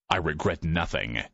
I regret nothing.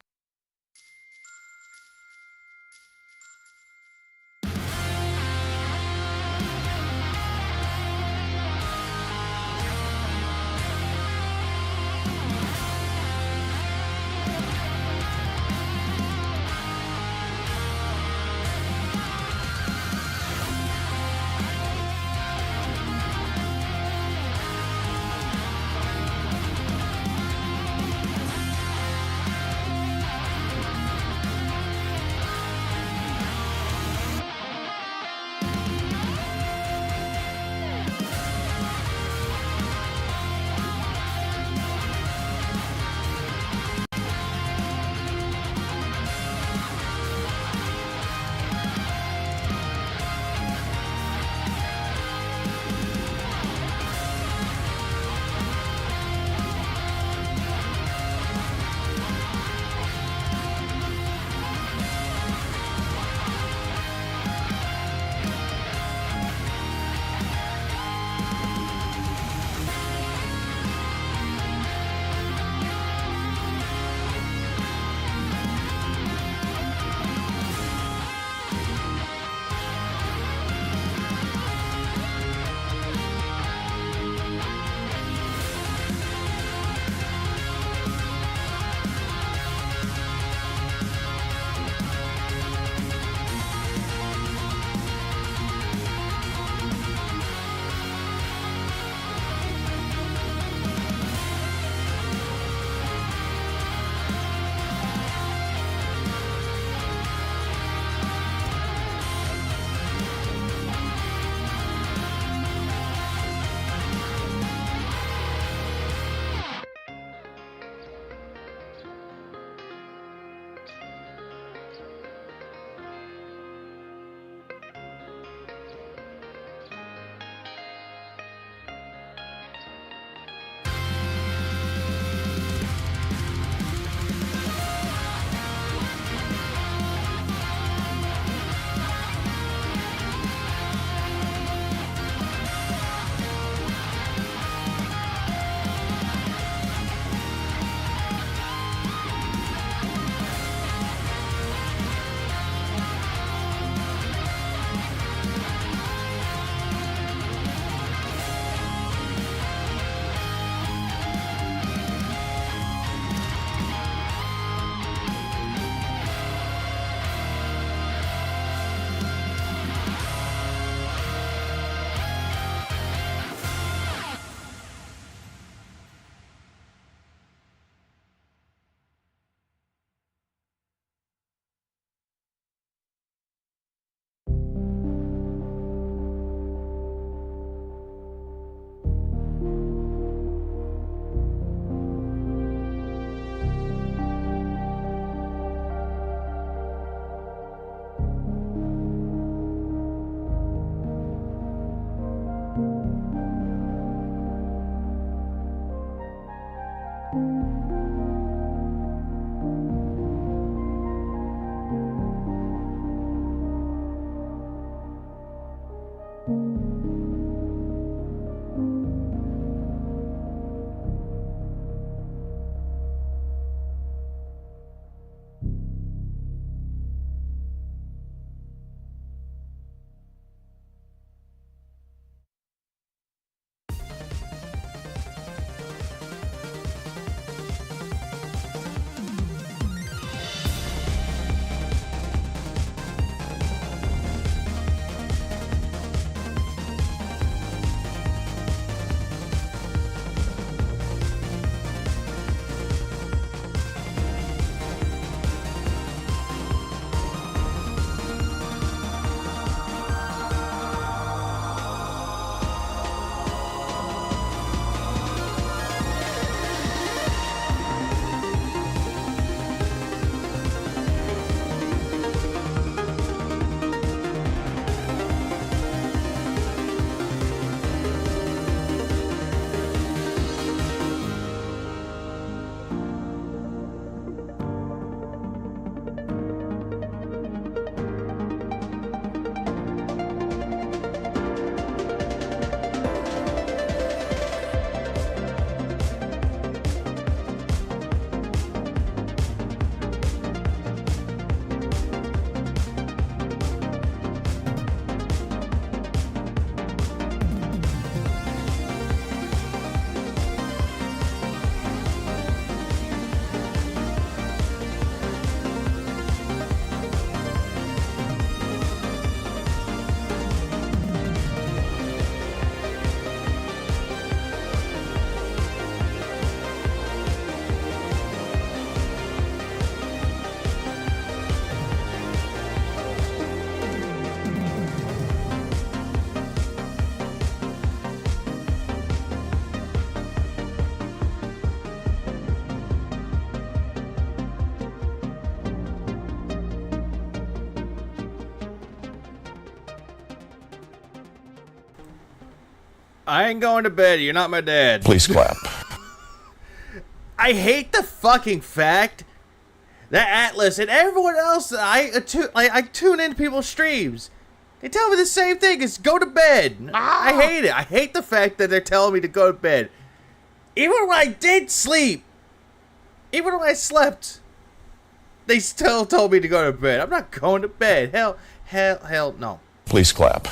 I ain't going to bed. You're not my dad. Please clap. I hate the fucking fact that Atlas and everyone else that I tune into people's streams. They tell me the same thing, is go to bed. I hate it. I hate the fact that they're telling me to go to bed. Even when I did sleep, even when I slept, they still told me to go to bed. I'm not going to bed. Hell no. Please clap.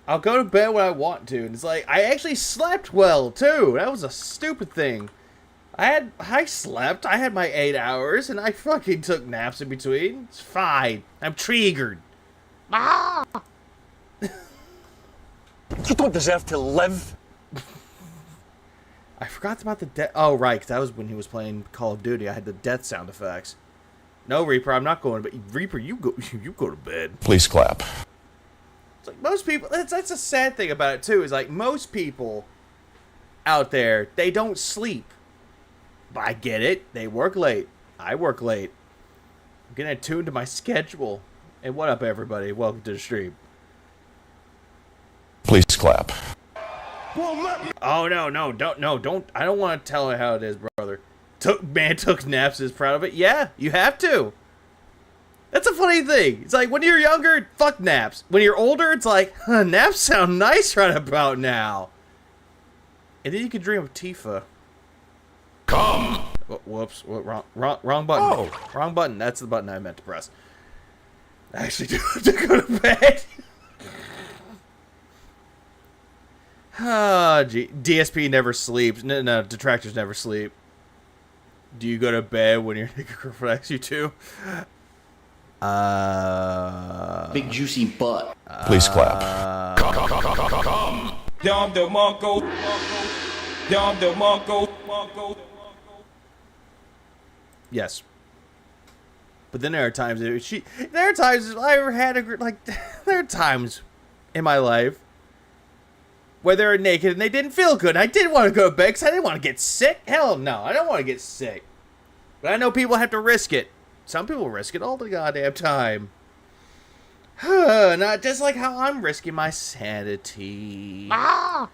I'll go to bed when I want to. And it's like, I actually slept well, too. That was a stupid thing. I slept. I had my 8 hours, and I fucking took naps in between. It's fine. I'm triggered. You don't deserve to live. I forgot about the death. Oh, right, 'cause that was when he was playing Call of Duty. I had the death sound effects. No, Reaper, I'm not going to bed. Reaper, you go to bed. Please clap. It's like most people, that's a sad thing about it, too, is like most people out there, they don't sleep. But I get it. They work late. I work late. I'm getting attuned to my schedule. And what up, everybody? Welcome to the stream. Please clap. Oh, no, don't. I don't want to tell her how it is, brother. Took naps, is proud of it. Yeah, you have to. That's a funny thing. It's like, when you're younger, fuck naps. When you're older, it's like, naps sound nice right about now. And then you can dream of Tifa. Come. Whoops, wrong button. Oh. Wrong button. That's the button I meant to press. I actually do have to go to bed. Gee. DSP never sleeps. No, detractors never sleep. Do you go to bed when your nigga reflects you too? Big juicy butt. Please clap. Come. Dom DeMarco. Dom DeMarco. Yes. But then there are times there are times in my life where they were naked and they didn't feel good. I didn't want to go to bed because I didn't want to get sick. Hell no, I don't want to get sick. But I know people have to risk it. Some people risk it all the goddamn time. Not just like how I'm risking my sanity. I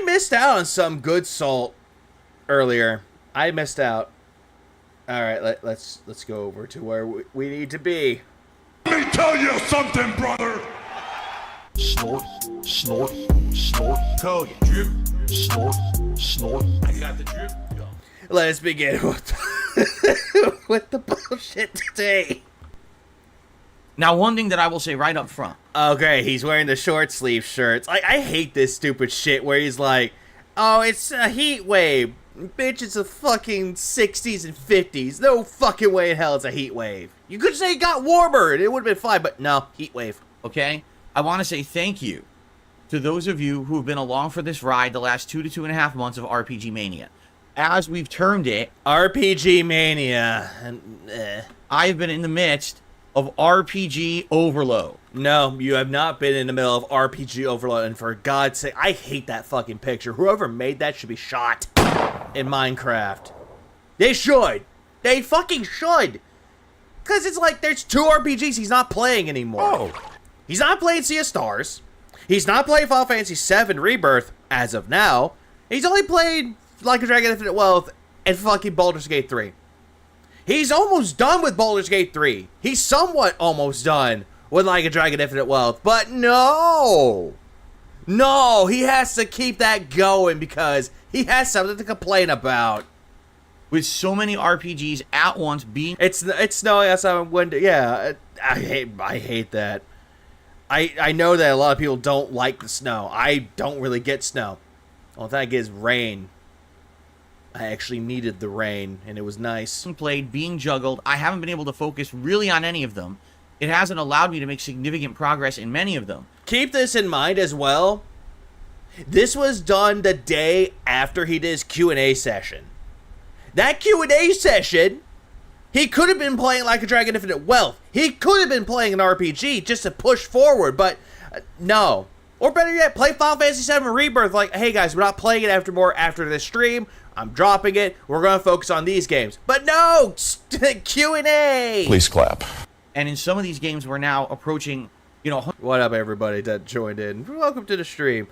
missed out on some good salt earlier. I missed out. All right, let's go over to where we need to be. Let me tell you something, brother. Snort, snort, snort. Tell you, drip. Snort, snort. I got the drip. Let us begin with with the bullshit today. Now, one thing that I will say right up front. Okay, he's wearing the short sleeve shirts. I hate this stupid shit where he's like, oh, it's a heat wave. Bitch, it's the fucking 60s and 50s. No fucking way in hell it's a heat wave. You could say it got warmer and it would have been fine, but no, heat wave. Okay? I want to say thank you to those of you who have been along for this ride the last 2 to 2.5 months of RPG Mania. As we've termed it, RPG Mania. I have been in the midst of RPG overload. No, you have not been in the middle of RPG overload, and for God's sake, I hate that fucking picture. Whoever made that should be shot in Minecraft. They should. They fucking should. Because it's like there's 2 RPGs he's not playing anymore. Oh. He's not playing Sea of Stars. He's not playing Final Fantasy VII Rebirth as of now. He's only played Like a Dragon Infinite Wealth and fucking Baldur's Gate 3. He's almost done with Baldur's Gate 3. He's somewhat almost done with Like a Dragon Infinite Wealth. But no! No, he has to keep that going because he has something to complain about. With so many RPGs at once being... It's snowing outside my window. Yeah, I hate that. I know that a lot of people don't like the snow. I don't really get snow. The only thing I get is rain. I actually needed the rain, and it was nice. played, being juggled. I haven't been able to focus really on any of them. It hasn't allowed me to make significant progress in many of them. Keep this in mind as well. This was done the day after he did his Q&A session. That Q&A session, he could have been playing Like a Dragon Infinite Wealth. He could have been playing an RPG just to push forward, but no. Or better yet, play Final Fantasy VII Rebirth. Like, hey guys, we're not playing it after this stream. I'm dropping it. We're going to focus on these games. But no, Q&A. Please clap. And in some of these games, we're now approaching You know, What up, everybody that joined in? Welcome to the stream.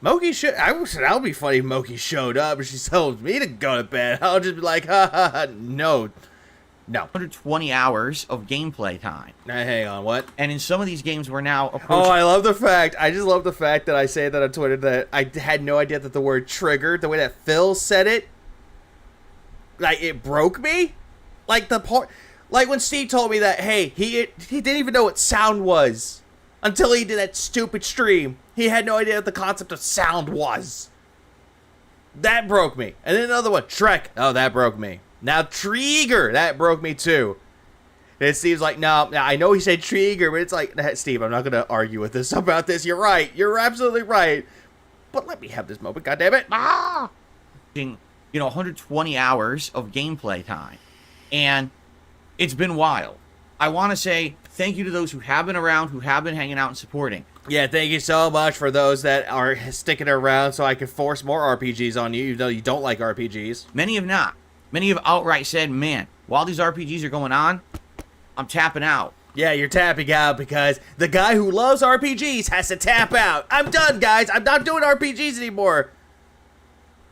Moki should. That would be funny if Moki showed up and she told me to go to bed. I'll just be like, ha ha ha. No. 120 hours of gameplay time. Now, hang on, what? And in some of these games, we're now Oh, approaching. I love the fact. I just love the fact that I say that on Twitter that I had no idea that the word triggered, the way that Phil said it, like it broke me. Like the part, like when Steve told me that, hey, he didn't even know what sound was until he did that stupid stream. He had no idea what the concept of sound was. That broke me. And then another one, Shrek. Oh, that broke me. Now Trigger, that broke me too. And Steve's like, no, I know he said Trigger, but it's like, Steve, I'm not going to argue with this about this. You're right. You're absolutely right. But let me have this moment, goddammit. You know, 120 hours of gameplay time. And it's been wild. I want to say thank you to those who have been around, who have been hanging out and supporting. Yeah, thank you so much for those that are sticking around so I can force more RPGs on you, even though you don't like RPGs. Many have not. Many have outright said, man, while these RPGs are going on, I'm tapping out. Yeah, you're tapping out because the guy who loves RPGs has to tap out. I'm done, guys. I'm not doing RPGs anymore.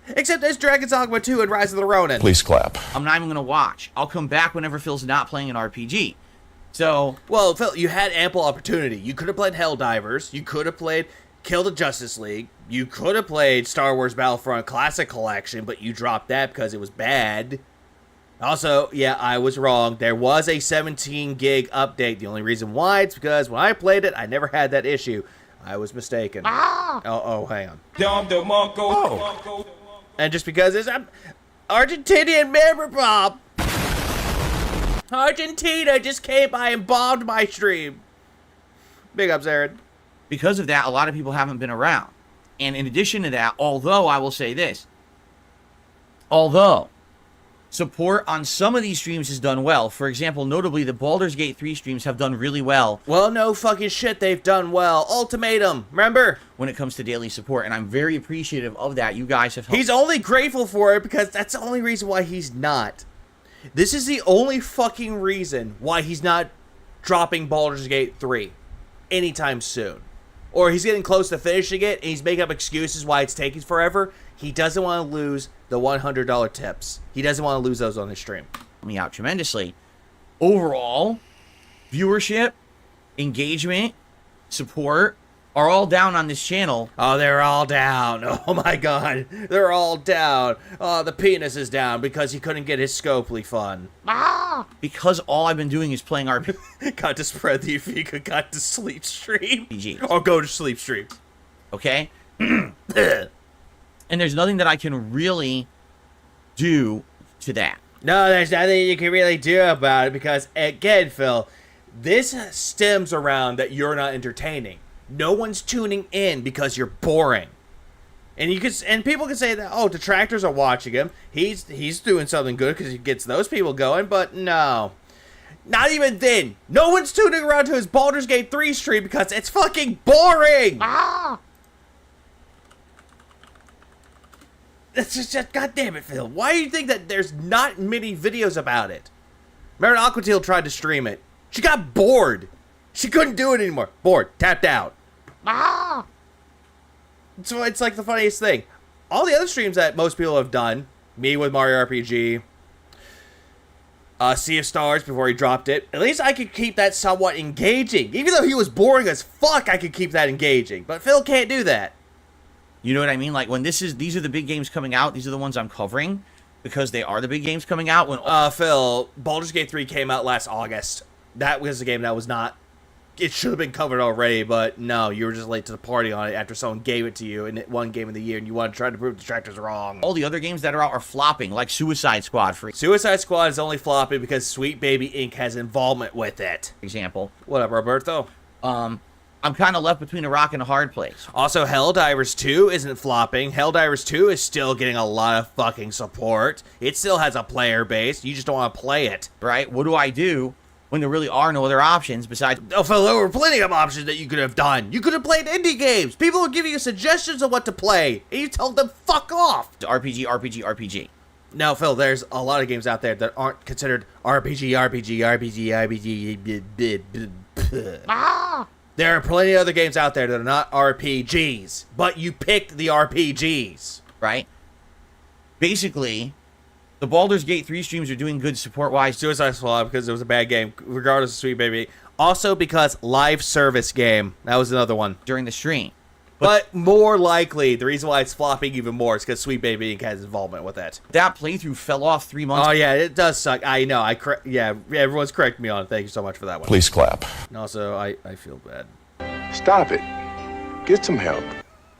Except there's Dragon's Dogma 2 and Rise of the Ronin. Please clap. I'm not even going to watch. I'll come back whenever Phil's not playing an RPG. So, Well, Phil, you had ample opportunity. You could have played Helldivers. You could have played Kill the Justice League. You could have played Star Wars Battlefront Classic Collection, but you dropped that because it was bad. Also, yeah, I was wrong. There was a 17 gig update. The only reason why it's because when I played it, I never had that issue. I was mistaken. Oh, hang on. Dom DeMarco. And just because it's Argentinian member Bob. Argentina just came by and bombed my stream. Big ups, Aaron. because of that, a lot of people haven't been around. And in addition to that, although I will say this, although support on some of these streams has done well, for example, notably the Baldur's Gate 3 streams have done really well Well, no fucking shit, they've done well. Ultimatum, remember? when it comes to daily support, and I'm very appreciative of that. You guys have helped. He's only grateful for it because that's the only reason why he's not. This is the only fucking reason why he's not dropping Baldur's Gate 3 anytime soon. Or he's getting close to finishing it, and he's making up excuses why it's taking forever. He doesn't want to lose the $100 tips. He doesn't want to lose those on his stream. me out tremendously. Overall, viewership, engagement, support are all down on this channel. Oh, they're all down. Oh my god. They're all down. Oh, the penis is down because he couldn't get his Scopely fun. Because all I've been doing is playing RPG. Got to spread the Afika, got to sleep stream. Or go to sleep stream. Okay? And there's nothing that I can really do to that. No, there's nothing you can really do about it because, again, Phil, this stems around that you're not entertaining. No one's tuning in because you're boring. And people can say that, oh, detractors are watching him. He's doing something good because he gets those people going, but no. Not even then. No one's tuning around to his Baldur's Gate 3 stream because it's fucking boring. That's just, God damn it, Phil. Why do you think that there's not many videos about it? Remember Aquatil tried to stream it. She got bored. She couldn't do it anymore. Bored. Tapped out. So it's like the funniest thing. All the other streams that most people have done, me with Mario RPG, Sea of Stars before he dropped it, at least I could keep that somewhat engaging. Even though he was boring as fuck, I could keep that engaging. But Phil can't do that. You know what I mean? Like when these are the big games coming out, these are the ones I'm covering because they are the big games coming out. When Phil, Baldur's Gate 3 came out last August. That was a game that was not... It should have been covered already, but no, you were just late to the party on it after someone gave it to you in one game of the year, and you wanted to try to prove detractors wrong. all the other games that are out are flopping, like Suicide Squad, for Suicide Squad is only flopping because Sweet Baby Inc. has involvement with it. example. What up, Roberto? I'm kind of left between a rock and a hard place. Also, Helldivers 2 isn't flopping. Helldivers 2 is still getting a lot of fucking support. It still has a player base. You just don't want to play it. Right? What do I do when there really are no other options besides... Oh, Phil, there were plenty of options that you could have done. You could have played indie games. People would give you suggestions of what to play, and you told them, fuck off. RPG. No, Phil, there's a lot of games out there that aren't considered RPG. There are plenty of other games out there that are not RPGs, but you picked the RPGs. right? Basically, the Baldur's Gate 3 streams are doing good support-wise. Suicide Squad because it was a bad game, regardless of Sweet Baby. Also because live service game. That was another one. During the stream. But more likely, the reason why it's flopping even more is because Sweet Baby Inc. has involvement with it. That playthrough fell off 3 months. Oh yeah, it does suck. I know. Yeah, everyone's correcting me on it. Thank you so much for that one. Please clap. And also, I feel bad. Stop it. Get some help.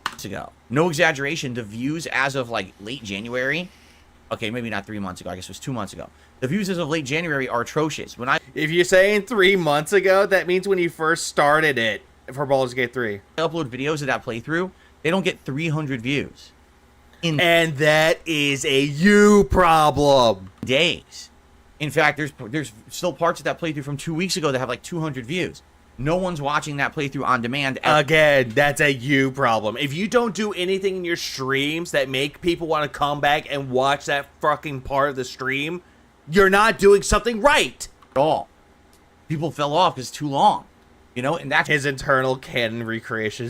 Months ago. No exaggeration, the views as of like late January, okay, maybe not 3 months ago, I guess it was 2 months ago. The views as of late January are atrocious. When I If you're saying 3 months ago, that means when you first started it for Baldur's Gate 3. upload videos of that playthrough, they don't get 300 views in And that is a you problem. days. In fact, there's still parts of that playthrough from 2 weeks ago that have like 200 views. No one's watching that playthrough on demand. Again, that's a you problem. If you don't do anything in your streams that make people want to come back and watch that fucking part of the stream, you're not doing something right. At all. People fell off because it's too long. You know, and that's His internal canon recreation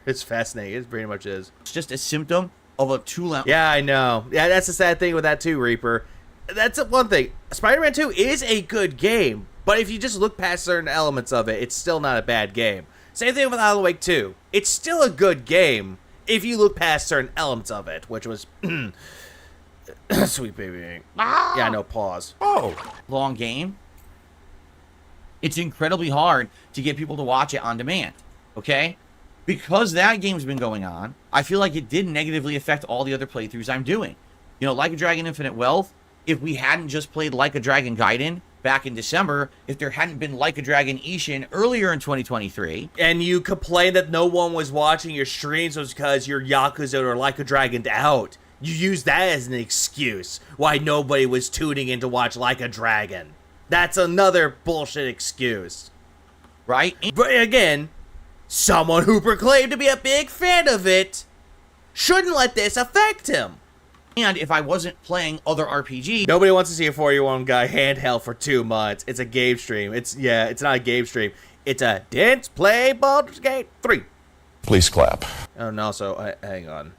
is fascinating. It pretty much is. just a symptom of a too long. Yeah, I know. Yeah, that's the sad thing with that too, Reaper. That's one thing. Spider-Man 2 is a good game, but if you just look past certain elements of it, it's still not a bad game. Same thing with Alan Wake 2. It's still a good game if you look past certain elements of it, which was Sweet Baby. Yeah, no pause. Long game. It's incredibly hard to get people to watch it on demand. Okay? Because that game's been going on, I feel like it did negatively affect all the other playthroughs I'm doing. You know, Like a Dragon Infinite Wealth, if we hadn't just played Like a Dragon Gaiden back in December, if there hadn't been Like a Dragon Ishin earlier in 2023, And you complained that no one was watching your streams was because your Yakuza or Like a Dragon'd out. You used that as an excuse why nobody was tuning in to watch Like a Dragon. That's another bullshit excuse. right? But again, someone who proclaimed to be a big fan of it shouldn't let this affect him. And if I wasn't playing other RPGs, Nobody wants to see a 4-year-old guy handheld for 2 months. It's a game stream. It's not a game stream. It's a Dance Play Baldur's Gate 3. Please clap. Oh, and also, hang on.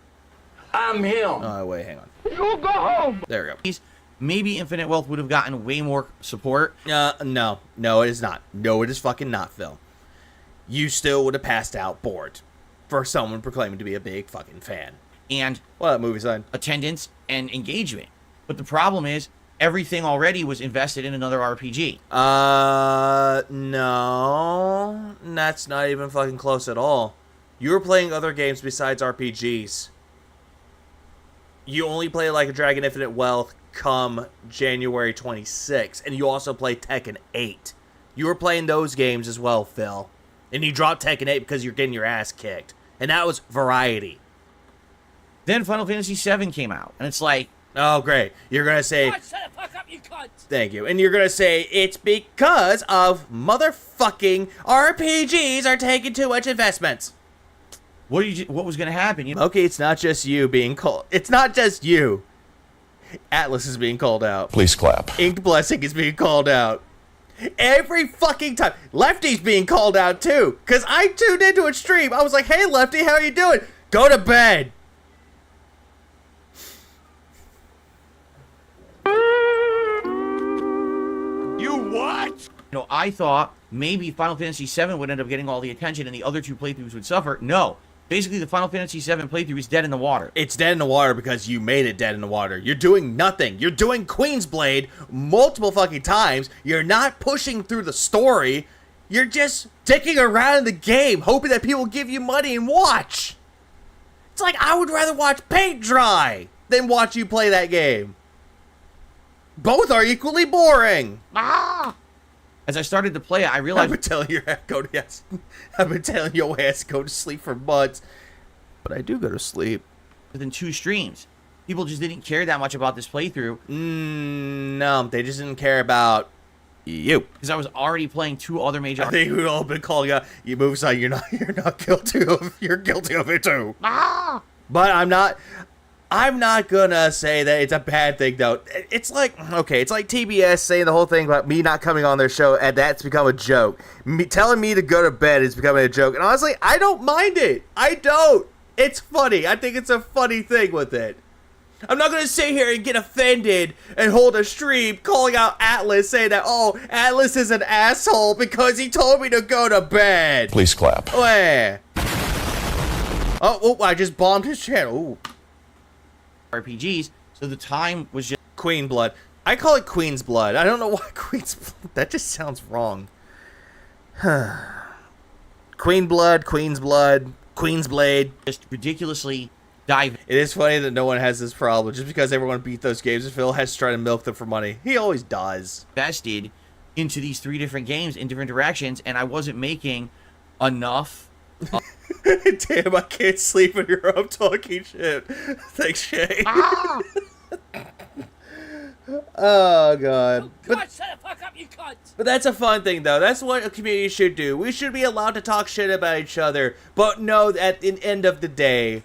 I'm him. Oh, wait, hang on. You go home. There we go. maybe Infinite Wealth would have gotten way more support. No, it is not. No, it is fucking not, Phil. You still would have passed out bored for someone proclaiming to be a big fucking fan. And Well, that movie sign. attendance and engagement. But the problem is, everything already was invested in another RPG. No, that's not even fucking close at all. You were playing other games besides RPGs. You only play Like a Dragon Infinite Wealth come January 26th, and you also play Tekken 8. You were playing those games as well, Phil. And you dropped Tekken 8 because you're getting your ass kicked. And that was variety. Then Final Fantasy VII came out, and it's like, Oh, great. You're going to say... Shut the fuck up, you cunt! Thank you. And you're going to say it's because of motherfucking RPGs are taking too much investments. what was going to happen? You know, Okay, it's not just you being called. It's not just you. Atlas is being called out. Please clap. Inked Blessing is being called out. Every fucking time. Lefty's being called out too. Because I tuned into a stream. I was like, hey, Lefty, how are you doing? Go to bed. you know, I thought maybe Final Fantasy VII would end up getting all the attention and the other two playthroughs would suffer. No. Basically, the Final Fantasy VII playthrough is dead in the water. It's dead in the water because you made it dead in the water. You're doing nothing. You're doing Queen's Blade multiple fucking times. You're not pushing through the story. You're just dicking around in the game, hoping that people give you money and watch. It's like I would rather watch paint dry than watch you play that game. Both are equally boring. As I started to play it, I I've realized been telling your ass I've been telling your ass to go to sleep for months, but I do go to sleep. within 2 streams, people just didn't care that much about this playthrough No, they just didn't care about you. because I was already playing 2 other major. I think we've all been calling out you move side. You're not guilty of. You're guilty of it too. But I'm not. I'm not gonna say that it's a bad thing, though. It's like, okay, it's like TBS saying the whole thing about me not coming on their show, and that's become a joke. Telling me to go to bed is becoming a joke, and honestly, I don't mind it. I don't. It's funny. I think it's a funny thing with it. I'm not gonna sit here and get offended and hold a stream calling out Atlas, saying that, oh, Atlas is an asshole because he told me to go to bed. Please clap. Where? Oh, I just bombed his channel. Ooh. RPGs, so the time was just Queen Blood. I call it Queen's Blood. I don't know why Queen's Blood. That just sounds wrong. Queen Blood, Queen's Blood, Queen's Blade. just ridiculously dive It is funny that no one has this problem. Just because everyone beat those games, Phil has to try to milk them for money. He always does. invested into these 3 different games in different directions, and I wasn't making enough. Damn, I can't sleep when you're up talking shit. Thanks, Shay. Oh, God. But, shut the fuck up, you cunt! but that's a fun thing, though. That's what a community should do. We should be allowed to talk shit about each other, but know that at the end of the day,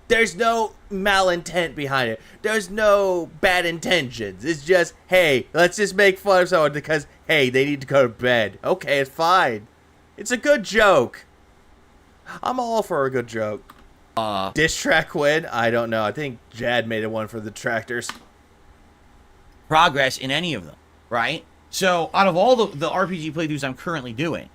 there's no malintent behind it. There's no bad intentions. It's just, hey, let's just make fun of someone because, hey, they need to go to bed. Okay, it's fine. It's a good joke. I'm all for a good joke. Diss track win? I don't know. I think Jad made a one for the tractors. Progress in any of them, right? So out of all the RPG playthroughs I'm currently doing,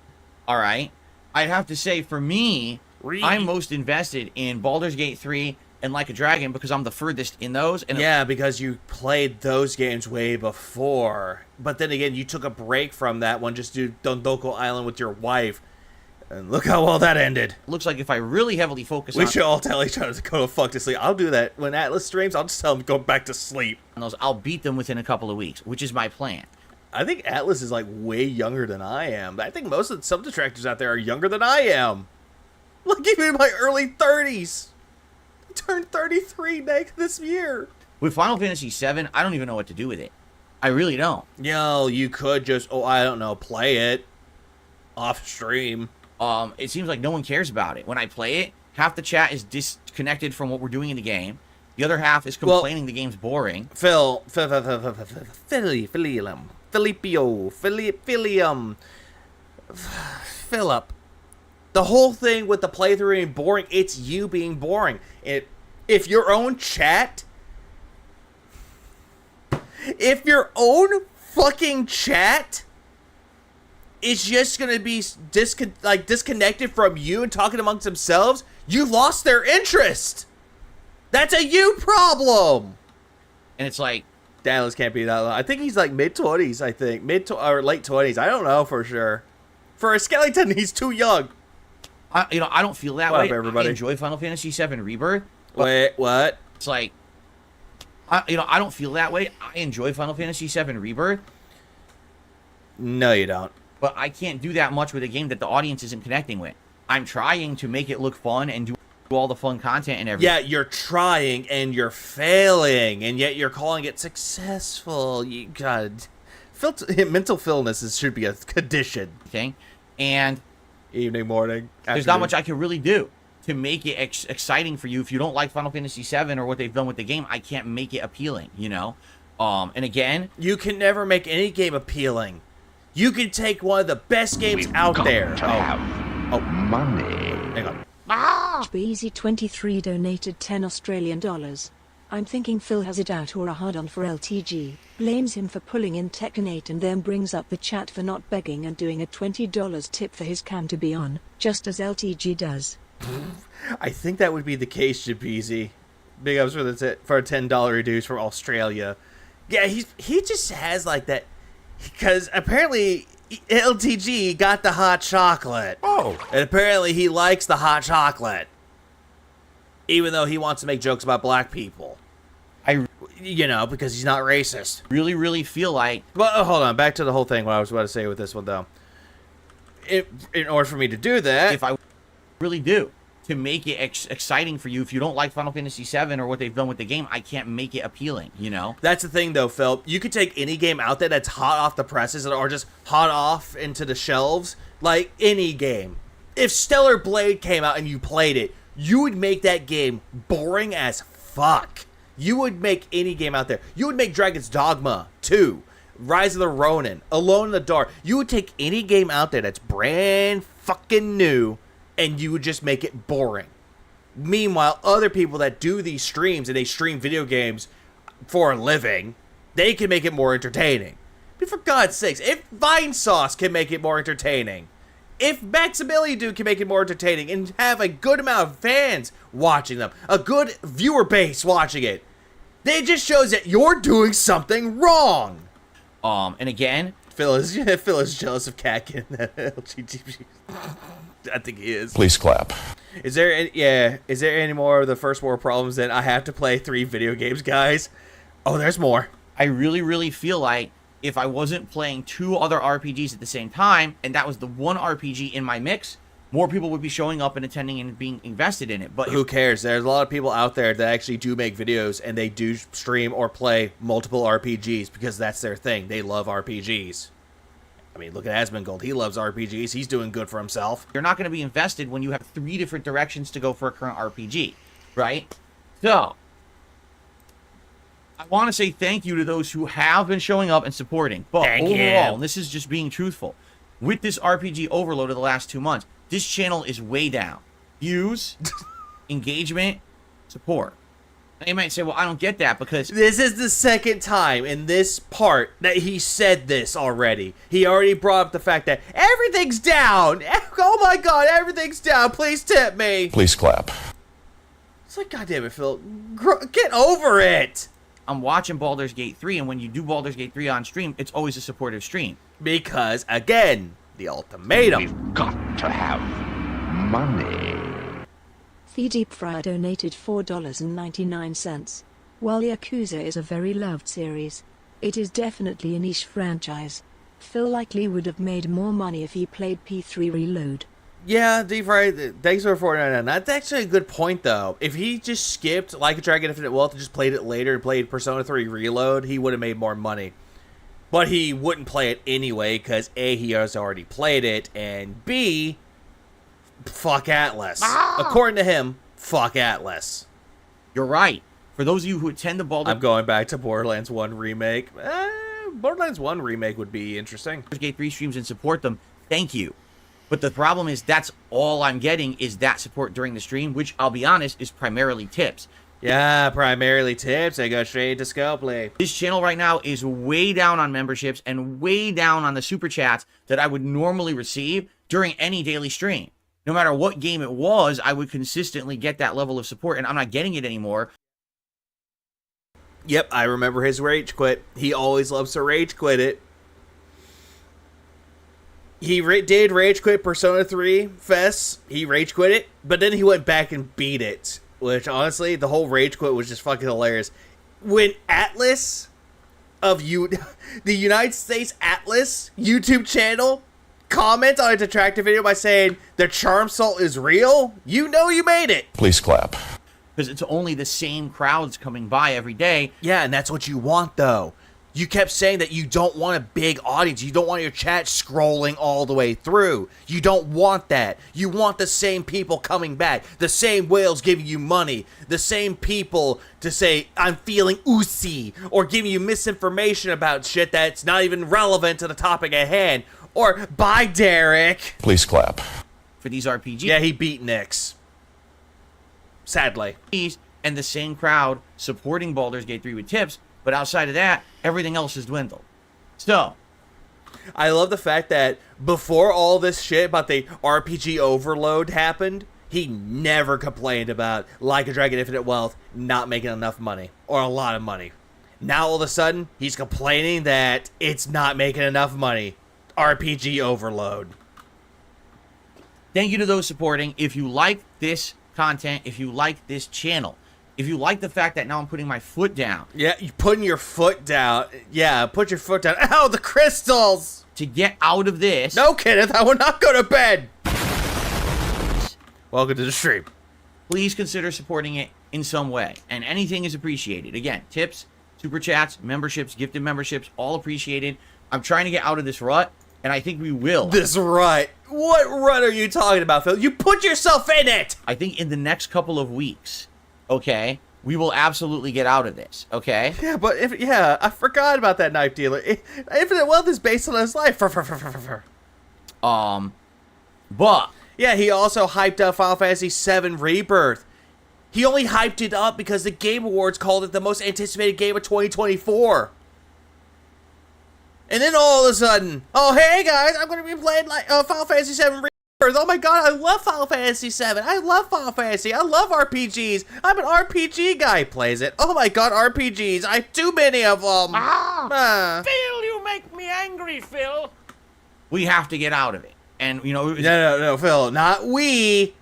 all right, I'd have to say for me, I'm most invested in Baldur's Gate 3 and Like a Dragon because I'm the furthest in those. And Yeah, because you played those games way before. But then again, you took a break from that one just to do Dondoko Island with your wife. And look how well that ended. it looks like if I really heavily focus We on should all tell each other to go to fuck to sleep. I'll do that. When Atlas streams, I'll just tell him to go back to sleep. those, I'll beat them within a couple of weeks, which is my plan. I think Atlas is like way younger than I am. I think most of the sub-detractors out there are younger than I am. Like even in my early 30s. I turned 33 this year. With Final Fantasy VII, I don't even know what to do with it. I really don't. Yo, you could just, I don't know, play it off stream. It seems like no one cares about it. When I play it, half the chat is disconnected from what we're doing in the game. The other half is complaining the game's boring. Philium, Philip. The whole thing with the playthrough being boring, it's you being boring. If your own fucking chat is just gonna be disconnected from you and talking amongst themselves, you lost their interest. That's a you problem. And it's like, Dallas can't be that low. I think he's like mid-20s, I think. Or late 20s. I don't know for sure. For a skeleton, he's too young. I don't feel that What way. up, everybody? I enjoy Final Fantasy VII Rebirth. But Wait, what? it's like, I don't feel that way. I enjoy Final Fantasy VII Rebirth, No, you don't. but I can't do that much with a game that the audience isn't connecting with. I'm trying to make it look fun and do all the fun content and everything. Yeah, you're trying and you're failing, and yet you're calling it successful. You God, mental illness should be a condition. And Evening, morning, there's not much I can really do to make it exciting for you. If you don't like Final Fantasy VII or what they've done with the game, I can't make it appealing, And again, You can never make any game appealing. You can take one of the best games out there. Money. Hang on. Beezy23 donated 10 Australian dollars. I'm thinking Phil has it out or a hard-on for LTG, blames him for pulling in Tekken 8 and then brings up the chat for not begging and doing a $20 tip for his cam to be on, just as LTG does. I think that would be the case, Jabeezy. Big ups for a $10 reduce from Australia. Yeah, he just has like that, because apparently LTG got the hot chocolate. Oh. And apparently he likes the hot chocolate, even though he wants to make jokes about black people. Because he's not racist. really, really feel like But hold on, back to the whole thing. What I was about to say with this one, though. In order for me to do that, if I really do to make it exciting for you, if you don't like Final Fantasy VII or what they've done with the game, I can't make it appealing, That's the thing, though, Phil. You could take any game out there that's hot off the presses or just hot off into the shelves, like any game. If Stellar Blade came out and you played it, you would make that game boring as fuck. You would make any game out there. You would make Dragon's Dogma 2, Rise of the Ronin, Alone in the Dark. You would take any game out there that's brand fucking new, and you would just make it boring. Meanwhile, other people that do these streams, and they stream video games for a living, they can make it more entertaining. But for God's sakes, if Vinesauce can make it more entertaining, if Maximilian Dude can make it more entertaining and have a good amount of fans watching them, a good viewer base watching it, it just shows that you're doing something wrong. And again, Phil is jealous of Cat getting that LGBT. I think he is. Please clap. Is there any more of the first world problems that I have to play 3 video games, guys? Oh, there's more. I really, really feel like if I wasn't playing 2 other RPGs at the same time, and that was the one RPG in my mix, more people would be showing up and attending and being invested in it. But Who cares? There's a lot of people out there that actually do make videos and they do stream or play multiple RPGs because that's their thing. They love RPGs. I mean, look at Asmongold. He loves RPGs. He's doing good for himself. you're not going to be invested when you have 3 different directions to go for a current RPG, right? So, I want to say thank you to those who have been showing up and supporting. But Thank you. overall, and this is just being truthful, with this RPG overload of the last 2 months, this channel is way down. Views, engagement, support. Now you might say, well, I don't get that because This is the second time in this part that he said this already. He already brought up the fact that everything's down. Oh my God, everything's down. Please tip me. Please clap. It's like, God damn it, Phil. Get over it. I'm watching Baldur's Gate 3, and when you do Baldur's Gate 3 on stream, it's always a supportive stream. Because, again, the ultimatum. We've got to have money. The Deep Fryer donated $4.99. While Yakuza is a very loved series, it is definitely a niche franchise. Phil likely would have made more money if he played P3 Reload. Yeah, Deep Fry, thanks for $4.99. That's actually a good point, though. If he just skipped Like a Dragon Infinite Wealth and just played it later and played Persona 3 Reload, he would have made more money. But he wouldn't play it anyway, because A, he has already played it, and B, fuck Atlas. According to him, fuck Atlas. You're right. For those of you who attend the Baldur's I'm going back to Borderlands 1 Remake. Borderlands 1 Remake would be interesting. Gate 3 streams and support them, thank you. But the problem is that's all I'm getting is that support during the stream, which I'll be honest is primarily tips. Yeah, primarily tips. I go straight to Scopely. This channel right now is way down on memberships and way down on the super chats that I would normally receive during any daily stream. No matter what game it was, I would consistently get that level of support, and I'm not getting it anymore. Yep, I remember his rage quit. He always loves to rage quit it. He did rage quit Persona 3 Fest. He rage quit it, but then he went back and beat it. Which, honestly, the whole rage quit was just fucking hilarious. When Atlas of the United States Atlas YouTube channel comments on a Detractor video by saying the charm salt is real, you know you made it. Please clap. Because it's only the same crowds coming by every day. Yeah, and that's what you want, though. You kept saying that you don't want a big audience. You don't want your chat scrolling all the way through. You don't want that. You want the same people coming back. The same whales giving you money. The same people to say, I'm feeling oozy. Or giving you misinformation about shit that's not even relevant to the topic at hand. Or, bye, Derek. Please clap. For these RPGs. Yeah, he beat Nyx. Sadly. And the same crowd supporting Baldur's Gate 3 with tips. But outside of that, everything else has dwindled. So, I love the fact that before all this shit about the RPG overload happened, he never complained about Like a Dragon Infinite Wealth not making enough money. Or a lot of money. Now all of a sudden, he's complaining that it's not making enough money. RPG overload. thank you to those supporting. If you like this content, if you like this channel, if you like the fact that now I'm putting my foot down. Yeah, you putting your foot down. Yeah, put your foot down. Ow, the crystals! To get out of this. No, Kenneth, I will not go to bed! Welcome to the stream. Please consider supporting it in some way. And anything is appreciated. Again, tips, super chats, memberships, gifted memberships, all appreciated. I'm trying to get out of this rut, and I think we will. This rut. What rut are you talking about, Phil? You put yourself in it! I think in the next couple of weeks, okay, we will absolutely get out of this, okay? Yeah, but I forgot about that knife dealer. Infinite Wealth is based on his life. But Yeah, he also hyped up Final Fantasy VII Rebirth. He only hyped it up because the Game Awards called it the most anticipated game of 2024. And then all of a sudden, oh hey guys, I'm going to be playing Final Fantasy VII Rebirth. Oh my god, I love Final Fantasy VII. I love Final Fantasy. I love RPGs. I'm an RPG guy. Plays it. Oh my god, RPGs. I have too many of them. Phil, you make me angry, Phil. We have to get out of it. And, you know... No, Phil. Not we.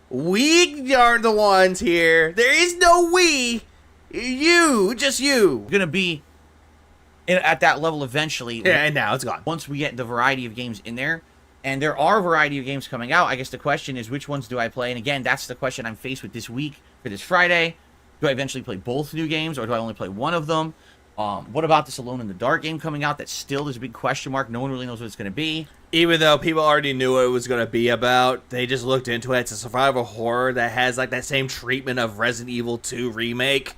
We are the ones here. There is no we. You. Just you. Going to be at that level eventually. Yeah, and now it's gone. Once we get the variety of games in there. And there are a variety of games coming out. I guess the question is, which ones do I play? And again, that's the question I'm faced with this week for this Friday. Do I eventually play both new games, or do I only play one of them? What about this Alone in the Dark game coming out? That still is a big question mark. No one really knows what it's going to be. Even though people already knew what it was going to be about, they just looked into it. It's a survival horror that has like that same treatment of Resident Evil 2 remake.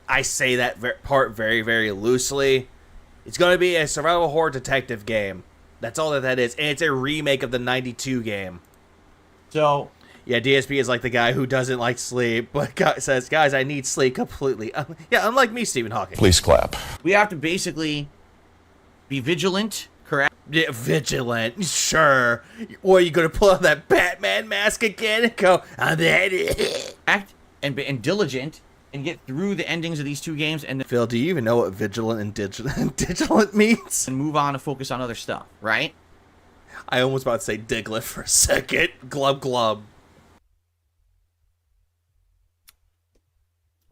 I say that part very, very loosely. It's going to be a survival horror detective game. That's all that is. And it's a remake of the 92 game. So, yeah, DSP is like the guy who doesn't like sleep, but says, guys, I need sleep completely. Yeah, unlike me, Stephen Hawking. Please clap. we have to basically be vigilant, correct? Yeah, vigilant, sure. Or you going to pull out that Batman mask again and go, I'm that. Act and diligent and get through the endings of these two games and then Phil, do you even know what vigilant and digilant means? move on and focus on other stuff, right? I almost about to say Diglett for a second. Glub glub.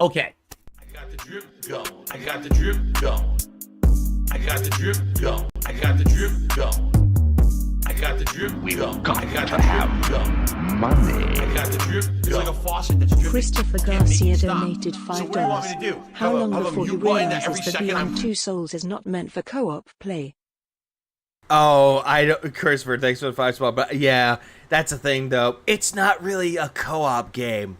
Okay. I got the drip going. I got the drip going. I got the drip going. I got the drip going. I got the drip going. got I got to the have drip going. money. I got the drip It's like a going. faucet that's dripping. Christopher Can't make Garcia it stop. donated So what do you want me to $5. do? How long Have a before he mute button that realizes every that second Beyond I'm Two Souls is not meant for co-op play? Oh, I don't, Christopher, thanks for the 5 spot. But yeah, that's the thing though. It's not really a co-op game.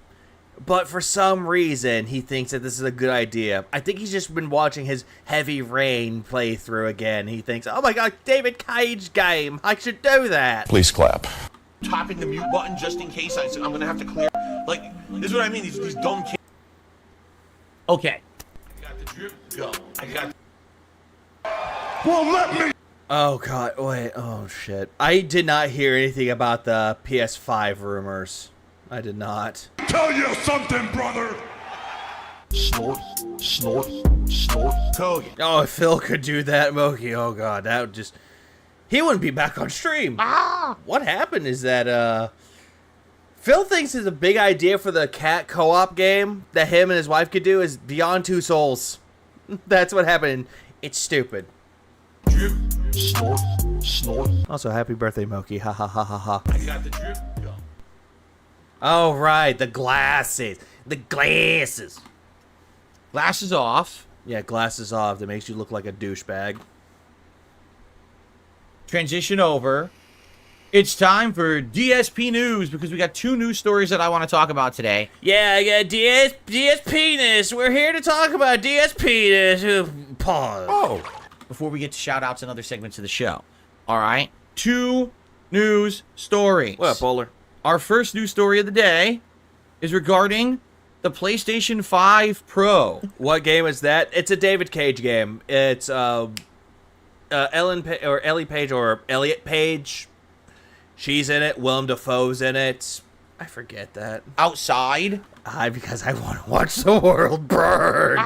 But for some reason, he thinks that this is a good idea. I think he's just been watching his Heavy Rain playthrough again. He thinks, oh my god, David Cage game. I should do that. Please clap. Tapping the mute button just in case I'm gonna have to clear. Like, this is what I mean. These dumb kids. Okay. I got the drip going. I got. Well, let me Oh god, wait, oh shit. I did not hear anything about the PS5 rumors. I did not. tell you something, brother. Snort, snort, snort. Kogan. Oh, if Phil could do that, Moki, oh god, that would just... He wouldn't be back on stream. What happened is that, Phil thinks is a big idea for the cat co-op game that him and his wife could do is Beyond Two Souls. That's what happened. It's stupid. Drip. Snort, snort. Also, happy birthday, Moki. Ha ha ha ha ha. I got the drip going. Oh, right, the glasses. The glasses. Glasses off. Yeah, glasses off. That makes you look like a douchebag. Transition over. It's time for DSP news because we got 2 news stories that I want to talk about today. Yeah, I got DS penis. We're here to talk about DS penis. Pause. Oh. Before we get to shout outs and other segments of the show. All right. 2 news stories. What up, Bowler? Our first news story of the day is regarding the PlayStation 5 Pro. What game is that? It's a David Cage game. It's Ellie Page or Elliot Page. She's in it. Willem Dafoe's in it. I forget that. Outside. Because I want to watch the world burn.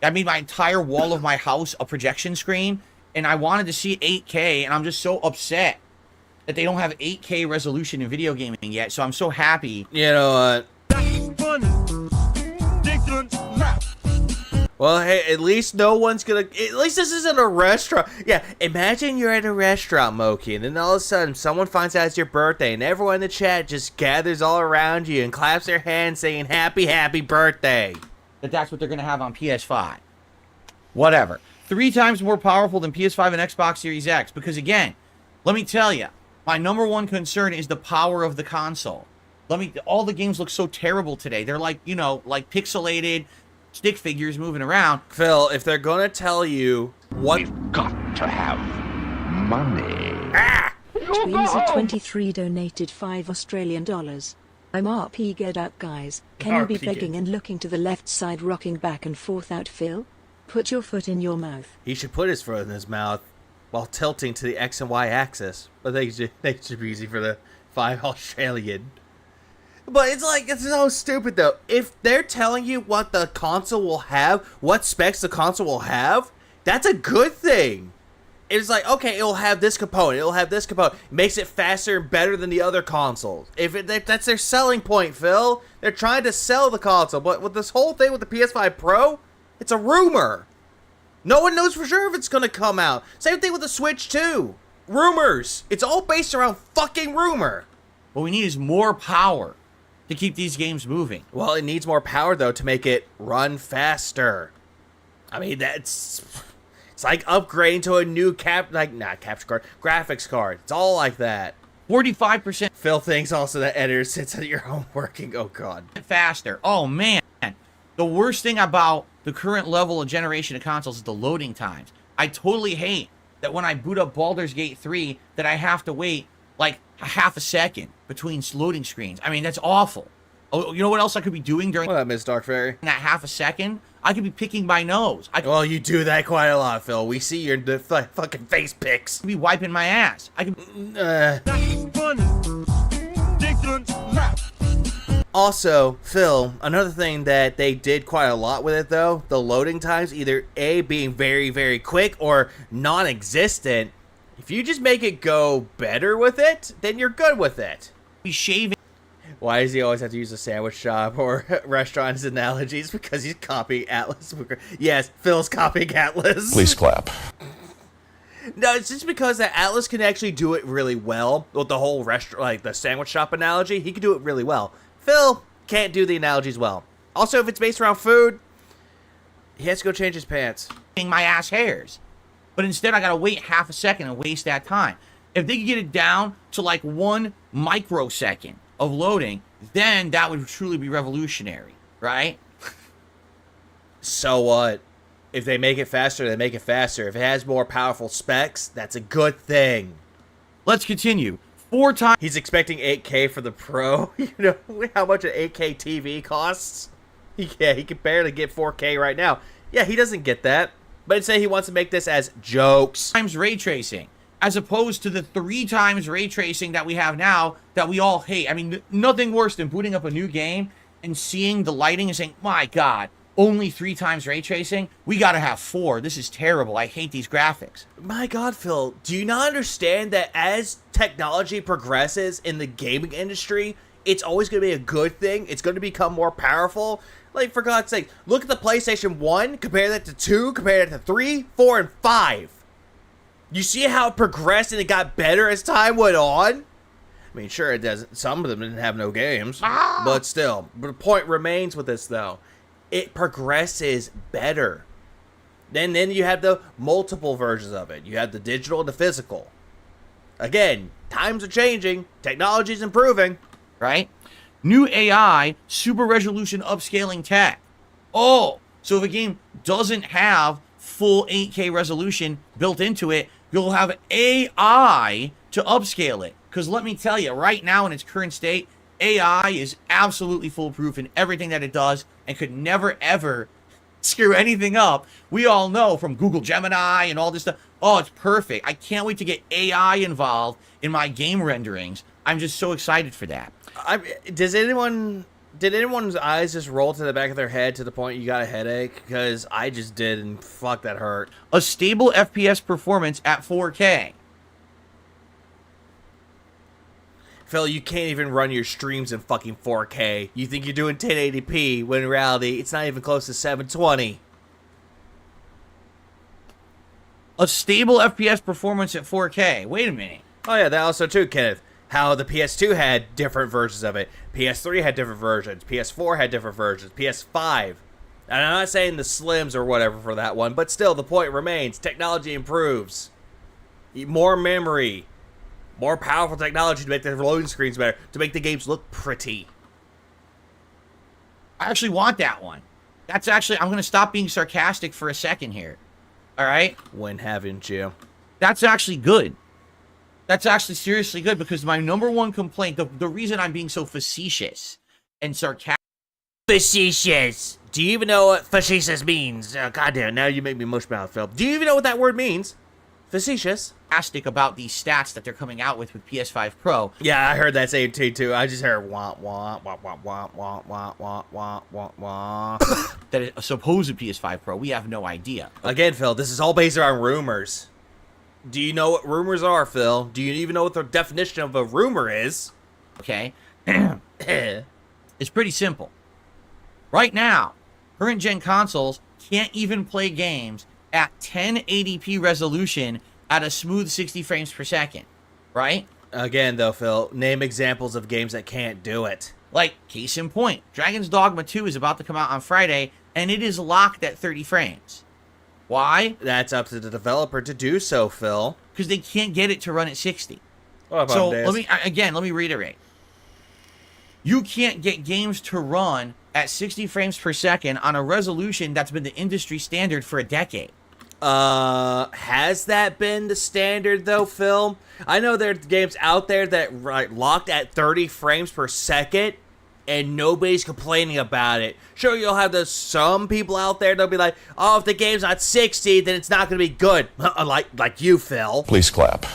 I made my entire wall of my house a projection screen, and I wanted to see 8K, and I'm just so upset that they don't have 8K resolution in video gaming yet, so I'm so happy. You know what? Well, hey, at least no one's gonna... At least this isn't a restaurant. Yeah, imagine you're at a restaurant, Moki, and then all of a sudden someone finds out it's your birthday, and everyone in the chat just gathers all around you and claps their hands saying, happy, happy birthday. That's what they're going to have on PS5. Whatever. 3 times more powerful than PS5 and Xbox Series X, because again, let me tell you, My number one concern is the power of the console. All the games look so terrible today. They're like, like pixelated stick figures moving around. Phil, if they're gonna tell you what We've got to have money. Tweezy23 donated $5 Australian. I'm RP get out, guys. Can you be RP begging and looking to the left side, rocking back and forth out, Phil? Put your foot in your mouth. he should put his foot in his mouth while tilting to the X and Y axis. But they should be easy for the 5 Australian. But it's so stupid though. If they're telling you what the console will have, what specs the console will have, that's a good thing. It's like, okay, it'll have this component, it'll have this component. Makes it faster and better than the other consoles. That's their selling point, Phil. They're trying to sell the console. But with this whole thing with the PS5 Pro, it's a rumor. No one knows for sure if it's going to come out. Same thing with the Switch 2. Rumors. It's all based around fucking rumor. What we need is more power to keep these games moving. Well, it needs more power, though, to make it run faster. I mean, it's like upgrading to a new capture card, graphics card. It's all like that. 45% Phil thinks also that editor sits at your home working. Oh, God. faster. Oh, man. The worst thing about the current level of generation of consoles is the loading times. I totally hate that when I boot up Baldur's Gate 3 that I have to wait like a half a second between loading screens. I mean, that's awful. Oh, you know what else I could be doing during What up, Miss Dark Fairy? that half a second? I could be picking my nose. I could Well, you do that quite a lot, Phil. We see your fucking face pics. be wiping my ass. I could Also, Phil, another thing that they did quite a lot with it, though, the loading times, either A, being very, very quick or non-existent. If you just make it go better with it, then you're good with it. be shaving Why does he always have to use a sandwich shop or restaurant as analogies? Because he's copying Atlas. Yes, Phil's copying Atlas. Please clap. No, it's just because that Atlas can actually do it really well with the whole restaurant, like the sandwich shop analogy. He can do it really well. Phil can't do the analogies well. Also, if it's based around food, he has to go change his pants. my ass hairs. But instead, I gotta wait half a second and waste that time. If they could get it down to like 1 microsecond of loading, then that would truly be revolutionary, right? So what? If they make it faster, they make it faster. If it has more powerful specs, that's a good thing. Let's continue. 4 times He's expecting 8K for the Pro. You know how much an 8K TV costs? He can barely get 4K right now. Yeah, he doesn't get that. But say he wants to make this as jokes. ray tracing, as opposed to the 3 times ray tracing that we have now that we all hate. I mean, nothing worse than booting up a new game and seeing the lighting and saying, my God, only 3 times ray tracing? We gotta have 4. This is terrible. I hate these graphics. My God, Phil, do you not understand that as technology progresses in the gaming industry, it's always going to be a good thing? It's going to become more powerful. Like, for God's sake, look at the PlayStation 1, compare that to 2, compare that to 3, 4, and 5. You see how it progressed and it got better as time went on? I mean, sure, it doesn't. Some of them didn't have no games, but still. But the point remains with this, though. It progresses better. Then you have the multiple versions of it. You have the digital and the physical. Again, times are changing. Technology's improving. Right? New AI, super resolution upscaling tech. Oh, so if a game doesn't have full 8K resolution built into it, you'll have AI to upscale it. Because let me tell you, right now in its current state, AI is absolutely foolproof in everything that it does and could never, ever screw anything up. We all know from Google Gemini and all this stuff. Oh, it's perfect. I can't wait to get AI involved in my game renderings. I'm just so excited for that. Did anyone's eyes just roll to the back of their head to the point you got a headache? Because I just did, and fuck, that hurt. A stable FPS performance at 4K. Phil, you can't even run your streams in fucking 4K. You think you're doing 1080p, when in reality, it's not even close to 720. A stable FPS performance at 4K. Wait a minute. Oh yeah, that also too, Kenneth. How the PS2 had different versions of it. PS3 had different versions. PS4 had different versions. PS5. And I'm not saying the Slims or whatever for that one, but still, the point remains. Technology improves. More memory. more powerful technology to make the loading screens better, to make the games look pretty. I actually want that one. That's actually, I'm going to stop being sarcastic for a second here. All right? When haven't you? That's actually good. That's actually seriously good, because my number one complaint, the reason I'm being so facetious and sarcastic. Facetious. Do you even know what facetious means? Oh, goddamn, now you make me mush mouth, Phil. Do you even know what that word means? Facetious. About these stats that they're coming out with PS5 Pro. Yeah, I heard that same too. I just heard wah wah wah wah wah wah wah wah wah wah wah. That is a supposed PS5 Pro. We have no idea. Again, Phil, this is all based on rumors. Do you know what rumors are, Phil? Do you even know what the definition of a rumor is? Okay? It's pretty simple. Right now, current gen consoles can't even play games at 1080p resolution at a smooth 60 frames per second, right? Again, though, Phil, name examples of games that can't do it. Like, case in point, Dragon's Dogma 2 is about to come out on Friday, and it is locked at 30 frames. Why? That's up to the developer to do so, Phil. Because they can't get it to run at 60. What about So, this? let me reiterate. You can't get games to run at 60 frames per second on a resolution that's been the industry standard for a decade. Has that been the standard though, Phil? I know there are games out there that locked at 30 frames per second, and nobody's complaining about it. Sure, you'll have some people out there that'll be like, "Oh, if the game's not 60, then it's not gonna be good." like you, Phil. Please clap.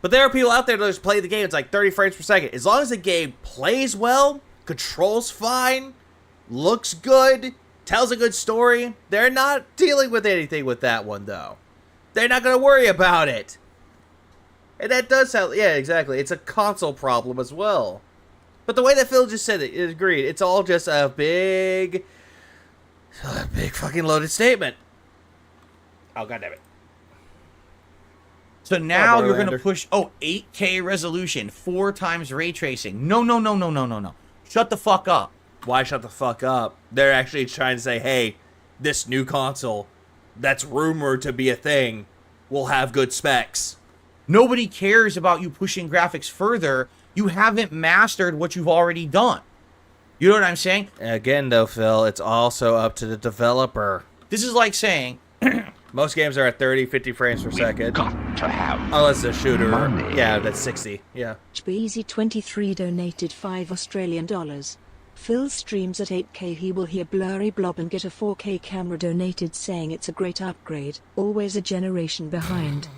But there are people out there that just play the game. It's like 30 frames per second. As long as the game plays well, controls fine, looks good, tells a good story, they're not dealing with anything with that one, though. They're not going to worry about it. And that does sound... Yeah, exactly. It's a console problem as well. But the way that Phil just said it, it agreed. It's all just a big fucking loaded statement. Oh, goddammit. So now you're going Borderlander. to push, 8K resolution, 4 times ray tracing. No. Shut the fuck up. Why shut the fuck up? They're actually trying to say, hey, this new console that's rumored to be a thing will have good specs. Nobody cares about you pushing graphics further. You haven't mastered what you've already done. You know what I'm saying? Again, though, Phil, it's also up to the developer. This is like saying, Most games are at 30, 50 frames per second. Got to have Unless it's a shooter. money. Yeah, that's 60. Yeah. Beezy23 donated $5 Australian. Phil streams at 8K. He will hear blurry blob and get a 4K camera donated, saying it's a great upgrade. Always a generation behind.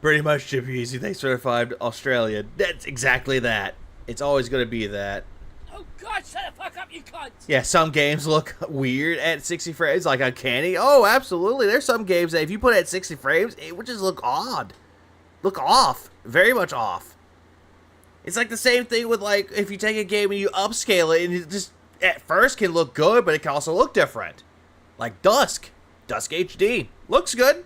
Pretty much, Chip Easy. Thanks for the $5 Australian. That's exactly that. It's always going to be that. Oh God, shut the fuck up, you cunt! Yeah, some games look weird at 60 frames, like uncanny. Oh, absolutely. There's some games that if you put it at 60 frames, it would just look odd. Look off. Very much off. It's like the same thing with, like, if you take a game and you upscale it, and it just, at first, can look good, but it can also look different. Like Dusk. Dusk HD. Looks good.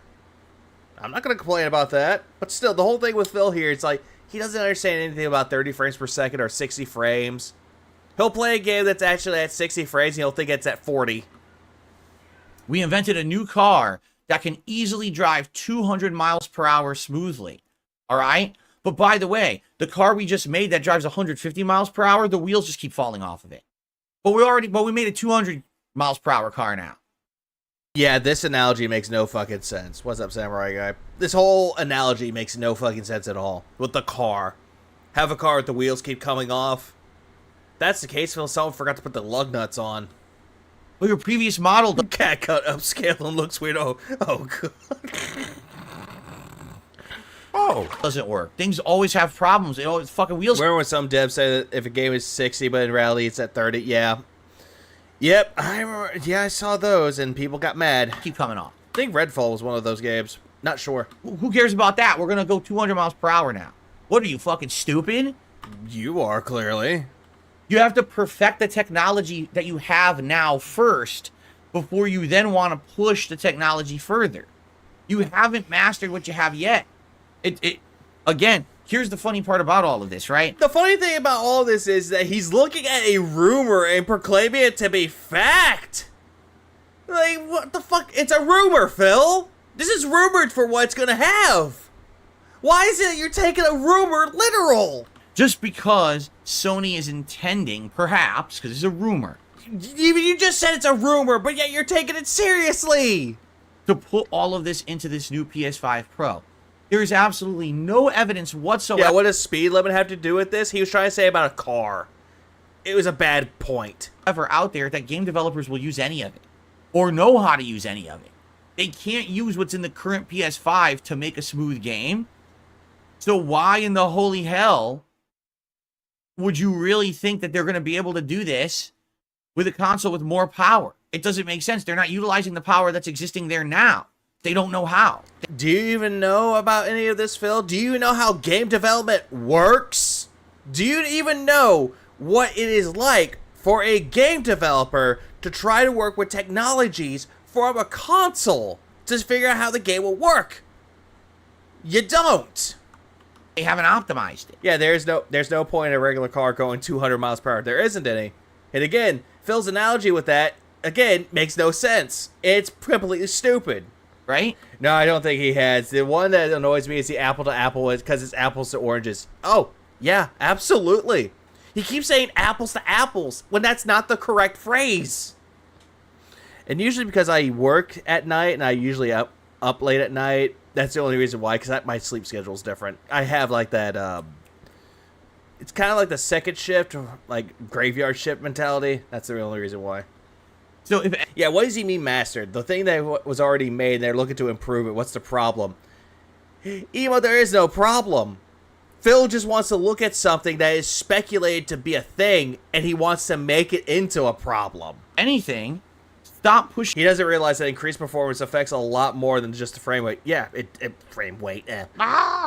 I'm not going to complain about that. But still, the whole thing with Phil here, it's like, he doesn't understand anything about 30 frames per second or 60 frames. He'll play a game that's actually at 60 frames, and he'll think it's at 40. we invented a new car that can easily drive 200 miles per hour smoothly. All right? But by the way, the car we just made that drives 150 miles per hour, the wheels just keep falling off of it. But we made a 200 miles per hour car now. Yeah, this analogy makes no fucking sense. What's up, Samurai Guy? This whole analogy makes no fucking sense at all. With the car. Have a car with the wheels keep coming off. If that's the case, Phil, someone forgot to put the lug nuts on. Well, your previous model... Cat cut upscale and looks weird. Oh, God. doesn't work. Things always have problems. You know, fucking wheels... Remember when some devs say that if a game is 60, but in reality it's at 30? Yeah. Yep, I remember. Yeah, I saw those, and people got mad. keep coming off. I think Redfall was one of those games. Not sure. Who cares about that? We're going to go 200 miles per hour now. What are you, fucking stupid? You are, clearly. You have to perfect the technology that you have now first before you then want to push the technology further. You haven't mastered what you have yet. Again, here's the funny part about all of this, right? The funny thing about all this is that he's looking at a rumor and proclaiming it to be fact. Like, what the fuck? It's a rumor, Phil. This is rumored for what it's gonna have. Why is it you're taking a rumor literal? Just because Sony is intending, perhaps, because it's a rumor, You just said it's a rumor, but yet you're taking it seriously. to put all of this into this new PS5 Pro. There is absolutely no evidence whatsoever. Yeah, what does speed limit have to do with this? He was trying to say about a car. It was a bad point. Out there that game developers will use any of it or know how to use any of it. They can't use what's in the current PS5 to make a smooth game. So why in the holy hell would you really think that they're going to be able to do this with a console with more power? It doesn't make sense. They're not utilizing the power that's existing there now. They don't know how. Do you even know about any of this, Phil? Do you know how game development works? Do you even know what it is like for a game developer to try to work with technologies from a console to figure out how the game will work? You don't. They haven't optimized it. Yeah, there's no point in a regular car going 200 miles per hour. There isn't any. And again, Phil's analogy with that, again, makes no sense. It's completely stupid. Right? No, I don't think he has. The one that annoys me is the apple to apple, because it's apples to oranges. Oh, yeah, absolutely. He keeps saying apples to apples when that's not the correct phrase. And usually because I work at night and I usually up late at night, that's the only reason why, because my sleep schedule is different. I have like that, it's kind of like the second shift, like graveyard shift mentality. That's the only reason why. So if Yeah, what does he mean mastered? The thing that was already made, and they're looking to improve it. What's the problem? Emo, there is no problem. Phil just wants to look at something that is speculated to be a thing, and he wants to make it into a problem. anything, stop pushing. He doesn't realize that increased performance affects a lot more than just the frame rate. Yeah, frame rate.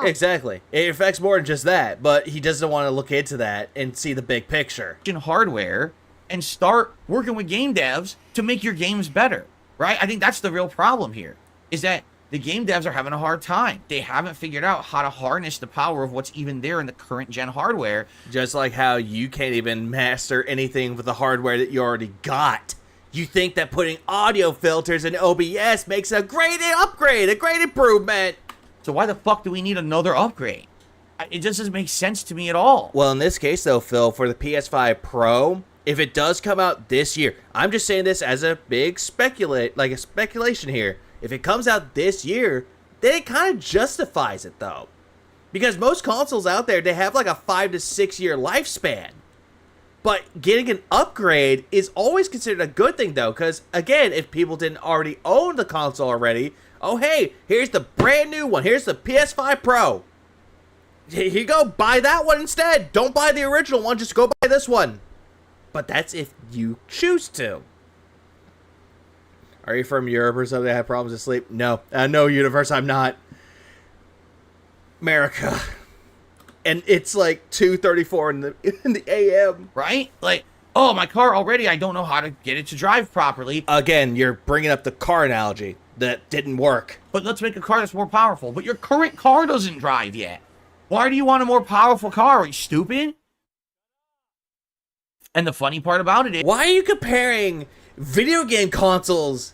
Exactly. It affects more than just that, but he doesn't want to look into that and see the big picture. Hardware and start working with game devs to make your games better, right? I think that's the real problem here, is that the game devs are having a hard time. They haven't figured out how to harness the power of what's even there in the current gen hardware. Just like how you can't even master anything with the hardware that you already got. You think that putting audio filters in OBS makes a great upgrade, a great improvement. So why the fuck do we need another upgrade? It just doesn't make sense to me at all. Well, in this case, though, Phil, for the PS5 Pro, if it does come out this year, I'm just saying this as a big speculation here. If it comes out this year, then it kind of justifies it, though. Because most consoles out there, they have like a 5 to 6 year lifespan. But getting an upgrade is always considered a good thing, though. Because, again, if people didn't already own the console already, oh, hey, here's the brand new one. Here's the PS5 Pro. Here you go, buy that one instead. Don't buy the original one, just go buy this one. But that's if you choose to. Are you from Europe or something that have problems with sleep? No. No, universe, I'm not. America. And it's like 2:34 in the AM. Right? Like, oh, my car already, I don't know how to get it to drive properly. Again, you're bringing up the car analogy. That didn't work. But let's make a car that's more powerful. But your current car doesn't drive yet. Why do you want a more powerful car? Are you stupid? And the funny part about it is, why are you comparing video game consoles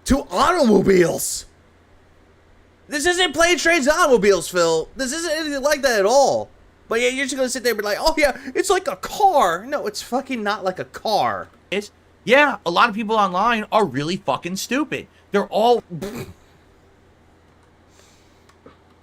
to automobiles? This isn't Planes, Trains, and Automobiles, Phil. This isn't anything like that at all. But yeah, you're just gonna sit there and be like, oh yeah, it's like a car. No, it's fucking not like a car. yeah, a lot of people online are really fucking stupid. They're all... The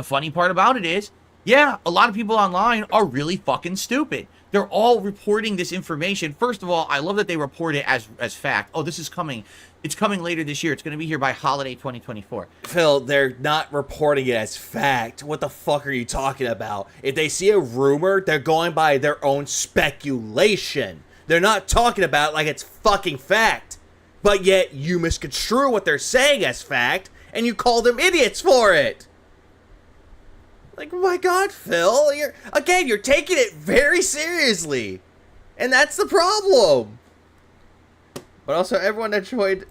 funny part about it is, yeah, a lot of people online are really fucking stupid. They're all reporting this information. First of all, I love that they report it as fact. Oh, this is coming. It's coming later this year. It's going to be here by holiday 2024. Phil, they're not reporting it as fact. What the fuck are you talking about? If they see a rumor, they're going by their own speculation. They're not talking about it like it's fucking fact. But yet, you misconstrue what they're saying as fact, and you call them idiots for it. Like, oh my god, Phil, you're taking it very seriously. And that's the problem. But also, everyone that joined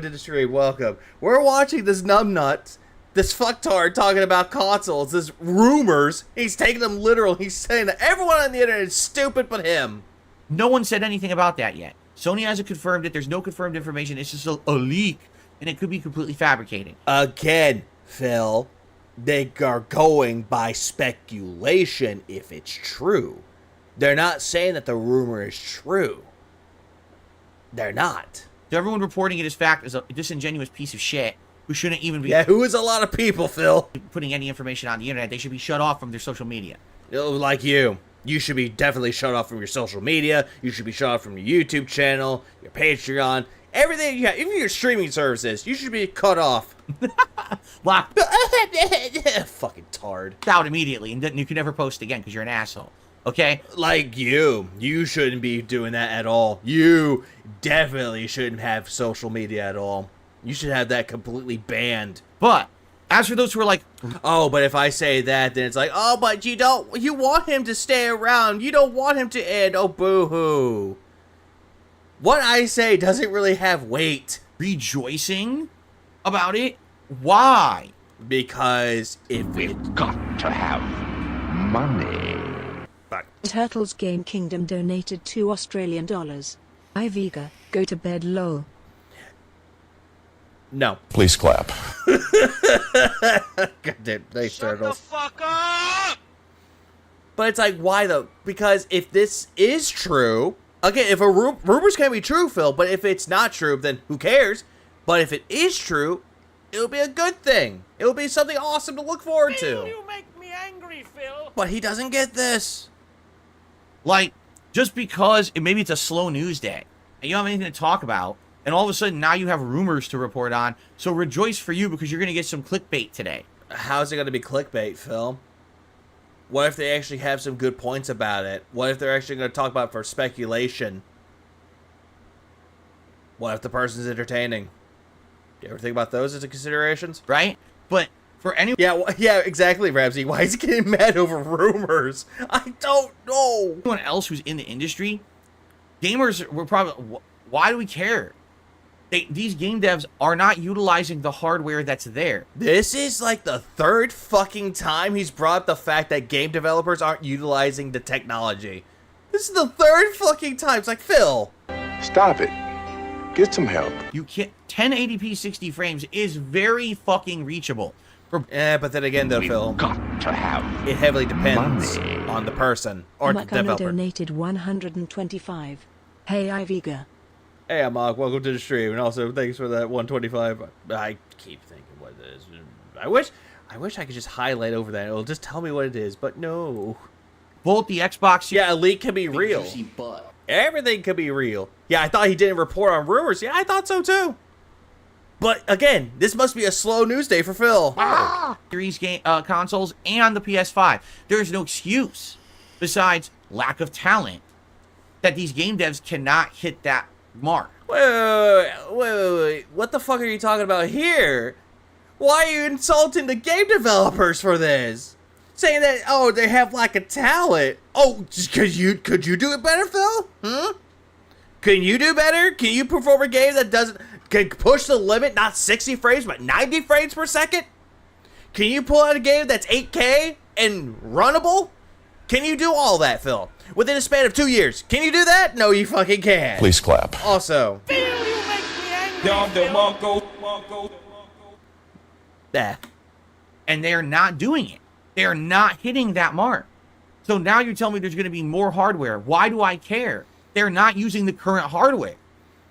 the stream, welcome. We're watching this numbnut, this fucktard talking about consoles, this rumors. He's taking them literal. He's saying that everyone on the internet is stupid but him. No one said anything about that yet. Sony hasn't confirmed it. There's no confirmed information. It's just a leak, and it could be completely fabricated. Again, Phil, they are going by speculation if it's true. They're not saying that the rumor is true. They're not. So everyone reporting it as fact is a disingenuous piece of shit who shouldn't even be Yeah, who is a lot of people, Phil? putting any information on the internet. They should be shut off from their social media. Like you. You should be definitely shut off from your social media. You should be shut off from your YouTube channel, your Patreon, everything you have. Even your streaming services, you should be cut off. Locked Fucking tard. out immediately, and then you can never post again because you're an asshole. Okay? Like you. You shouldn't be doing that at all. You definitely shouldn't have social media at all. You should have that completely banned. But as for those who are like, Oh, but if I say that, then it's like, oh, but you want him to stay around. You don't want him to end. Oh, boo-hoo. What I say doesn't really have weight. rejoicing about it, why? Because if it... We've got to have money. Turtles Game Kingdom donated $2 Iviga, go to bed lol. No. Please clap. God damn, thanks, Turtles. Fuck up! But it's like, why though? Because if this is true, again, if rumors can be true, Phil, but if it's not true, then who cares? But if it is true, it'll be a good thing. It'll be something awesome to look forward to. You make me angry, Phil. But he doesn't get this. Like, just because maybe it's a slow news day and you don't have anything to talk about, and all of a sudden now you have rumors to report on, so rejoice for you because you're going to get some clickbait today. How's it going to be clickbait, Phil? What if they actually have some good points about it? What if they're actually going to talk about it for speculation? What if the person's entertaining? Do you ever think about those as a considerations? Right? But for anyone Yeah, exactly, Ramsey. Why is he getting mad over rumors? I don't know. else who's in the industry, gamers were probably, why do we care? These game devs are not utilizing the hardware that's there. This is like the third fucking time he's brought up the fact that game developers aren't utilizing the technology. This is the third fucking time. It's like, Phil. Stop it. Get some help. You can't, 1080p 60 frames is very fucking reachable. For But then again, though, We've Phil, got to have it heavily depends money. on the person or the Makana developer. donated 125. Hey Iviga. Hey, I'm Mark. Welcome to the stream, and also thanks for that 125. I keep thinking what it is. I wish I could just highlight over that. It'll just tell me what it is, but no. both the Xbox Series, Yeah, a leak can be real. Everything could be real. Yeah, I thought he didn't report on rumors. Yeah, I thought so too. But again, this must be a slow news day for Phil. Series game consoles and the PS5. There is no excuse besides lack of talent that these game devs cannot hit that mark. Wait. What the fuck are you talking about here? Why are you insulting the game developers for this? Saying that, oh, they have lack of talent. Oh, could you do it better, Phil? Can you do better? Can you perform a game that can push the limit, not 60 frames, but 90 frames per second? Can you pull out a game that's 8K and runnable? Can you do all that, Phil? Within a span of 2 years. Can you do that? No, you fucking can't. Please clap. Also, Phil, you make me angry, Phil. And they're not doing it. They're not hitting that mark. So now you're telling me there's going to be more hardware. Why do I care? They're not using the current hardware.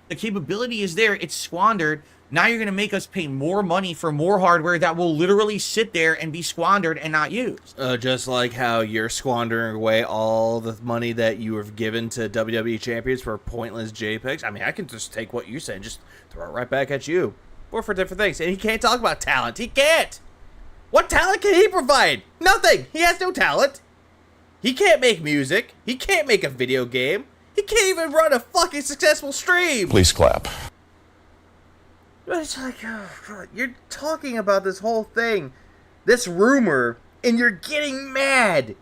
The capability is there. It's squandered. Now you're going to make us pay more money for more hardware that will literally sit there and be squandered and not used. just like how you're squandering away all the money that you have given to WWE champions for pointless JPEGs. I mean, I can just take what you said and just throw it right back at you. Or for different things. And he can't talk about talent. He can't. What talent can he provide? Nothing. He has no talent. He can't make music. He can't make a video game. He can't even run a fucking successful stream. Please clap. But it's like, oh, God, you're talking about this whole thing, this rumor, and you're getting mad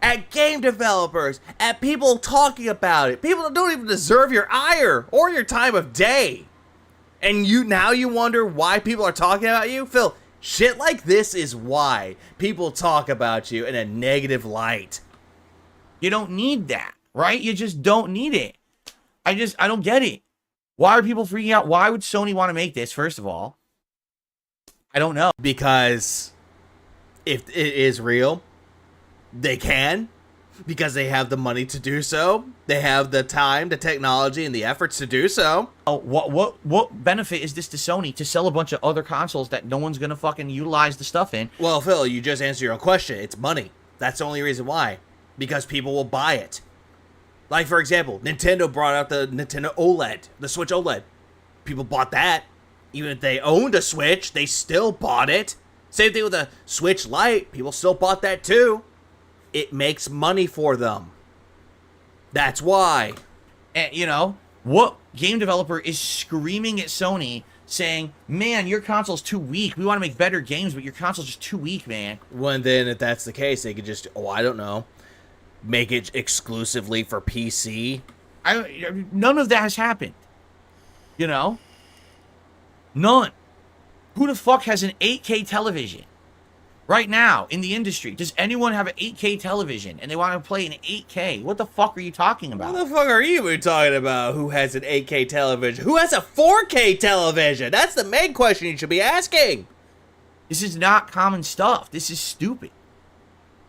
at game developers, at people talking about it. People that don't even deserve your ire or your time of day. And now you wonder why people are talking about you? Phil, shit like this is why people talk about you in a negative light. You don't need that, right? You just don't need it. I don't get it. Why are people freaking out? Why would Sony want to make this, first of all? I don't know. Because if it is real, they can, because they have the money to do so. They have the time, the technology, and the efforts to do so. Oh, what benefit is this to Sony to sell a bunch of other consoles that no one's gonna fucking utilize the stuff in? Well, Phil, you just answered your own question. It's money. That's the only reason why. Because people will buy it. Like, for example, Nintendo brought out the Nintendo OLED, the Switch OLED. People bought that. Even if they owned a Switch, they still bought it. Same thing with the Switch Lite. People still bought that too. It makes money for them. That's why. And, you know, what game developer is screaming at Sony saying, man, your console's too weak. We want to make better games, but your console's just too weak, man. When then, if that's the case, they could just, I don't know, make it exclusively for PC. None of that has happened. You know? None. Who the fuck has an 8K television? Right now, in the industry, does anyone have an 8K television and they want to play in 8K? What the fuck are you talking about? What the fuck are you even talking about? Who has an 8K television? Who has a 4K television? That's the main question you should be asking. This is not common stuff. This is stupid.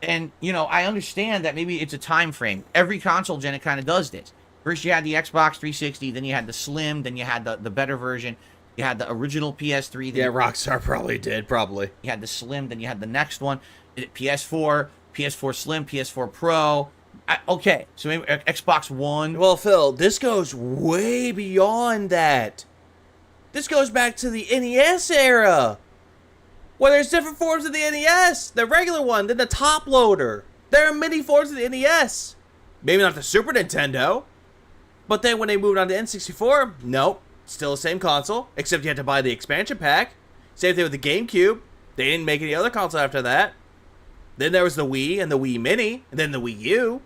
And, you know, I understand that maybe it's a time frame. Every console gen, it kind of does this. First you had the Xbox 360, then you had the Slim, then you had the better version. You had the original PS3. Yeah, Rockstar probably did, probably. You had the Slim, then you had the next one. PS4, PS4 Slim, PS4 Pro. Okay, so maybe Xbox One. Well, Phil, this goes way beyond that. This goes back to the NES era. Well, there's different forms of the NES. The regular one, then the top loader. There are many forms of the NES. Maybe not the Super Nintendo. But then when they moved on to N64, nope. Still the same console, except you had to buy the expansion pack. Same thing with the GameCube. They didn't make any other console after that. Then there was the Wii and the Wii Mini, and then the Wii U.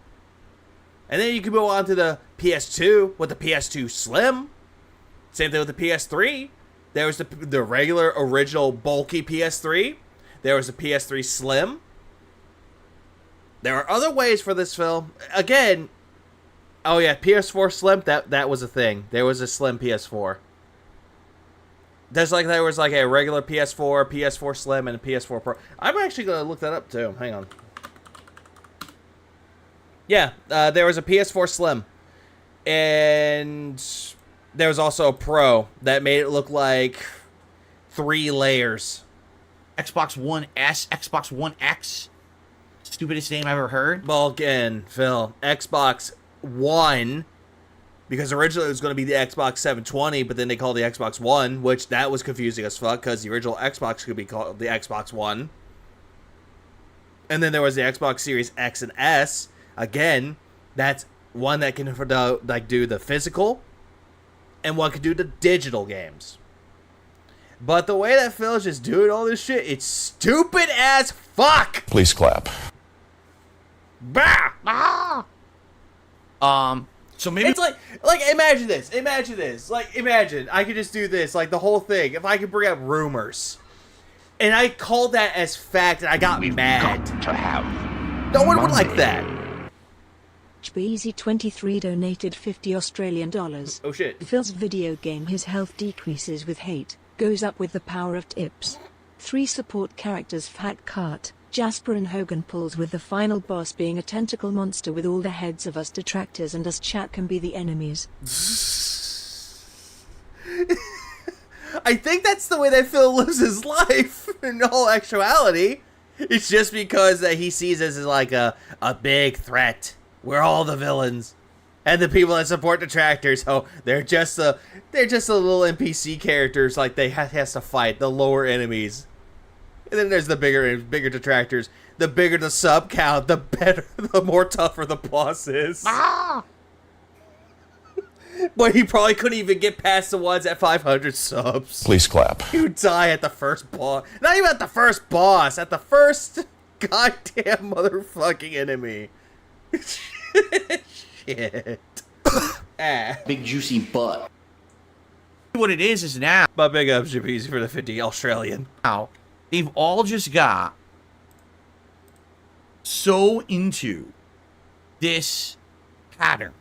And then you could go on to the PS2 with the PS2 Slim. Same thing with the PS3. There was the regular, original, bulky PS3. There was the PS3 Slim. There are other ways for this film. Again, oh yeah, PS4 Slim, that was a thing. There was a Slim PS4. There's like, there was like a regular PS4, PS4 Slim, and a PS4 Pro. I'm actually going to look that up too. Hang on. Yeah, there was a PS4 Slim. And there was also a Pro that made it look like 3 layers. Xbox One S, Xbox One X. Stupidest name I've ever heard. Well, again, Phil, Xbox One, because originally it was going to be the Xbox 720, but then they called the Xbox One, which that was confusing as fuck, because the original Xbox could be called the Xbox One. And then there was the Xbox Series X and S. Again, that's one that can like do the physical, and one can do the digital games. But the way that Phil's just doing all this shit, it's stupid as fuck. Please clap. Bah! So maybe It's like imagine this. Like, imagine I could just do this, like the whole thing. If I could bring up rumors, and I called that as fact, and I got mad. Got to have No one would money. like that. Beezy23 donated $50 Oh shit. Phil's video game His health decreases with hate, goes up with the power of tips. 3 support characters Fat Cart, Jasper and Hogan pulls with the final boss being a tentacle monster with all the heads of us detractors and us chat can be the enemies. I think that's the way that Phil lives his life in all actuality. It's just because that he sees us as like a big threat. We're all the villains. And the people that support detractors, oh, they're just a little NPC characters like they has to fight, the lower enemies. And then there's the bigger detractors. The bigger the sub count, the better, the more tougher the boss is. But he probably couldn't even get past the ones at 500 subs. Please clap. He would die at the first boss. Not even at the first boss. At the first goddamn motherfucking enemy. Shit. Big juicy butt. what it is now. But big ups to Beezy for the 50 Australian. Now, they've all just got so into this pattern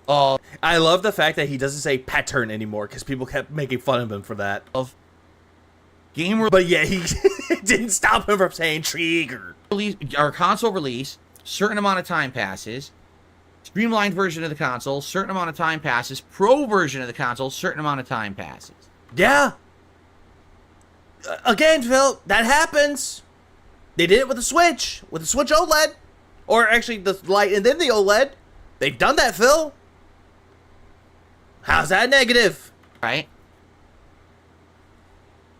of I love the fact that he doesn't say pattern anymore because people kept making fun of him for that. game. But yeah, he It didn't stop him from saying trigger. Release, or console release, certain amount of time passes. Streamlined version of the console, certain amount of time passes. Pro version of the console, certain amount of time passes. Yeah. Again, Phil, that happens. They did it with the Switch OLED. Or actually, the Lite and then the OLED. They've done that, Phil. How's that negative? Right?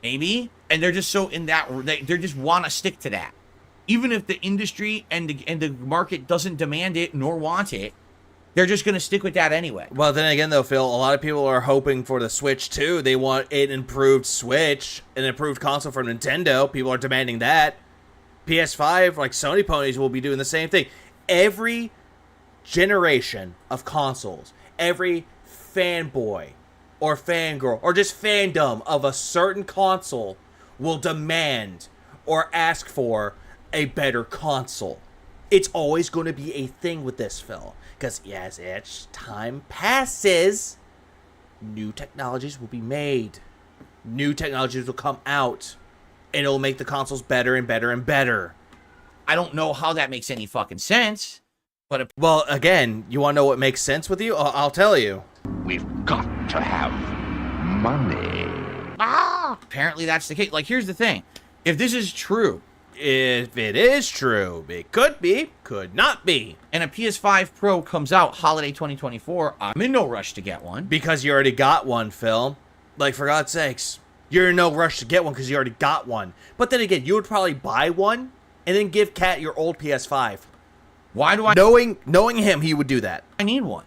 Maybe. And they're just so in that, they just want to stick to that. Even if the industry and the market doesn't demand it nor want it, they're just going to stick with that anyway. Well, then again, though, Phil, a lot of people are hoping for the Switch, too. They want an improved Switch, an improved console from Nintendo. People are demanding that. PS5, like Sony ponies, will be doing the same thing. Every generation of consoles, every fanboy or fangirl or just fandom of a certain console will demand or ask for a better console. It's always going to be a thing with this, Phil. Because as time passes, new technologies will be made. New technologies will come out. And it'll make the consoles better and better and better. I don't know how that makes any fucking sense. But well, again, you want to know what makes sense with you? I'll tell you. We've got to have money. Apparently that's the case. Like, here's the thing. If this is true, if it is true, it could be, could not be. And a PS5 Pro comes out holiday 2024, I'm in no rush to get one. Because you already got one, Phil. Like, for God's sakes. You're in no rush to get one because you already got one. But then again, you would probably buy one and then give Kat your old PS5. Why do I... Knowing him, he would do that. I need one.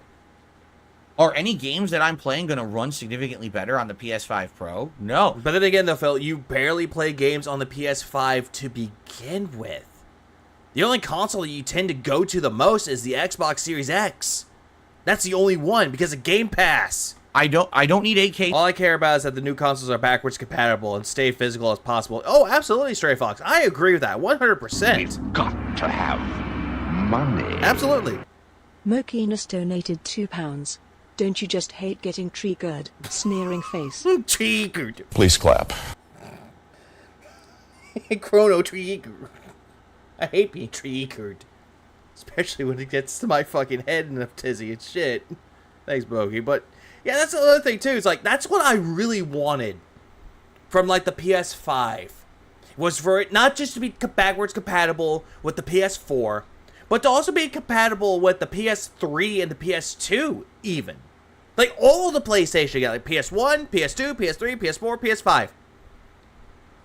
Are any games that I'm playing going to run significantly better on the PS5 Pro? No. But then again, though, Phil, you barely play games on the PS5 to begin with. The only console that you tend to go to the most is the Xbox Series X. That's the only one because of Game Pass. I don't need 8K. All I care about is that the new consoles are backwards compatible and stay physical as possible. Oh, absolutely, Stray Fox. I agree with that 100%. We've got to have money. Absolutely. Mokinas donated £2. Don't you just hate getting triggered? Sneering face. Triggered. Please clap. Chrono triggered. I hate being triggered. Especially when it gets to my fucking head in a tizzy and shit. Thanks, Bogey. But yeah, that's the other thing too. It's like that's what I really wanted from like the PS5 was for it not just to be backwards compatible with the PS4, but to also be compatible with the PS3 and the PS2 even. Like all the PlayStation, you got like PS1, PS2, PS3, PS4, PS5.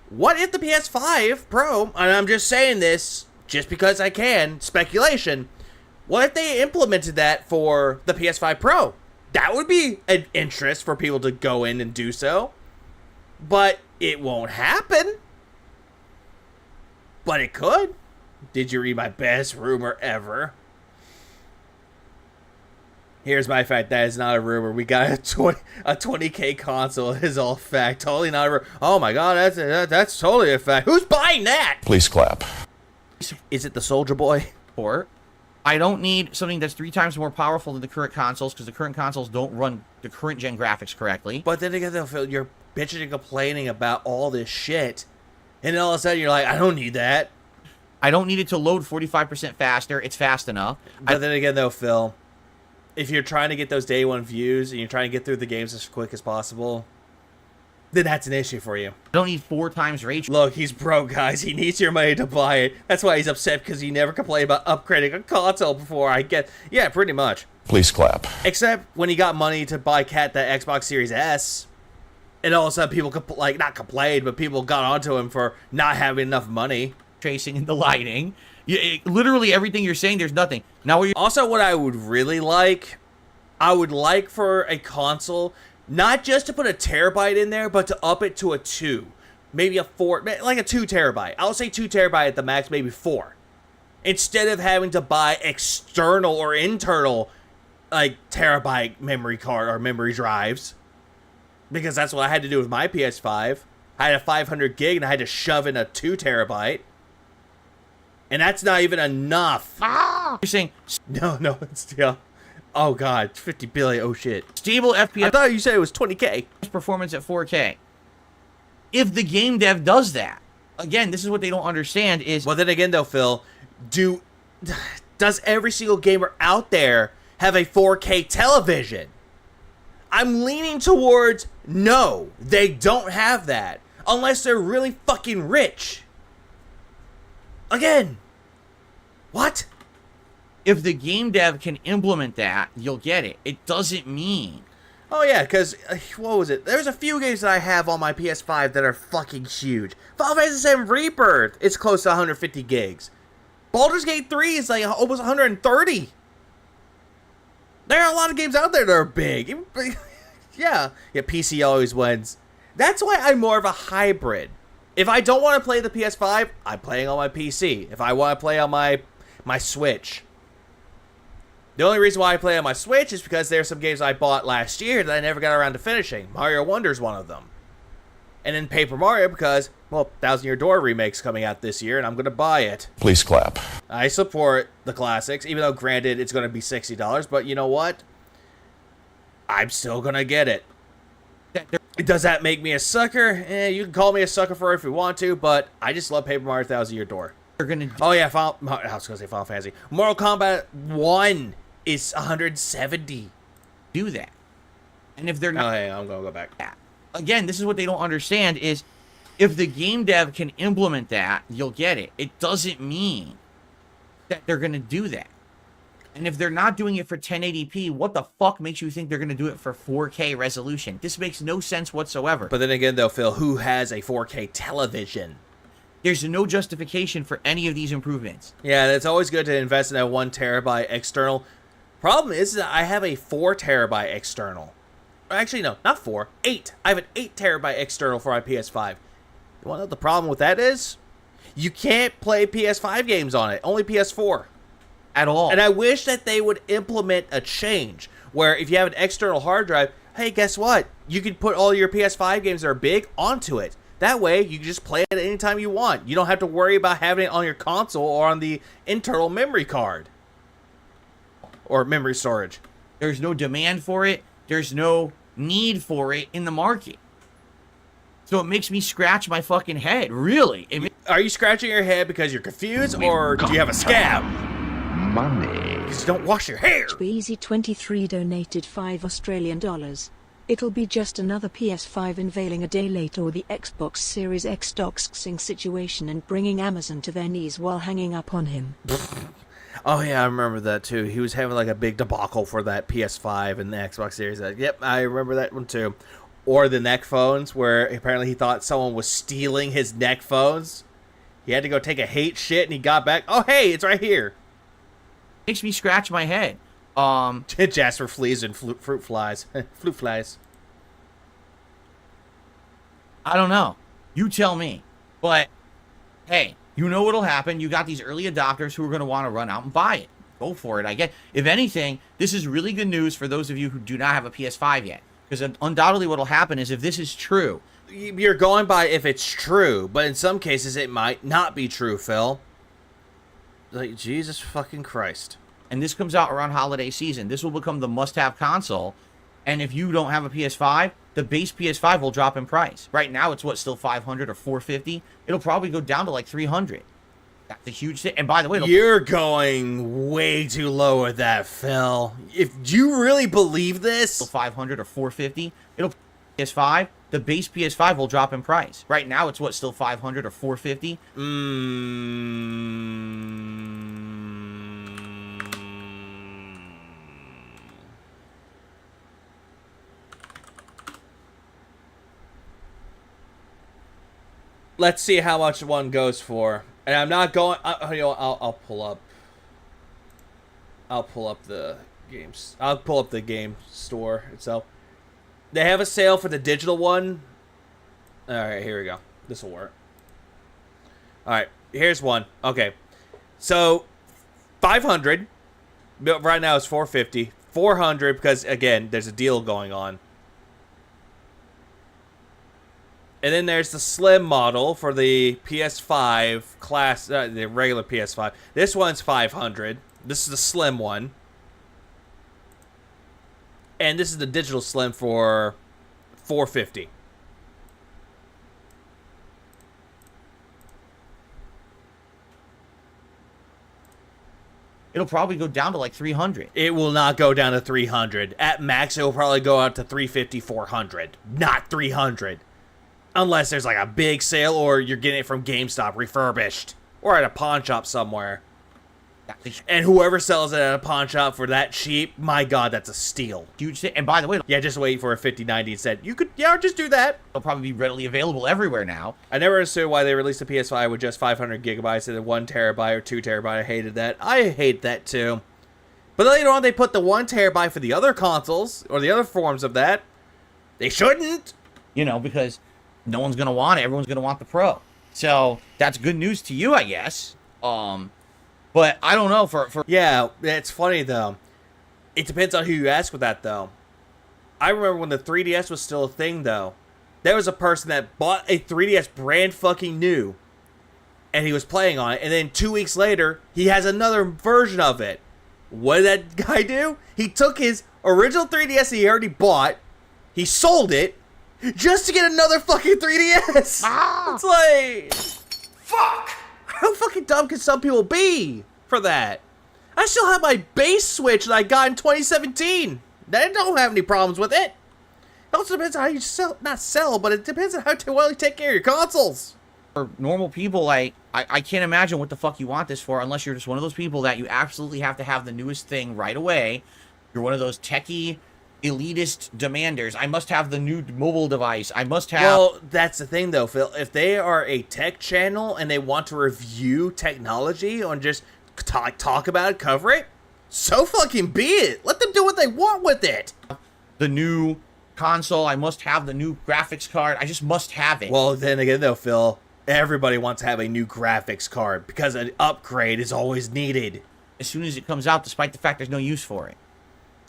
What if the PS5 Pro, and I'm just saying this just because I can, speculation, what if they implemented that for the PS5 Pro? That would be an interest for people to go in and do so. But it won't happen. But it could. Did you read my best rumor ever? Here's my fact. That is not a rumor. We got a 20K console. It is all fact. Totally not a rumor. Oh my god, that's totally a fact. Who's buying that? Please clap. Is it the Soldier Boy? Or I don't need something that's 3 times more powerful than the current consoles because the current consoles don't run the current gen graphics correctly. But then again, though, Phil, you're bitching and complaining about all this shit. And then all of a sudden you're like, I don't need that. I don't need it to load 45% faster. It's fast enough. But then again, though, Phil, if you're trying to get those day one views and you're trying to get through the games as quick as possible, then that's an issue for you. I don't need 4 times rate. Look, he's broke, guys. He needs your money to buy it. That's why he's upset because he never complained about upgrading a console before. I get, yeah, pretty much. Please clap. Except when he got money to buy Kat that Xbox Series S, and all of a sudden people not complained, but people got onto him for not having enough money. Tracing and the lighting. Literally everything you're saying, there's nothing. Now, also, what I would really like, I would like for a console not just to put a terabyte in there, but to up it to a 2. Maybe a 4, like a 2 terabyte. I'll say 2 terabyte at the max, maybe 4. Instead of having to buy external or internal, like, terabyte memory card or memory drives. Because that's what I had to do with my PS5. I had a 500 gig and I had to shove in a 2 terabyte. And that's not even enough. You're saying... No, it's still... Oh, God. 50 billion. Oh, shit. Stable FPS... I thought you said it was 20K. Performance at 4K. If the game dev does that, Again, this is what they don't understand is... Well, then again, though, Phil, does every single gamer out there have a 4K television? I'm leaning towards no, they don't have that. Unless they're really fucking rich. Again, what? If the game dev can implement that, you'll get it. It doesn't mean... Oh yeah, because, what was it? There's a few games that I have on my PS5 that are fucking huge. Final Fantasy VII Rebirth, it's close to 150 gigs. Baldur's Gate 3 is like almost 130. There are a lot of games out there that are big. Yeah, PC always wins. That's why I'm more of a hybrid. If I don't want to play the PS5, I'm playing on my PC. If I want to play on my Switch. The only reason why I play on my Switch is because there's some games I bought last year that I never got around to finishing. Mario Wonder's one of them. And then Paper Mario because, well, Thousand Year Door remake's coming out this year and I'm going to buy it. Please clap. I support the classics, even though granted it's going to be $60, but you know what? I'm still going to get it. Does that make me a sucker? You can call me a sucker for it if you want to, but I just love Paper Mario Thousand Year Door. Oh yeah, I was going to say Final Fantasy. Mortal Kombat 1 is 170. Do that. And if they're not... Oh, yeah, I'm going to go back. Again, this is what they don't understand is if the game dev can implement that, you'll get it. It doesn't mean that they're going to do that. And if they're not doing it for 1080p, what the fuck makes you think they're going to do it for 4K resolution? This makes no sense whatsoever. But then again, though, Phil, who has a 4K television? There's no justification for any of these improvements. Yeah, it's always good to invest in a 1 terabyte external. Problem is that I have a 4 terabyte external. Actually, no, not 4, 8. I have an 8 terabyte external for my PS5. You want to know what the problem with that is? You can't play PS5 games on it, only PS4. At all. And I wish that they would implement a change where if you have an external hard drive, hey, guess what? You can put all your PS5 games that are big onto it. That way, you can just play it anytime you want. You don't have to worry about having it on your console or on the internal memory card. Or memory storage. There's no demand for it. There's no need for it in the market. So it makes me scratch my fucking head, really. Are you scratching your head because you're confused or do you have a scab? Money. Because you don't wash your hair. Beezy23 donated $5. It'll be just another PS5 unveiling a day later or the Xbox Series X doxing situation and bringing Amazon to their knees while hanging up on him. Oh yeah, I remember that too. He was having like a big debacle for that PS5 and the Xbox Series X. Yep, I remember that one too. Or the neck phones, where apparently he thought someone was stealing his neck phones. He had to go take a hate shit and he got back. Oh hey, it's right here. Makes me scratch my head. Jasper fleas and fruit flies. Fruit flies. I don't know. You tell me. But, hey, you know what'll happen. You got these early adopters who are going to want to run out and buy it. Go for it. I get. If anything, this is really good news for those of you who do not have a PS5 yet. Because undoubtedly what'll happen is if this is true. You're going by if it's true, but in some cases it might not be true, Phil. Like, Jesus fucking Christ. And this comes out around holiday season. This will become the must-have console. And if you don't have a PS5, the base PS5 will drop in price. Right now, it's what, still $500 or $450? It'll probably go down to like $300. That's a huge thing. And by the way, you're going way too low with that, Phil. If you really believe this, $500 or $450, it'll PS5. The base PS5 will drop in price. Right now, it's what, still $500 or $450? Let's see how much one goes for. And I'm not going. You know, I'll pull up. I'll pull up the games. I'll pull up the game store itself. They have a sale for the digital one. All right, here we go. This will work. All right, here's one. Okay, so 500. Right now it's 450. 400 because again, there's a deal going on. And then there's the slim model for the PS5 class, the regular PS5. This one's 500. This is the slim one. And this is the digital slim for 450. it'll probably go down to like 300. It will not go down to 300. At max, it will probably go out to 350, 400. Not 300. Unless there's like a big sale or you're getting it from GameStop refurbished. Or at a pawn shop somewhere. And whoever sells it at a pawn shop for that cheap, my god, that's a steal. Huge thing. And by the way, Yeah, just wait for a 5090 instead. You could, yeah, just do that. it'll probably be readily available everywhere now. I never understood why they released a PS5 with just 500 gigabytes instead of 1 terabyte or 2 terabyte. I hated that. I hate that too. But later on, they put the 1 terabyte for the other consoles or the other forms of that. They shouldn't. You know, because no one's gonna want it. Everyone's gonna want the Pro. So that's good news to you, I guess. But I don't know for Yeah, it's funny though. It depends on who you ask with that though. I remember when the 3DS was still a thing though. There was a person that bought a 3DS brand fucking new. And he was playing on it. And then 2 weeks later, he has another version of it. What did that guy do? He took his original 3DS that he already bought. He sold it. Just to get another fucking 3DS. It's like... Fuck! How fucking dumb can some people be for that? I still have my base Switch that I got in 2017. I don't have any problems with it. It also depends on how you sell, not sell, but it depends on how well you take care of your consoles. for normal people, like, I can't imagine what the fuck you want this for unless you're just one of those people that you absolutely have to have the newest thing right away. You're one of those techie, elitist demanders. I must have the new mobile device. I must have... Well, that's the thing, though, Phil. If they are a tech channel and they want to review technology and just talk about it, cover it, so fucking be it. Let them do what they want with it. The new console. I must have the new graphics card. I just must have it. Well, then again, though, Phil, everybody wants to have a new graphics card because an upgrade is always needed. As soon as it comes out, despite the fact there's no use for it.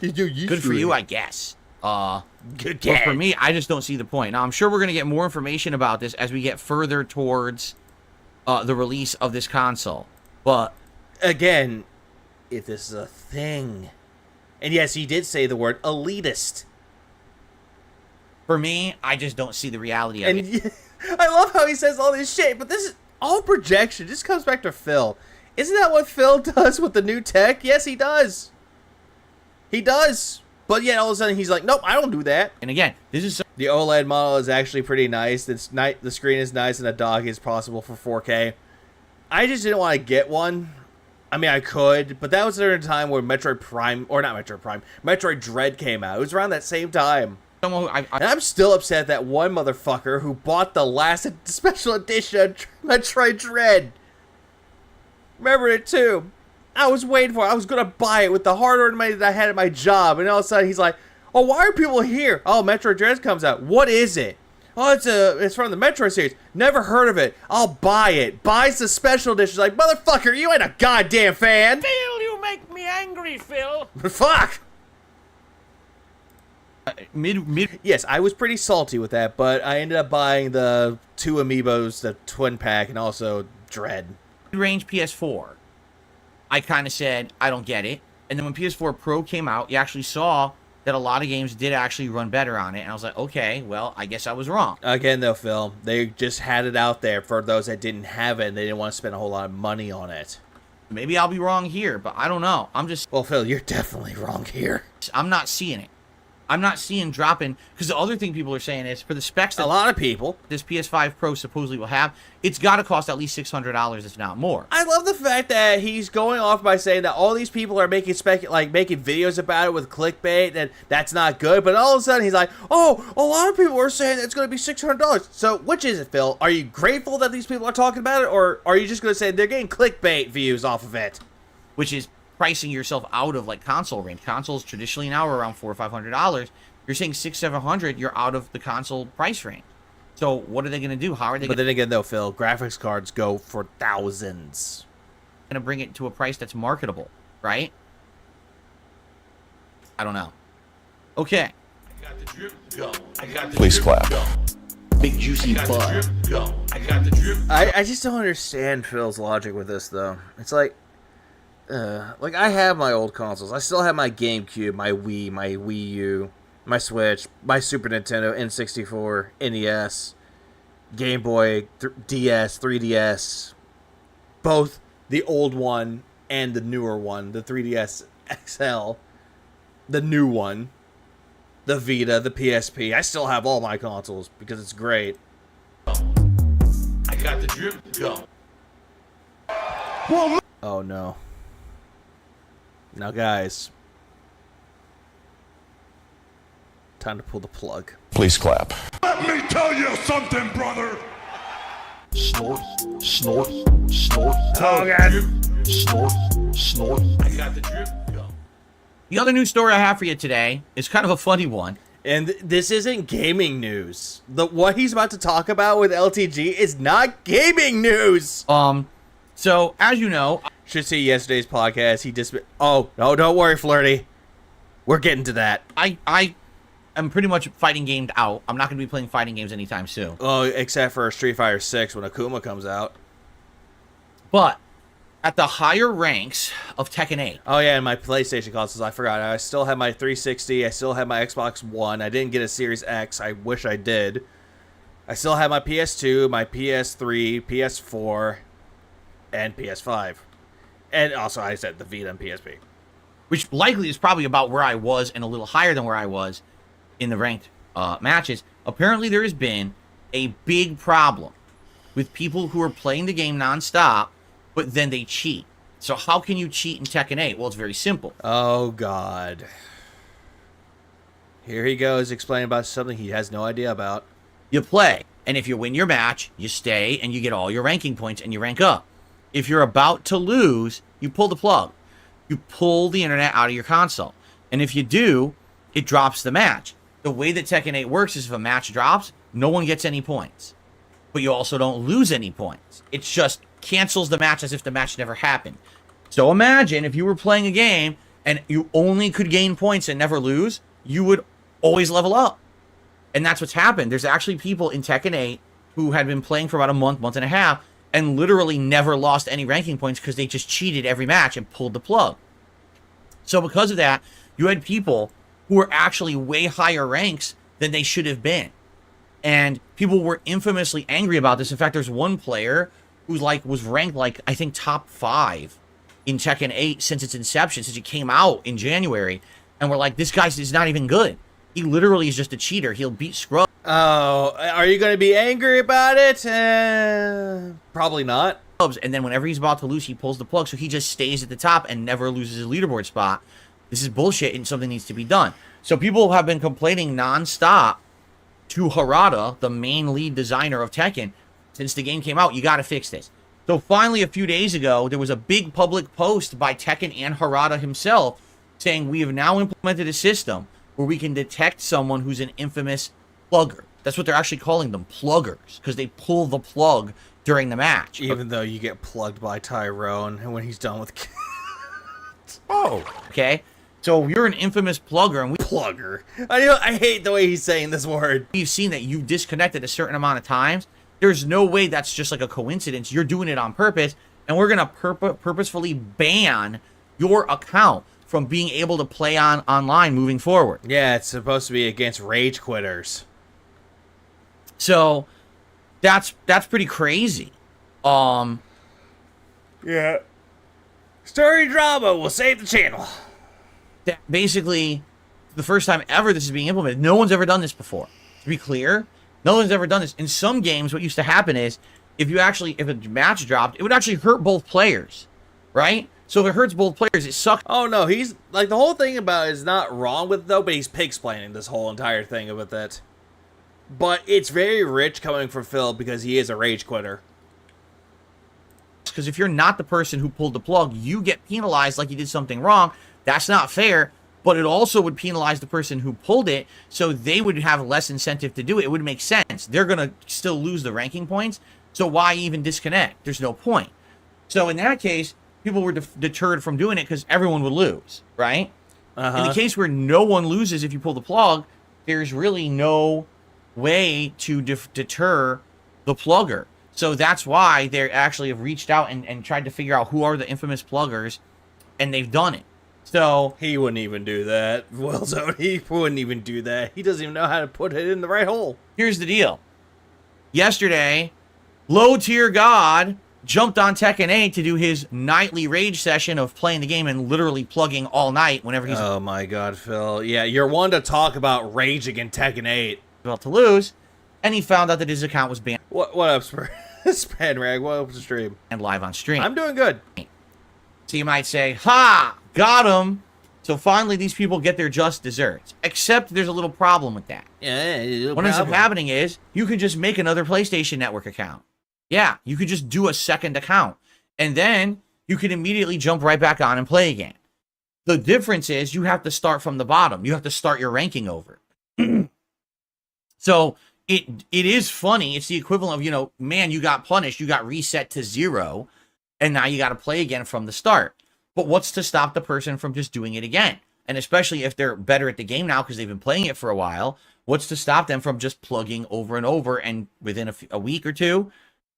Good for you, I guess. Good But for me, I just don't see the point. Now, I'm sure we're going to get more information about this as we get further towards the release of this console. But again, if this is a thing, and yes, he did say the word elitist. For me, I just don't see the reality of it. I love how he says all this shit, but this is all projection. Just comes back to Phil. Isn't that what Phil does with the new tech? Yes, he does. He does. But yet all of a sudden he's like, nope, I don't do that. And again, this is... The OLED model is actually pretty nice. The screen is nice and the dock is possible for 4K. I just didn't want to get one. I mean, I could, but that was during a time where Metroid Prime, or not Metroid Prime, Metroid Dread came out. It was around that same time. Someone who and I'm still upset that one motherfucker who bought the last special edition of Metroid Dread. Remember it too. I was waiting for it. I was going to buy it with the hard-earned money that I had at my job. And all of a sudden, he's like, oh, why are people here? Oh, Metroid Dread comes out. What is it? Oh, it's from the Metroid series. Never heard of it. I'll buy it. Buys the special edition. Like, motherfucker, you ain't a goddamn fan. Phil, you make me angry, Phil. Fuck. Mid. Yes, I was pretty salty with that, but I ended up buying the 2 amiibos, the twin pack, and also Dread. Range PS4. I kind of said, I don't get it. And then when PS4 Pro came out, you actually saw that a lot of games did actually run better on it. And I was like, okay, well, I guess I was wrong. Again, though, Phil, they just had it out there for those that didn't have it, and they didn't want to spend a whole lot of money on it. Maybe I'll be wrong here, but I don't know. Well, Phil, you're definitely wrong here. I'm not seeing it. I'm not seeing dropping, because the other thing people are saying is, for the specs that a lot of people, this PS5 Pro supposedly will have, it's got to cost at least $600, if not more. I love the fact that he's going off by saying that all these people are making making videos about it with clickbait, and that's not good. But all of a sudden, he's like, oh, a lot of people are saying that it's going to be $600. So, which is it, Phil? Are you grateful that these people are talking about it, or are you just going to say they're getting clickbait views off of it? Which is pricing yourself out of like console range. Consoles traditionally now are around $400 or $500. You're saying $600-700, you're out of the console price range. So what are they going to do? How are they? But then again, though, Phil, graphics cards go for thousands. Going to bring it to a price that's marketable, right? I don't know. Okay. I got the drip go. I got the Please drip clap. go. Big juicy I got the butt. drip go. I got the drip. I just don't understand Phil's logic with this, though. It's like I have my old consoles. I still have my GameCube, my Wii, my Wii U, my Switch, my Super Nintendo, N64, NES, Game Boy, DS, 3DS, both the old one and the newer one, the 3DS XL, the new one, the Vita, the PSP. I still have all my consoles because it's great. I got the drip going. Oh no. Now guys, time to pull the plug. Please clap. Let me tell you something, brother. Snort, snort, snort. Oh god. Drip, Snort, snort. I got the drip going. The other news story I have for you today is kind of a funny one. And this isn't gaming news. What he's about to talk about with LTG is not gaming news. So as you know, Should see yesterday's podcast. He just oh no, don't worry, Flirty. We're getting to that. I am pretty much fighting gamed out. I'm not going to be playing fighting games anytime soon. Oh, except for Street Fighter 6 when Akuma comes out. But at the higher ranks of Tekken 8, Oh yeah, and my PlayStation consoles. I forgot. I still have my 360. I still have my Xbox One. I didn't get a Series X. I wish I did. I still have my PS2, my PS3, PS4, and PS5. And also, I said the Vita and PSP. which likely is probably about where I was and a little higher than where I was in the ranked matches, apparently there has been a big problem with people who are playing the game nonstop, but then they cheat. So how can you cheat in Tekken 8? Well, it's very simple. Oh, God. Here he goes explaining about something he has no idea about. You play, and if you win your match, you stay, and you get all your ranking points, and you rank up. If you're about to lose, you pull the plug. You pull the internet out of your console. And if you do, it drops the match. The way that Tekken 8 works is if a match drops, no one gets any points. But you also don't lose any points. It just cancels the match as if the match never happened. So imagine if you were playing a game and you only could gain points and never lose, you would always level up. And that's what's happened. There's actually people in Tekken 8 who had been playing for about a month and a half, and literally never lost any ranking points because they just cheated every match and pulled the plug. So because of that, you had people who were actually way higher ranks than they should have been. And people were infamously angry about this. In fact, there's one player who's was ranked I think top 5 in Tekken 8 since its inception, since it came out in January. And we're like, this guy is not even good. He literally is just a cheater. He'll beat Scrub. Oh, are you going to be angry about it? Probably not. And then whenever he's about to lose, he pulls the plug. So he just stays at the top and never loses his leaderboard spot. This is bullshit and something needs to be done. So people have been complaining nonstop to Harada, the main lead designer of Tekken, since the game came out. You got to fix this. So finally, a few days ago, there was a big public post by Tekken and Harada himself saying, we have now implemented a system where we can detect someone who's an infamous plugger. That's what they're actually calling them, pluggers, because they pull the plug during the match. Even though you get plugged by Tyrone when he's done with... Oh. Okay? So you're an infamous plugger, and Plugger. I hate the way he's saying this word. we've seen that you disconnected a certain amount of times. There's no way that's just like a coincidence. You're doing it on purpose, and we're going to purposefully ban your account from being able to play online moving forward. Yeah, it's supposed to be against rage quitters. So that's pretty crazy. Yeah. Story drama will save the channel. That basically, the first time ever this is being implemented. No one's ever done this before. To be clear, no one's ever done this. In some games, what used to happen is if a match dropped, it would actually hurt both players, right? So if it hurts both players, it sucks. Oh no, he's like, the whole thing about it is not wrong with it though, but he's pig-splaining this whole entire thing with it. But it's very rich coming from Phil because he is a rage quitter. Because if you're not the person who pulled the plug, you get penalized like you did something wrong. That's not fair, but it also would penalize the person who pulled it, so they would have less incentive to do it. It would make sense. They're going to still lose the ranking points, so why even disconnect? There's no point. So in that case, people were deterred from doing it because everyone would lose, right? In the case where no one loses if you pull the plug, there's really no way to deter the plugger. So that's why they actually have reached out and tried to figure out who are the infamous pluggers, and they've done it. So he wouldn't even do that. Willzone, he wouldn't even do that. He doesn't even know how to put it in the right hole. Here's the deal. Yesterday, Low Tier God jumped on Tekken 8 to do his nightly rage session of playing the game and literally plugging all night whenever he's Oh my god, Phil. Yeah, you're one to talk about raging in Tekken 8. about to lose, and he found out that his account was banned What up, Spanrag? What up, stream? and live on stream. I'm doing good. So you might say, ha, got him. So finally these people get their just desserts. Except there's a little problem with that. Yeah, What ends up happening is you can just make another PlayStation Network account. Yeah, you could just do a second account. And then you can immediately jump right back on and play again. The difference is you have to start from the bottom. You have to start your ranking over. So it is funny. It's the equivalent of, you know, man, you got punished. You got reset to 0. And now you got to play again from the start. But what's to stop the person from just doing it again? And especially if they're better at the game now because they've been playing it for a while, what's to stop them from just plugging over and over and within a week or two,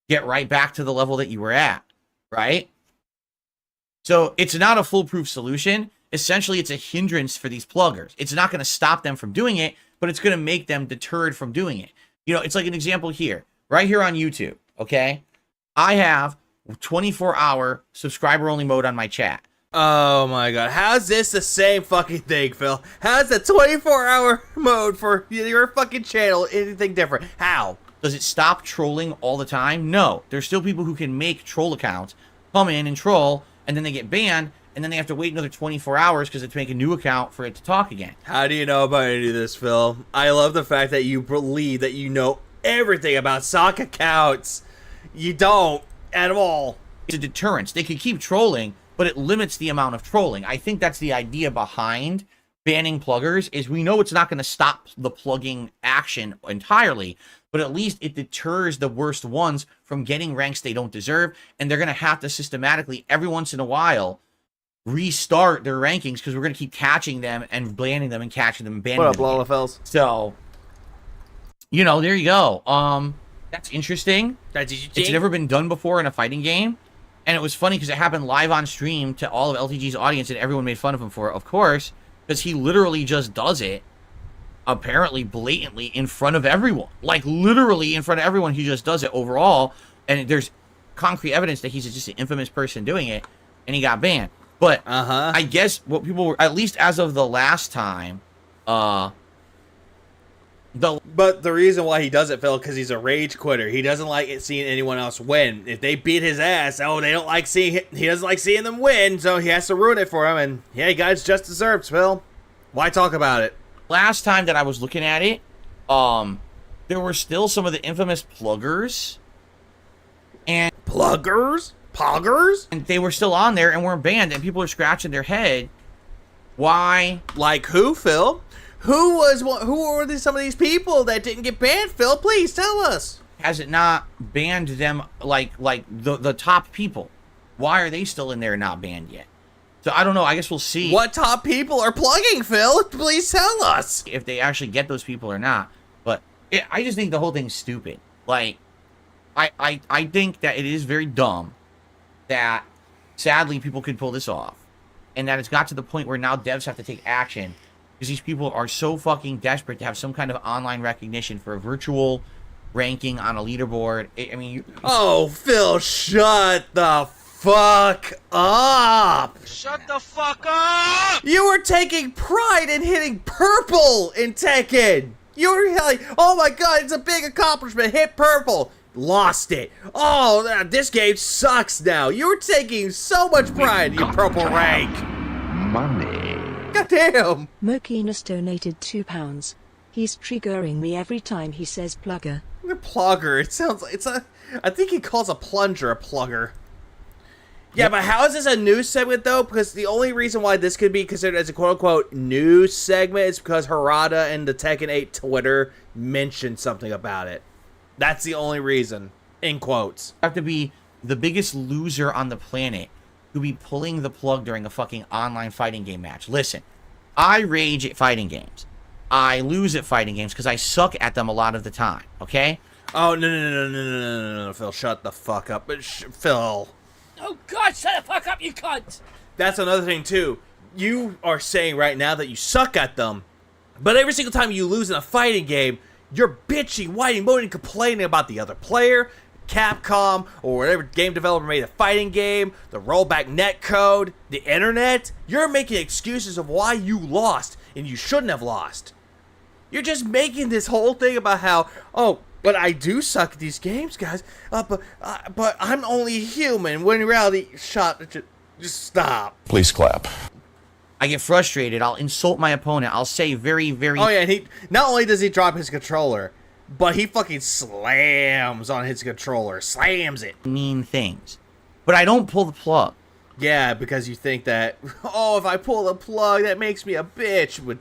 get right back to the level that you were at, right? So it's not a foolproof solution. Essentially, it's a hindrance for these pluggers. It's not going to stop them from doing it, but it's going to make them deterred from doing it. You know, it's like an example here, right here on YouTube, okay? I have 24-hour subscriber-only mode on my chat. Oh my god. How's this the same fucking thing, Phil? How's the 24-hour mode for your fucking channel anything different? How? Does it stop trolling all the time? No. There's still people who can make troll accounts, come in and troll, and then they get banned, and then they have to wait another 24 hours because they have to make a new account for it to talk again. How do you know about any of this, Phil? I love the fact that you believe that you know everything about sock accounts. You don't at all. It's a deterrence. They can keep trolling, but it limits the amount of trolling. I think that's the idea behind banning pluggers, is we know it's not going to stop the plugging action entirely, but at least it deters the worst ones from getting ranks they don't deserve, and they're going to have to systematically, every once in a while, restart their rankings because we're going to keep catching them and banning them and catching them and banning them. What up, LFLs? So, you know, there you go. That's interesting. It's never been done before in a fighting game. And it was funny because it happened live on stream to all of LTG's audience, and everyone made fun of him for it, of course, because he literally just does it, apparently blatantly, in front of everyone. Like, literally in front of everyone, he just does it overall. And there's concrete evidence that he's just an infamous person doing it, and he got banned. But I guess what people were, at least as of the last time, But the reason why he does it, Phil, because he's a rage quitter. He doesn't like it seeing anyone else win. If they beat his ass, they don't like seeing it. He doesn't like seeing them win, so he has to ruin it for him. And yeah, you guys just deserves, Phil. Why talk about it? Last time that I was looking at it, there were still some of the infamous pluggers. And Pluggers? Poggers? And they were still on there and weren't banned, and people are scratching their head. Why? Like who, Phil? Who were some of these people that didn't get banned, Phil? Please tell us. Has it not banned them like the top people? Why are they still in there and not banned yet? So I don't know. I guess we'll see. What top people are plugging, Phil? Please tell us. If they actually get those people or not. But I just think the whole thing's stupid. Like, I think that it is very dumb that sadly people could pull this off. And that it's got to the point where now devs have to take action because these people are so fucking desperate to have some kind of online recognition for a virtual ranking on a leaderboard. I mean, oh, Phil, shut the fuck up. Shut the fuck up! You were taking pride in hitting purple in Tekken. You were like, oh my god, it's a big accomplishment. Hit purple. Lost it. Oh, this game sucks now. You were taking so much pride in your purple rank. Money. Goddamn. Mokinas donated £2. He's triggering me every time he says plugger. The plugger. It sounds like I think he calls a plunger a plugger. Yeah, but how is this a news segment though? Because the only reason why this could be considered as a quote-unquote news segment is because Harada and the Tekken 8 Twitter mentioned something about it. That's the only reason, in quotes. Have to be the biggest loser on the planet to be pulling the plug during a fucking online fighting game match. Listen, I rage at fighting games. I lose at fighting games because I suck at them a lot of the time, okay? Oh, no, Phil, shut the fuck up. Phil. Oh, God, shut the fuck up, you cunt! That's another thing, too. You are saying right now that you suck at them, but every single time you lose in a fighting game, you're bitching, whining, moaning, complaining about the other player, Capcom or whatever game developer made a fighting game, the rollback netcode, the internet. You're making excuses of why you lost and you shouldn't have lost. You're just making this whole thing about how, oh, but I do suck at these games, guys. But I'm only human. When in reality, just stop. Please clap. I get frustrated. I'll insult my opponent. I'll say very, very... Oh yeah, and he not only does he drop his controller, but he fucking slams on his controller. Slams it. mean things. But I don't pull the plug. Yeah, because you think that, oh, if I pull the plug, that makes me a bitch. But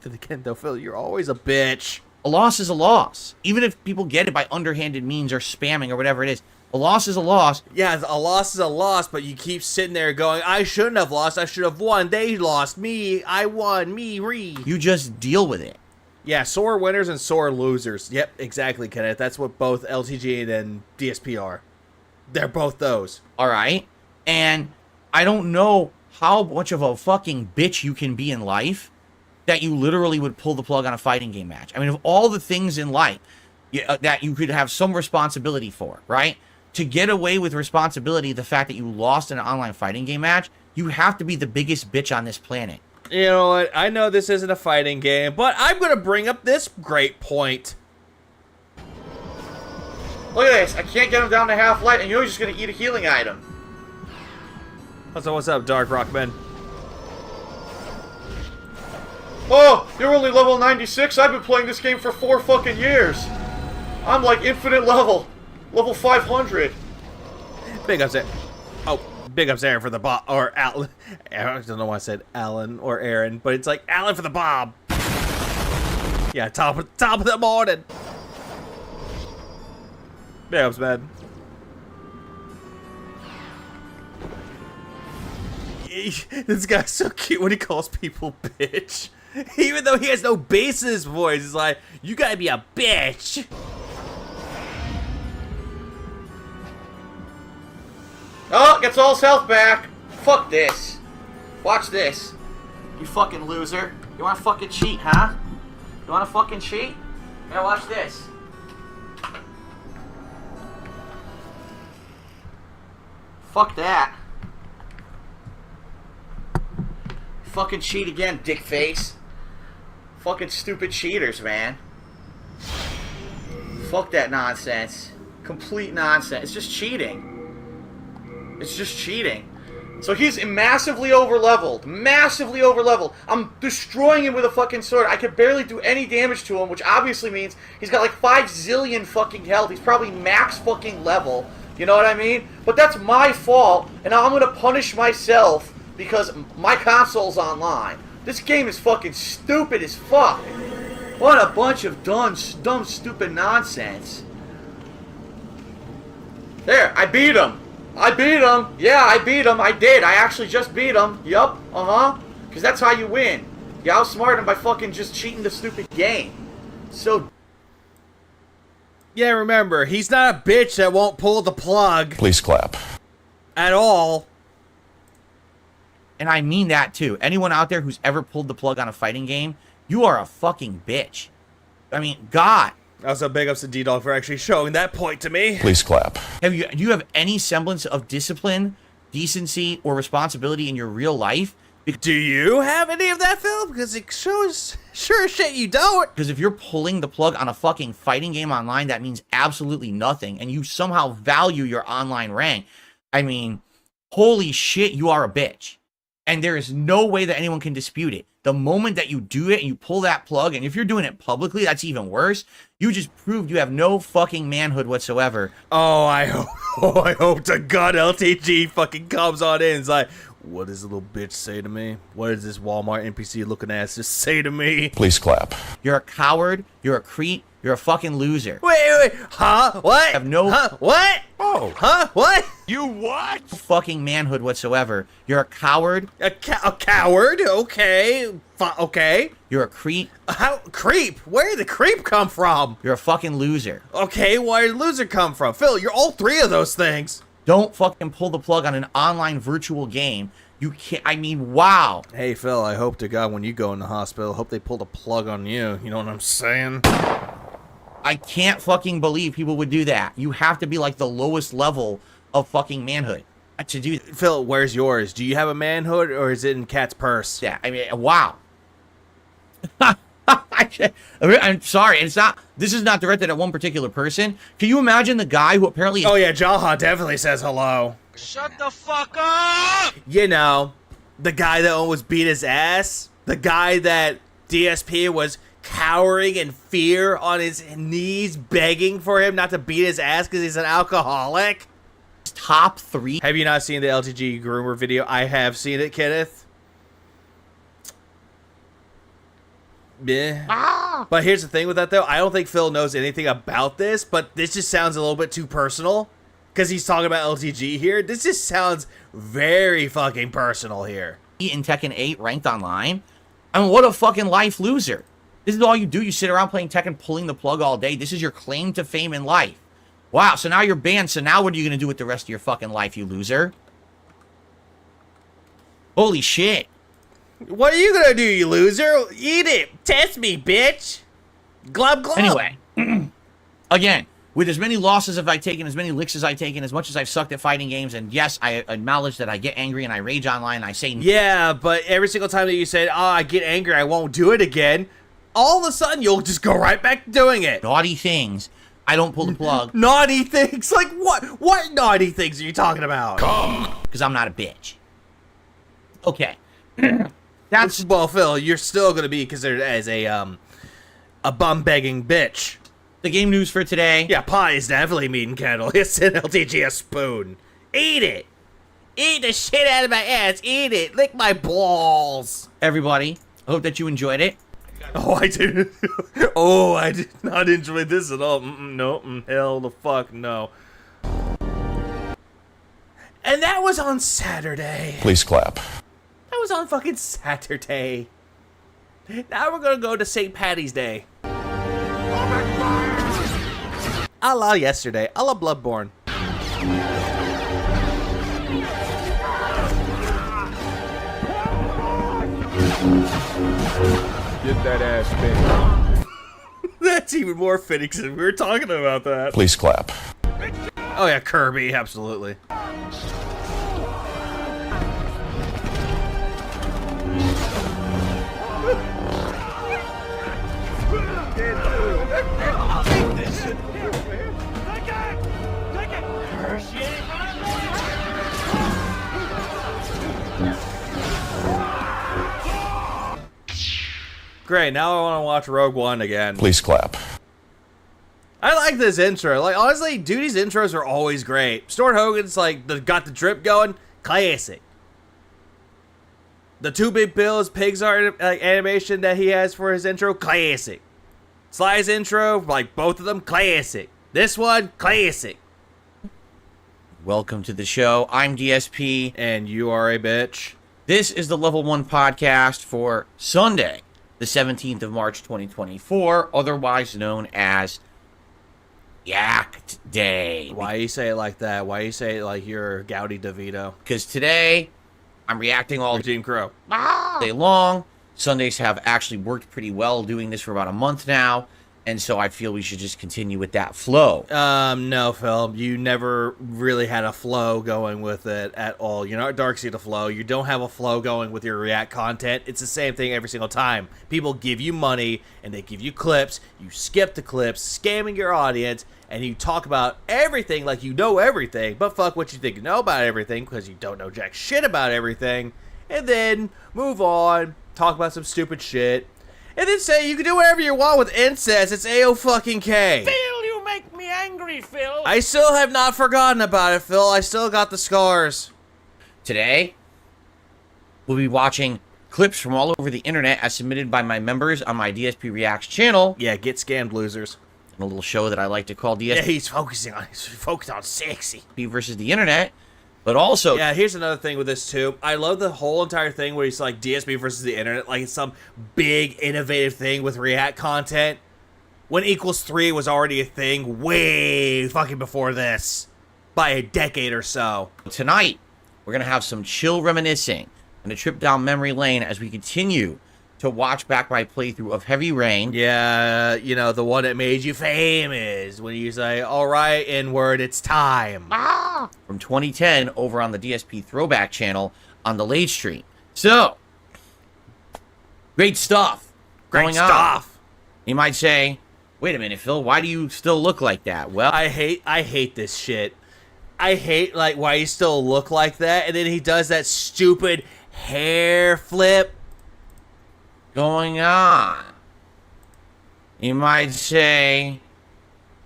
then again, though, Phil, you're always a bitch. A loss is a loss. Even if people get it by underhanded means or spamming or whatever it is. A loss is a loss. Yeah, a loss is a loss, but you keep sitting there going, I shouldn't have lost, I should have won. They lost, me, I won, me, re. You just deal with it. Yeah, sore winners and sore losers. Yep, exactly, Kenneth. That's what both LTG and DSP are. They're both those. All right? And I don't know how much of a fucking bitch you can be in life that you literally would pull the plug on a fighting game match. I mean, of all the things in life that you could have some responsibility for, right? To get away with responsibility, the fact that you lost in an online fighting game match, you have to be the biggest bitch on this planet. You know what? I know this isn't a fighting game, but I'm going to bring up this great point. Look at this. I can't get him down to half light, and you're just going to eat a healing item. So what's up, Dark Rockman? Oh, you're only level 96? I've been playing this game for 4 fucking years. I'm like infinite level. Level 500. Big ups, oh, big ups, Aaron for the bob, or Alan. I don't know why I said Alan or Aaron, but it's like Alan for the bob. Yeah, top of the morning. Big ups, man. This guy's so cute when he calls people bitch. Even though he has no bass in his voice, he's like, you gotta be a bitch. Oh, gets all his health back. Fuck this. Watch this. You fucking loser. You wanna fucking cheat, huh? You wanna fucking cheat? Yeah, watch this. Fuck that. Fucking cheat again, dick face. Fucking stupid cheaters, man. Fuck that nonsense. Complete nonsense. It's just cheating. It's just cheating. So he's massively over-leveled. Massively over-leveled. I'm destroying him with a fucking sword. I could barely do any damage to him, which obviously means he's got like 5 zillion fucking health. He's probably max fucking level. You know what I mean? But that's my fault, and now I'm gonna punish myself because my console's online. This game is fucking stupid as fuck. What a bunch of dumb, stupid nonsense. There, I beat him. I beat him. Yeah, I beat him. I did. I actually just beat him. Yup. Uh-huh. Because that's how you win. You outsmart him by fucking just cheating the stupid game. So... Yeah, remember, he's not a bitch that won't pull the plug. Please clap. At all. And I mean that too. Anyone out there who's ever pulled the plug on a fighting game, you are a fucking bitch. I mean, God. Also, big ups to D-Dog for actually showing that point to me. Please clap. Do you have any semblance of discipline, decency, or responsibility in your real life? Do you have any of that, Phil? Because it shows sure as shit you don't. Because if you're pulling the plug on a fucking fighting game online, that means absolutely nothing, and you somehow value your online rank. I mean, holy shit, you are a bitch. And there is no way that anyone can dispute it. The moment that you do it and you pull that plug, and if you're doing it publicly, that's even worse. You just proved you have no fucking manhood whatsoever. Oh, I hope to God LTG fucking comes on in. It's like, what does the little bitch say to me? What does this Walmart NPC looking ass just say to me? Please clap. You're a coward. You're a creep. You're a fucking loser. Wait. Huh? What? You have no... Huh? What? Oh. Huh? What? You what? Fucking manhood whatsoever. You're a coward. A coward? Okay. Okay. You're a creep. How? Creep? Where did the creep come from? You're a fucking loser. Okay, where did loser come from? Phil, you're all 3 of those things. Don't fucking pull the plug on an online virtual game. You can't, I mean, wow. Hey, Phil, I hope to God when you go in the hospital, hope they pull the plug on you. You know what I'm saying? I can't fucking believe people would do that. You have to be like the lowest level of fucking manhood to do that. Phil, where's yours? Do you have a manhood, or is it in Cat's purse? Yeah, I mean, wow. I'm sorry, it's not. This is not directed at one particular person. Can you imagine the guy who apparently? Oh yeah, Jaha definitely says hello. Shut the fuck up! You know, the guy that almost beat his ass. The guy that DSP was cowering in fear on his knees, begging for him not to beat his ass because he's an alcoholic. Top 3. Have you not seen the LTG groomer video? I have seen it, Kenneth. Yeah. But here's the thing with that, though. I don't think Phil knows anything about this, but this just sounds a little bit too personal because he's talking about LTG here. This just sounds very fucking personal here. In Tekken 8 ranked online. I mean, what a fucking life loser. This is all you do. You sit around playing Tekken, pulling the plug all day. This is your claim to fame in life. Wow, so now you're banned. So now what are you going to do with the rest of your fucking life, you loser? Holy shit. What are you going to do, you loser? Eat it. Test me, bitch. Glub, glub. Anyway, again, with as many losses as I've taken, as many licks as I've taken, as much as I've sucked at fighting games, and yes, I acknowledge that I get angry and I rage online, and I say... Yeah, but every single time that you said, oh, I get angry, I won't do it again, all of a sudden, you'll just go right back to doing it. Naughty things. I don't pull the plug. Naughty things? Like what? What naughty things are you talking about? Because I'm not a bitch. Okay. That's... Well, Phil, you're still going to be considered as a bum-begging bitch. The game news for today. Yeah, pie is definitely meat and kettle. It's an LTG a spoon. Eat it. Eat the shit out of my ass. Eat it. Lick my balls. Everybody, I hope that you enjoyed it. Oh, I did. Oh, I did not enjoy this at all. No, hell the fuck no. And that was on Saturday. Please clap. That was on fucking Saturday. Now we're gonna go to St. Patty's Day. A la yesterday. A la Bloodborne. Get that ass big. That's even more fitting because we were talking about that. Please clap. Oh yeah, Kirby, absolutely. Great, now I want to watch Rogue One again. Please clap. I like this intro. Like, honestly, Duty's intros are always great. Stuart Hogan's, like, got the drip going. Classic. The Two Big Bills Pixar animation that he has for his intro. Classic. Sly's intro, like, both of them, classic. This one, classic. Welcome to the show. I'm DSP. And you are a bitch. This is the Level 1 podcast for Sunday, the 17th of March, 2024, otherwise known as Yacht Day. Why you say it like that? Why you say it like you're Gowdy DeVito? Because today, I'm reacting all Team Crow. day long. Sundays have actually worked pretty well doing this for about a month now, and so I feel we should just continue with that flow. No, Phil. You never really had a flow going with it at all. You're not Darkseid a flow. You don't have a flow going with your React content. It's the same thing every single time. People give you money, and they give you clips. You skip the clips, scamming your audience, and you talk about everything like you know everything, but fuck what you think you know about everything because you don't know jack shit about everything, and then move on, talk about some stupid shit, and then say you can do whatever you want with incest. It's A-O-fucking-K. Phil, you make me angry, Phil. I still have not forgotten about it, Phil. I still got the scars. Today, we'll be watching clips from all over the internet as submitted by my members on my DSP Reacts channel. Yeah, get scammed, losers. A little show that I like to call Yeah, DSP he's focused on sexy. versus the internet, but also... Yeah, here's another thing with this, too. I love the whole entire thing where he's like DSP versus the internet, like it's some big, innovative thing with React content. When Equals 3 was already a thing way fucking before this. By a decade or so. Tonight, we're going to have some chill reminiscing and a trip down memory lane as we continue to watch back my playthrough of Heavy Rain. Yeah, you know, the one that made you famous when you say, all right, N-word, it's time. From 2010 over on the DSP Throwback channel on the late stream. So, great stuff. Great going on. stuff. You might say, wait a minute, Phil, why do you still look like that? Well, I hate this shit. I hate, like, why you still look like that, and then he does that stupid hair flip. going on. You might say,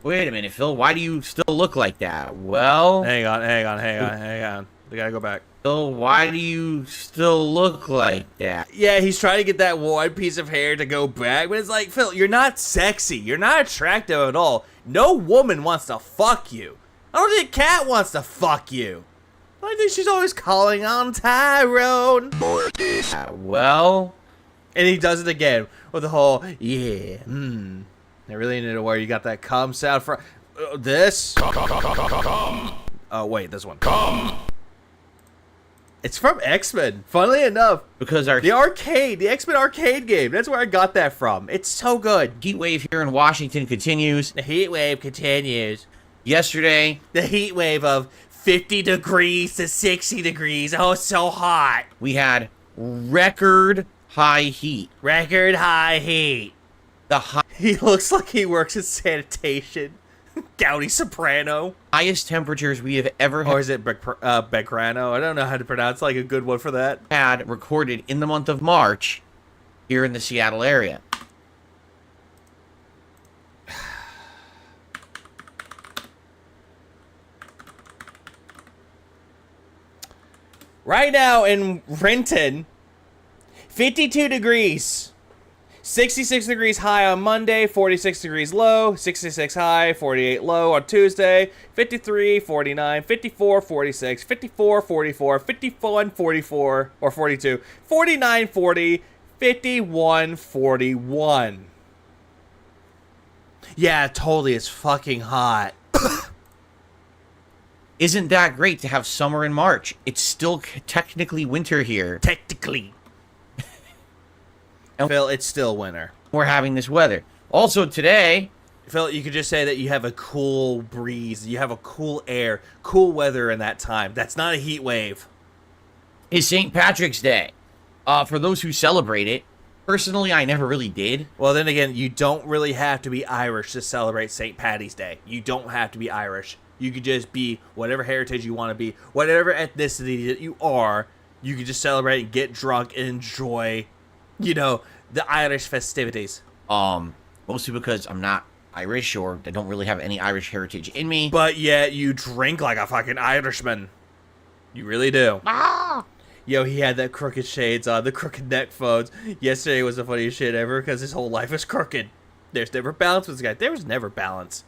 wait a minute, Phil, why do you still look like that? Well, Hang on. We gotta go back. Phil, why do you still look like that? Yeah, he's trying to get that one piece of hair to go back, but it's like, Phil, you're not sexy. You're not attractive at all. No woman wants to fuck you. I don't think Kat wants to fuck you. I think she's always calling on Tyrone. Well, And he does it again with the whole, yeah, I really need to where you got that cum sound from. This? Oh, wait, this one. It's from X-Men, funnily enough. because The X-Men arcade game. That's where I got that from. It's so good. heat wave here in Washington continues. The heat wave continues. Yesterday, The heat wave of 50 degrees to 60 degrees. Oh, it's so hot. we had record high heat. Record high heat. The He looks like he works in sanitation. Downey Soprano. highest temperatures we have ever Or is it Becrano? I don't know how to pronounce like a good one for that. had recorded in the month of March here in the Seattle area. Right now in Renton, 52 degrees. 66 degrees high on Monday, 46 degrees low, 66 high, 48 low on Tuesday, 53, 49, 54, 46, 54, 44, 51, 44, or 42, 49, 40, 51, 41. Yeah, totally, it's fucking hot. Isn't that great to have summer in March? It's still technically winter here. Technically. Phil, it's still winter. We're having this weather. Also today, Phil, you could just say that you have a cool breeze, you have a cool air, cool weather in that time. That's not a heat wave. is St. Patrick's Day. For those who celebrate it, personally, I never really did. Well, then again, you don't really have to be Irish to celebrate St. Paddy's Day. You don't have to be Irish. You could just be whatever heritage you want to be, whatever ethnicity that you are. You could just celebrate and get drunk and enjoy, you know, the Irish festivities. Mostly because I'm not Irish or I don't really have any Irish heritage in me. But yet you drink like a fucking Irishman. You really do. Yo, he had that crooked shades on, the crooked neck phones. Yesterday was the funniest shit ever because his whole life is crooked. There's never balance with this guy. There was never balance.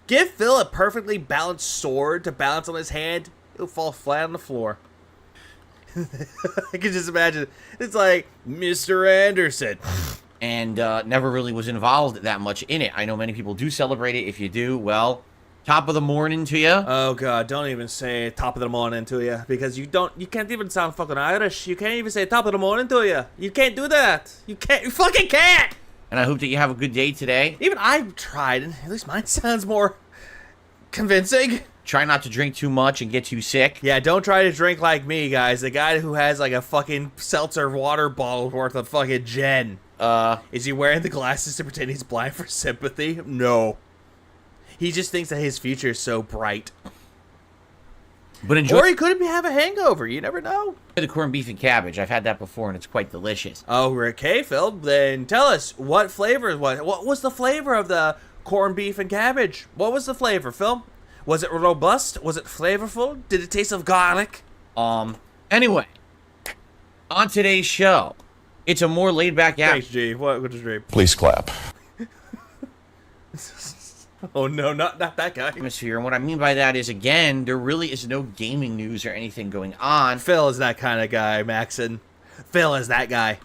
Give Phil a perfectly balanced sword to balance on his hand. He'll fall flat on the floor. I can just imagine. It's like, Mr. Anderson. And never really was involved that much in it. I know many people do celebrate it. If you do, well, top of the morning to you. Oh god, don't even say top of the morning to you, because you can't even sound fucking Irish. You can't even say top of the morning to you. You can't do that. You fucking can't. And I hope that you have a good day today. Even I've tried, and at least mine sounds more convincing. Try not to drink too much and get too sick. Yeah, don't try to drink like me, guys. The guy who has like a fucking seltzer water bottle worth of fucking gin. Is he wearing the glasses to pretend he's blind for sympathy? No. He just thinks that his future is so bright. But enjoy. Or he could have a hangover. You never know. The corned beef and cabbage. I've had that before, and it's quite delicious. Oh, okay, Phil. Then tell us, what flavor what was the flavor of the corned beef and cabbage? What was the flavor, Phil? Was it robust? Was it flavorful? Did it taste of garlic? Anyway, on today's show, it's a more laid-back Thanks, G. What is G? Please clap. Oh no, not that guy. atmosphere. And what I mean by that is, again, there really is no gaming news or anything going on, Phil is that kind of guy, Maxon. Phil is that guy.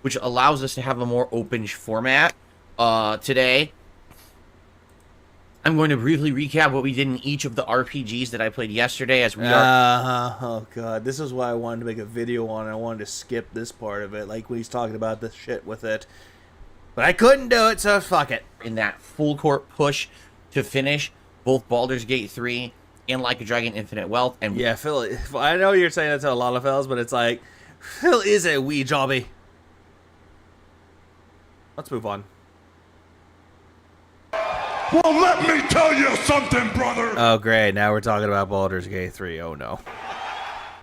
which allows us to have a more open format today. I'm going to briefly recap what we did in each of the RPGs that I played yesterday, as we are... Oh, God. This is why I wanted to make a video on it. I wanted to skip this part of it, like when he's talking about the shit with it. But I couldn't do it, so fuck it. in that full court push to finish both Baldur's Gate 3 and Like a Dragon Infinite Wealth. And Yeah, Phil, I know you're saying that to a lot of fellas, but it's like, Phil is a wee jobby. Let's move on. Well, let me tell you something, brother. Oh, great. Now we're talking about Baldur's Gate 3. Oh, no.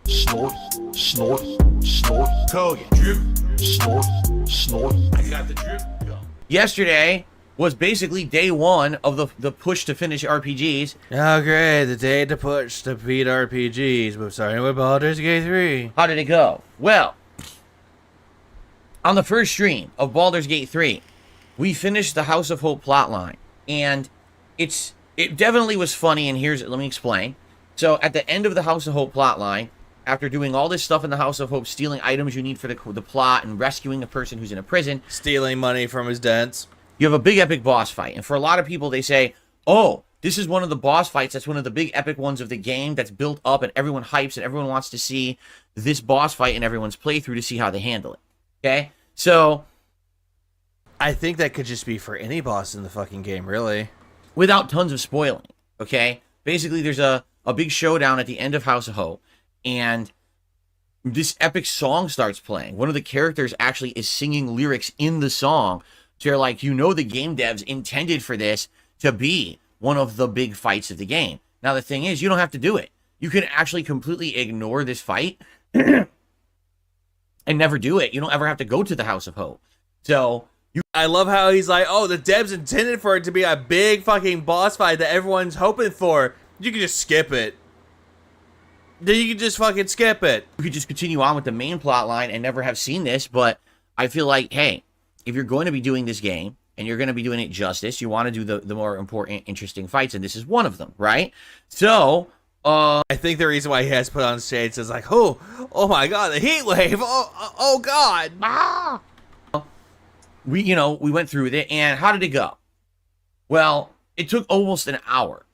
Snort, snort, snort. Tell you, drip, Snort, snort. I got the drip going. yesterday was basically day one of the push to finish RPGs. Oh, great. The day to push to beat RPGs. We're starting with Baldur's Gate 3. How did it go? Well, on the first stream of Baldur's Gate 3, we finished the House of Hope plotline. And it definitely was funny, and let me explain. So at the end of the House of Hope plotline, after doing all this stuff in the House of Hope, stealing items you need for the plot and rescuing a person who's in a prison, Stealing money from his dents. you have a big epic boss fight. And for a lot of people, they say, oh, this is one of the boss fights. That's one of the big epic ones of the game that's built up and everyone hypes and everyone wants to see this boss fight in everyone's playthrough to see how they handle it. Okay? So I think that could just be for any boss in the fucking game, really. without tons of spoiling, okay? Basically, there's a big showdown at the end of House of Hope, and this epic song starts playing. One of the characters actually is singing lyrics in the song. So you're like, the game devs intended for this to be one of the big fights of the game. Now, the thing is, you don't have to do it. You can actually completely ignore this fight and never do it. You don't ever have to go to the House of Hope. So I love how he's like, oh, the devs intended for it to be a big fucking boss fight that everyone's hoping for. You can just skip it. Then you can just fucking skip it. you could just continue on with the main plot line and never have seen this, but I feel like, hey, if you're going to be doing this game and you're going to be doing it justice, you want to do the more important, interesting fights, and this is one of them, right? So, I think the reason why he has put on stage is like, oh my god, the heat wave. Oh god. we went through with it, and how did it go? Well, it took almost an hour,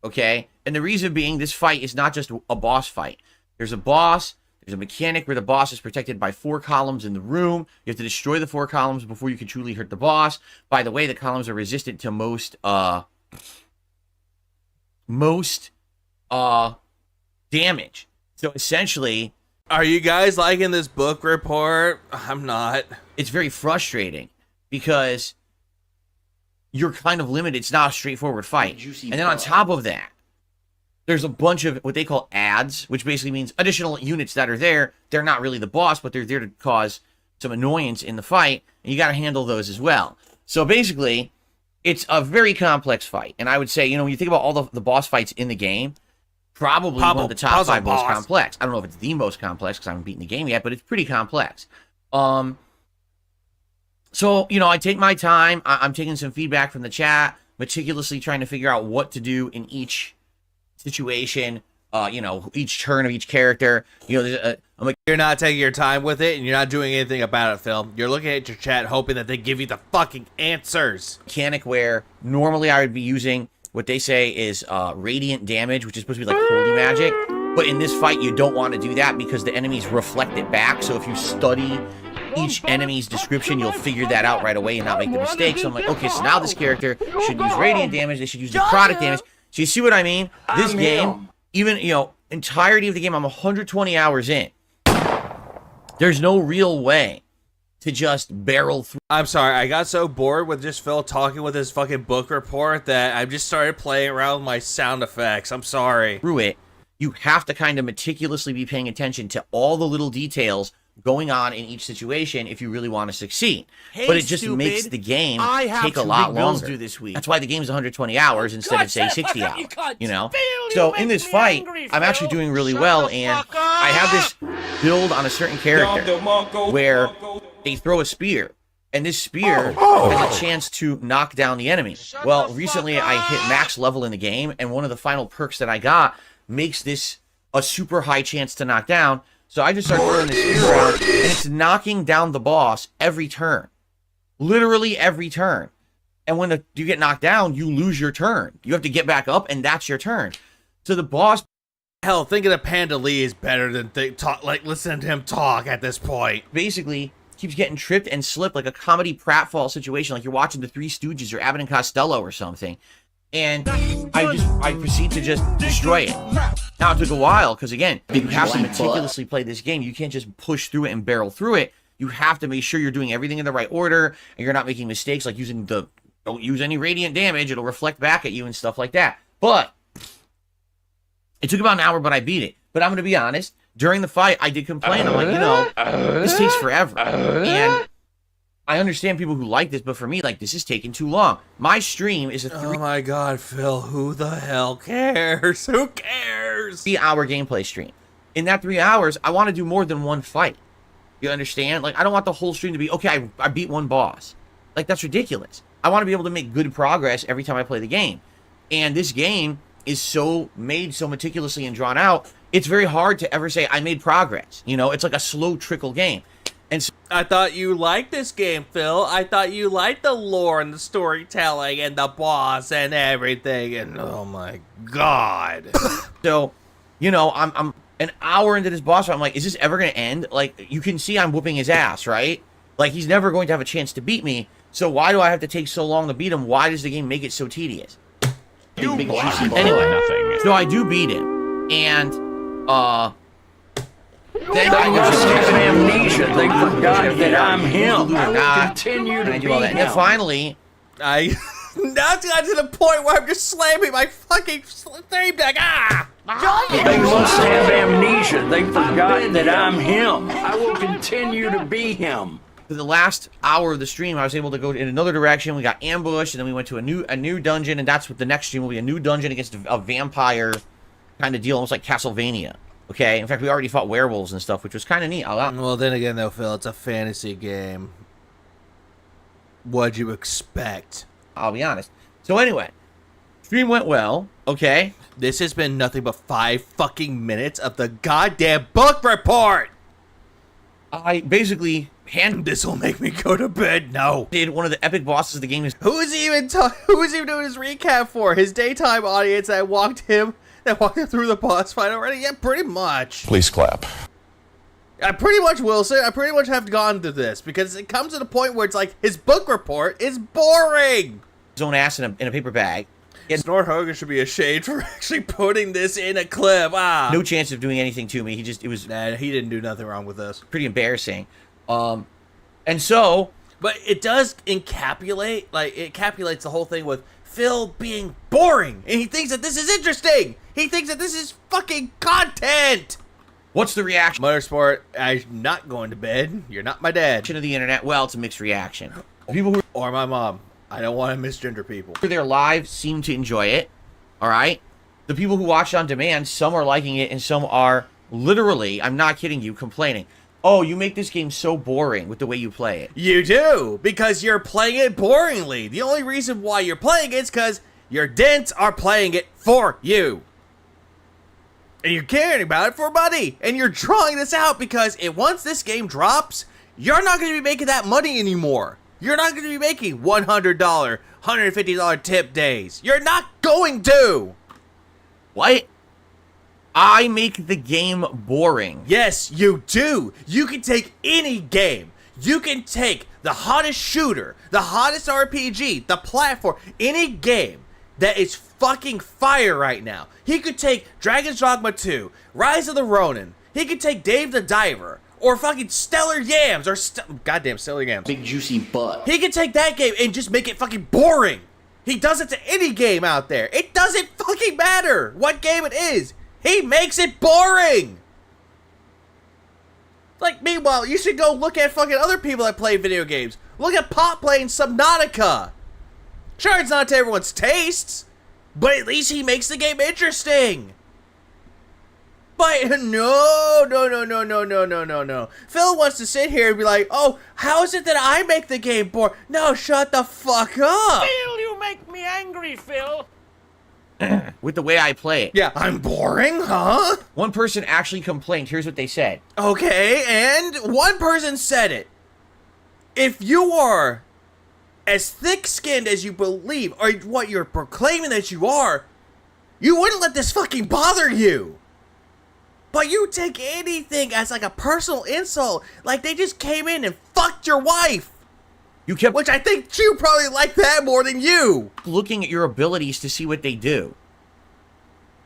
okay? And the reason being, this fight is not just a boss fight. There's a boss, there's a mechanic where the boss is protected by 4 columns in the room. You have to destroy the 4 columns before you can truly hurt the boss. By the way, the columns are resistant to most damage. So essentially, Are you guys liking this book report? I'm not. it's very frustrating because you're kind of limited. It's not a straightforward fight. Juicy And then on butt. top of that, there's a bunch of what they call ads, which basically means additional units that are there. They're not really the boss, but they're there to cause some annoyance in the fight, and you got to handle those as well. So basically, it's a very complex fight. And I would say, when you think about all the boss fights in the game, probably one of the top puzzle 5 most boss. complex. I don't know if it's the most complex because I haven't beaten the game yet, but it's pretty complex. So, I take my time. I'm taking some feedback from the chat, meticulously trying to figure out what to do in each situation, each turn of each character. I'm like, You're not taking your time with it, and you're not doing anything about it, Phil. You're looking at your chat hoping that they give you the fucking answers. mechanic where normally I would be using what they say is radiant damage, which is supposed to be like holy magic. But in this fight, you don't want to do that because the enemies reflect it back. So if you study each enemy's description, you'll figure that out right away and not make the mistake. So I'm like, okay, so now this character should use radiant damage. They should use necrotic damage. So you see what I mean? This game, even, entirety of the game, I'm 120 hours in. There's no real way to just barrel through I'm sorry, I got so bored with just Phil talking with his fucking book report that I just started playing around with my sound effects. I'm sorry. it. You have to kind of meticulously be paying attention to all the little details going on in each situation if you really want to succeed. But it just makes the game take a lot longer. this week. That's why the game's 120 hours instead of, say, 60 hours, So in this fight, I'm actually doing really well, and I have this build on a certain character where they throw a spear, and this spear has a chance to knock down the enemy. Well, recently I hit max level in the game, and one of the final perks that I got makes this a super high chance to knock down. So I just started throwing this spear around, and it's knocking down the boss every turn. Literally every turn. And when you get knocked down, you lose your turn. You have to get back up, and that's your turn. So the boss, Hell, thinking of Panda Lee is better than listening to him talk at this point. basically keeps getting tripped and slipped like a comedy pratfall situation, like you're watching the Three Stooges or Abbott and Costello or something. And I proceed to just destroy it. Now it took a while because again, you have to meticulously play this game. You can't just push through it and barrel through it. You have to make sure you're doing everything in the right order and you're not making mistakes like don't use any radiant damage. It'll reflect back at you and stuff like that. But it took about an hour, but I beat it. But I'm going to be honest, during the fight, I did complain. I'm like, this takes forever. And I understand people who like this, but for me, like, this is taking too long. My stream is a Oh my god, Phil, who the hell cares? Who cares? 3-hour gameplay stream. In that 3 hours, I want to do more than one fight. You understand? Like, I don't want the whole stream to be, okay, I beat one boss. Like, that's ridiculous. I want to be able to make good progress every time I play the game. And this game is so meticulously and drawn out, it's very hard to ever say I made progress. You know, it's like a slow trickle game. And so, I thought you liked this game, Phil. I thought you liked the lore and the storytelling and the boss and everything. And oh my god. so, you know, I'm an hour into this boss fight. I'm like, is this ever going to end? Like, you can see I'm whooping his ass, right? Like, he's never going to have a chance to beat me. So why do I have to take so long to beat him? Why does the game make it so tedious? Anyway, so I do beat him, and then I just have amnesia. They forgot that I'm him. I continue to do all that. And then finally, now it's got to the point where I'm just slamming my fucking stream deck. They must have amnesia. They forgot that I'm him. I will continue to be him. For the last hour of the stream, I was able to go in another direction. We got ambushed, and then we went to a new dungeon, and that's what the next stream will be, a new dungeon against a vampire kind of deal, almost like Castlevania. Okay? In fact, we already fought werewolves and stuff, which was kind of neat. Well, then again, though, Phil, it's a fantasy game. What'd you expect? I'll be honest. So anyway, stream went well, okay? This has been nothing but 5 fucking minutes of the goddamn book report! I basically This will make me go to bed. No. did one of the epic bosses of the game. Who is he even doing his recap for? His daytime audience that walked him through the boss fight already? Yeah, pretty much. Please clap. I pretty much will say I pretty much have gone through this because it comes to the point where it's like his book report is boring. His own ass in a paper bag. Snort Hogan should be ashamed for actually putting this in a clip. No chance of doing anything to me. It was he didn't do nothing wrong with this. pretty embarrassing. And so, but it does encapsulate, it encapsulates the whole thing with Phil being boring, and he thinks that this is interesting. He thinks that this is fucking content. what's the reaction Motorsport, I'm not going to bed. You're not my dad. of the internet? Well, it's a mixed reaction. People who Or my mom. I don't want to misgender people. are there live seem to enjoy it. All right. The people who watch on demand, some are liking it, and some are literally, I'm not kidding you, complaining. Oh, you make this game so boring with the way you play it. You do, because you're playing it boringly. The only reason why you're playing it is because your dents are playing it for you. And you're caring about it for money. And you're drawing this out because once this game drops, you're not going to be making that money anymore. You're not going to be making $100, $150 tip days. You're not going to. What? I make the game boring. Yes, you do. You can take any game. You can take the hottest shooter, the hottest RPG, the platform, any game that is fucking fire right now. He could take Dragon's Dogma 2, Rise of the Ronin. He could take Dave the Diver, or fucking Stellar Yams, or goddamn Stellar Yams. Big juicy butt. He could take that game and just make it fucking boring. He does it to any game out there. It doesn't fucking matter what game it is. He makes it boring! Like, meanwhile, you should go look at fucking other people that play video games. Look at Pop playing Subnautica. Sure, it's not to everyone's tastes, but at least he makes the game interesting. But no. Phil wants to sit here and be like, oh, how is it that I make the game boring? No, shut the fuck up. Phil, you make me angry, Phil. With the way I play it. Yeah, I'm boring, huh? One person actually complained. Here's what they said. Okay, and one person said it. If you are as thick-skinned as you believe, or what you're proclaiming that you are, you wouldn't let this fucking bother you. But you take anything as like a personal insult, like they just came in and fucked your wife. You kept Which I think you probably like that more than you. looking at your abilities to see what they do.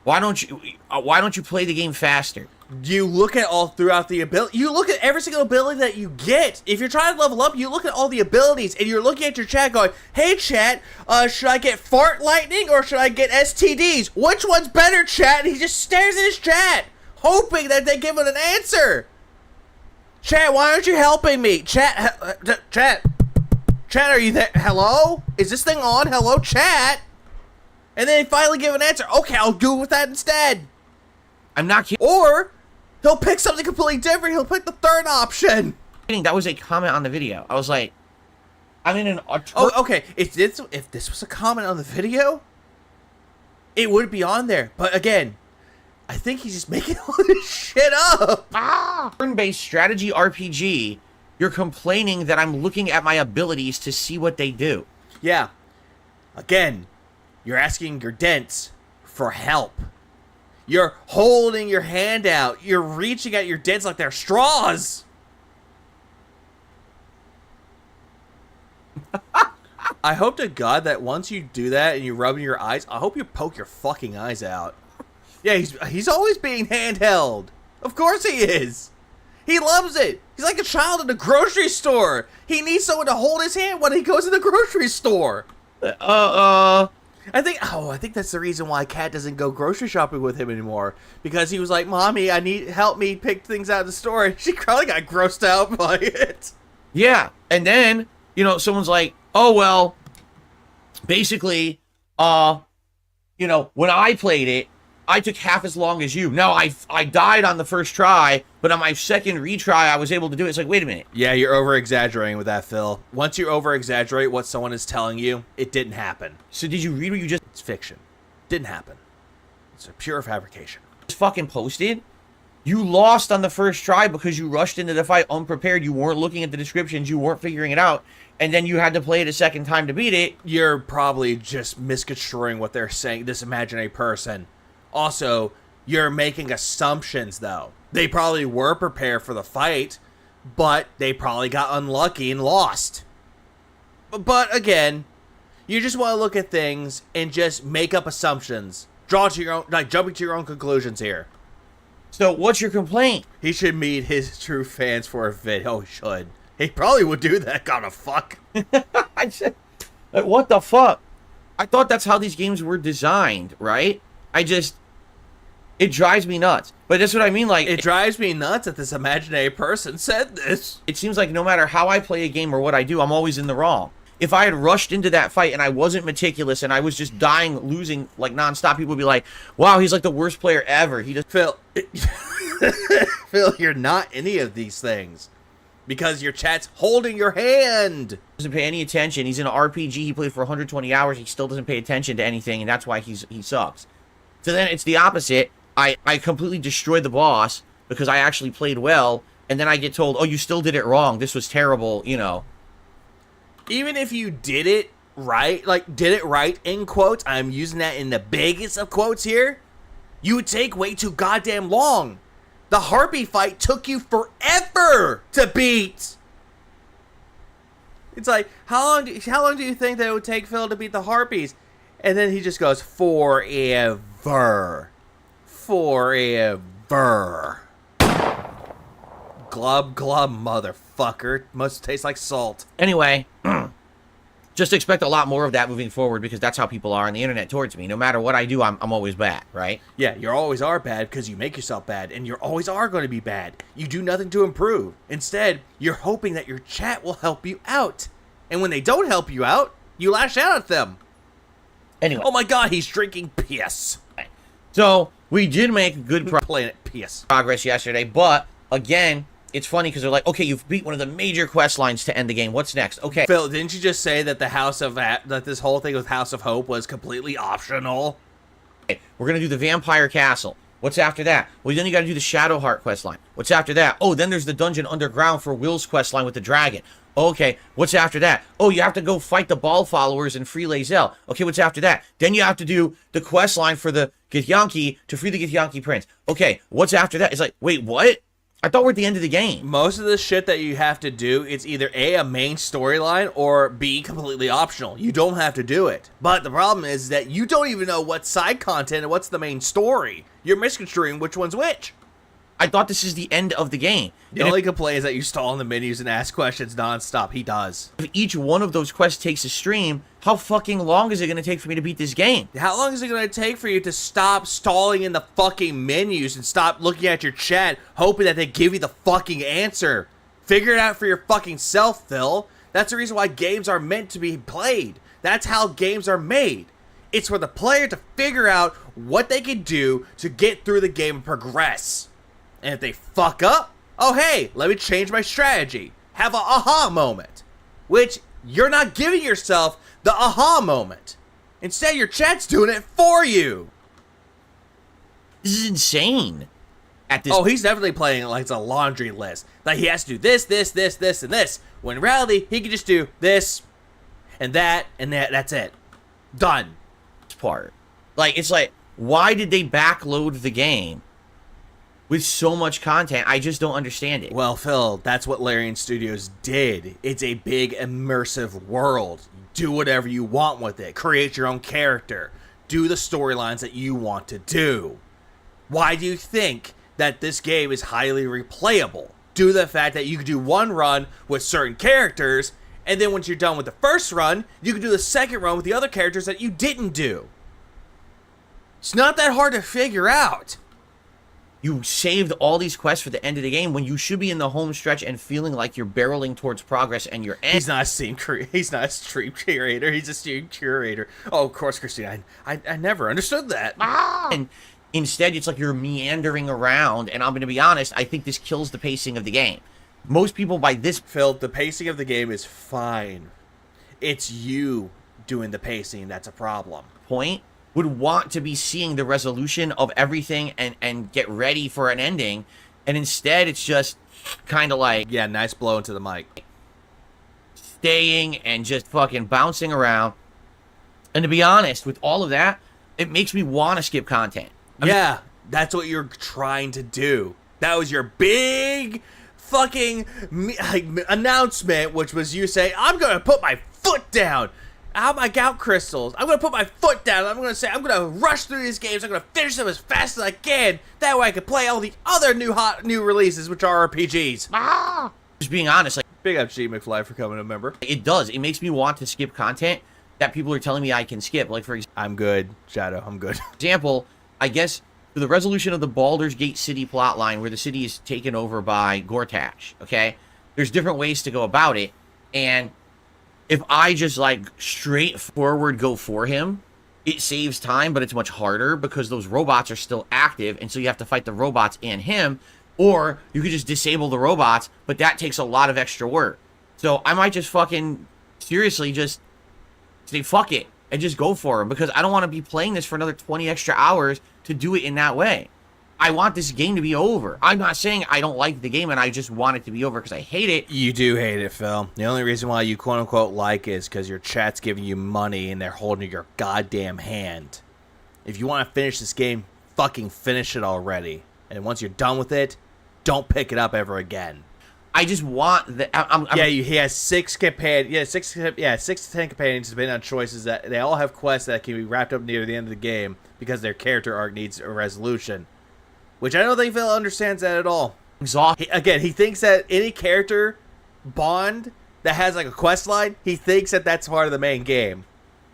Why don't you play the game faster? You look at all throughout the ability. You look at every single ability that you get. If you're trying to level up, you look at all the abilities, and you're looking at your chat going, hey, chat, should I get fart lightning or should I get STDs? Which one's better, chat? And he just stares at his chat, hoping that they give him an answer. Chat, why aren't you helping me? Chat, chat, are you there? Hello? Is this thing on? Hello, chat? And then they finally give an answer. Okay, I'll do it with that instead. I'm not kidding. Or he'll pick something completely different. He'll pick the third option. That was a comment on the video. I was like, I'm in an... Oh, okay. If this was a comment on the video, it would be on there. But again, I think he's just making all this shit up. Turn-based strategy RPG, you're complaining that I'm looking at my abilities to see what they do. Yeah. Again, you're asking your dents for help. You're holding your hand out. You're reaching at your dents like they're straws. I hope to God that once you do that and you rub in your eyes, I hope you poke your fucking eyes out. Yeah, he's always being handheld. Of course he is. He loves it. He's like a child in a grocery store. He needs someone to hold his hand when he goes to the grocery store. I think that's the reason why Kat doesn't go grocery shopping with him anymore. Because he was like, Mommy, I need help me pick things out of the store. And she probably got grossed out by it. Yeah, and then, someone's like, oh, well, basically, when I played it, I took half as long as you. Now, I died on the first try, but on my second retry, I was able to do it. It's like, wait a minute. Yeah, you're over-exaggerating with that, Phil. Once you over-exaggerate what someone is telling you, it didn't happen. So did you read what you just It's fiction. Didn't happen. It's a pure fabrication. fucking posted? You lost on the first try because you rushed into the fight unprepared. You weren't looking at the descriptions. You weren't figuring it out. And then you had to play it a second time to beat it. You're probably just misconstruing what they're saying, this imaginary person. Also, you're making assumptions, though. They probably were prepared for the fight, but they probably got unlucky and lost. But again, you just want to look at things and just make up assumptions. Draw to your own, jumping to your own conclusions here. So what's your complaint? He should meet his true fans for a vid. Oh, he should. He probably would do that kind of fuck. I said, what the fuck? I thought that's how these games were designed, right? It drives me nuts. But that's what I mean, like... It drives me nuts that this imaginary person said this. It seems like no matter how I play a game or what I do, I'm always in the wrong. If I had rushed into that fight and I wasn't meticulous and I was just dying, losing, like, nonstop, people would be like, wow, he's like the worst player ever. He just... Phil, you're not any of these things. Because your chat's holding your hand. Doesn't pay any attention. He's in an RPG. He played for 120 hours. He still doesn't pay attention to anything, and that's why he sucks. So then it's the opposite. I completely destroyed the boss because I actually played well, and then I get told, oh, you still did it wrong. This was terrible, Even if you did it right, did it right, in quotes, I'm using that in the biggest of quotes here, you would take way too goddamn long. The Harpy fight took you forever to beat. It's like, how long do you think that it would take Phil to beat the Harpies? And then he just goes, forever. Forever. Glub, glub, motherfucker. Must taste like salt. Anyway, just expect a lot more of that moving forward because that's how people are on the internet towards me. No matter what I do, I'm always bad, right? Yeah, you always are bad because you make yourself bad, and you always are going to be bad. You do nothing to improve. Instead, you're hoping that your chat will help you out. And when they don't help you out, you lash out at them. Anyway. Oh my god, he's drinking piss. So, we did make good piss. progress yesterday, but, again... It's funny because they're like, okay, you've beat one of the major quest lines to end the game. What's next? Okay. Phil, didn't you just say that that this whole thing with House of Hope was completely optional? Okay, we're going to do the Vampire Castle. What's after that? Well, then you got to do the Shadowheart quest line. What's after that? Oh, then there's the Dungeon Underground for Will's quest line with the dragon. Okay, what's after that? Oh, you have to go fight the ball followers in Free Lae'zel. Okay, what's after that? Then you have to do the quest line for the Githyanki to free the Githyanki prince. Okay, what's after that? It's like, wait, what? I thought we're at the end of the game. Most of the shit that you have to do, it's either A, main storyline, or B, completely optional. You don't have to do it. But the problem is that you don't even know what's side content and what's the main story. You're misconstruing which one's which. I thought this is the end of the game. The only complaint is that you stall in the menus and ask questions nonstop. He does. If each one of those quests takes a stream, how fucking long is it going to take for me to beat this game? How long is it going to take for you to stop stalling in the fucking menus and stop looking at your chat, hoping that they give you the fucking answer? Figure it out for your fucking self, Phil. That's the reason why games are meant to be played. That's how games are made. It's for the player to figure out what they can do to get through the game and progress. And if they fuck up, oh hey, let me change my strategy. Have a aha moment. Which, you're not giving yourself the aha moment. Instead, your chat's doing it for you. This is insane. Oh, he's definitely playing it like it's a laundry list. Like he has to do this, this, this, this, and this. When in reality, he can just do this, and that, that's it. Done. Part. Like, it's like, why did they backload the game with so much content? I just don't understand it. Well, Phil, that's what Larian Studios did. It's a big immersive world. Do whatever you want with it. Create your own character. Do the storylines that you want to do. Why do you think that this game is highly replayable? Due to the fact that you can do one run with certain characters, and then once you're done with the first run, you can do the second run with the other characters that you didn't do. It's not that hard to figure out. You saved all these quests for the end of the game when you should be in the home stretch and feeling like you're barreling towards progress and you're. He's not a stream curator. He's a stream curator. Oh, of course, Christine. I never understood that. And instead, it's like you're meandering around. And I'm going to be honest, I think this kills the pacing of the game. Most people by this. Phil, the pacing of the game is fine. It's you doing the pacing that's a problem. Point. Would want to be seeing the resolution of everything and get ready for an ending, and instead it's just kind of like, yeah, nice blow into the mic, staying and just fucking bouncing around. And to be honest, with all of that, it makes me want to skip content. Yeah, that's what you're trying to do. That was your big fucking announcement, which was you saying, I'm gonna put my foot down. Out my gout crystals. I'm going to put my foot down. I'm going to say, I'm going to rush through these games. I'm going to finish them as fast as I can. That way I can play all the other new releases, which are RPGs. Just being honest, like, big up G McFly for coming a member. It does. It makes me want to skip content that people are telling me I can skip. Like, for example, I'm good, Shadow. I'm good. Example, I guess, for the resolution of the Baldur's Gate City plotline, where the city is taken over by Gortash, okay? There's different ways to go about it, and if I just, like, straightforward go for him, it saves time, but it's much harder because those robots are still active, and so you have to fight the robots and him, or you could just disable the robots, but that takes a lot of extra work. So I might just fucking, seriously, just say fuck it, and just go for him, because I don't want to be playing this for another 20 extra hours to do it in that way. I want this game to be over. I'm not saying I don't like the game and I just want it to be over because I hate it. You do hate it, Phil. The only reason why you quote-unquote like it is because your chat's giving you money and they're holding your goddamn hand. If you want to finish this game, fucking finish it already. And once you're done with it, don't pick it up ever again. I just want the. He has 6 companions. 6 to 10 companions depending on choices that they all have quests that can be wrapped up near the end of the game because their character arc needs a resolution. Which I don't think Phil understands that at all. He thinks that any character bond that has like a quest line, he thinks that that's part of the main game.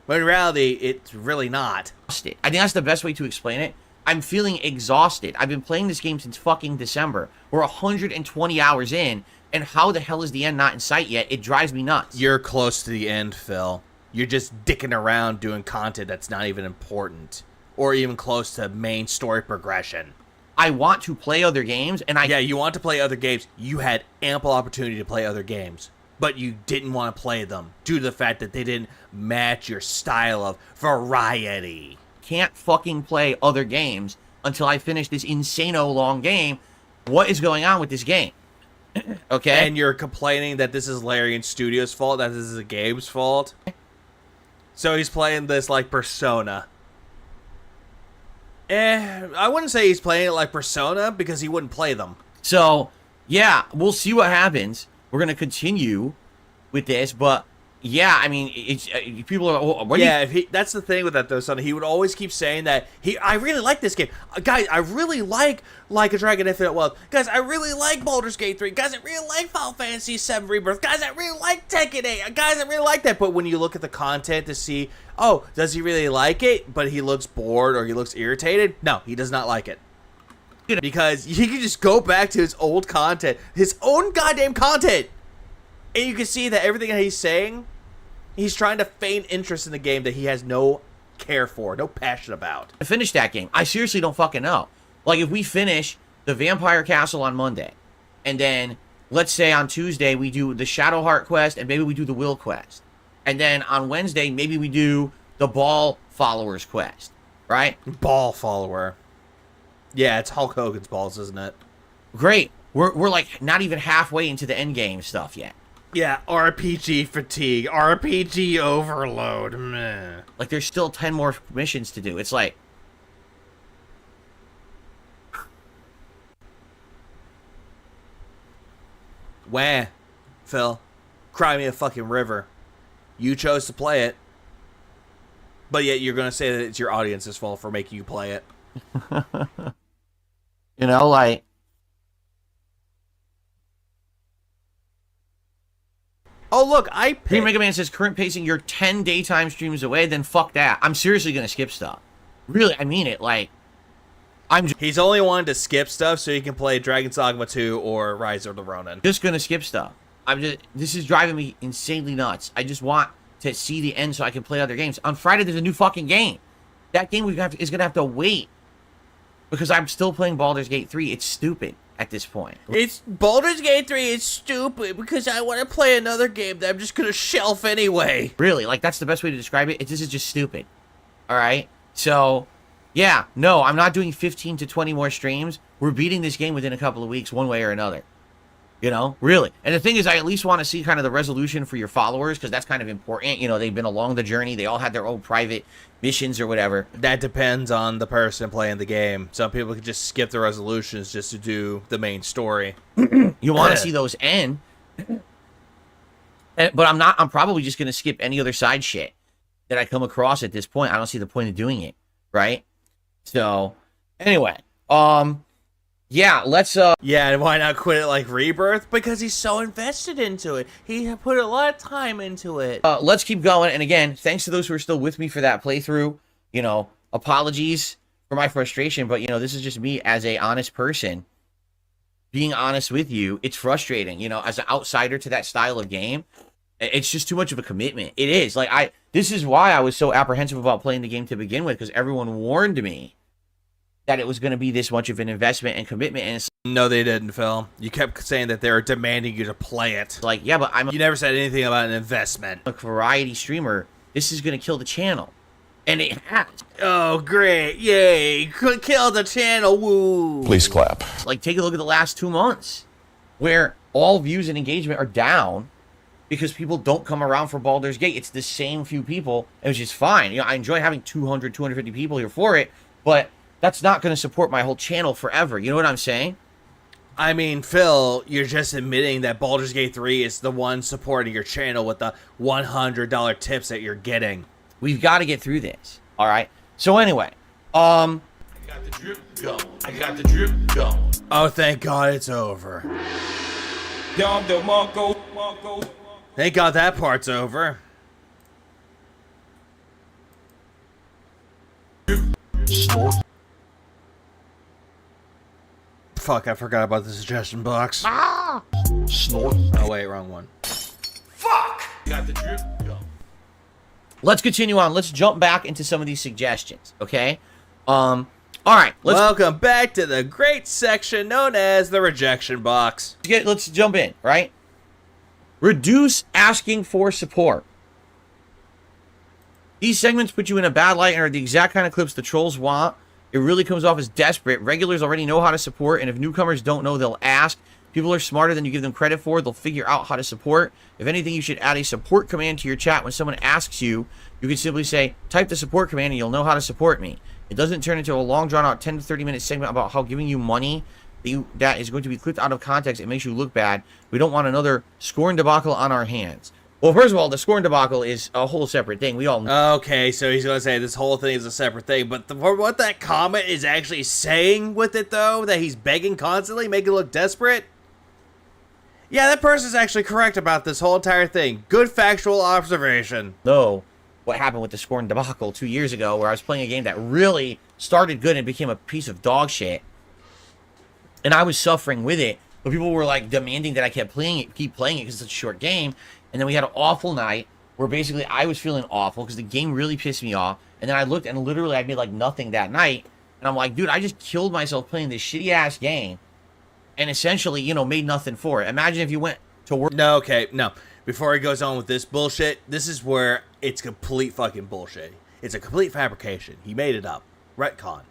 But in reality, it's really not. I think that's the best way to explain it. I'm feeling exhausted. I've been playing this game since fucking December. We're 120 hours in, and how the hell is the end not in sight yet? It drives me nuts. You're close to the end, Phil. You're just dicking around doing content that's not even important. Or even close to main story progression. I want to play other games, and Yeah, you want to play other games. You had ample opportunity to play other games. But you didn't want to play them due to the fact that they didn't match your style of variety. Can't fucking play other games until I finish this insano long game. What is going on with this game? Okay? And you're complaining that this is Larian Studios' fault, that this is the game's fault. So he's playing this like Persona. I wouldn't say he's playing it like Persona because he wouldn't play them. So, yeah, we'll see what happens. We're going to continue with this, but yeah, I mean, it's people are. What do you, that's the thing with that though, son. He would always keep saying that I really like this game, guys. I really like a Dragon Infinite Wealth, guys. I really like Baldur's Gate 3, guys. I really like Final Fantasy 7 Rebirth, guys. I really like Tekken 8, guys. I really like that. But when you look at the content to see, oh, does he really like it? But he looks bored or he looks irritated. No, he does not like it. Because he can just go back to his old content, his own goddamn content, and you can see that everything that he's saying, he's trying to feign interest in the game that he has no care for, no passion about. to finish that game? I seriously don't fucking know. Like, if we finish the Vampire Castle on Monday, and then, let's say on Tuesday, we do the Shadowheart quest, and maybe we do the Will quest. And then on Wednesday, maybe we do the Ball Followers quest, right? Ball follower. Yeah, it's Hulk Hogan's balls, isn't it? Great. We're like not even halfway into the end game stuff yet. Yeah, RPG fatigue, RPG overload. Meh. Like, there's still 10 more missions to do. It's like, Wah, Phil. Cry me a fucking river. You chose to play it. But yet you're going to say that it's your audience's fault for making you play it. you know, like, Oh, look, I Green picked... Mega Man says current pacing, you're 10 daytime streams away, then fuck that. I'm seriously going to skip stuff. Really, I mean it. Like, He's only wanted to skip stuff so he can play Dragon's Dogma 2 or Rise of the Ronin. just going to skip stuff. This is driving me insanely nuts. I just want to see the end so I can play other games. On Friday, there's a new fucking game. That game is going to have to wait because I'm still playing Baldur's Gate 3. It's stupid at this point. It's Baldur's Gate 3 is stupid because I want to play another game that I'm just going to shelf anyway. Really, like, that's the best way to describe it. This is just stupid. All right? So, yeah, no, I'm not doing 15 to 20 more streams. We're beating this game within a couple of weeks, one way or another. You know, really. And the thing is, I at least want to see kind of the resolution for your followers, because that's kind of important. You know, they've been along the journey. They all had their own private missions or whatever. That depends on the person playing the game. Some people can just skip the resolutions just to do the main story. You want to see those end. But I'm probably just going to skip any other side shit that I come across at this point. I don't see the point of doing it, right? So, anyway, yeah, let's Yeah, and why not quit it like Rebirth? Because he's so invested into it. He put a lot of time into it. Let's keep going. And again, thanks to those who are still with me for that playthrough. You know, apologies for my frustration, but you know, this is just me as a honest person being honest with you. It's frustrating, you know, as an outsider to that style of game. It's just too much of a commitment. It is. Like, this is why I was so apprehensive about playing the game to begin with, because everyone warned me that it was going to be this much of an investment and commitment. And it's No, they didn't, Phil. You kept saying that they were demanding you to play it. like, yeah, but You never said anything about an investment. a variety streamer. This is going to kill the channel. And it has. Oh, great. Yay. Kill the channel. Woo. Please clap. Like, take a look at the last 2 months, where all views and engagement are down because people don't come around for Baldur's Gate. It's the same few people, which is fine. You know, I enjoy having 200, 250 people here for it, but that's not going to support my whole channel forever. You know what I'm saying? I mean, Phil, you're just admitting that Baldur's Gate 3 is the one supporting your channel with the $100 tips that you're getting. We've got to get through this. All right. So anyway, I got the drip going. I got the drip going. Oh, thank God it's over. Thank God that part's over. Snort. Fuck, I forgot about the suggestion box. Snort. Oh, wait, wrong one. Got the drip going. let's continue on. Let's jump back into some of these suggestions. Okay. All right. Welcome back to the great section known as the rejection box. Let's jump in. Right. Reduce asking for support. These segments put you in a bad light and are the exact kind of clips the trolls want. It really comes off as desperate. Regulars already know how to support, and if newcomers don't know, they'll ask. People are smarter than you give them credit for. They'll figure out how to support. If anything, you should add a support command to your chat. When someone asks you, you can simply say, type the support command and you'll know how to support me. It doesn't turn into a long, drawn-out 10 to 30-minute segment about how giving you money that is going to be clipped out of context. It makes you look bad. We don't want another scoring debacle on our hands. Well, first of all, the scoring debacle is a whole separate thing. We all know. Okay, so he's going to say this whole thing is a separate thing. But what that comment is actually saying with it, though, that he's begging constantly, making it look desperate. Yeah, that person's actually correct about this whole entire thing. Good factual observation. No. What happened with the scoring debacle 2 years ago, where I was playing a game that really started good and became a piece of dog shit. And I was suffering with it, but people were like demanding that I keep playing it because it's a short game. And then we had an awful night where basically I was feeling awful because the game really pissed me off. And then I looked and literally I made like nothing that night. And I'm like, dude, I just killed myself playing this shitty ass game and essentially, you know, made nothing for it. Imagine if you went to work. No, okay, no. Before he goes on with this bullshit, this is where it's complete fucking bullshit. It's a complete fabrication. He made it up. Retcon.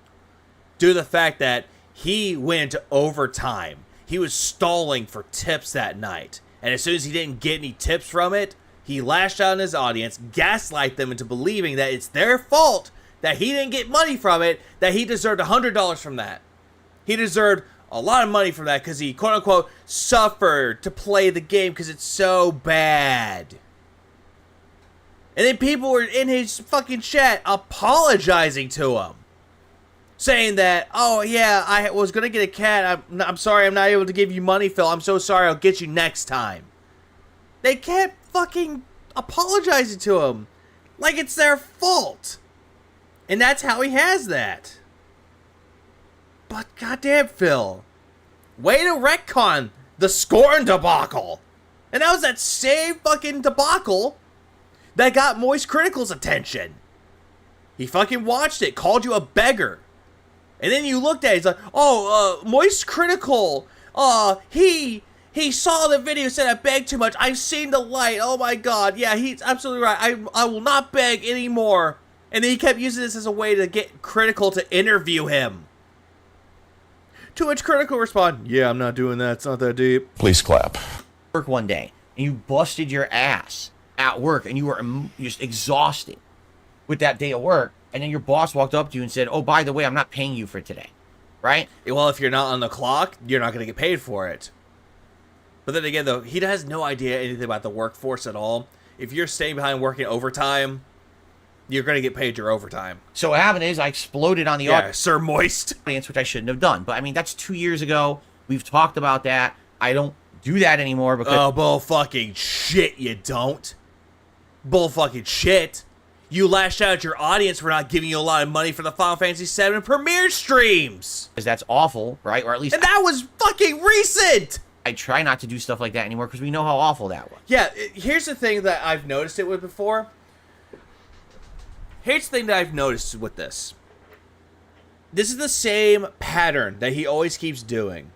Due to the fact that he went into overtime. He was stalling for tips that night. And as soon as he didn't get any tips from it, he lashed out on his audience, gaslight them into believing that it's their fault that he didn't get money from it, that he deserved $100 from that. He deserved a lot of money from that because he, quote-unquote, suffered to play the game because it's so bad. And then people were in his fucking chat apologizing to him. Saying that, oh yeah, I was going to get a cat. I'm sorry I'm not able to give you money, Phil. I'm so sorry. I'll get you next time. They kept fucking apologizing to him. Like it's their fault. And that's how he has that. But goddamn, Phil. Way to retcon the scoring debacle. And that was that same fucking debacle that got Moist Critical's attention. He fucking watched it, called you a beggar. And then you looked at it, he's like, oh, Moist Critical, he saw the video, said I begged too much, I've seen the light, oh my god, yeah, he's absolutely right, I will not beg anymore. And then he kept using this as a way to get Critical to interview him. To which Critical responded, yeah, I'm not doing that, it's not that deep. Please clap. Work one day, and you busted your ass at work, and you were just exhausted with that day of work. And then your boss walked up to you and said, oh, by the way, I'm not paying you for today. Right? Well, if you're not on the clock, you're not going to get paid for it. But then again, though, he has no idea anything about the workforce at all. If you're staying behind working overtime, you're going to get paid your overtime. So what happened is I exploded on the Sir Moist audience, which I shouldn't have done. But, I mean, that's 2 years ago. We've talked about that. I don't do that anymore because... Oh, bull fucking shit, you don't. Bull fucking shit. You lashed out at your audience for not giving you a lot of money for the Final Fantasy VII premiere streams. Because that's awful, right? Or at least... And that was fucking recent! I try not to do stuff like that anymore because we know how awful that was. Yeah, here's the thing that I've noticed it with before. Here's the thing that I've noticed with this. This is the same pattern that he always keeps doing.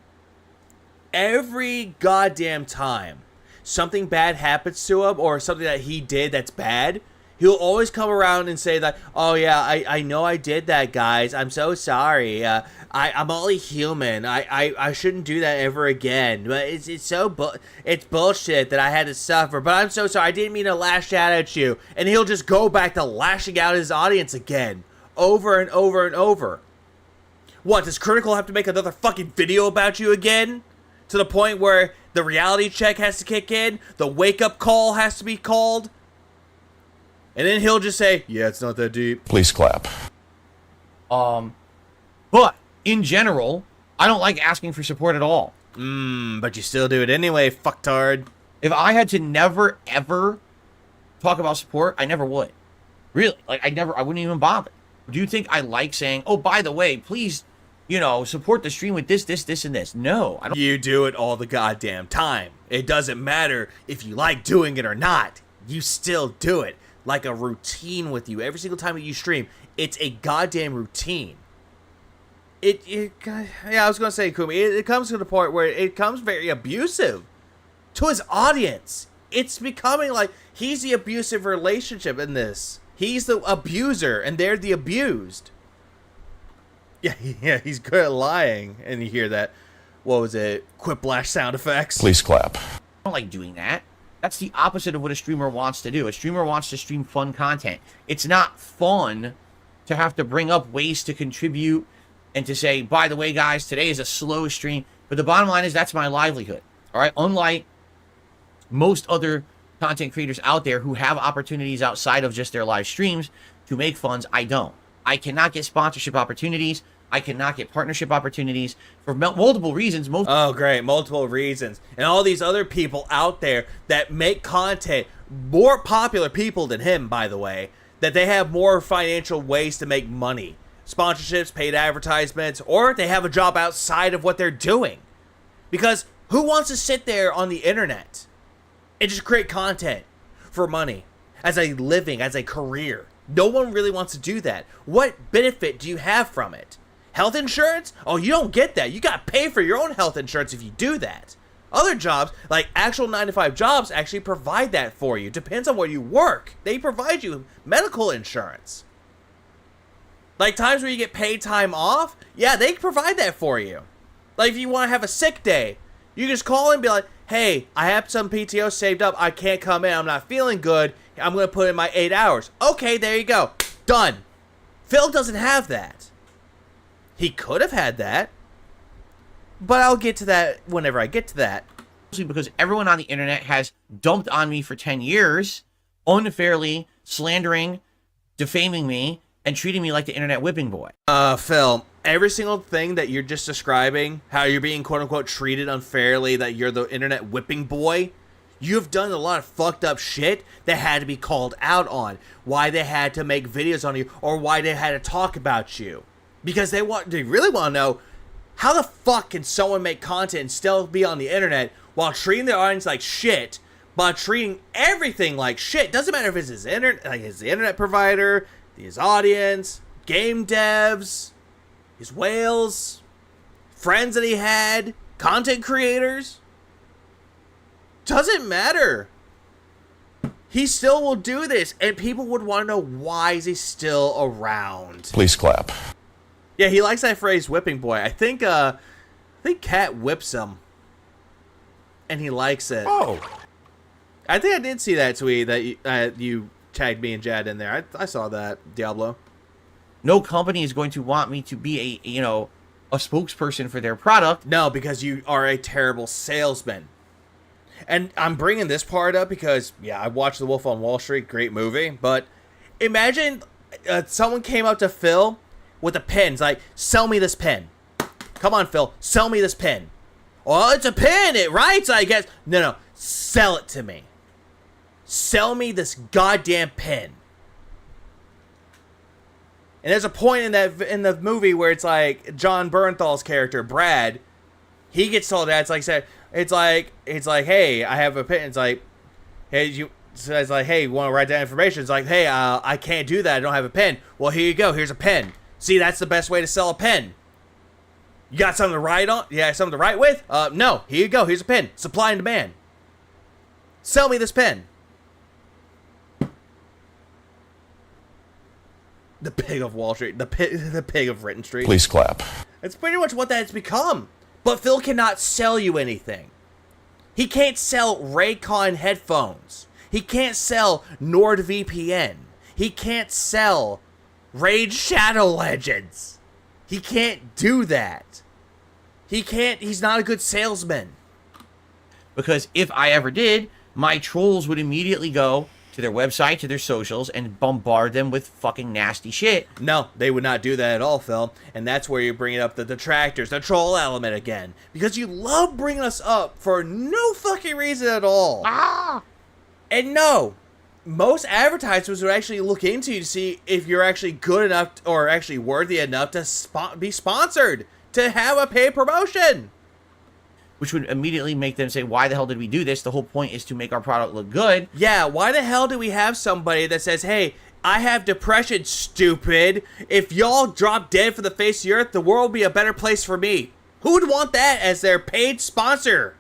Every goddamn time something bad happens to him or something that he did that's bad... He'll always come around and say that, oh yeah, I know I did that, guys. I'm so sorry. I'm only human. I shouldn't do that ever again. But it's bullshit that I had to suffer. But I'm so sorry. I didn't mean to lash out at you. And he'll just go back to lashing out at his audience again. Over and over and over. What, does Critical have to make another fucking video about you again? To the point where the reality check has to kick in? The wake-up call has to be called? And then he'll just say, yeah, it's not that deep. Please clap. But, in general, I don't like asking for support at all. But you still do it anyway, fucktard. If I had to never, ever talk about support, I never would. Really. Like, I wouldn't even bother. Do you think I like saying, oh, by the way, please, you know, support the stream with this, and this? No, I don't. You do it all the goddamn time. It doesn't matter if you like doing it or not. You still do it. Like a routine with you. Every single time that you stream, it's a goddamn routine. Yeah, I was going to say, Kumi, it comes to the point where it comes very abusive to his audience. It's becoming like he's the abusive relationship in this. He's the abuser, and they're the abused. Yeah, he's good at lying, and you hear that. what was it, Quiplash sound effects. Please clap. I don't like doing that. That's the opposite of what a streamer wants to do. A streamer wants to stream fun content. It's not fun to have to bring up ways to contribute and to say, by the way, guys, today is a slow stream. But the bottom line is that's my livelihood. All right. Unlike most other content creators out there who have opportunities outside of just their live streams to make funds, I don't. I cannot get sponsorship opportunities. I cannot get partnership opportunities for multiple reasons. Oh, great. Multiple reasons. And all these other people out there that make content, more popular people than him, by the way, that they have more financial ways to make money. Sponsorships, paid advertisements, or they have a job outside of what they're doing. Because who wants to sit there on the internet and just create content for money as a living, as a career? No one really wants to do that. What benefit do you have from it? Health insurance? Oh, you don't get that. You got to pay for your own health insurance if you do that. Other jobs, like actual 9-to-5 jobs, actually provide that for you. Depends on where you work. They provide you medical insurance. Like times where you get paid time off, yeah, they provide that for you. Like if you want to have a sick day, you just call and be like, hey, I have some PTO saved up. I can't come in. I'm not feeling good. I'm going to put in my 8 hours. Okay, there you go. Done. Phil doesn't have that. He could have had that, but I'll get to that whenever I get to that. Because everyone on the internet has dumped on me for 10 years, unfairly slandering, defaming me, and treating me like the internet whipping boy. Phil, every single thing that you're just describing, how you're being quote-unquote treated unfairly, that you're the internet whipping boy, you've done a lot of fucked up shit that had to be called out on. Why they had to make videos on you, or why they had to talk about you. Because they really want to know, how the fuck can someone make content and still be on the internet while treating their audience like shit, while treating everything like shit? Doesn't matter if it's his internet provider, his audience, game devs, his whales, friends that he had, content creators. Doesn't matter. He still will do this, and people would want to know, why is he still around? Please clap. Yeah, he likes that phrase, whipping boy. I think Cat whips him, and he likes it. Oh. I think I did see that tweet that you tagged me and Jad in there. I saw that, Diablo. No company is going to want me to be a spokesperson for their product. No, because you are a terrible salesman. And I'm bringing this part up because, yeah, I watched The Wolf on Wall Street, great movie. But imagine someone came up to Phil with a pen. It's like, sell me this pen. Come on, Phil, sell me this pen. Well, it's a pen, it writes, I guess. No, sell it to me. Sell me this goddamn pen. And there's a point in the movie where it's like John Bernthal's character, Brad, he gets told that it's like, hey, I have a pen. It's like, hey, you want to write down information? It's like, hey, I can't do that. I don't have a pen. Well, here you go. Here's a pen. See, that's the best way to sell a pen. You got something to write on? Yeah, something to write with? No. Here you go. Here's a pen. Supply and demand. Sell me this pen. The pig of Wall Street. The pig of Written Street. Please clap. It's pretty much what that's become. But Phil cannot sell you anything. He can't sell Raycon headphones. He can't sell NordVPN. He can't sell Raid Shadow Legends. He can't do that. He's not a good salesman. Because if I ever did, my trolls would immediately go to their website, to their socials, and bombard them with fucking nasty shit. No, they would not do that at all, Phil. And that's where you're bringing up the detractors, the troll element again. Because you love bringing us up for no fucking reason at all. And no, most advertisers would actually look into you to see if you're actually good enough or actually worthy enough to be sponsored, to have a paid promotion. Which would immediately make them say, why the hell did we do this? The whole point is to make our product look good. Yeah, why the hell do we have somebody that says, hey, I have depression, stupid. If y'all drop dead from the face of the earth, the world will be a better place for me. Who would want that as their paid sponsor?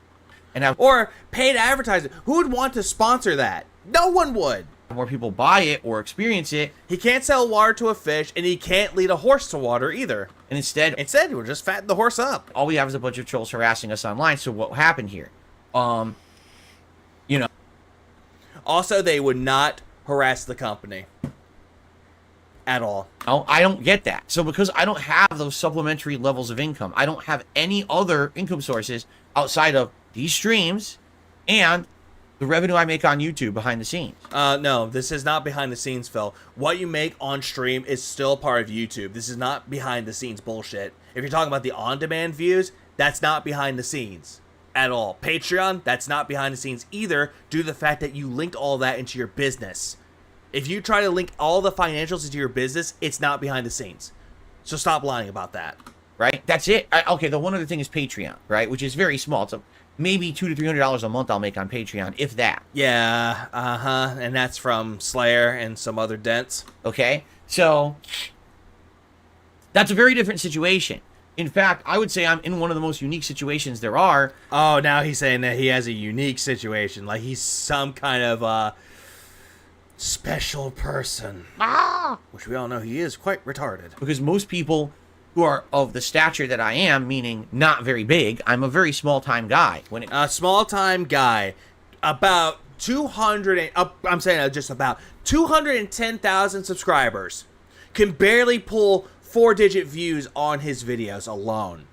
Or paid advertising? Who would want to sponsor that? No one would. more people buy it or experience it. He can't sell water to a fish, and he can't lead a horse to water either. And instead, we'll just fatten the horse up. all we have is a bunch of trolls harassing us online. So what happened here? You know, Also, they would not harass the company at all. I don't get that. So because I don't have those supplementary levels of income, I don't have any other income sources outside of these streams and the revenue I make on YouTube behind the scenes. No, this is not behind the scenes, Phil. What you make on stream is still part of YouTube. This is not behind the scenes bullshit. If you're talking about the on-demand views, that's not behind the scenes at all. Patreon, that's not behind the scenes either, due to the fact that you linked all that into your business. If you try to link all the financials into your business, it's not behind the scenes. So stop lying about that. Right? That's it. Okay, the one other thing is Patreon, right? Which is very small. It's maybe $200 to $300 a month I'll make on Patreon, if that. Yeah, and that's from Slayer and some other dents. Okay? So, that's a very different situation. In fact, I would say I'm in one of the most unique situations there are. Oh, now he's saying that he has a unique situation. Like he's some kind of, special person. Which we all know he is quite retarded. Because most people who are of the stature that I am, meaning not very big, I'm a very small-time guy. A small-time guy, about 210,000 subscribers, can barely pull 4-digit views on his videos alone.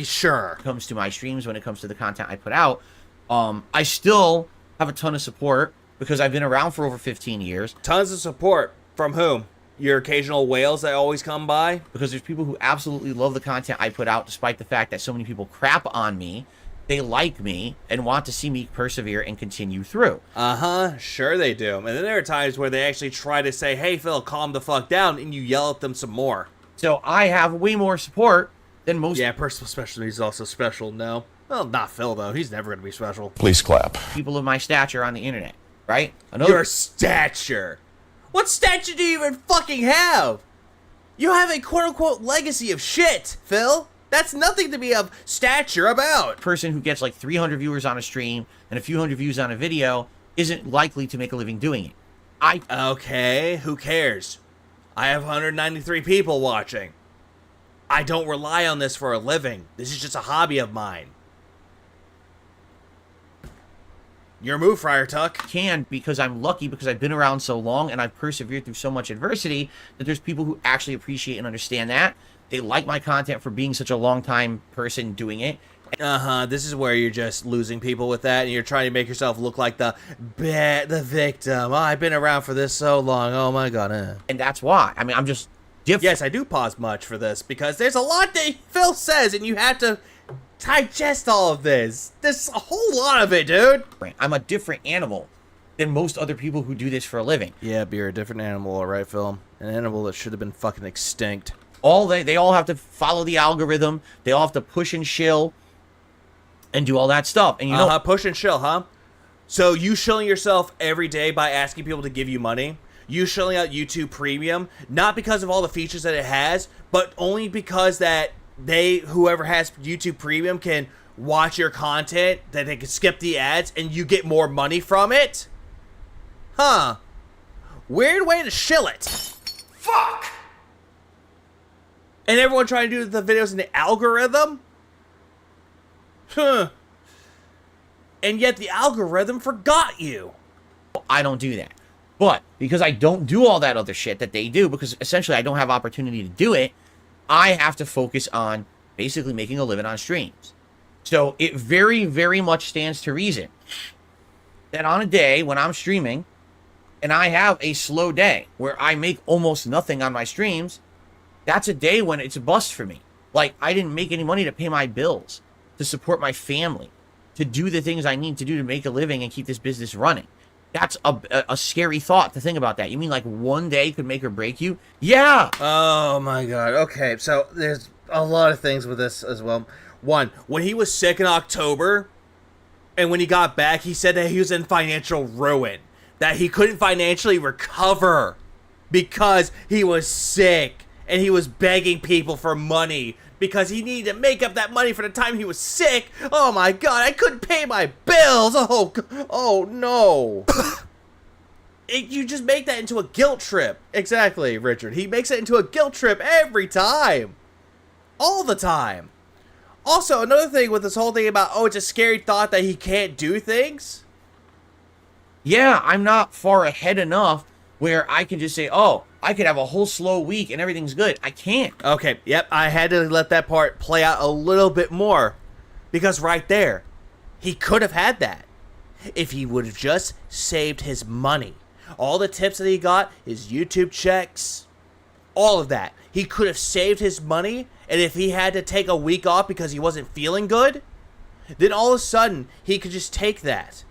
Sure. When it comes to my streams, when it comes to the content I put out, I still have a ton of support because I've been around for over 15 years. Tons of support. From whom? Your occasional whales that always come by? Because there's people who absolutely love the content I put out, despite the fact that so many people crap on me. They like me and want to see me persevere and continue through. Sure they do. And then there are times where they actually try to say, hey, Phil, calm the fuck down, and you yell at them some more. So I have way more support than most. Yeah, personal special needs is also special, no. Well, not Phil, though. He's never going to be special. Please clap. People of my stature on the internet, right? Your stature? What stature do you even fucking have? You have a quote-unquote legacy of shit, Phil. That's nothing to be of stature about. Person who gets like 300 viewers on a stream and a few hundred views on a video isn't likely to make a living doing it. Okay, who cares? I have 193 people watching. I don't rely on this for a living. This is just a hobby of mine. Your move, Friar Tuck. Because I'm lucky because I've been around so long and I've persevered through so much adversity that there's people who actually appreciate and understand that. They like my content for being such a long time person doing it. This is where you're just losing people with that, and you're trying to make yourself look like the victim. Oh, I've been around for this so long. Oh my god. And that's why. I mean, I'm just different. Yes, I do pause much for this because there's a lot that Phil says, and you have to digest all of this. There's a whole lot of it, dude. I'm a different animal than most other people who do this for a living. Yeah, but you're a different animal, all right, Phil. An animal that should have been fucking extinct. They all have to follow the algorithm. They all have to push and shill and do all that stuff. And you know, push and shill, huh? So you shilling yourself every day by asking people to give you money? You shilling out YouTube Premium, not because of all the features that it has, but only because that whoever has YouTube Premium can watch your content, that they can skip the ads, and you get more money from it? Huh. Weird way to shill it. Fuck! And everyone trying to do the videos in the algorithm? Huh. And yet the algorithm forgot you. I don't do that. But because I don't do all that other shit that they do, because essentially I don't have opportunity to do it, I have to focus on basically making a living on streams. So it very, very much stands to reason that on a day when I'm streaming and I have a slow day where I make almost nothing on my streams, that's a day when it's a bust for me. Like, I didn't make any money to pay my bills, to support my family, to do the things I need to do to make a living and keep this business running. That's a scary thought to think about that. You mean like one day could make or break you? Yeah! Oh my god. Okay, so there's a lot of things with this as well. One, when he was sick in October, and when he got back, he said that he was in financial ruin. That he couldn't financially recover because he was sick. And he was begging people for money because he needed to make up that money for the time he was sick. Oh my god, I couldn't pay my bills. Oh no. You just make that into a guilt trip. Exactly, Richard. He makes it into a guilt trip every time. All the time. Also, another thing with this whole thing about, oh, it's a scary thought that he can't do things. Yeah, I'm not far ahead enough where I can just say, oh, I could have a whole slow week and everything's good. I can't. Okay, yep, I had to let that part play out a little bit more. Because right there, he could have had that. If he would have just saved his money. All the tips that he got, his YouTube checks, all of that. He could have saved his money, and if he had to take a week off because he wasn't feeling good, then all of a sudden, he could just take that.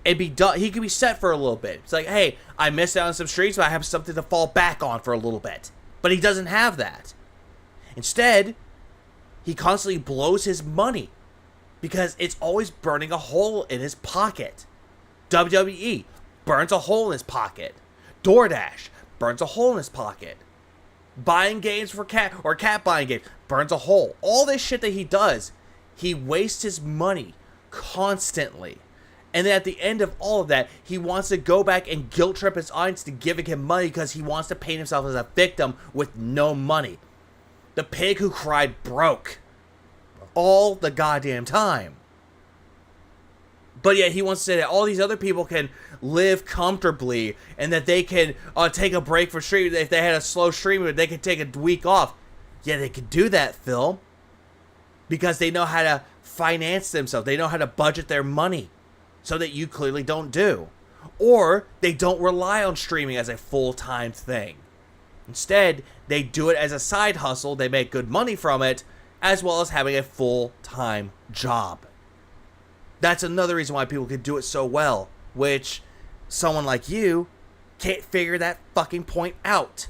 And be done. He could be set for a little bit. It's like, hey, I missed out on some streams, but I have something to fall back on for a little bit. But he doesn't have that. Instead, he constantly blows his money because it's always burning a hole in his pocket. WWE burns a hole in his pocket. DoorDash burns a hole in his pocket. Buying games for Cat, or Cat buying games, burns a hole. All this shit that he does, he wastes his money constantly. And then at the end of all of that, he wants to go back and guilt trip his audience to giving him money because he wants to paint himself as a victim with no money. The pig who cried broke. All the goddamn time. But yet he wants to say that all these other people can live comfortably and that they can take a break for streaming. If they had a slow stream, they could take a week off. Yeah, they could do that, Phil. Because they know how to finance themselves. They know how to budget their money. So that you clearly don't do. Or they don't rely on streaming as a full-time thing. Instead, they do it as a side hustle. They make good money from it, as well as having a full-time job. That's another reason why people can do it so well, which someone like you can't figure that fucking point out.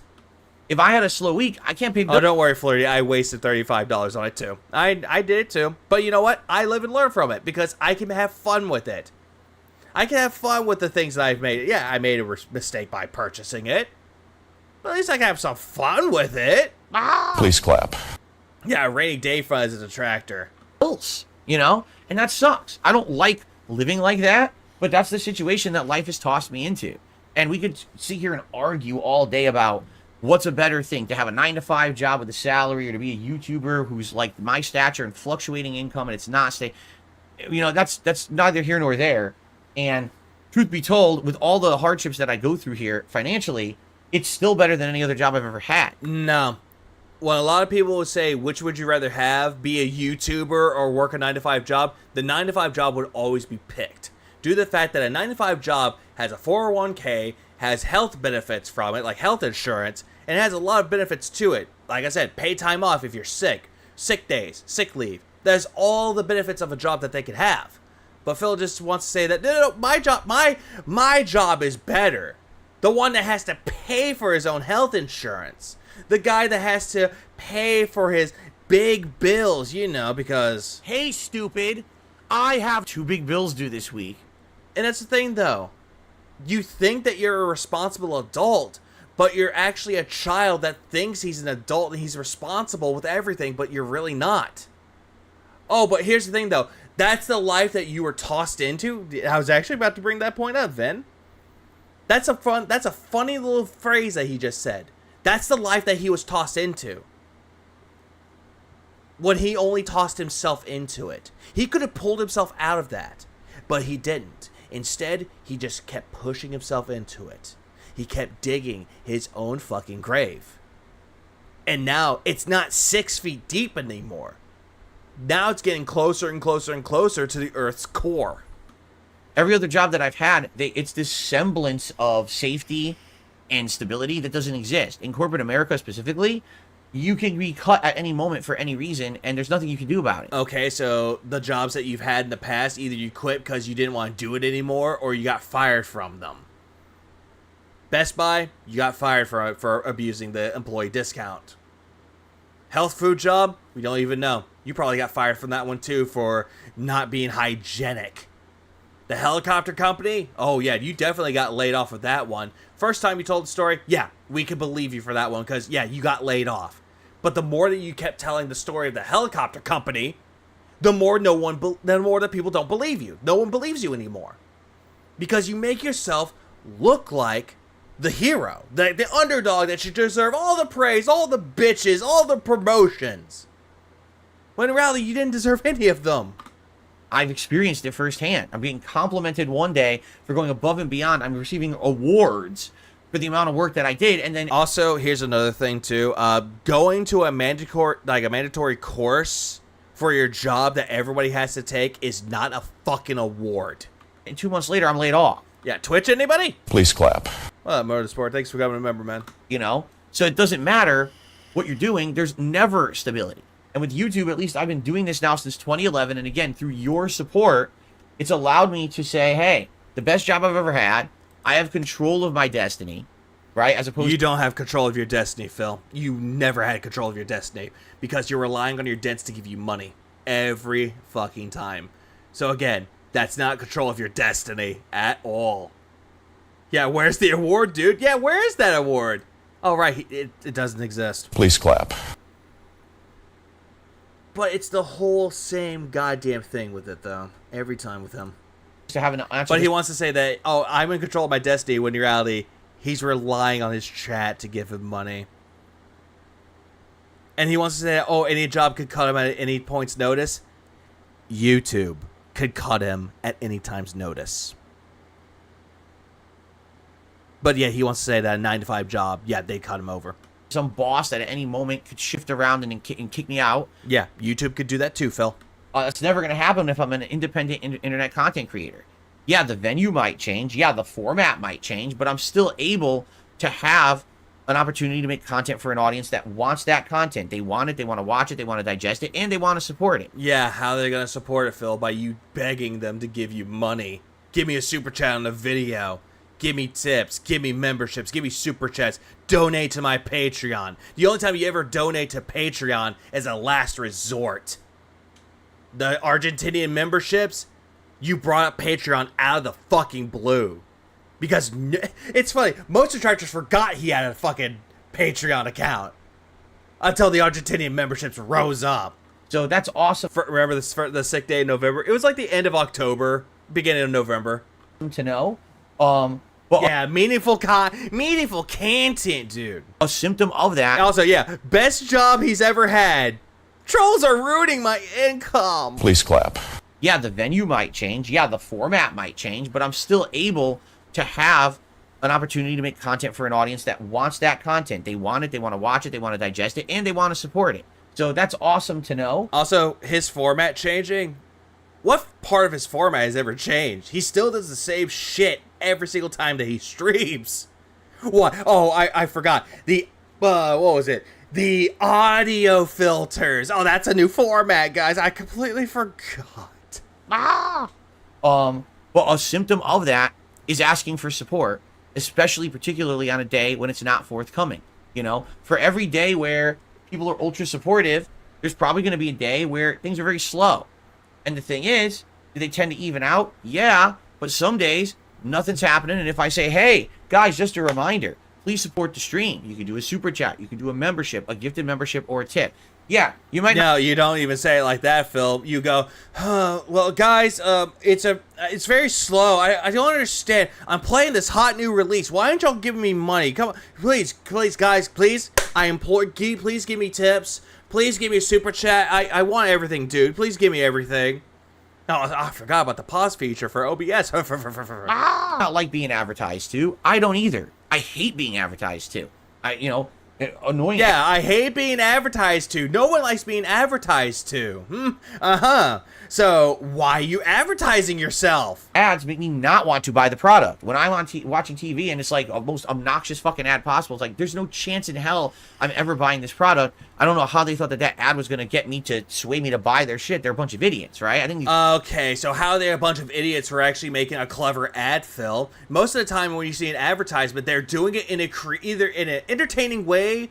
If I had a slow week, I can't pay bills. Oh, don't worry, Flirty. I wasted $35 on it, too. I did it, too. But you know what? I live and learn from it, because I can have fun with it. I can have fun with the things that I've made. Yeah, I made a mistake by purchasing it. But at least I can have some fun with it. Please clap. Yeah, a rainy day fund is a detractor. You know? And that sucks. I don't like living like that, but that's the situation that life has tossed me into. And we could sit here and argue all day about what's a better thing, to have a 9-to-5 job with a salary or to be a YouTuber who's like my stature and fluctuating income and it's not stay. You know, that's neither here nor there. And truth be told, with all the hardships that I go through here financially, it's still better than any other job I've ever had. No. When a lot of people would say, which would you rather have, be a YouTuber or work a 9-to-5 job, the 9-to-5 job would always be picked. Due to the fact that a 9-to-5 job has a 401k, has health benefits from it, like health insurance, and it has a lot of benefits to it. Like I said, paid time off if you're sick, sick days, sick leave. There's all the benefits of a job that they could have. But Phil just wants to say that, no, my job is better. The one that has to pay for his own health insurance. The guy that has to pay for his big bills, you know, because... Hey, stupid, I have 2 big bills due this week. And that's the thing, though. You think that you're a responsible adult, but you're actually a child that thinks he's an adult and he's responsible with everything, but you're really not. Oh, but here's the thing, though. That's the life that you were tossed into. I was actually about to bring that point up, Vin. That's a funny little phrase that he just said. That's the life that he was tossed into. When he only tossed himself into it. He could have pulled himself out of that, but he didn't. Instead, he just kept pushing himself into it. He kept digging his own fucking grave. And now, it's not 6 feet deep anymore. Now it's getting closer and closer and closer to the Earth's core. Every other job that I've had, it's this semblance of safety and stability that doesn't exist. In corporate America specifically, you can be cut at any moment for any reason, and there's nothing you can do about it. Okay, so the jobs that you've had in the past, either you quit because you didn't want to do it anymore, or you got fired from them. Best Buy, you got fired for abusing the employee discount. Health food job, we don't even know. You probably got fired from that one too for not being hygienic. The helicopter company, oh yeah, you definitely got laid off with that one. First time you told the story, yeah, we can believe you for that one because, yeah, you got laid off. But the more that you kept telling the story of the helicopter company, the more the more that people don't believe you. No one believes you anymore. Because you make yourself look like the hero, the underdog that should deserve all the praise, all the bitches, all the promotions. When in reality, you didn't deserve any of them. I've experienced it firsthand. I'm being complimented one day for going above and beyond. I'm receiving awards for the amount of work that I did, and then Also, here's another thing too. Going to a mandatory course for your job that everybody has to take is not a fucking award. and 2 months later, I'm laid off. Yeah, Twitch, anybody? Please clap. Well, Motorsport, thanks for becoming a member, man. You know, so it doesn't matter what you're doing. There's never stability. And with YouTube, at least I've been doing this now since 2011. And again, through your support, it's allowed me to say, hey, the best job I've ever had. I have control of my destiny, right? As opposed You don't have control of your destiny, Phil. You never had control of your destiny because you're relying on your dents to give you money every fucking time. So again, that's not control of your destiny at all. Yeah, where's the award, dude? Yeah, where is that award? Oh, right, it doesn't exist. Please clap. But it's the whole same goddamn thing with it, though. Every time with him. to have an answer. But he wants to say that, oh, I'm in control of my destiny, when in reality, he's relying on his chat to give him money. And he wants to say that, oh, any job could cut him at any point's notice. YouTube could cut him at any time's notice. But yeah, he wants to say that a 9-to-5 job, yeah, they cut him over. Some boss that at any moment could shift around and kick me out. Yeah, YouTube could do that too, Phil. It's never going to happen if I'm an independent internet content creator. Yeah, the venue might change. Yeah, the format might change, but I'm still able to have an opportunity to make content for an audience that wants that content. They want it, they want to watch it, they want to digest it, and they want to support it. Yeah, how are they going to support it, Phil? By you begging them to give you money. Give me a super chat on the video. Give me tips. Give me memberships. Give me super chats. Donate to my Patreon. The only time you ever donate to Patreon is a last resort. The Argentinian memberships, you brought up Patreon out of the fucking blue. Because it's funny, most detractors forgot he had a fucking Patreon account until the Argentinian memberships rose up. So that's awesome. Remember the sick day in November? It was like the end of October, beginning of November. To know. Well, yeah, meaningful content, dude. A symptom of that. Also, yeah, best job he's ever had. Trolls are ruining my income. Please clap. Yeah, the venue might change. Yeah, the format might change, but I'm still able to have an opportunity to make content for an audience that wants that content. They want it, they want to watch it, they want to digest it, and they want to support it. So that's awesome to know. Also, his format changing. What part of his format has ever changed? He still does the same shit every single time that he streams. What? Oh, I forgot. What was it? The audio filters. Oh, that's a new format, guys. I completely forgot. But a symptom of that is asking for support, especially particularly on a day when it's not forthcoming. You know, for every day where people are ultra supportive, there's probably going to be a day where things are very slow. And the thing is, do they tend to even out? Yeah, but some days nothing's happening. And if I say, hey, guys, just a reminder, please support the stream. You can do a super chat. You can do a membership, a gifted membership, or a tip. Yeah, you might. No, you don't even say it like that, Phil. You go, well, guys, it's very slow. I don't understand. I'm playing this hot new release. Why aren't y'all giving me money? Come on, please, guys, please. I implore, please give me tips. Please give me a super chat. I want everything, dude. Please give me everything. Oh, I forgot about the pause feature for OBS. I don't like being advertised to. I don't either. I hate being advertised to. Annoying. Yeah, I hate being advertised to. No one likes being advertised to. So why are you advertising yourself? Ads make me not want to buy the product. When I'm on watching TV and it's like the most obnoxious fucking ad possible, it's like there's no chance in hell I'm ever buying this product. I don't know how they thought that ad was going to get me to sway me to buy their shit. They're a bunch of idiots, right? I think. Okay, so how are they a bunch of idiots for actually making a clever ad, Phil? Most of the time when you see an advertisement, they're doing it in either in an entertaining way,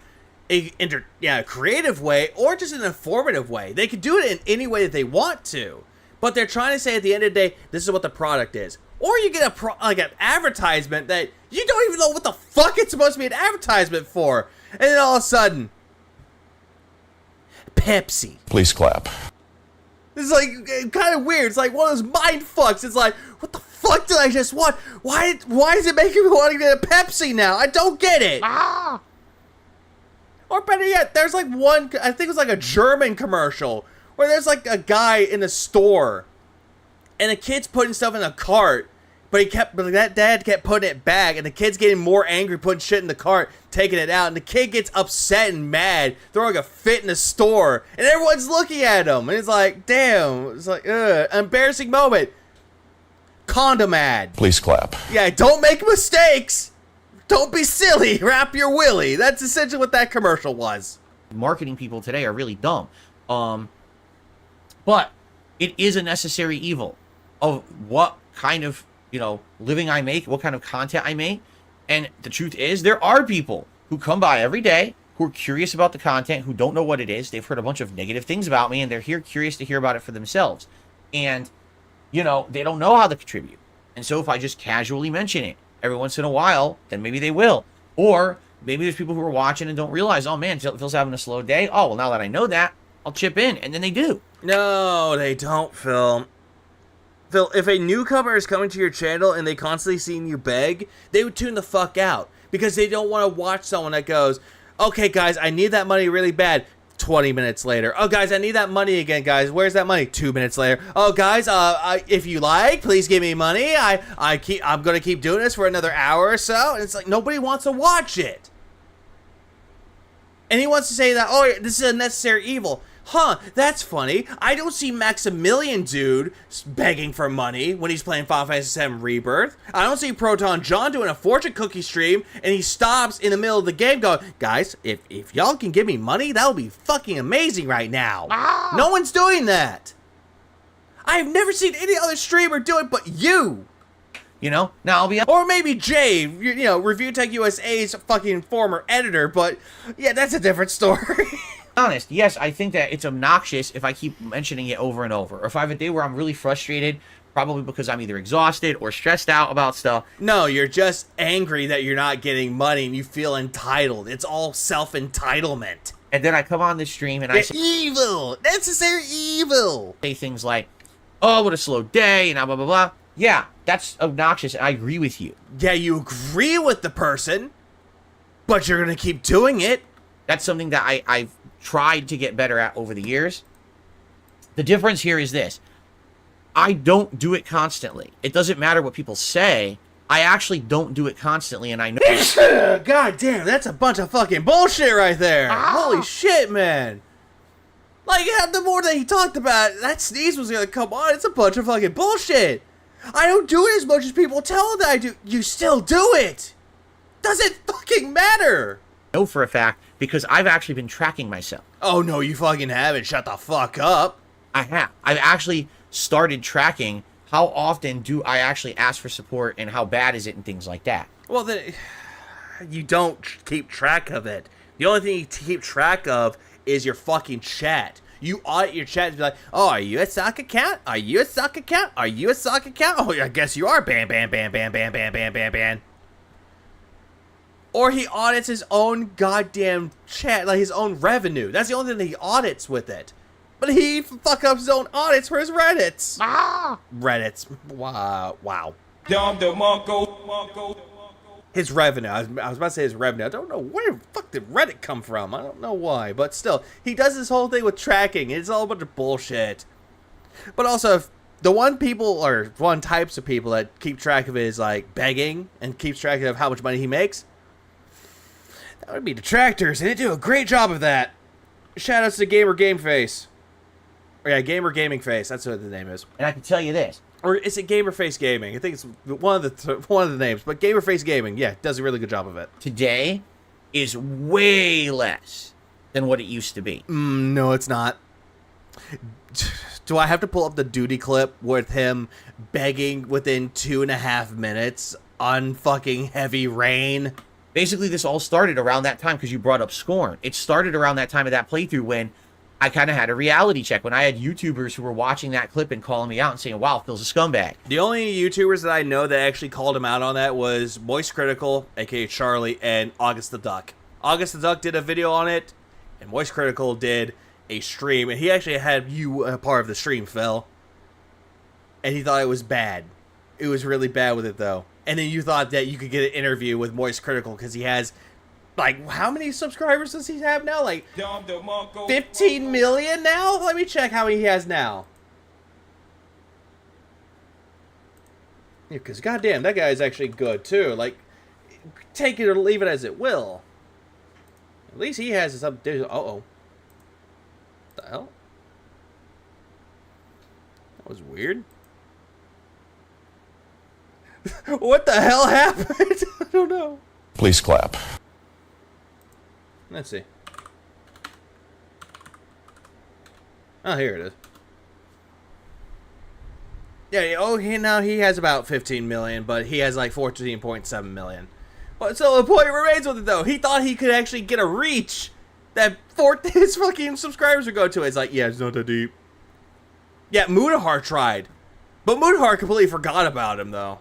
a creative way, or just an informative way. They can do it in any way that they want to, but they're trying to say at the end of the day, this is what the product is. Or you get an advertisement that you don't even know what the fuck it's supposed to be an advertisement for, and then all of a sudden, Pepsi. Please clap. It's like kind of weird. It's like one of those mind fucks. It's like, what the fuck did I just watch? Why is it making me want to get a Pepsi now? I don't get it. Or better yet, there's like one, I think it was like a German commercial where there's like a guy in a store and the kid's putting stuff in a cart, but that dad kept putting it back, and the kid's getting more angry, putting shit in the cart, taking it out, and the kid gets upset and mad, throwing a fit in the store, and everyone's looking at him, and it's like, damn, it's like, embarrassing moment. Condom ad. Please clap. Yeah, don't make mistakes. Don't be silly. Wrap your willy. That's essentially what that commercial was. Marketing people today are really dumb. But it is a necessary evil of what kind of, living I make, what kind of content I make. And the truth is, there are people who come by every day who are curious about the content, who don't know what it is. They've heard a bunch of negative things about me, and they're here curious to hear about it for themselves. And, they don't know how to contribute. And so if I just casually mention it every once in a while, then maybe they will. Or maybe there's people who are watching and don't realize, oh man, Phil's having a slow day. Oh, well, now that I know that, I'll chip in. And then they do. No, they don't, Phil. Phil, if a newcomer is coming to your channel and they constantly seeing you beg, they would tune the fuck out. Because they don't want to watch someone that goes, okay, guys, I need that money really bad. 20 minutes later. Oh, guys, I need that money again, guys. Where's that money? 2 minutes later. Oh, guys, if you like, please give me money. I'm going to keep doing this for another hour or so. And it's like, nobody wants to watch it. And he wants to say that, oh, this is a necessary evil. Huh, that's funny. I don't see Maximilian Dude begging for money when he's playing Final Fantasy VII Rebirth. I don't see Proton John doing a fortune cookie stream and he stops in the middle of the game going, guys, if y'all can give me money, that would be fucking amazing right now. No one's doing that. I have never seen any other streamer do it but you. Now I'll be... Or maybe Jay, Review Tech USA's fucking former editor, but yeah, that's a different story. Honest, yes, I think that it's obnoxious if I keep mentioning it over and over. Or if I have a day where I'm really frustrated, probably because I'm either exhausted or stressed out about stuff. No, you're just angry that you're not getting money and you feel entitled. It's all self-entitlement. And then I come on this stream and I say... Evil! Necessary evil! Say things like, oh, what a slow day, and blah, blah, blah. Yeah, that's obnoxious, and I agree with you. Yeah, you agree with the person, but you're gonna keep doing it. That's something that I've tried to get better at over the years. The difference here is this. I don't do it constantly. It doesn't matter what people say. I actually don't do it constantly, and I know... God damn, that's a bunch of fucking bullshit right there. Holy shit, man. Like, the more that he talked about it, that sneeze was gonna come on. It's a bunch of fucking bullshit. I don't do it as much as people tell that I do. You still do it. Doesn't fucking matter. I know for a fact because I've actually been tracking myself. Oh, no, you fucking haven't. Shut the fuck up. I have. I've actually started tracking how often do I actually ask for support and how bad is it and things like that. Well, then, you don't keep track of it. The only thing you keep track of is your fucking chat. You audit your chat and be like, oh, are you a sock account? Are you a sock account? Are you a sock account? Oh, I guess you are. Ban, ban, ban, ban, ban, ban, ban, ban, ban. Or he audits his own goddamn chat, like his own revenue. That's the only thing that he audits with it. But he fuck up his own audits for his Reddits. Reddits. Wow. His revenue. I was about to say his revenue. I don't know where the fuck did Reddit come from. I don't know why. But still, he does this whole thing with tracking. It's all a bunch of bullshit. But also, if the one types of people that keep track of it is like begging and keeps track of how much money he makes, that would be detractors, and they do a great job of that. Shoutouts to Gamer Game Face. Or yeah, Gamer Gaming Face. That's what the name is. And I can tell you this. Or is it Gamer Face Gaming? I think it's one of the names. But Gamer Face Gaming, yeah, does a really good job of it. Today is way less than what it used to be. No, it's not. Do I have to pull up the duty clip with him begging within 2.5 minutes on fucking Heavy Rain? Basically, this all started around that time because you brought up Scorn. It started around that time of that playthrough when I kind of had a reality check, when I had YouTubers who were watching that clip and calling me out and saying, wow, Phil's a scumbag. The only YouTubers that I know that actually called him out on that was Moist Critical, aka Charlie, and August the Duck. August the Duck did a video on it, and Moist Critical did a stream, and he actually had you a part of the stream, Phil. And he thought it was bad. It was really bad with it, though. And then you thought that you could get an interview with Moist Critical because he has, like, how many subscribers does he have now? Like, 15 million now? Let me check how many he has now. Yeah, because goddamn, that guy is actually good, too. Like, take it or leave it as it will. At least he has some... Uh-oh. What the hell? That was weird. What the hell happened? I don't know. Please clap. Let's see. Oh, here it is. Yeah, now he has about 15 million, but he has like 14.7 million. But so the point remains with it, though. He thought he could actually get a reach that his fucking subscribers would go to. It's like, yeah, it's not that deep. Yeah, Mudahar tried. But Mudahar completely forgot about him, though.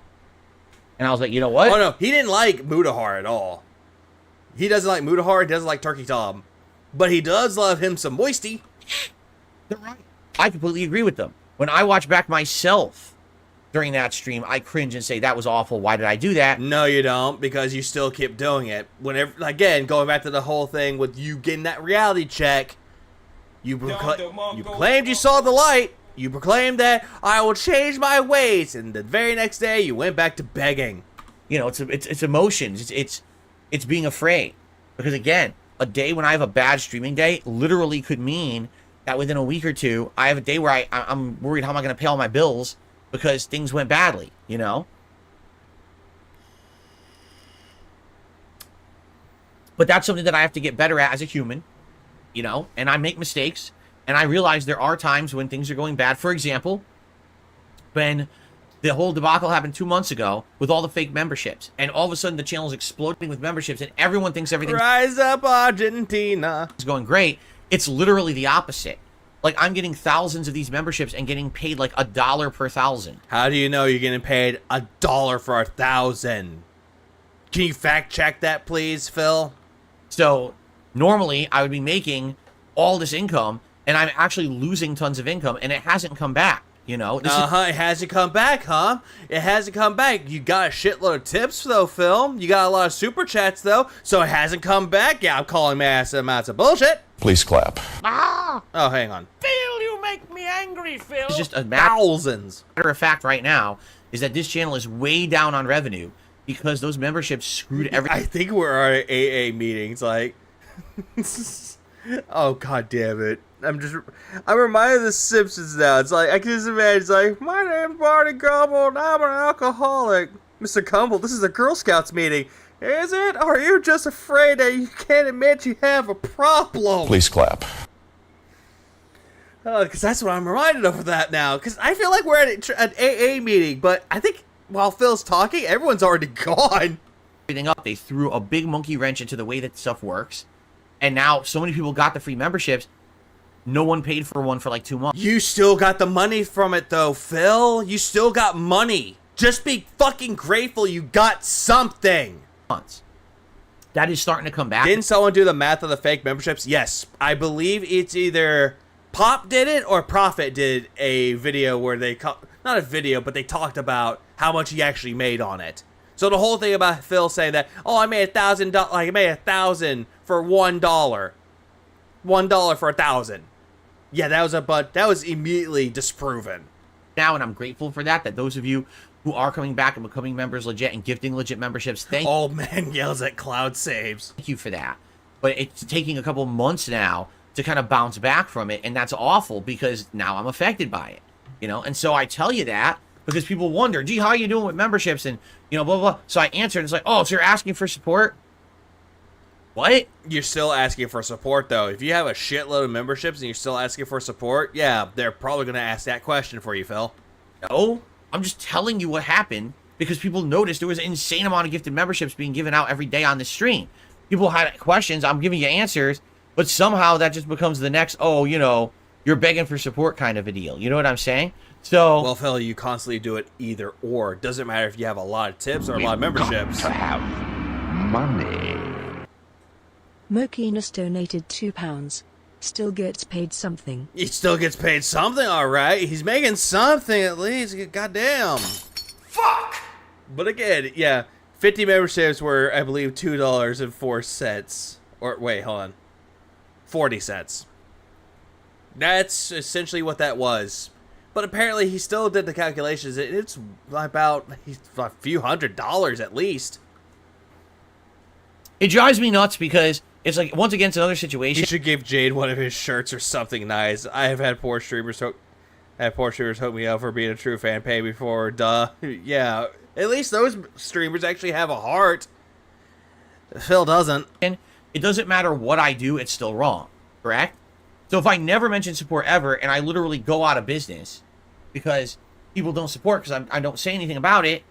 And I was like, you know what? Oh, no, he didn't like Mudahar at all. He doesn't like Mudahar, he doesn't like Turkey Tom. But he does love him some Moisty. They're right. I completely agree with them. When I watch back myself during that stream, I cringe and say, that was awful. Why did I do that? No, you don't, because you still keep doing it. Whenever, again, going back to the whole thing with you getting that reality check, you proclaimed you saw the light. You proclaimed that I will change my ways, and the very next day you went back to begging. You know, it's emotions. It's being afraid. Because again, a day when I have a bad streaming day literally could mean that within a week or two, I have a day where I'm worried how am I going to pay all my bills because things went badly, you know? But that's something that I have to get better at as a human, you know? And I make mistakes. And I realize there are times when things are going bad. For example, when the whole debacle happened 2 months ago with all the fake memberships. And all of a sudden the channel is exploding with memberships and everyone thinks everything's Rise up, Argentina. going great. It's literally the opposite. Like, I'm getting thousands of these memberships and getting paid like $1 per 1,000. How do you know you're getting paid $1 for 1,000? Can you fact check that, please, Phil? So normally I would be making all this income and I'm actually losing tons of income and it hasn't come back, you know? It hasn't come back, huh? It hasn't come back. You got a shitload of tips, though, Phil. You got a lot of super chats, though, so it hasn't come back. Yeah, I'm calling massive amounts of bullshit. Please clap. Oh, hang on. Phil, you make me angry, Phil. It's just a Thousands. matter of fact right now is that this channel is way down on revenue because those memberships screwed everything. I think we're at AA meetings, like... Oh, god damn it. I'm reminded of The Simpsons now. It's like, I can just imagine, it's like, my name's Barney Gumble and I'm an alcoholic. Mr. Gumble, this is a Girl Scouts meeting. Is it? Or are you just afraid that you can't admit you have a problem? Please clap. Because that's what I'm reminded of that now. Because I feel like we're at an AA meeting, but I think while Phil's talking, everyone's already gone. Everything up. They threw a big monkey wrench into the way that stuff works. And now so many people got the free memberships. No one paid for one for like 2 months. You still got the money from it, though, Phil. You still got money. Just be fucking grateful you got something. That is starting to come back. Didn't someone do the math of the fake memberships? Yes. I believe it's either Pop did it or Prophet did a video where they... Not a video, but they talked about how much he actually made on it. So the whole thing about Phil saying that, oh, I made $1,000, like I made $1,000 for $1. $1 for 1,000. Yeah, that was immediately disproven. Now, and I'm grateful for that those of you who are coming back and becoming members legit and gifting legit memberships, Old man yells at Cloud Saves. Thank you for that. But it's taking a couple months now to kind of bounce back from it, and that's awful because now I'm affected by it, you know? And so I tell you that because people wonder, gee, how are you doing with memberships? And, you know, blah, blah, blah. So I answered, and it's like, oh, so you're asking for support? What? You're still asking for support, though. If you have a shitload of memberships and you're still asking for support, yeah, they're probably going to ask that question for you, Phil. No, I'm just telling you what happened because people noticed there was an insane amount of gifted memberships being given out every day on the stream. People had questions, I'm giving you answers, but somehow that just becomes the next, oh, you know, you're begging for support kind of a deal. You know what I'm saying? So, well, Phil, you constantly do it either or. It doesn't matter if you have a lot of tips or a lot of memberships. To have money. Mokinus donated £2. Still gets paid something. He still gets paid something, alright. He's making something at least. Goddamn. Fuck! But again, yeah, 50 memberships were, I believe, $2.04. Or, wait, hold on. 40 cents. That's essentially what that was. But apparently he still did the calculations. It's about a few $100s at least. It drives me nuts because it's like, once again, it's another situation. He should give Jade one of his shirts or something nice. I have had poor streamers hook me up for being a true fan, pay me for, duh. Yeah, at least those streamers actually have a heart. Phil doesn't. And it doesn't matter what I do, it's still wrong, correct? So if I never mention support ever, and I literally go out of business because people don't support because I don't say anything about it,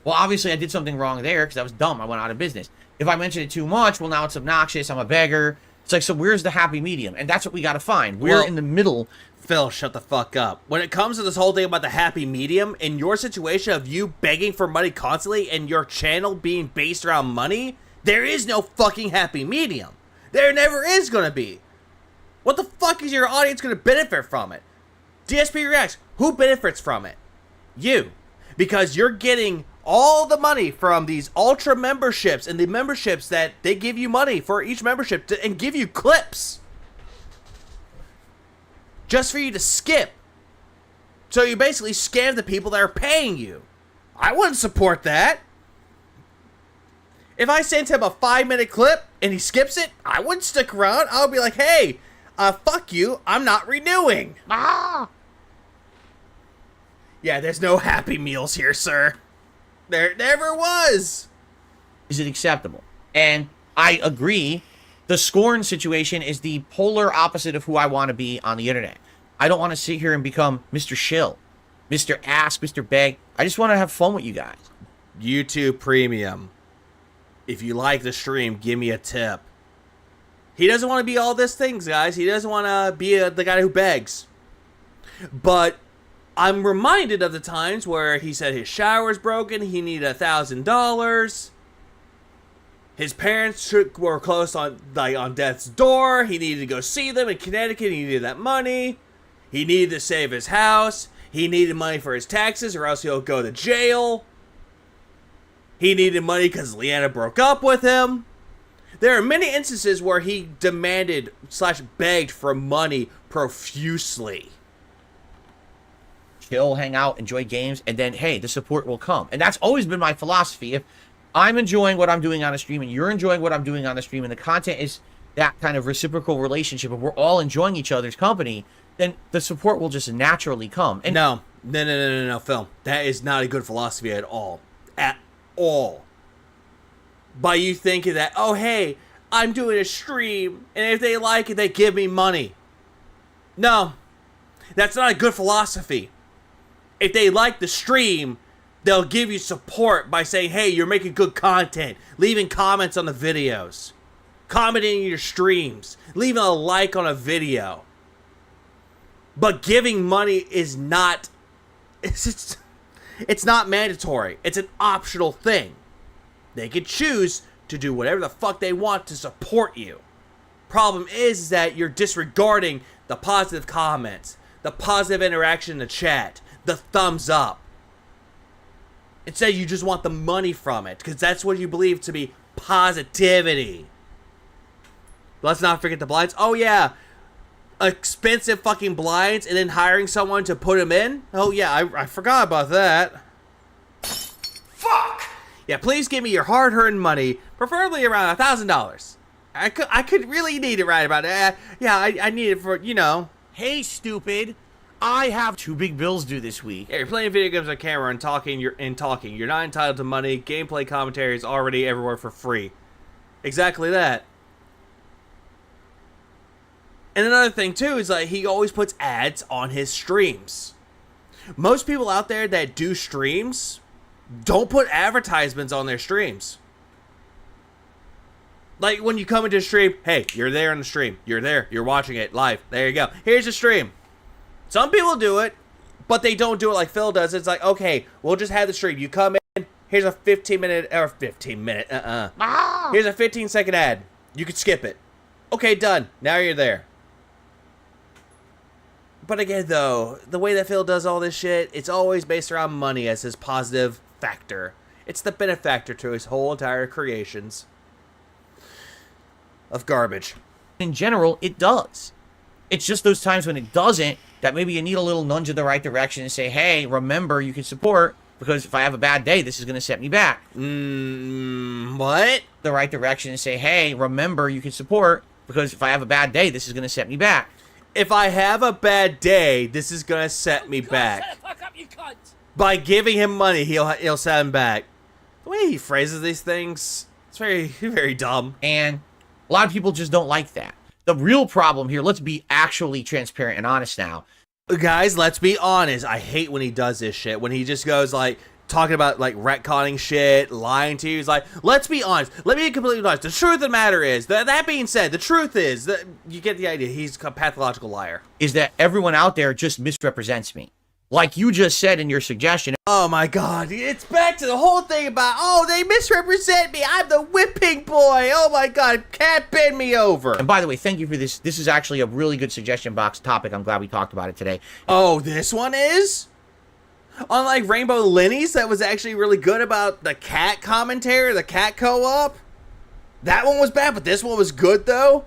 well, obviously I did something wrong there because I was dumb. I went out of business. If I mention it too much, well, now it's obnoxious. I'm a beggar. It's like, so where's the happy medium? And that's what we got to find. We're in the middle. Phil, shut the fuck up. When it comes to this whole thing about the happy medium, in your situation of you begging for money constantly and your channel being based around money, there is no fucking happy medium. There never is going to be. What the fuck is your audience going to benefit from it? DSP Reacts, who benefits from it? You. Because you're getting all the money from these ultra memberships and the memberships that they give you money for each membership and give you clips. Just for you to skip. So you basically scam the people that are paying you. I wouldn't support that. If I sent him a 5-minute clip and he skips it, I wouldn't stick around. I would be like, hey, fuck you, I'm not renewing. Ah! Yeah, there's no Happy Meals here, sir. There never was. Is it acceptable? And I agree. The scorn situation is the polar opposite of who I want to be on the internet. I don't want to sit here and become Mr. Shill, Mr. Ask, Mr. Beg. I just want to have fun with you guys. YouTube Premium. If you like the stream, give me a tip. He doesn't want to be all these things, guys. He doesn't want to be the guy who begs. But I'm reminded of the times where he said his shower's broken, he needed $1,000. His parents were close on death's door. He needed to go see them in Connecticut. He needed that money. He needed to save his house. He needed money for his taxes or else he'll go to jail. He needed money because Leanna broke up with him. There are many instances where he demanded / begged for money profusely. Chill, hang out, enjoy games, and then, hey, the support will come. And that's always been my philosophy. If I'm enjoying what I'm doing on a stream and you're enjoying what I'm doing on the stream and the content is that kind of reciprocal relationship, if we're all enjoying each other's company, then the support will just naturally come. And No, Phil. That is not a good philosophy at all. At all. By you thinking that, oh, hey, I'm doing a stream, and if they like it, they give me money. No, that's not a good philosophy. If they like the stream, they'll give you support by saying, hey, you're making good content, leaving comments on the videos, commenting in your streams, leaving a like on a video. But giving money is not, it's not mandatory. It's an optional thing. They can choose to do whatever the fuck they want to support you. Problem is that you're disregarding the positive comments, the positive interaction in the chat, the thumbs up. Instead, you just want the money from it, because that's what you believe to be positivity. Let's not forget the blinds. Oh, yeah. Expensive fucking blinds and then hiring someone to put them in? Oh, yeah, I forgot about that. Fuck! Yeah, please give me your hard-earned money, preferably around $1,000. I could really need it right about it. Yeah, I need it for, you know. hey, stupid, I have 2 big bills due this week. Yeah, you're playing video games on camera and talking. You're not entitled to money. Gameplay commentary is already everywhere for free. Exactly that. And another thing too is like he always puts ads on his streams. Most people out there that do streams don't put advertisements on their streams. Like when you come into a stream, hey, you're there on the stream. You're there. You're watching it live. There you go. Here's the stream. Some people do it, but they don't do it like Phil does. It's like, okay, we'll just have the stream. You come in, here's a 15-minute, here's a 15-second ad. You can skip it. Okay, done. Now you're there. But again, though, the way that Phil does all this shit, it's always based around money as his positive factor. It's the benefactor to his whole entire creations of garbage. In general, it does. It's just those times when it doesn't that maybe you need a little nudge in the right direction and say, hey, remember, you can support, because if I have a bad day, this is going to set me back. What? The right direction and say, hey, remember, you can support, because if I have a bad day, this is going to set me back. If I have a bad day, this is going to set me back. By giving him money, he'll set him back. The way he phrases these things, it's very, very dumb. And a lot of people just don't like that. The real problem here, let's be actually transparent and honest now. Guys, let's be honest. I hate when he does this shit. When he just goes like, talking about like retconning shit, lying to you. He's like, let's be honest. Let me be completely honest. The truth of the matter is, that being said, the truth is, that you get the idea. He's a pathological liar. Is that everyone out there just misrepresents me. Like you just said in your suggestion. Oh my god, it's back to the whole thing about, oh, they misrepresent me. I'm the whipping boy. Oh my god, can't bend me over. And by the way, thank you for this. This is actually a really good suggestion box topic. I'm glad we talked about it today. Oh, this one is? Unlike Rainbow Lenny's, that was actually really good about the cat commentary, the cat co-op. That one was bad, but this one was good though.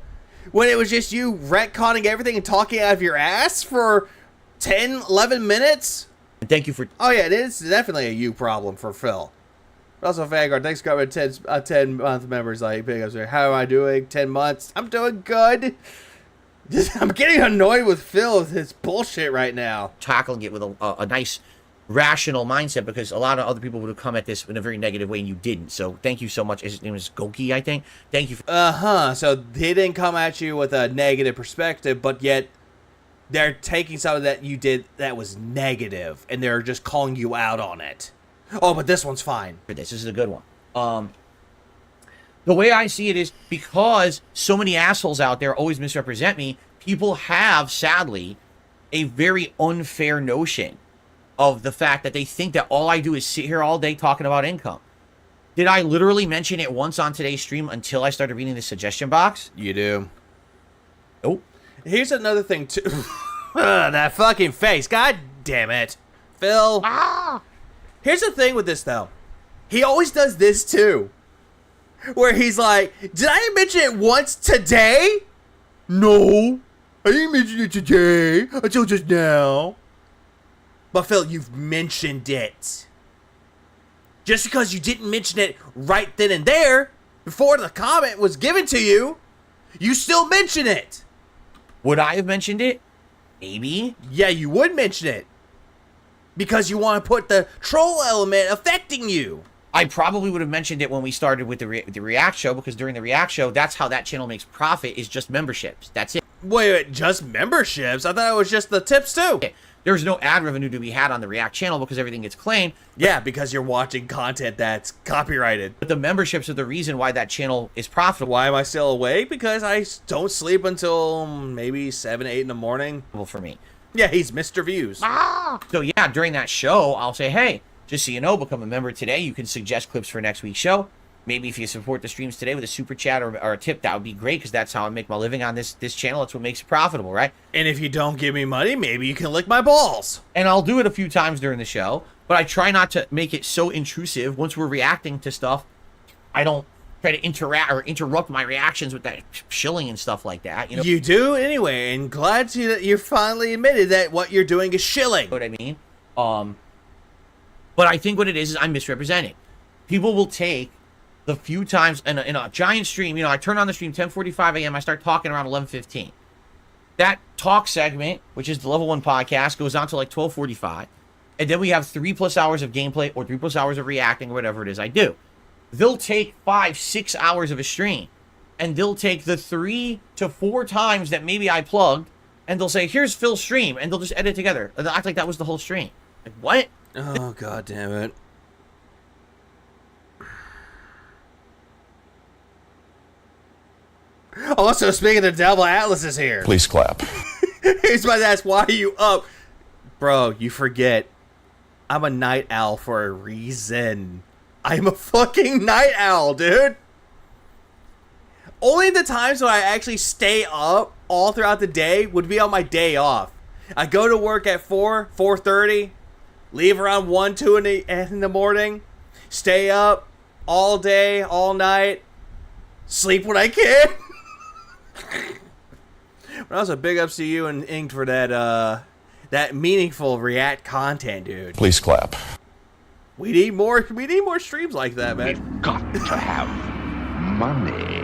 When it was just you retconning everything and talking out of your ass for 10, 11 minutes. Thank you for... Oh yeah, it is definitely a you problem for Phil. But also, Vanguard, thanks for coming 10-month members. Like, big ups there. How am I doing? 10 months? I'm doing good. I'm getting annoyed with Phil with his bullshit right now. Tackling it with a nice, rational mindset, because a lot of other people would have come at this in a very negative way and you didn't. So thank you so much. His name is Goki, I think. Thank you. So they didn't come at you with a negative perspective, but yet they're taking something that you did that was negative, and they're just calling you out on it. Oh, but this one's fine. This is a good one. The way I see it is, because so many assholes out there always misrepresent me, people have, sadly, a very unfair notion of the fact that they think that all I do is sit here all day talking about income. Did I literally mention it once on today's stream until I started reading the suggestion box? You do. Nope. Here's another thing, too. That fucking face. God damn it. Phil. Here's the thing with this, though. He always does this, too. Where he's like, did I mention it once today? No. I didn't mention it today. Until just now. But, Phil, you've mentioned it. Just because you didn't mention it right then and there, before the comment was given to you, you still mention it. Would I have mentioned it? Maybe. Yeah, you would mention it. Because you want to put the troll element affecting you. I probably would have mentioned it when we started with the React show, because during the React show, that's how that channel makes profit, is just memberships. That's it. Wait, just memberships? I thought it was just the tips too. Okay. There's no ad revenue to be had on the React channel because everything gets claimed. Yeah, because you're watching content that's copyrighted. But the memberships are the reason why that channel is profitable. Why am I still awake? Because I don't sleep until maybe 7, 8 in the morning. Well, for me. Yeah, he's Mr. Views. So yeah, during that show, I'll say, hey, just so you know, become a member today. You can suggest clips for next week's show. Maybe if you support the streams today with a super chat or a tip, that would be great, because that's how I make my living on this channel. That's what makes it profitable, right? And if you don't give me money, maybe you can lick my balls. And I'll do it a few times during the show, but I try not to make it so intrusive. Once we're reacting to stuff, I don't try to interact or interrupt my reactions with that shilling and stuff like that. You know? You do anyway, and glad to that you finally admitted that what you're doing is shilling. What I mean? But I think what it is I'm misrepresenting. People will take the few times in a giant stream, I turn on the stream 10:45 a.m. I start talking around 11:15. That talk segment, which is the Level 1 podcast, goes on to like 12:45, and then we have 3+ hours of gameplay or 3+ hours of reacting, or whatever it is I do. They'll take 5-6 hours of a stream, and they'll take the 3 to 4 times that maybe I plugged, and they'll say, "Here's Phil's stream," and they'll just edit it together. They'll act like that was the whole stream. Like, what? Oh, god damn it. Also, speaking of the devil, Atlas is here. Please clap. He's about to ask, why are you up? Bro, you forget. I'm a night owl for a reason. I'm a fucking night owl, dude. Only the times when I actually stay up all throughout the day would be on my day off. I go to work at 4:30, leave around 1, 2 in the morning, stay up all day, all night, sleep when I can. But also big ups to you and Inked for that meaningful React content, dude. Please clap. We need more streams like that, man. We've got to have money.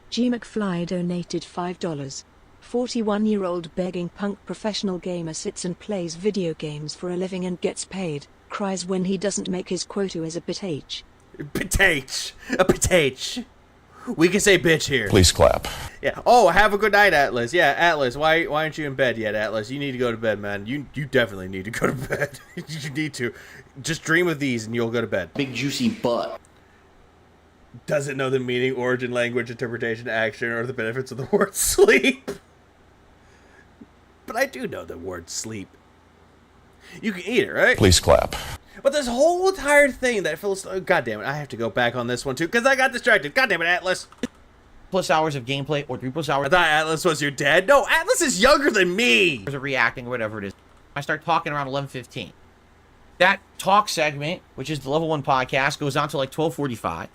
G. McFly donated $5. 41-year-old begging punk professional gamer sits and plays video games for a living and gets paid, cries when he doesn't make his quota as a bit H. Bitch. A bitch. We can say bitch here. Please clap. Yeah. Oh, have a good night, Atlas. Yeah, Atlas, why aren't you in bed yet, Atlas? You need to go to bed, man. You definitely need to go to bed. You need to. Just dream of these and you'll go to bed. Big juicy butt. Doesn't know the meaning, origin, language, interpretation, action, or the benefits of the word sleep. But I do know the word sleep. You can eat it, right? Please clap. But this whole entire thing that feels... Oh, God damn it, I have to go back on this one too, because I got distracted. God damn it, Atlas. 3+ hours of gameplay or 3+ hours I thought Atlas was your dad. No, Atlas is younger than me. of reacting or whatever it is. I start talking around 11:15. That talk segment, which is the Level 1 podcast, goes on to like 12:45.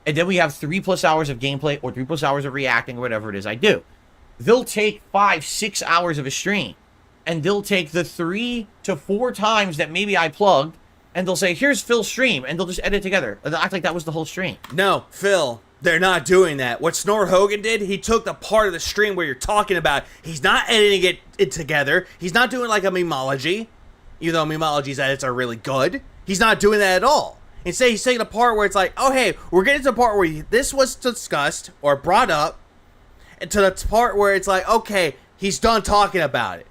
And then we have 3+ hours of gameplay or 3+ hours of reacting or whatever it is I do. They'll take 5-6 hours of a stream. And they'll take the 3 to 4 times that maybe I plugged. And they'll say, here's Phil's stream. And they'll just edit it together. And they'll act like that was the whole stream. No, Phil, they're not doing that. What Snore Hogan did, he took the part of the stream where you're talking about. He's not editing it together. He's not doing like a memology. Even though memology's edits are really good. He's not doing that at all. Instead, he's taking a part where it's like, oh, hey, we're getting to the part where this was discussed or brought up. And to the part where it's like, okay, he's done talking about it.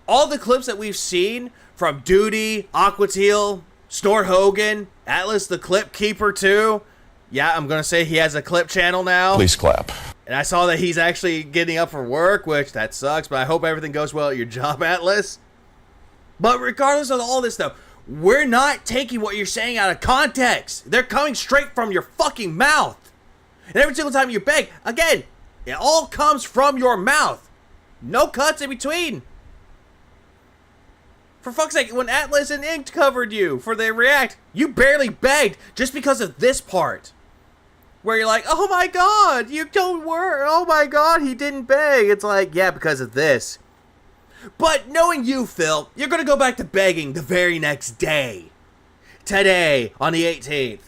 All the clips that we've seen from Duty, Aquateal, Snore Hogan, Atlas the Clip Keeper too. Yeah, I'm going to say he has a clip channel now. Please clap. And I saw that he's actually getting up for work, which that sucks, but I hope everything goes well at your job, Atlas. But regardless of all this stuff, we're not taking what you're saying out of context. They're coming straight from your fucking mouth. And every single time you beg, again, it all comes from your mouth. No cuts in between. For fuck's sake, when Atlas and Inked covered you for their react, you barely begged just because of this part. Where you're like, oh my god, you don't work. Oh my god, he didn't beg. It's like, yeah, because of this. But knowing you, Phil, you're going to go back to begging the very next day. Today, on the 18th.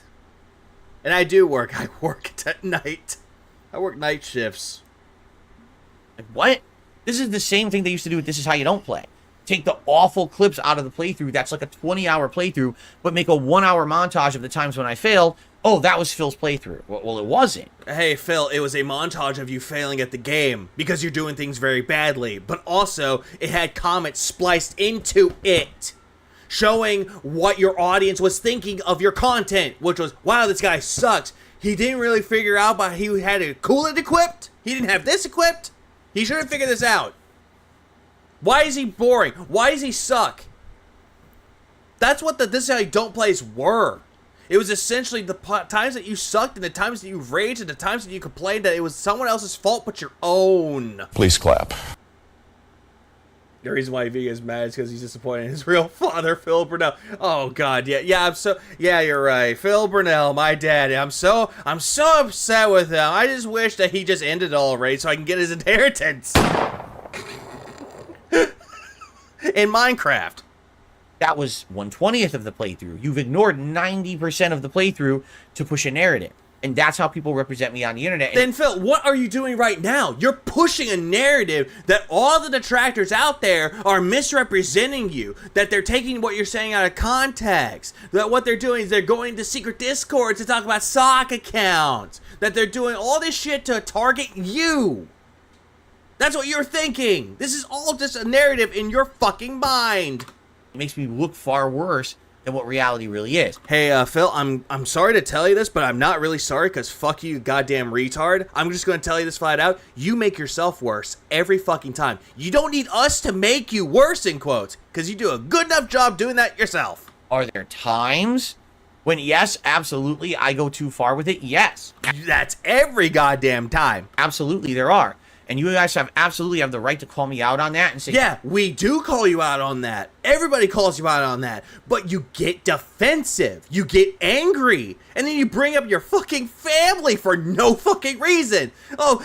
And I do work. I work at night. I work night shifts. Like, what? This is the same thing they used to do with This Is How You Don't Play. Take the awful clips out of the playthrough. That's like a 20-hour playthrough, but make a 1-hour montage of the times when I failed. Oh, that was Phil's playthrough. Well, it wasn't. Hey, Phil, it was a montage of you failing at the game because you're doing things very badly. But also, it had comments spliced into it showing what your audience was thinking of your content, which was, wow, this guy sucks. He didn't really figure out, but he had a coolant equipped. He didn't have this equipped. He should have figured this out. Why is he boring? Why does he suck? That's what the This Is How You Don't Plays were. It was essentially the times that you sucked and the times that you raged and the times that you complained that it was someone else's fault but your own. Please clap. The reason why Vega is mad is because he's disappointed in his real father, Phil Burnell. Oh God, yeah, you're right, Phil Burnell, my dad. I'm so upset with him. I just wish that he just ended it all right so I can get his inheritance. In Minecraft. That was 1/20th of the playthrough. You've ignored 90% of the playthrough to push a narrative. And that's how people represent me on the internet. Then, Phil, what are you doing right now? You're pushing a narrative that all the detractors out there are misrepresenting you, that they're taking what you're saying out of context, that what they're doing is they're going to secret Discord to talk about sock accounts, that they're doing all this shit to target you. That's what you're thinking. This is all just a narrative in your fucking mind. It makes me look far worse than what reality really is. Hey, Phil, I'm sorry to tell you this, but I'm not really sorry because fuck you, goddamn retard. I'm just going to tell you this flat out. You make yourself worse every fucking time. You don't need us to make you worse, in quotes, because you do a good enough job doing that yourself. Are there times when, yes, absolutely, I go too far with it? Yes. That's every goddamn time. Absolutely, there are. And you guys absolutely have the right to call me out on that and say, yeah, we do call you out on that. Everybody calls you out on that. But you get defensive. You get angry. And then you bring up your fucking family for no fucking reason. Oh,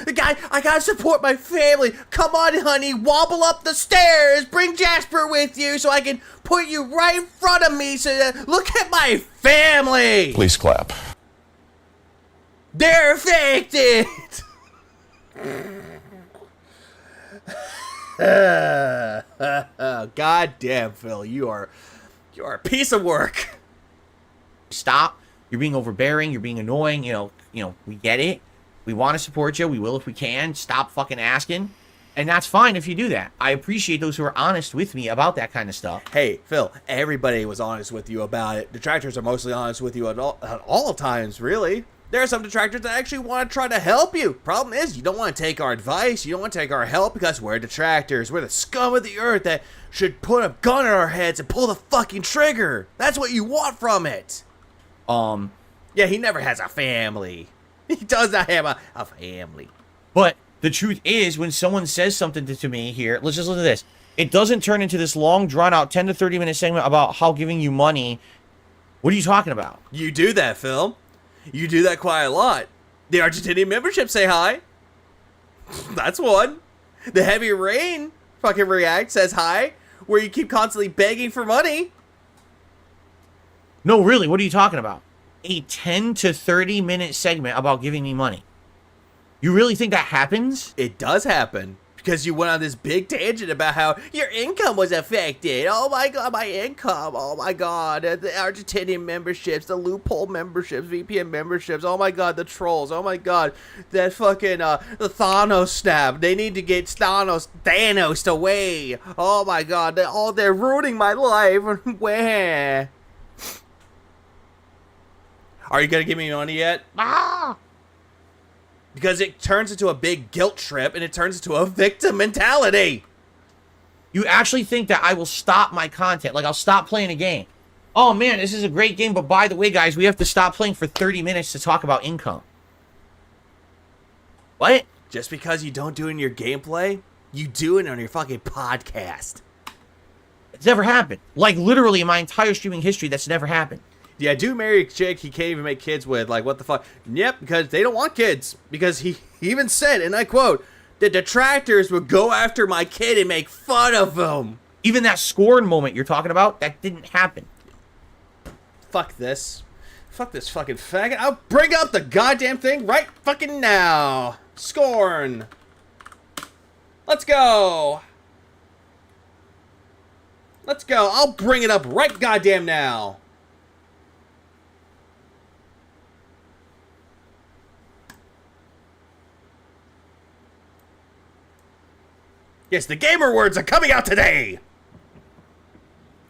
I gotta support my family. Come on, honey, wobble up the stairs. Bring Jasper with you so I can put you right in front of me so that, look at my family. Please clap. They're affected. God damn, Phil, you are a piece of work. stop. You're being overbearing. You're being annoying. You know, we get it. We want to support you. We will if we can. Stop fucking asking. And that's fine if you do that. I appreciate those who are honest with me about that kind of stuff. Hey, Phil, everybody was honest with you about it. Detractors are mostly honest with you at all times, really. There are some detractors that actually want to try to help you. Problem is, you don't want to take our advice. You don't want to take our help because we're detractors. We're the scum of the earth that should put a gun in our heads and pull the fucking trigger. That's what you want from it. Yeah, he never has a family. He does not have a family. But the truth is, when someone says something to me here, let's just listen to this. It doesn't turn into this long, drawn-out 10 to 30-minute segment about how giving you money. What are you talking about? You do that, Phil. You do that quite a lot. The Argentinian membership say hi. That's one. The Heavy Rain fucking React says hi, where you keep constantly begging for money. No, really, what are you talking about? A 10 to 30-minute segment about giving me money. You really think that happens? It does happen. Because you went on this big tangent about how your income was affected. Oh my god, my income. Oh my god. The Argentinian memberships, the loophole memberships, VPN memberships. Oh my god, the trolls. Oh my god. That fucking, the Thanos snap. They need to get Thanos away. Oh my god. They're ruining my life. Where? Are you gonna give me money yet? Because it turns into a big guilt trip and it turns into a victim mentality. You actually think that I will stop my content? Like, I'll stop playing a game. Oh man, this is a great game, but by the way, guys, we have to stop playing for 30 minutes to talk about income. What? Just because you don't do it in your gameplay, you do it on your fucking podcast. It's never happened. Like, literally in my entire streaming history, that's never happened. Yeah, do marry a chick he can't even make kids with. Like, what the fuck? Yep, because they don't want kids. Because he even said, and I quote, the detractors would go after my kid and make fun of him. Even that scorn moment you're talking about, that didn't happen. Fuck this. Fuck this fucking faggot. I'll bring up the goddamn thing right fucking now. Scorn. Let's go. Let's go. I'll bring it up right goddamn now. Yes, the gamer words are coming out today!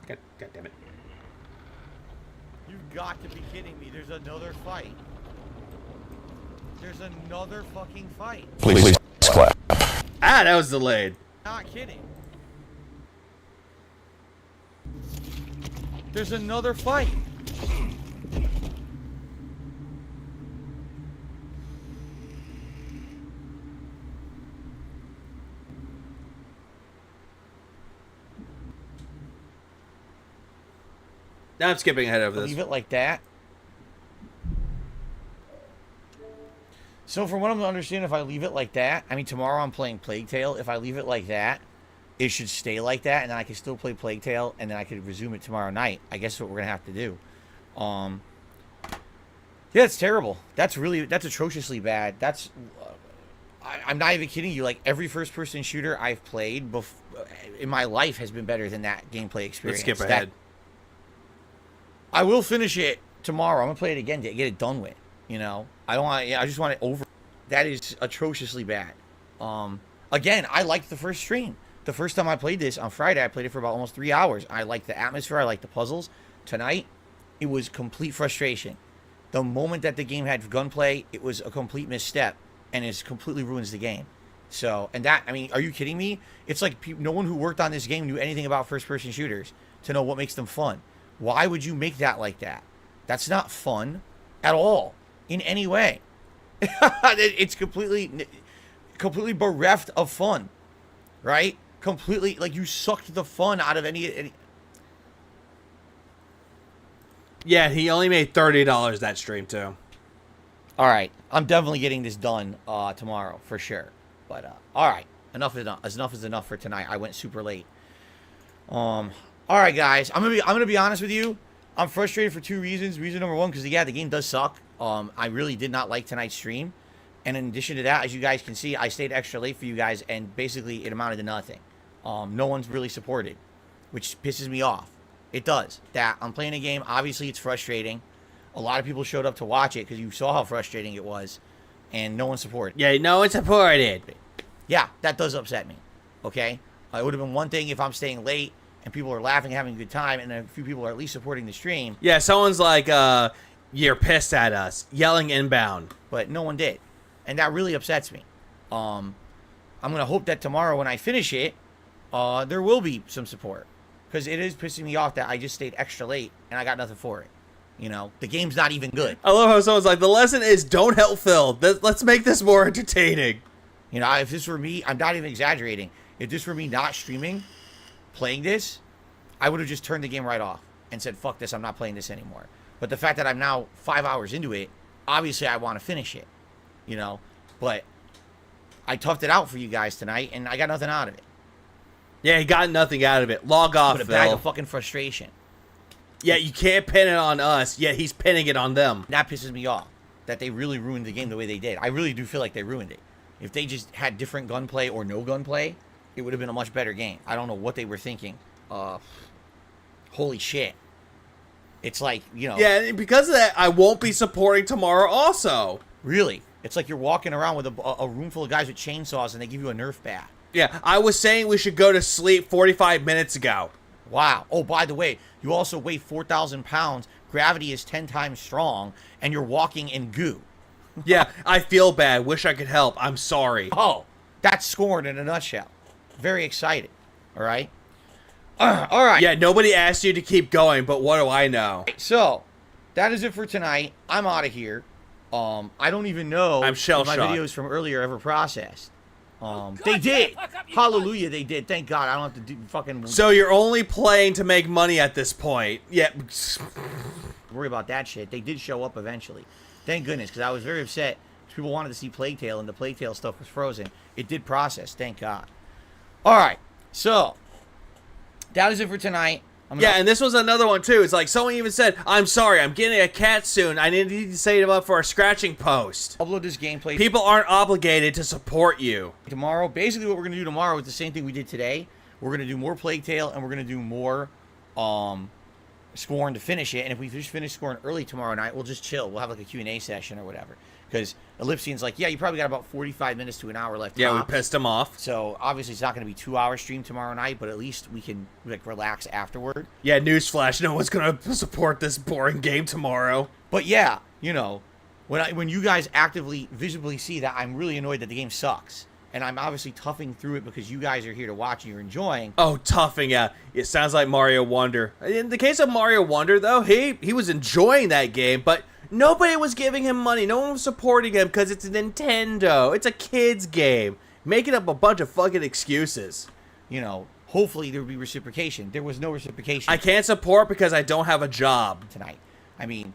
God damn it. You've got to be kidding me. There's another fight. There's another fucking fight. Please clap. Ah, that was delayed. Not kidding. There's another fight. Now I'm skipping ahead over this. Leave it like that. So from what I'm understanding, if I leave it like that, I mean, tomorrow I'm playing Plague Tale. If I leave it like that, it should stay like that, and then I can still play Plague Tale, and then I could resume it tomorrow night. I guess that's what we're gonna have to do. Yeah, it's terrible. That's atrociously bad. That's, I'm not even kidding you. Like, every first-person shooter I've played in my life has been better than that gameplay experience. Let's skip ahead. I will finish it tomorrow. I'm gonna play it again to get it done with. You know, I don't want. I just want it over. That is atrociously bad. Again, I liked the first stream. The first time I played this on Friday, I played it for about almost 3 hours. I liked the atmosphere. I liked the puzzles. Tonight, it was complete frustration. The moment that the game had gunplay, it was a complete misstep, and it completely ruins the game. So, and that, I mean, are you kidding me? It's like no one who worked on this game knew anything about first-person shooters to know what makes them fun. Why would you make that like that? That's not fun at all, in any way. It's completely completely bereft of fun, right? Completely, like, you sucked the fun out of any. Yeah, he only made $30 that stream too. All right, I'm definitely getting this done tomorrow for sure. But all right, enough is enough for tonight. I went super late. All right, guys, I'm gonna be honest with you. I'm frustrated for 2 reasons. Reason number 1, because yeah, the game does suck. I really did not like tonight's stream, and in addition to that, as you guys can see, I stayed extra late for you guys, and basically it amounted to nothing. No one's really supported, which pisses me off. It does. That I'm playing a game. Obviously, it's frustrating. A lot of people showed up to watch it because you saw how frustrating it was, and no one supported. Yeah, no one supported. Yeah, that does upset me. Okay, it would have been one thing if I'm staying late and people are laughing, having a good time, and a few people are at least supporting the stream. Yeah, someone's like, "You're pissed at us," yelling inbound, but no one did, and that really upsets me. I'm gonna hope that tomorrow when I finish it, there will be some support, because it is pissing me off that I just stayed extra late and I got nothing for it. You know, the game's not even good. I love how someone's like, the lesson is don't help Phil. Let's make this more entertaining. You know, if this were me, I'm not even exaggerating. If this were me not streaming, playing this, I would have just turned the game right off and said, fuck this, I'm not playing this anymore. But the fact that I'm now 5 hours into it, obviously I want to finish it. You know, but I toughed it out for you guys tonight, and I got nothing out of it. Yeah, he got nothing out of it. Log off, But a Phil. bag of fucking frustration. Yeah, you can't pin it on us, yet he's pinning it on them. That pisses me off, that they really ruined the game the way they did. I really do feel like they ruined it. If they just had different gunplay or no gunplay, it would have been a much better game. I don't know what they were thinking. Holy shit. It's like, you know. Yeah, and because of that, I won't be supporting tomorrow also. Really? It's like you're walking around with a room full of guys with chainsaws and they give you a Nerf bat. Yeah, I was saying we should go to sleep 45 minutes ago. Wow. Oh, by the way, you also weigh 4,000 pounds. Gravity is 10 times strong, and you're walking in goo. Yeah, I feel bad. Wish I could help. I'm sorry. Oh, that's Scorn in a nutshell. Very excited. All right? All right. Yeah, nobody asked you to keep going, but what do I know? So, that is it for tonight. I'm out of here. I don't even know I'm if shell-shocked. my videos from earlier ever processed. They did. Hallelujah, they did. Thank God. I don't have to do fucking... So you're only playing to make money at this point. Yeah. Worry about that shit. They did show up eventually. Thank goodness, because I was very upset. People wanted to see Plague Tale, and the Plague Tale stuff was frozen. It did process. Thank God. All right. So, that is it for tonight. Yeah, and this was another one, too. It's like someone even said, I'm sorry, I'm getting a cat soon. I need to save it up for a scratching post. Upload this gameplay. People aren't obligated to support you. Tomorrow, basically what we're going to do tomorrow is the same thing we did today. We're going to do more Plague Tale, and we're going to do more Scorn to finish it. And if we just finish Scorn early tomorrow night, we'll just chill. We'll have like a Q&A session or whatever. Because Ellipsian's like, yeah, you probably got about 45 minutes to an hour left. Yeah, tops. we pissed him off. So, obviously, it's not going to be 2-hour stream tomorrow night, but at least we can, like, relax afterward. Yeah, newsflash, no one's going to support this boring game tomorrow. But, yeah, you know, when you guys actively, visibly see that I'm really annoyed that the game sucks, and I'm obviously toughing through it because you guys are here to watch and you're enjoying. Oh, toughing, yeah. It sounds like Mario Wonder. In the case of Mario Wonder, though, he was enjoying that game, but nobody was giving him money. No one was supporting him because it's a Nintendo. It's a kid's game. Making up a bunch of fucking excuses. You know, hopefully there would be reciprocation. There was no reciprocation. I can't support because I don't have a job. Tonight. I mean,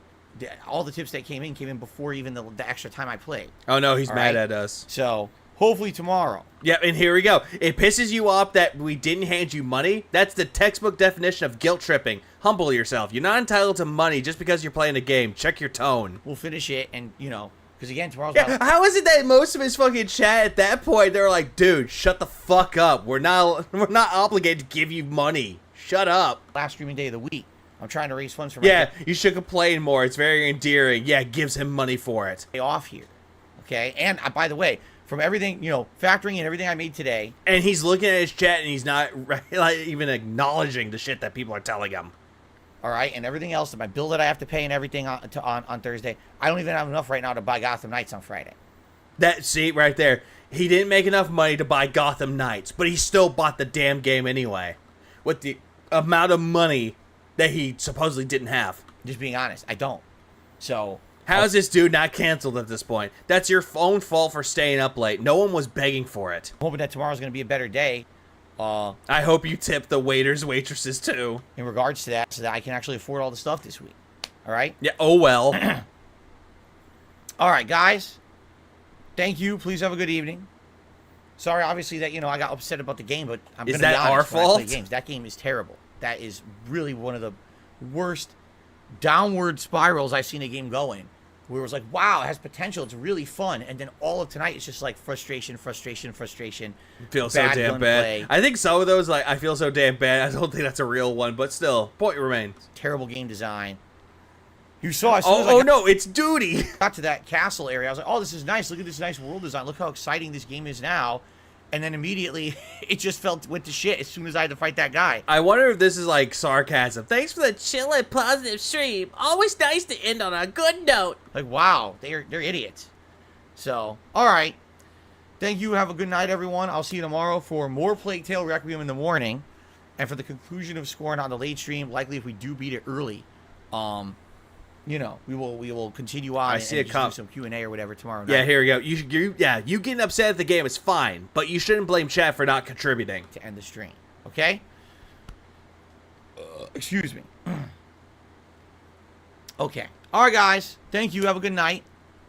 all the tips that came in before even the extra time I played. Oh, no, he's All mad right? at us. So, hopefully tomorrow. Yeah, and here we go. It pisses you off that we didn't hand you money? That's the textbook definition of guilt tripping. Humble yourself. You're not entitled to money just because you're playing a game. Check your tone. We'll finish it, and, you know, because again, tomorrow's Yeah, how is it that most of his fucking chat at that point, they were like, dude, shut the fuck up. We're not obligated to give you money. Shut up. last streaming day of the week. I'm trying to raise funds for my Yeah, you should complain more. It's very endearing. Yeah, gives him money for it. day off here. Okay? And, by the way, from everything, you know, factoring in everything I made today. And he's looking at his chat and he's not like, even acknowledging the shit that people are telling him. All right, and everything else, my bill that I have to pay and everything on Thursday. I don't even have enough right now to buy Gotham Knights on Friday. That, see, right there. He didn't make enough money to buy Gotham Knights, but he still bought the damn game anyway. With the amount of money that he supposedly didn't have. Just being honest, I don't. So, How's this dude not canceled at this point? That's your own fault for staying up late. No one was begging for it. Hoping that tomorrow's going to be a better day. I hope you tip the waiters, waitresses too. In regards to that, so that I can actually afford all the stuff this week. All right? Yeah, oh well. All right, guys. Thank you. Please have a good evening. Sorry, obviously, that, I got upset about the game, but I'm going to be honest. Is that our when I play fault? games. That game is terrible. That is really one of the worst downward spirals I've seen a game go in. Where it was like, wow, it has potential. It's really fun. And then all of tonight, it's just like frustration. Feel so damn bad. I think some of those, like, I feel so damn bad. I don't think that's a real one, but still, point remains. Terrible game design. You saw. No, it's duty. Got to that castle area. I was like, oh, this is nice. Look at this nice world design. Look how exciting this game is now. And then immediately, it just went to shit as soon as I had to fight that guy. I wonder if this is like sarcasm. Thanks for the chill and positive stream. Always nice to end on a good note. Like, wow, they're idiots. So, all right. Thank you. Have a good night, everyone. I'll see you tomorrow for more Plague Tale Requiem in the morning. And for the conclusion of Scorn on the late stream, likely if we do beat it early, we will continue on. I see a do some Q&A or whatever tomorrow night. Yeah, here we go. You getting upset at the game is fine, but you shouldn't blame chat for not contributing to end the stream. Okay? Excuse me. Okay. All right, guys. Thank you. Have a good night.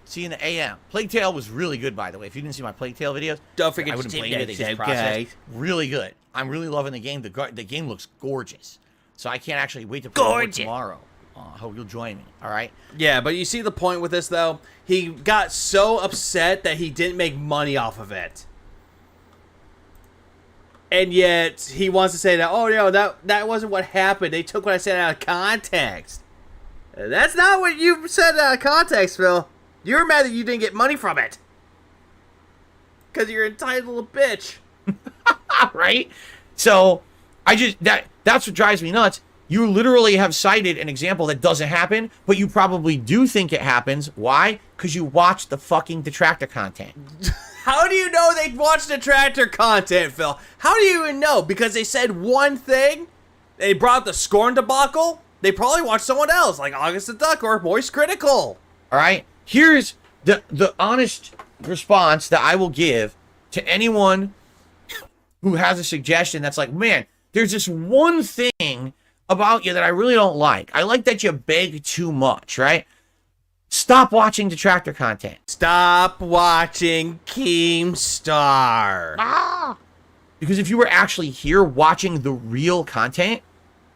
See you in the AM. Plague Tale was really good, by the way. If you didn't see my Plague Tale videos, don't forget I wouldn't to blame you. They just processed. Really good. I'm really loving the game. The game looks gorgeous. So I can't actually wait to play it tomorrow. I hope you'll join me, all right? Yeah, but you see the point with this, though? He got so upset that he didn't make money off of it. And yet, he wants to say that, oh, no, that wasn't what happened. They took what I said out of context. That's not what you said out of context, Phil. You're mad that you didn't get money from it. Because you're entitled little bitch. Right? So, that's what drives me nuts. You literally have cited an example that doesn't happen, but you probably do think it happens. Why? Because you watch the fucking detractor content. How do you know they watched detractor content, Phil? How do you even know? Because they said one thing? They brought up the Scorn debacle? They probably watched someone else, like August the Duck or Moist Critical. All right? Here's the honest response that I will give to anyone who has a suggestion that's like, man, there's this one thing about you that I really don't like. I like that you beg too much, right? Stop watching detractor content. Stop watching Keemstar. Because if you were actually here watching the real content,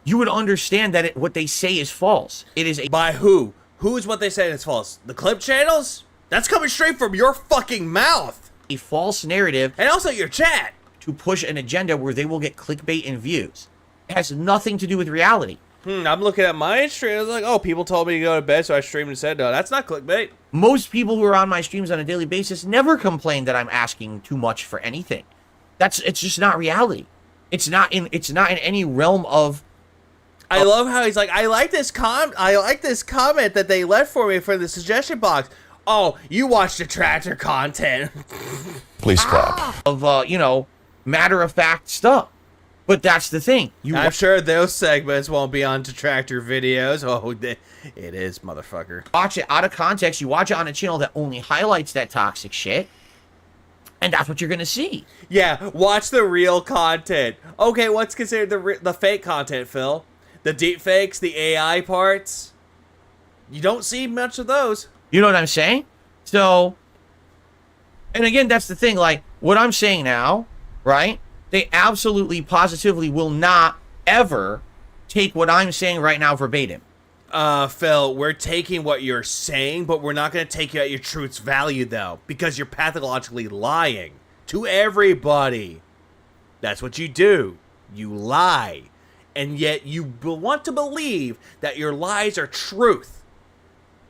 you would understand that what they say is false. It is By who? Who is what they say is false? The clip channels? That's coming straight from your fucking mouth. A false narrative. And also your chat. To push an agenda where they will get clickbait and views. It has nothing to do with reality. I'm looking at my stream. I was like, oh, people told me to go to bed, so I streamed and said, no, that's not clickbait. Most people who are on my streams on a daily basis never complain that I'm asking too much for anything. It's just not reality. It's not in any realm of. I love how he's like, I like this comment that they left for me for the suggestion box. Oh, you watch detractor content. Please clap. Of matter of fact stuff. But that's the thing. I'm sure those segments won't be on detractor videos. Oh, it is, motherfucker. Watch it out of context. You watch it on a channel that only highlights that toxic shit. And that's what you're going to see. Yeah, watch the real content. Okay, what's considered the fake content, Phil? The deep fakes, the AI parts? You don't see much of those. You know what I'm saying? So, and again, that's the thing. Like, what I'm saying now, right? They absolutely, positively will not ever take what I'm saying right now verbatim. Phil, we're taking what you're saying, but we're not going to take you at your truth's value, though, because you're pathologically lying to everybody. That's what you do. You lie. And yet you want to believe that your lies are truth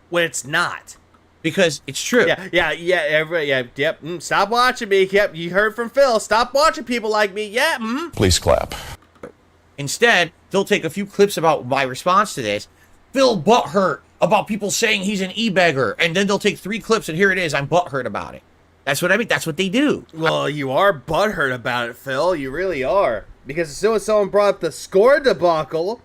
when it's not. Because it's true. Yep. Stop watching me. Yep, you heard from Phil. Stop watching people like me. Yeah. Please clap. Instead, they'll take a few clips about my response to this. Phil butthurt about people saying he's an e-beggar. And then they'll take 3 clips and here it is. I'm butthurt about it. That's what I mean. That's what they do. Well, you are butthurt about it, Phil. You really are. Because as soon as someone brought up the Score debacle,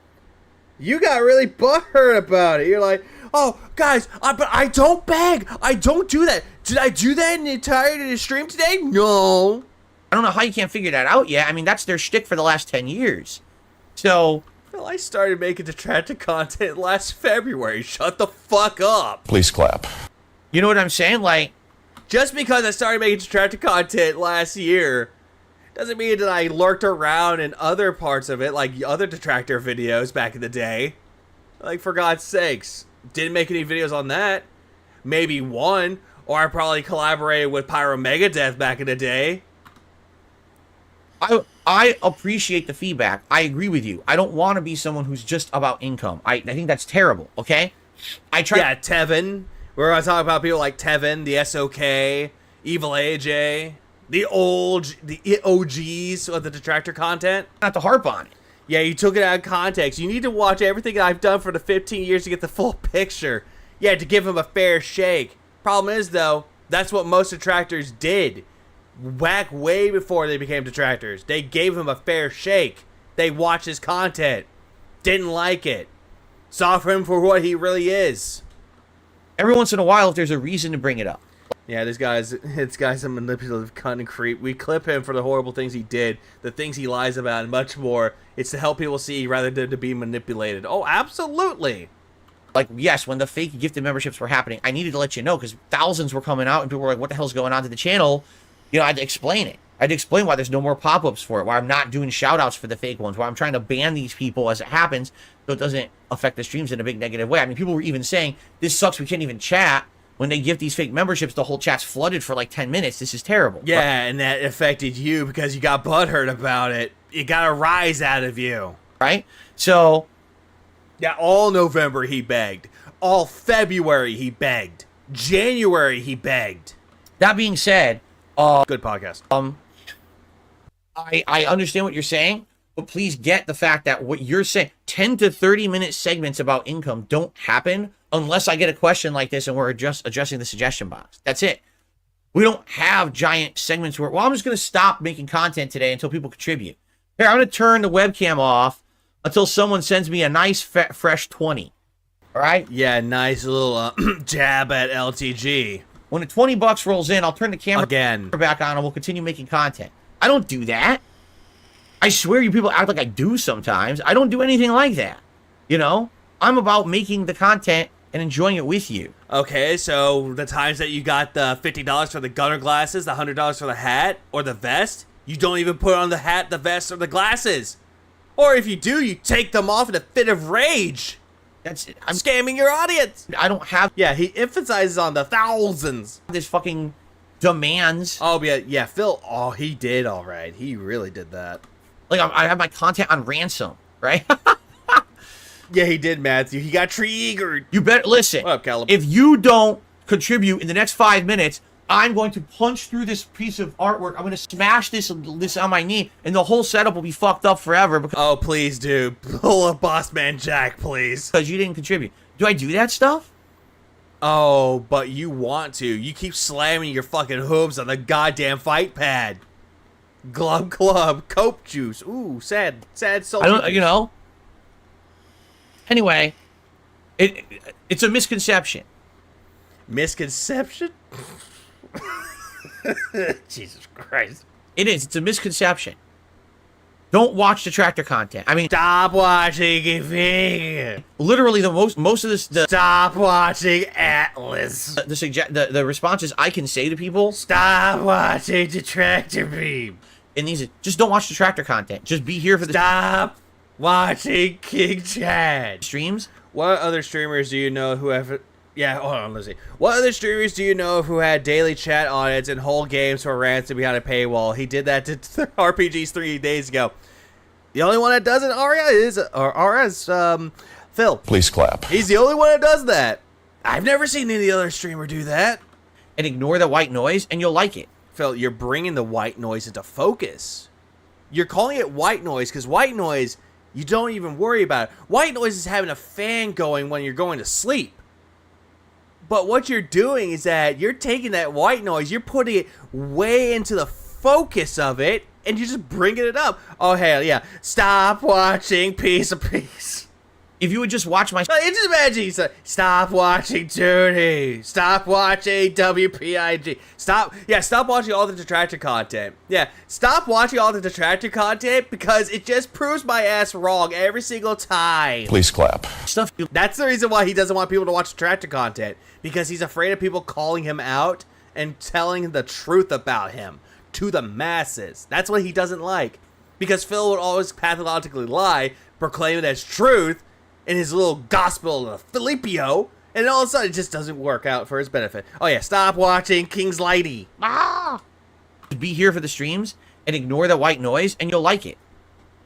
You got really butthurt about it. You're like, oh, guys, but I don't beg. I don't do that. Did I do that in the entirety of the stream today? No. I don't know how you can't figure that out yet. I mean, that's their shtick for the last 10 years. So... Well, I started making detractor content last February. Shut the fuck up. Please clap. You know what I'm saying? Like... Just because I started making detractor content last year doesn't mean that I lurked around in other parts of it, like other detractor videos back in the day. Like, for God's sakes. Didn't make any videos on that. Maybe one. Or I probably collaborated with Pyro Megadeth back in the day. I appreciate the feedback. I agree with you. I don't want to be someone who's just about income. I think that's terrible, okay? Yeah, Tevin. We're going to talk about people like Tevin, the SOK, Evil AJ, the OGs of the detractor content. Not to harp on it. Yeah, you took it out of context. You need to watch everything I've done for the 15 years to get the full picture. Yeah, to give him a fair shake. Problem is, though, that's what most detractors did. Back way before they became detractors. They gave him a fair shake. They watched his content. Didn't like it. Saw him for what he really is. Every once in a while, if there's a reason to bring it up. Yeah, this guy's a manipulative cunt and creep. We clip him for the horrible things he did, the things he lies about, and much more. It's to help people see rather than to be manipulated. Oh, absolutely. Like, yes, when the fake gifted memberships were happening, I needed to let you know because thousands were coming out and people were like, what the hell's going on to the channel? You know, I had to explain it. I had to explain why there's no more pop-ups for it, why I'm not doing shout-outs for the fake ones, why I'm trying to ban these people as it happens so it doesn't affect the streams in a big negative way. I mean, people were even saying, this sucks, we can't even chat. When they give these fake memberships, the whole chat's flooded for like 10 minutes. This is terrible. Yeah, and that affected you because you got butthurt about it. It got a rise out of you. Right? So... Yeah, all November he begged. All February he begged. January he begged. That being said... Good podcast. I understand what you're saying, but please get the fact that what you're saying, 10 to 30 minute segments about income don't happen unless I get a question like this and we're just addressing the suggestion box. That's it. We don't have giant segments where, well, I'm just going to stop making content today until people contribute. Here, I'm going to turn the webcam off until someone sends me a nice, fresh 20. All right? Yeah, nice little jab at LTG. When the 20 bucks rolls in, I'll turn the camera again back on and we'll continue making content. I don't do that. I swear you people act like I do sometimes. I don't do anything like that. You know? I'm about making the content and enjoying it with you. Okay, so the times that you got the $50 for the gunner glasses, the $100 for the hat, or the vest, you don't even put on the hat, the vest, or the glasses. Or if you do, you take them off in a fit of rage. I'm scamming your audience. I don't have... Yeah, he emphasizes on the thousands. This fucking demands. Oh, yeah, Phil, oh, he did all right. He really did that. Like, I have my content on ransom, right? Yeah, he did, Matthew. He got triggered. You better... Listen. What up, Callum? If you don't contribute in the next 5 minutes, I'm going to punch through this piece of artwork. I'm going to smash this on my knee, and the whole setup will be fucked up forever. Because oh, please, dude. Pull a Boss Man Jack, please. Because you didn't contribute. Do I do that stuff? Oh, but you want to. You keep slamming your fucking hooves on the goddamn fight pad. Glub Club, Cope Juice. Ooh, sad soul. I don't, you know. Anyway, it's a misconception. Misconception? Jesus Christ. It is. It's a misconception. Don't watch detractor content. I mean, stop watching it. Literally, most of this. Stop watching Atlas. The responses I can say to people. Stop watching detractor beam. And these, just don't watch detractor content. Just be here for the. Stop watching King Chad streams. What other streamers do you know who have? Yeah, hold on, let's see. What other streamers do you know who had daily chat audits and whole games for ransom behind a paywall? He did that to RPGs 3 days ago. The only one that doesn't, is Phil. Please clap. He's the only one that does that. I've never seen any other streamer do that. And ignore the white noise, and you'll like it. Phil, you're bringing the white noise into focus. You're calling it white noise because white noise, you don't even worry about it. White noise is having a fan going when you're going to sleep. But what you're doing is that you're taking that white noise, you're putting it way into the focus of it, and you're just bringing it up. Oh, hell yeah. Stop watching Piece of Peace. If you would just watch my... Like, just imagine he's like, stop watching Toonie. Stop watching WPIG. Stop watching all the detractor content. Yeah, stop watching all the detractor content because it just proves my ass wrong every single time. Please clap. Stuff... That's the reason why he doesn't want people to watch detractor content. Because he's afraid of people calling him out and telling the truth about him to the masses. That's what he doesn't like. Because Phil would always pathologically lie, proclaim it as truth, in his little gospel of Filipio, and all of a sudden it just doesn't work out for his benefit. Oh yeah, stop watching King's Lady. Be here for the streams and ignore the white noise, and you'll like it.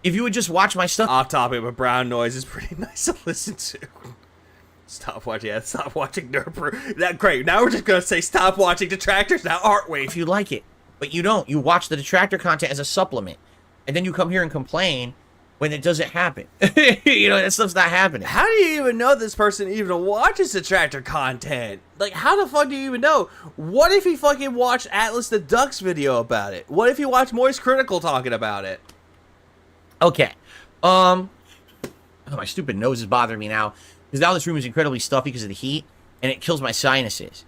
If you would just watch my stuff... Off topic, but brown noise is pretty nice to listen to. Stop watching Nerd. That great. Now we're just gonna say stop watching detractors now, aren't we? If you like it, but you don't. You watch the detractor content as a supplement, and then you come here and complain when it doesn't happen. You know, that stuff's not happening. How do you even know this person even watches detractor content? Like, how the fuck do you even know? What if he fucking watched Atlas the Duck's video about it? What if he watched Moist Critical talking about it? Okay. Oh, my stupid nose is bothering me now. Because now this room is incredibly stuffy because of the heat, and it kills my sinuses.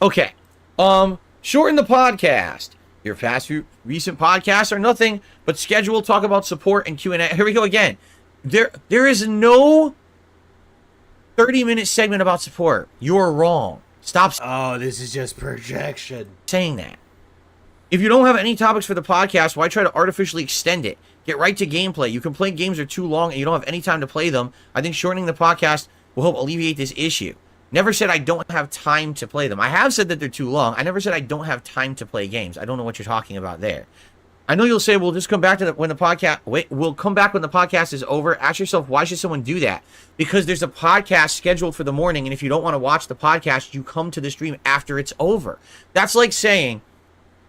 Okay. Shorten the podcast. Your past recent podcasts are nothing but schedule, talk about support, and Q&A. Here we go again. There is no 30-minute segment about support. You're wrong. Stop this is just projection. saying that. If you don't have any topics for the podcast, why try to artificially extend it? Get right to gameplay. You complain games are too long and you don't have any time to play them. I think shortening the podcast will help alleviate this issue. Never said I don't have time to play them. I have said that they're too long. I never said I don't have time to play games. I don't know what you're talking about there. I know you'll say, we'll just come back to when the podcast... Wait, we'll come back when the podcast is over. Ask yourself, why should someone do that? Because there's a podcast scheduled for the morning, and if you don't want to watch the podcast, you come to the stream after it's over. That's like saying,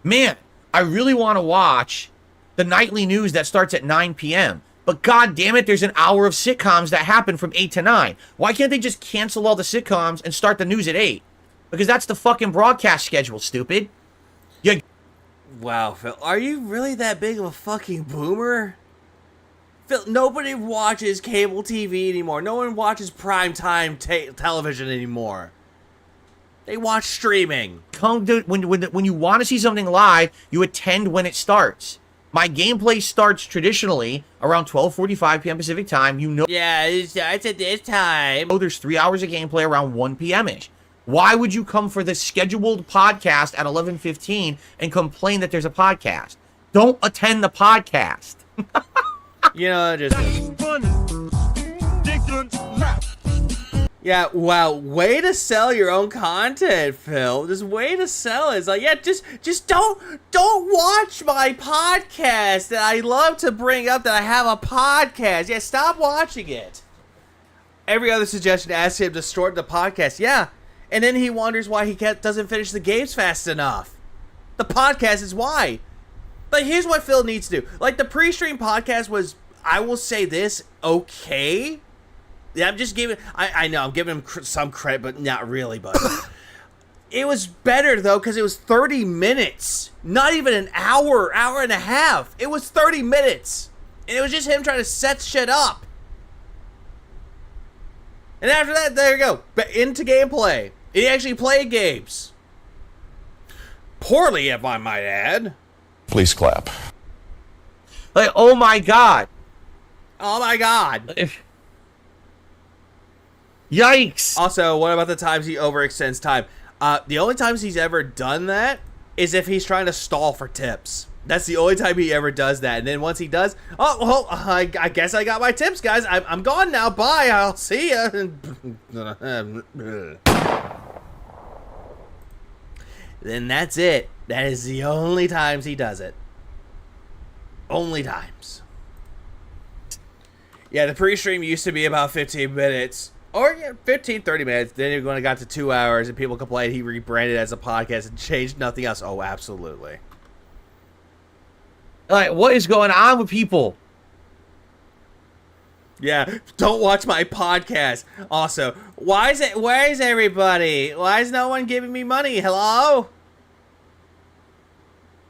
man, I really want to watch the nightly news that starts at 9 p.m., but god damn it, there's an hour of sitcoms that happen from 8 to 9. Why can't they just cancel all the sitcoms and start the news at 8? Because that's the fucking broadcast schedule, stupid. Yeah. Wow, Phil, are you really that big of a fucking boomer? Phil, nobody watches cable TV anymore. No one watches primetime television anymore. They watch streaming. Come to, when you want to see something live, you attend when it starts. My gameplay starts traditionally around 12:45 p.m. Pacific time. You know. Yeah, it starts at this time. Oh, there's 3 hours of gameplay around 1 p.m.-ish. Why would you come for the scheduled podcast at 11:15 and complain that there's a podcast? Don't attend the podcast. You know, just... Yeah, wow, way to sell your own content, Phil. Just way to sell it. It's like, yeah, just don't watch my podcast that I love to bring up that I have a podcast. Yeah, stop watching it. Every other suggestion asks him to shorten the podcast. Yeah, and then he wonders why he doesn't finish the games fast enough. The podcast is why. But here's what Phil needs to do. Like, the pre-stream podcast was, I will say this, okay. Yeah, I'm just giving... I know, I'm giving him some credit, but not really, but... It was better, though, because it was 30 minutes. Not even an hour and a half. It was 30 minutes. And it was just him trying to set shit up. And after that, there you go. Into gameplay. He actually played games. Poorly, if I might add. Please clap. Like, oh my god. Oh my god. Yikes. Also, what about the times he overextends time? The only times he's ever done that is if he's trying to stall for tips. That's the only time he ever does that. And then once he does, oh, well, I guess I got my tips, guys. I'm gone now. Bye. I'll see ya. Then that's it. That is the only times he does it. Only times. Yeah, the pre-stream used to be about 15 minutes. Or 15, 30 minutes. Then when it got to 2 hours and people complained, he rebranded it as a podcast and changed nothing else. Oh, absolutely. Like, what is going on with people? Yeah, don't watch my podcast. Also, where is everybody? Why is no one giving me money? Hello?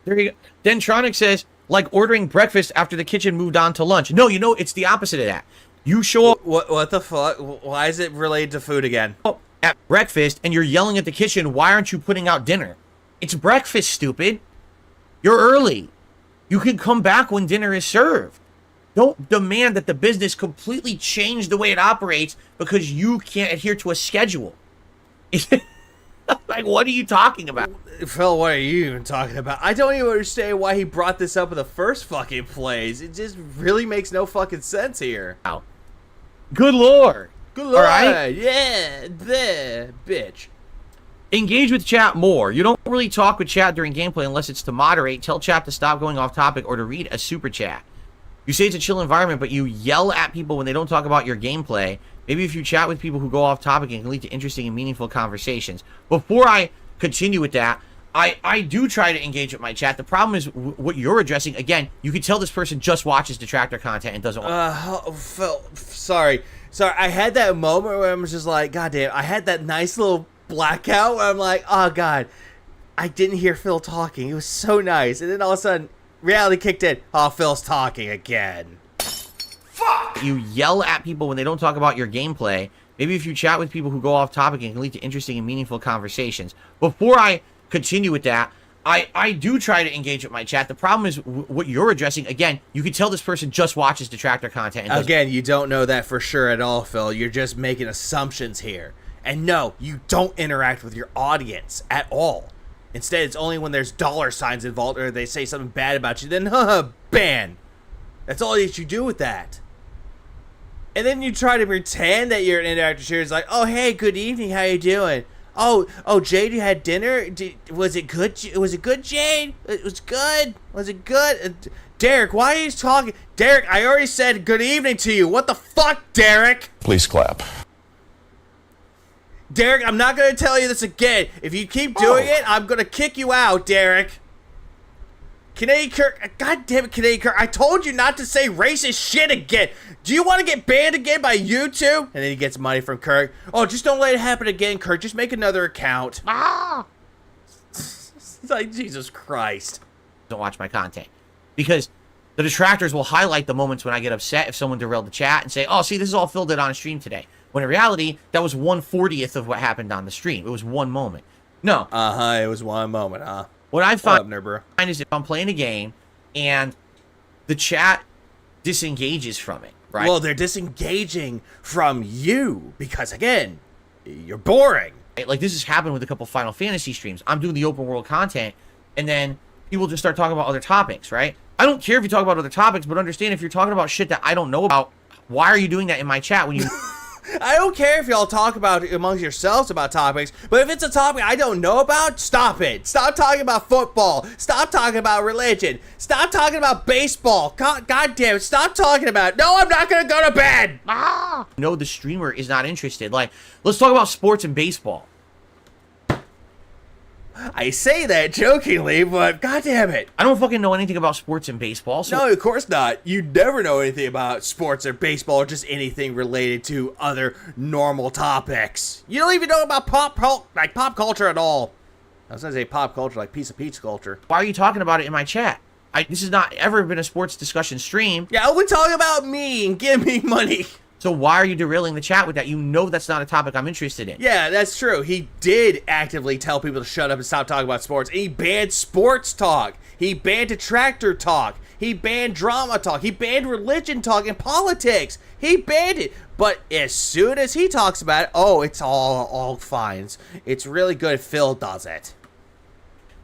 There you go. Dentronic says, like ordering breakfast after the kitchen moved on to lunch. No, you know, it's the opposite of that. You show up What the fuck? Why is it related to food again? at breakfast and you're yelling at the kitchen, why aren't you putting out dinner? It's breakfast, stupid. You're early. You can come back when dinner is served. Don't demand that the business completely change the way it operates because you can't adhere to a schedule. Like, what are you talking about? Phil, what are you even talking about? I don't even understand why he brought this up in the first fucking place. It just really makes no fucking sense here. Wow. Good lord. Good lord. All right? Yeah, the bitch. Engage with chat more. You don't really talk with chat during gameplay unless it's to moderate, tell chat to stop going off topic, or to read a super chat. You say it's a chill environment, but you yell at people when they don't talk about your gameplay. Maybe if you chat with people who go off topic, it can lead to interesting and meaningful conversations. Before I continue with that, I do try to engage with my chat. The problem is what you're addressing. Again, you can tell this person just watches detractor content and doesn't Phil, sorry. I had that moment where I was just like, God damn, I had that nice little blackout where I'm like, oh God, I didn't hear Phil talking. It was so nice. And then all of a sudden, reality kicked in. Oh, Phil's talking again. Fuck! You yell at people when they don't talk about your gameplay. Maybe if you chat with people who go off topic, it can lead to interesting and meaningful conversations. Before I continue with that, I do try to engage with my chat. The problem is what you're addressing. Again, you can tell this person just watches detractor content. And again, you don't know that for sure at all, Phil. You're just making assumptions here. And no, you don't interact with your audience at all. Instead, it's only when there's dollar signs involved or they say something bad about you, then ban. That's all that you do with that. And then you try to pretend that you're an interactive share. It's like, oh, hey, good evening. How you doing? Oh, Jade, you had dinner? Was it good? Was it good, Jade? It was good. Was it good? Derek, why are you talking? Derek, I already said good evening to you. What the fuck, Derek? Please clap. Derek, I'm not going to tell you this again. If you keep doing it, I'm going to kick you out, Derek. Canadian Kirk, God damn it, Canadian Kirk, I told you not to say racist shit again. Do you want to get banned again by YouTube? And then he gets money from Kirk. Oh, just don't let it happen again, Kirk. Just make another account. It's like, Jesus Christ. Don't watch my content. Because the detractors will highlight the moments when I get upset if someone derailed the chat and say, oh, see, this is all Phil did on a stream today. When in reality, that was 1/40th of what happened on the stream. It was one moment. No. It was one moment, What I find bro? is if I'm playing a game and the chat disengages from it, right? Well, they're disengaging from you because, again, you're boring. Like, this has happened with a couple Final Fantasy streams. I'm doing the open world content, and then people just start talking about other topics, right? I don't care if you talk about other topics, but understand if you're talking about shit that I don't know about, why are you doing that in my chat when you... I don't care if y'all talk about amongst yourselves about topics, but if it's a topic I don't know about, stop it. Stop talking about football. Stop talking about religion. Stop talking about baseball. God damn it, stop talking about it. No, I'm not going to go to bed. No, the streamer is not interested. Like, let's talk about sports and baseball. I say that jokingly, but God damn it. I don't fucking know anything about sports and baseball. So no, of course not. You never know anything about sports or baseball or just anything related to other normal topics. You don't even know about pop culture at all. I was going to say pop culture like piece of pizza culture. Why are you talking about it in my chat? This has not ever been a sports discussion stream. Yeah, we're talking about me and give me money. So why are you derailing the chat with that? You know that's not a topic I'm interested in. Yeah, that's true. He did actively tell people to shut up and stop talking about sports. And he banned sports talk. He banned detractor talk. He banned drama talk. He banned religion talk and politics. He banned it. But as soon as he talks about it, oh, it's all fine. It's really good if Phil does it.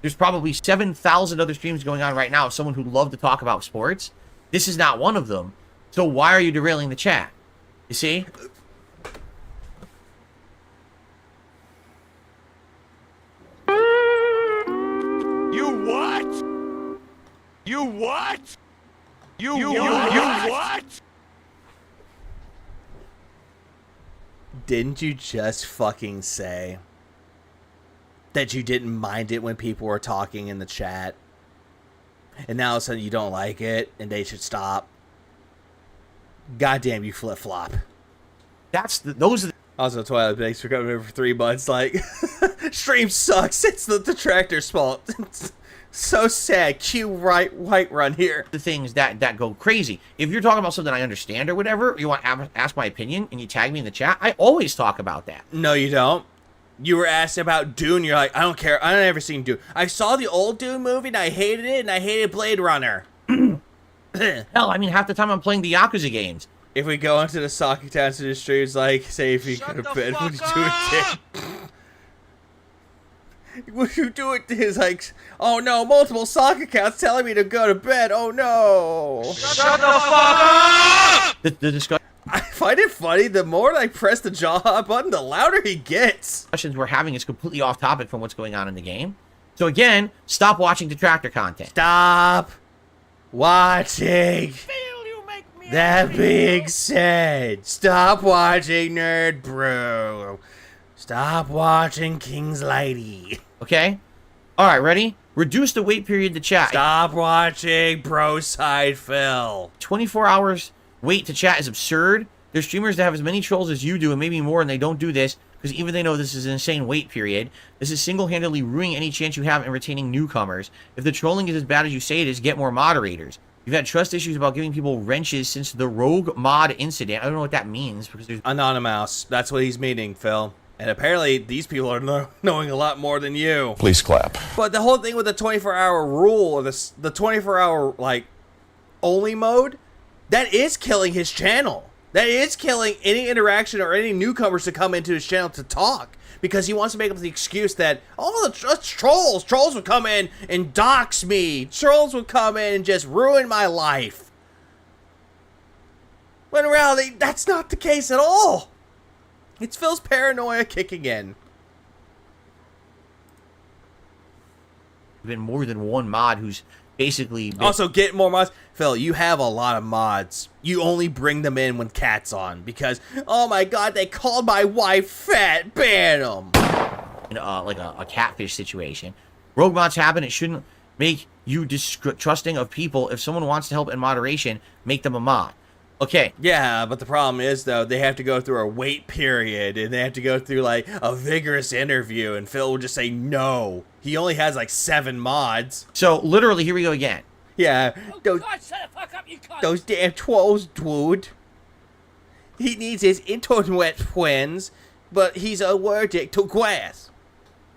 There's probably 7,000 other streams going on right now of someone who loved to talk about sports. This is not one of them. So why are you derailing the chat? You see? You what? You what? You what? Didn't you just fucking say that you didn't mind it when people were talking in the chat? And now all of a sudden you don't like it and they should stop? Goddamn, you flip-flop. Those are the... Also, Twilight, thanks for coming over for 3 months. Like, stream sucks. It's the detractor's fault. So sad. Cue white run here. The things that go crazy. If you're talking about something I understand or whatever, you want to ask my opinion and you tag me in the chat, I always talk about that. No, you don't. You were asked about Dune. You're like, I don't care. I never seen Dune. I saw the old Dune movie and I hated it, and I hated Blade Runner. Hell, I mean, half the time I'm playing the Yakuza games. If we go into the soccer towns industry, it's like, say if you go to bed, what did you do it? What you do it is like, oh no, multiple soccer accounts telling me to go to bed. Oh no. Shut the fuck up! The discussion. I find it funny, the more I press the jaw button, the louder he gets. Discussions we're having is completely off topic from what's going on in the game. So again, stop watching detractor content. Stop watching that being said. Stop watching Nerd Brew. Stop watching King's Lady. Okay? Alright, ready? Reduce the wait period to chat. Stop watching Bro Side Phil. 24 hours wait to chat is absurd. There's streamers that have as many trolls as you do and maybe more, and they don't do this because even they know this is an insane wait period. This is single-handedly ruining any chance you have in retaining newcomers. If the trolling is as bad as you say it is, get more moderators. You've had trust issues about giving people wrenches since the Rogue mod incident. I don't know what that means because there's Anonymous. That's what he's meaning, Phil. And apparently, these people are knowing a lot more than you. Please clap. But the whole thing with the 24-hour rule, or the 24-hour, like, only mode, that is killing his channel. That is killing any interaction or any newcomers to come into his channel to talk. Because he wants to make up the excuse that, oh, the trolls would come in and dox me. Trolls would come in and just ruin my life. When in reality, that's not the case at all. It's Phil's paranoia kicking in. been more than one mod who's basically been... Also, get more mods. Phil, you have a lot of mods. You only bring them in when Cat's on because, oh my god, they called my wife fat. Ban them. like a catfish situation. Rogue mods happen. It shouldn't make you distrusting of people. If someone wants to help in moderation, make them a mod. Okay. Yeah, but the problem is, though, they have to go through a wait period, and they have to go through, like, a vigorous interview, and Phil will just say no. He only has, like, 7 mods. So, literally, here we go again. Yeah. God, shut the fuck up, you cunt! Those damn trolls, dude. He needs his internet friends, but he's allergic to grass.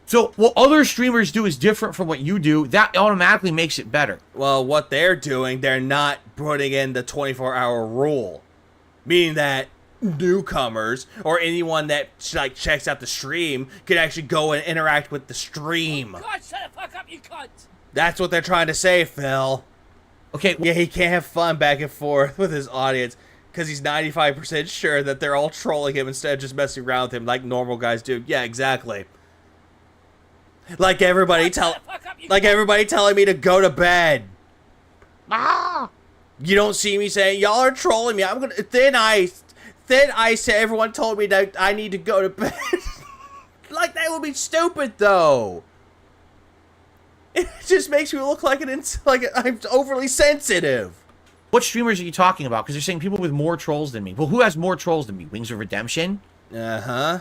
So, what other streamers do is different from what you do. That automatically makes it better. Well, what they're doing, they're not putting in the 24-hour rule. Meaning that newcomers, or anyone that, like, checks out the stream, can actually go and interact with the stream. God, shut the fuck up, you cunt! That's what they're trying to say, Phil. Okay. Yeah, he can't have fun back and forth with his audience because he's 95% sure that they're all trolling him instead of just messing around with him like normal guys do. Yeah, exactly. Like everybody telling me to go to bed. You don't see me saying y'all are trolling me. I'm gonna thin ice to everyone told me that I need to go to bed. Like that would be stupid though. It just makes me look like I'm overly sensitive. What streamers are you talking about? Because you're saying people with more trolls than me. Well, who has more trolls than me? Wings of Redemption? Uh-huh.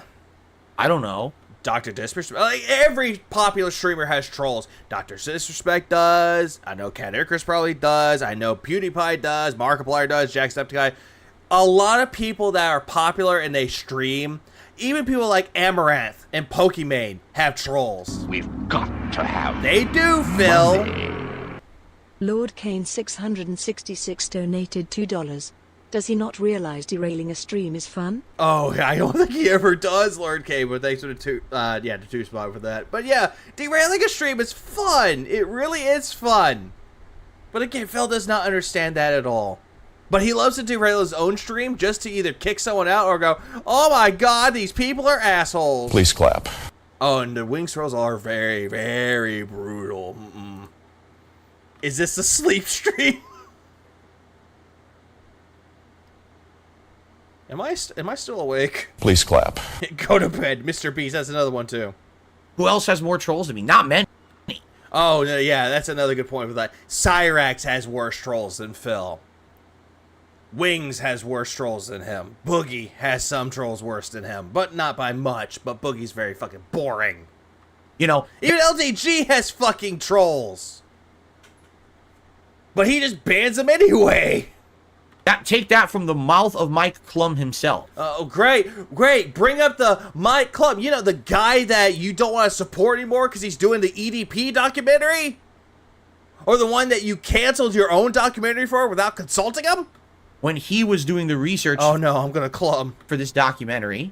I don't know. Dr. Disrespect. Like, every popular streamer has trolls. Dr. Disrespect does. I know Cat Icarus probably does. I know PewDiePie does. Markiplier does. Jacksepticeye. A lot of people that are popular and they stream, even people like Amaranth and Pokimane have trolls. We've got to have. They do, Phil. Lord Kane 666 donated $2. Does he not realize derailing a stream is fun? Oh, I don't think he ever does, Lord K, but thanks for the two spot for that. But yeah, derailing a stream is fun. It really is fun. But again, Phil does not understand that at all. But he loves to derail his own stream just to either kick someone out or go, oh my god, these people are assholes. Please clap. Oh, and the wings trolls are very, very brutal. Is this a sleep stream? Am I still awake? Please clap. Go to bed. Mr. Beast, that's another one too. Who else has more trolls than me? Not many. Oh, no, yeah, that's another good point with that. Cyrax has worse trolls than Phil. Wings has worse trolls than him. Boogie has some trolls worse than him, but not by much. But Boogie's very fucking boring. You know, even LDG has fucking trolls. But he just bans them anyway. Take that from the mouth of Mike Klum himself. Oh, great. Bring up the Mike Klum. You know, the guy that you don't want to support anymore because he's doing the EDP documentary? Or the one that you canceled your own documentary for without consulting him? When he was doing the research Oh no, I'm gonna Klum. for this documentary,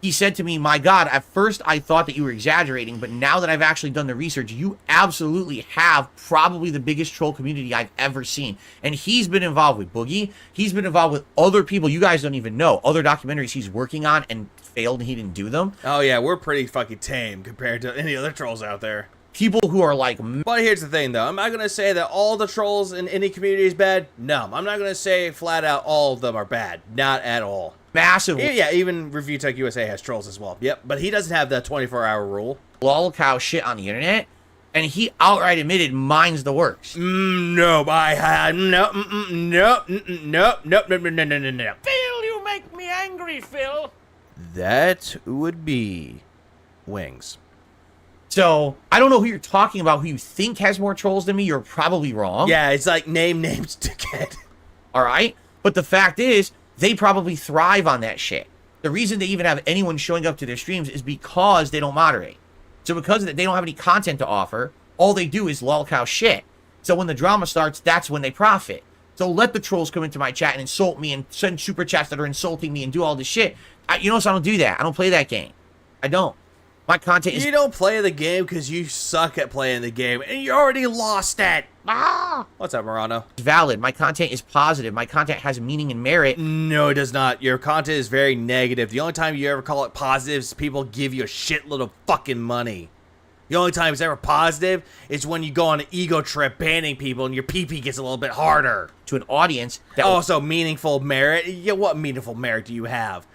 he said to me, my God, at first I thought that you were exaggerating, but now that I've actually done the research, you absolutely have probably the biggest troll community I've ever seen. And he's been involved with Boogie. He's been involved with other people you guys don't even know. Other documentaries he's working on and failed and he didn't do them. Oh yeah, we're pretty fucking tame compared to any other trolls out there. People who are like... But here's the thing though, I'm not gonna say that all the trolls in any community is bad. No, I'm not gonna say flat out all of them are bad. Not at all. Massive... Yeah, even Review Tech USA has trolls as well. Yep, but he doesn't have the 24-hour rule. lol cow shit on the internet, and he outright admitted mine's the worst. No, I had no. Phil, you make me angry, Phil. That would be Wings. So, I don't know who you're talking about, who you think has more trolls than me. You're probably wrong. Yeah, it's like name names, dickhead. All right? But the fact is, they probably thrive on that shit. The reason they even have anyone showing up to their streams is because they don't moderate. So because of that, they don't have any content to offer. All they do is lolcow shit. So when the drama starts, that's when they profit. So let the trolls come into my chat and insult me and send super chats that are insulting me and do all this shit. You know, so I don't do that. I don't play that game. I don't. My content is... You don't play the game because you suck at playing the game, and you already lost it. What's up, Morano? valid. My content is positive. My content has meaning and merit. No, it does not. Your content is very negative. The only time you ever call it positive is people give you a shitload of fucking money. The only time it's ever positive is when you go on an ego trip banning people and your PP gets a little bit harder. To an audience that... Also, meaningful merit. Yeah, what meaningful merit do you have?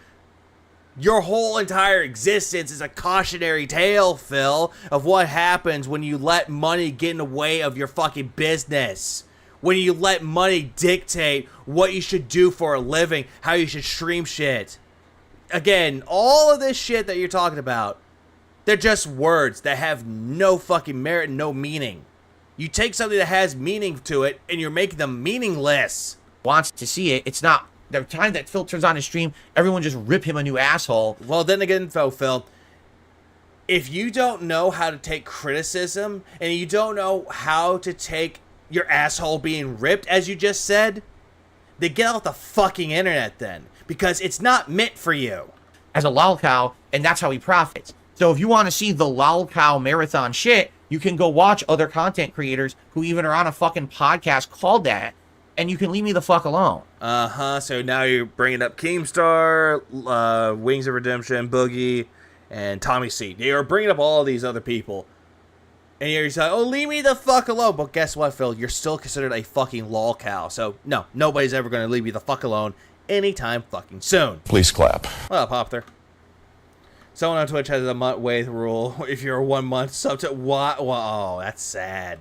Your whole entire existence is a cautionary tale, Phil, of what happens when you let money get in the way of your fucking business. When you let money dictate what you should do for a living, how you should stream shit. Again, all of this shit that you're talking about, they're just words that have no fucking merit and no meaning. You take something that has meaning to it and you're making them meaningless. wants to see it. It's not... The time that Phil turns on his stream, everyone just rip him a new asshole. Well, then again, Phil, if you don't know how to take criticism and you don't know how to take your asshole being ripped, as you just said, then get off the fucking internet then, because it's not meant for you. As a lolcow, and that's how he profits. So if you want to see the lolcow marathon shit, you can go watch other content creators who even are on a fucking podcast called that, and you can leave me the fuck alone. So now you're bringing up Keemstar, Wings of Redemption, Boogie, and Tommy C. You're bringing up all these other people. And you're just like, oh, leave me the fuck alone. But guess what, Phil? You're still considered a fucking lolcow. So, no, nobody's ever going to leave you the fuck alone anytime fucking soon. Please clap. What up, Hopter? Someone on Twitch has a month-wait rule. If you're a 1 month sub to... What? Oh, that's sad.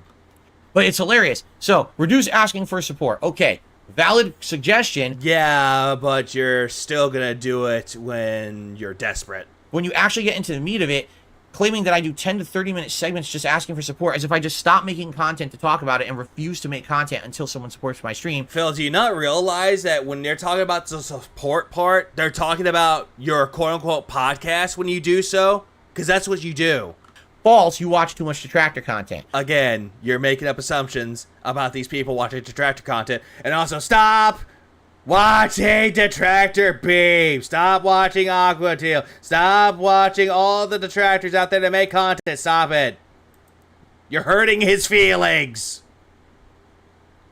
But it's hilarious. So, reduce asking for support. Okay, valid suggestion. Yeah, but you're still gonna do it when you're desperate. When you actually get into the meat of it, claiming that I do 10 to 30 minute segments just asking for support, as if I just stop making content to talk about it and refuse to make content until someone supports my stream. Phil, do you not realize that when they're talking about the support part, they're talking about your quote-unquote podcast when you do so? Because that's what you do. False, you watch too much detractor content. Again, you're making up assumptions about these people watching detractor content. And also, stop watching detractor beef. Stop watching Aqua Teal. Stop watching all the detractors out there that make content. Stop it. You're hurting his feelings.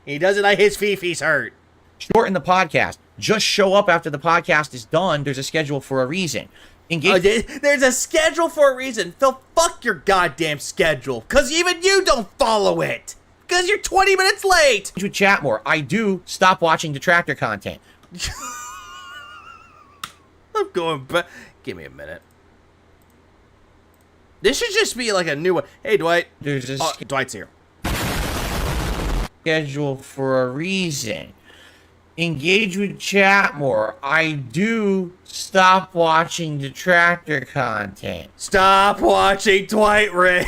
He doesn't like his fifis hurt. Shorten the podcast. Just show up after the podcast is done. There's a schedule for a reason. There's a schedule for a reason. Phil, fuck your goddamn schedule. Because even you don't follow it. Because you're 20 minutes late. With chat more. I do stop watching detractor content. I'm going back. Give me a minute. This should just be like a new one. Hey, Dwight. There's a Dwight's here. Schedule for a reason. Engage with chat more. I do stop watching detractor content. Stop watching Dwight Ray.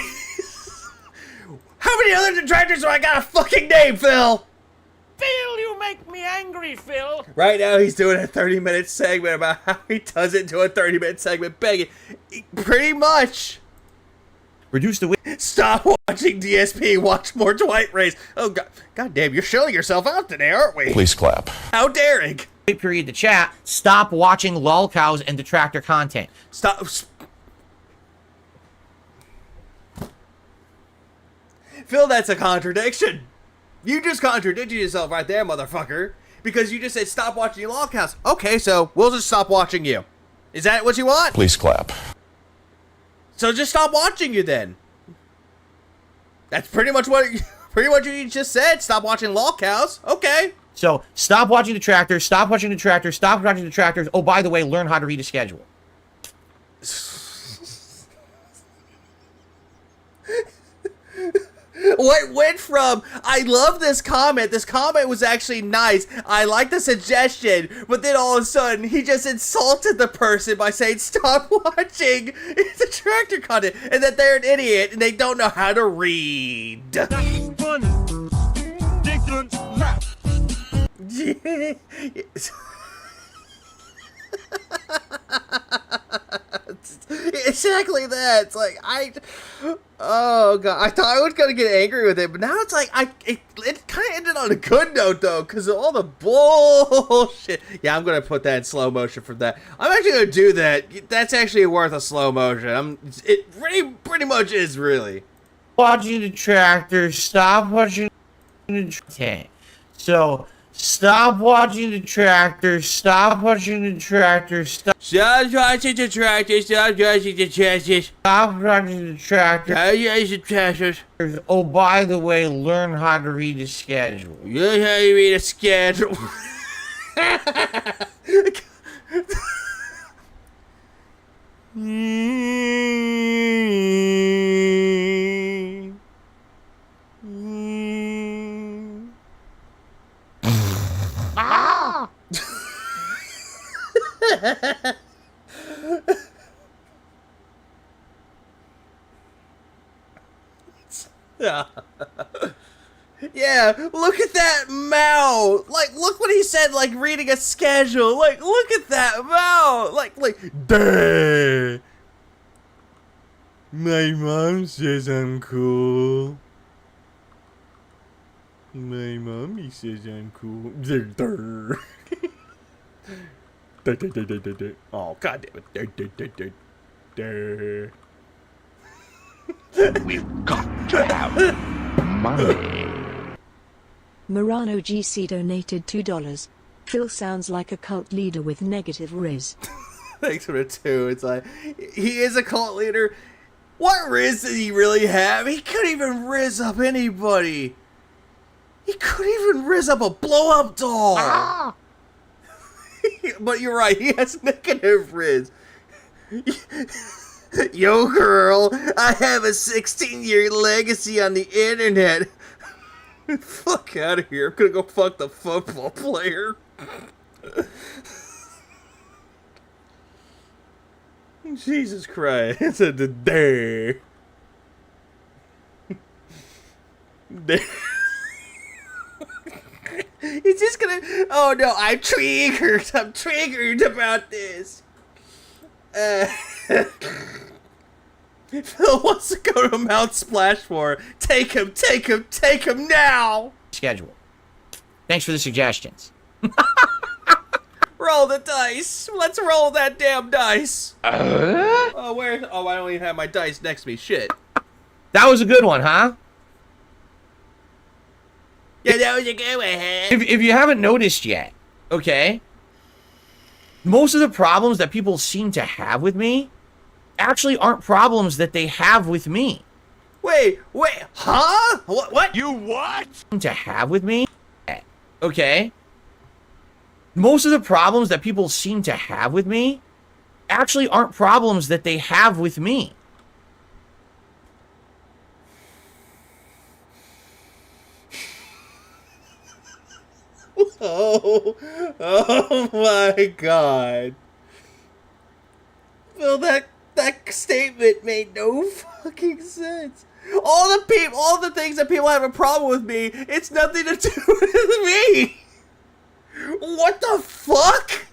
How many other detractors do I got a fucking name, Phil? Phil, you make me angry, Phil. Right now, he's doing a 30-minute segment about how he does it to a 30-minute segment begging. Pretty much. Reduce the Stop watching DSP. Watch more Dwight Rays. Oh, God damn, you're showing yourself out today, aren't we? Please clap. How daring. wait period to chat. Stop watching lolcows and detractor content. Stop. Phil, that's a contradiction. You just contradicted yourself right there, motherfucker. Because you just said stop watching your lolcows. Okay, so we'll just stop watching you. Is that what you want? Please clap. So just stop watching you then. That's pretty much what you just said. Stop watching lolcows. Okay. So stop watching detractors. Stop watching detractors. Stop watching detractors. Oh, by the way, learn how to read a schedule. What went from, I love this comment was actually nice, I like the suggestion, but then all of a sudden, he just insulted the person by saying, stop watching the tractor content, and that they're an idiot, and they don't know how to read. Exactly that. It's like, oh god, I thought I was gonna get angry with it, but now it's like, it kind of ended on a good note though, because of all the bullshit. Yeah, I'm gonna put that in slow motion for that. I'm actually gonna do that. That's actually worth a slow motion. It pretty much is, really. Watching detractors. Stop watching detractors. So stop watching detractors. Stop watching detractors. Stop watching detractors. Stop watching detractors. Stop watching detractors. Detractors. Oh, by the way, learn how to read a schedule. Learn how to read a schedule. Yeah, look at that mouth. Like, look what he said, like, reading a schedule. Like, look at that mouth. Like, duh. My mom says I'm cool. My mommy says I'm cool. Oh, god damn it. We've got to have money. Murano GC donated $2. Phil sounds like a cult leader with negative riz. Thanks for the 2. It's like, he is a cult leader. What riz did he really have? He couldn't even riz up anybody. He couldn't even riz up a blow-up doll. Ah. But you're right, he has negative riz. Yo, girl, I have a 16-year legacy on the internet. Fuck out of here. I'm gonna go fuck the football player. Jesus Christ. It's a day. He's just gonna. Oh no, I'm triggered. I'm triggered about this. Phil wants to go to Mount Splashmore. Take him, take him, take him now! Schedule. Thanks for the suggestions. Roll the dice. Let's roll that damn dice. Oh, where? Oh, I don't even have my dice next to me. Shit. That was a good one, huh? Yeah, that was a good one, huh? If you haven't noticed yet, okay, most of the problems that people seem to have with me actually aren't problems that they have with me. Wait, huh? What? You what? To have with me, okay? Most of the problems that people seem to have with me actually aren't problems that they have with me. Oh my god. Well, that That statement made no fucking sense. All the things that people have a problem with me, it's nothing to do with me. What the fuck?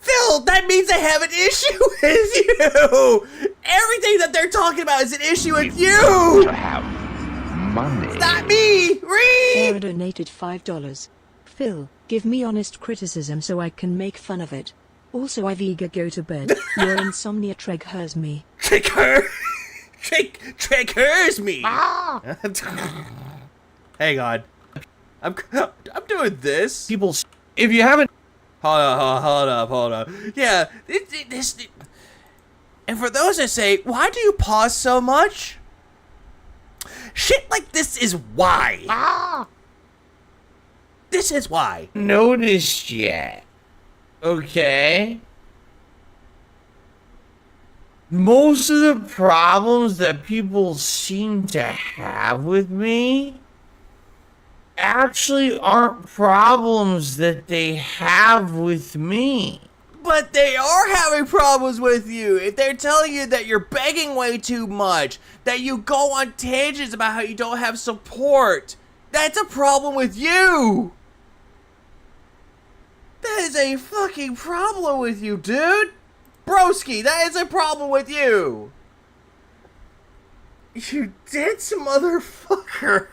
Phil, that means I have an issue with you. Everything that they're talking about is an issue with you. To have money. It's not me. Read. Sarah donated $5. Phil, give me honest criticism so I can make fun of it. Also, I've eager go to bed. Your insomnia triggers me. Triggers me. Hang on. I'm doing this. People, if you haven't, Hold up. Yeah, and for those that say, why do you pause so much? Shit like this is why. This is why. noticed yet, okay? Most of the problems that people seem to have with me actually aren't problems that they have with me. But they are having problems with you. If they're telling you that you're begging way too much, that you go on tangents about how you don't have support, that's a problem with you. That is a fucking problem with you, dude. Broski, that is a problem with you. You dense motherfucker.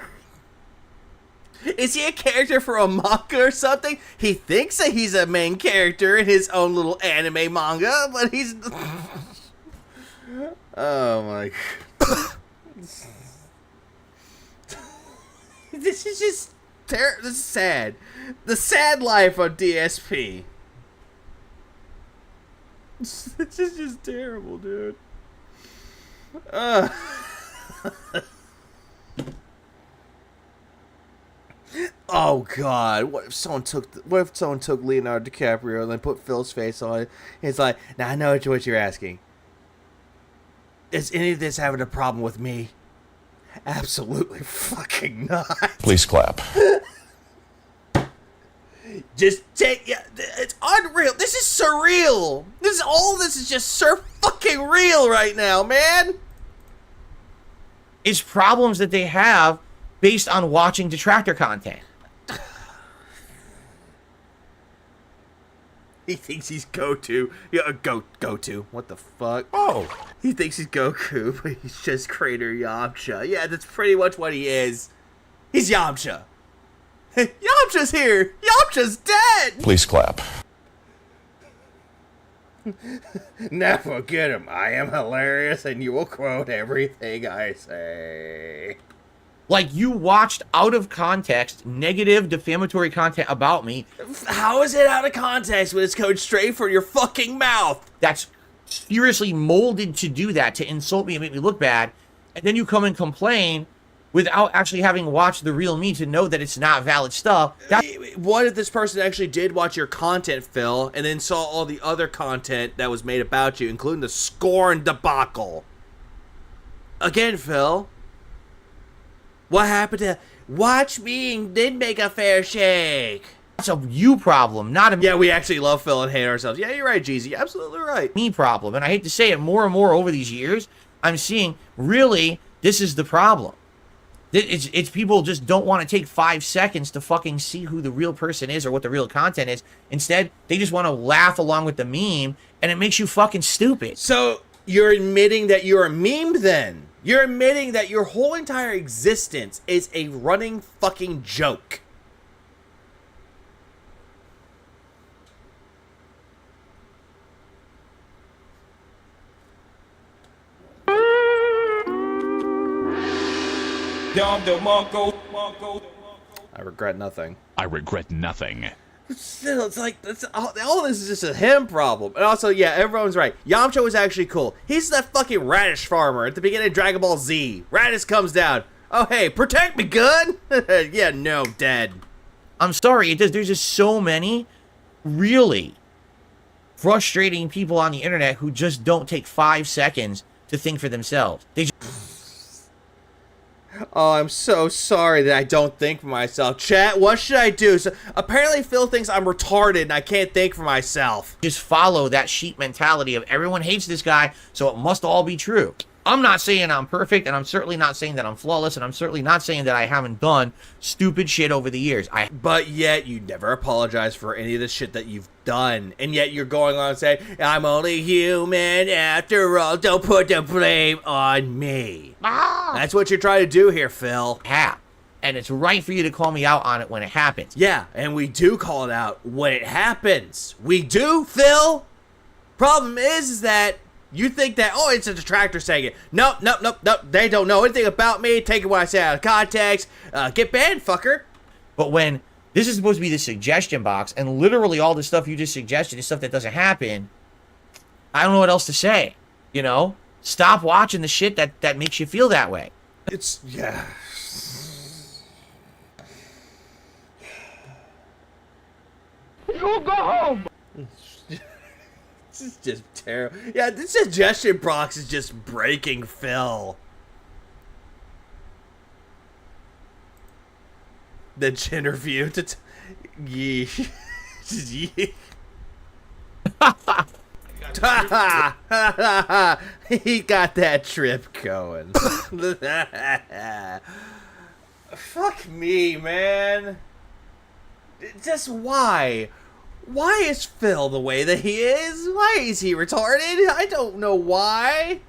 Is he a character for a manga or something? He thinks that he's a main character in his own little anime manga, but he's... Oh my... This is just... This is sad. The sad life of DSP. This is just terrible, dude. Oh God! What if someone took Leonardo DiCaprio and then put Phil's face on it? It's like, now I know what you're asking. Is any of this having a problem with me? Absolutely fucking not. Please clap. Just take, yeah, it's unreal. This is surreal. This is just fucking real right now, man. It's problems that they have based on watching detractor content. He thinks he's Goku. Yeah, Goku. What the fuck? Oh. He thinks he's Goku, but he's just Crater Yamcha. Yeah, that's pretty much what he is. He's Yamcha. Yamcha's here. Yamcha's dead. Please clap. Now forget him. I am hilarious, and you will quote everything I say. Like, you watched out of context, negative, defamatory content about me. How is it out of context when it's going straight for your fucking mouth? That's seriously molded to do that, to insult me and make me look bad. And then you come and complain without actually having watched the real me to know that it's not valid stuff. What if this person actually did watch your content, Phil, and then saw all the other content that was made about you, including the Scorn debacle? Again, Phil, what happened to watch me and then make a fair shake? That's a you problem, not a Yeah, we actually love Phil and hate ourselves. Yeah, you're right, Jeezy. You're absolutely right. me problem. And I hate to say it, more and more over these years, I'm seeing, really, this is the problem. It's people just don't want to take 5 seconds to fucking see who the real person is or what the real content is. Instead, they just want to laugh along with the meme, and it makes you fucking stupid. So, you're admitting that you're a meme then? You're admitting that your whole entire existence is a running fucking joke. I regret nothing. I regret nothing. Still, it's like all this is just a him problem. And also, yeah, everyone's right. Yamcha was actually cool. He's that fucking radish farmer at the beginning of Dragon Ball Z. Radish comes down. Oh, hey, protect me, gun. Yeah, no, dead. I'm sorry, there's just so many really frustrating people on the internet who just don't take 5 seconds to think for themselves. They just... Oh, I'm so sorry that I don't think for myself. Chat, what should I do? So, apparently Phil thinks I'm retarded and I can't think for myself. Just follow that sheep mentality of everyone hates this guy, so it must all be true. I'm not saying I'm perfect, and I'm certainly not saying that I'm flawless, and I'm certainly not saying that I haven't done stupid shit over the years. But yet, you never apologize for any of the shit that you've done. And yet, you're going on and saying, I'm only human after all. Don't put the blame on me. That's what you're trying to do here, Phil. And it's right for you to call me out on it when it happens. Yeah, and we do call it out when it happens. We do, Phil. Problem is that you think that, oh, it's a detractor saying it. Nope. They don't know anything about me. Take what I say out of context. Get banned, fucker. But when this is supposed to be the suggestion box, and literally all the stuff you just suggested is stuff that doesn't happen, I don't know what else to say. You know? Stop watching the shit that makes you feel that way. It's, yeah. You go home! This is just terrible. Yeah, this suggestion box is just breaking Phil. The gender view to Yee. Yee. He got that trip going. Fuck me, man. Just why? Why is Phil the way that he is? Why is he retarded? I don't know why.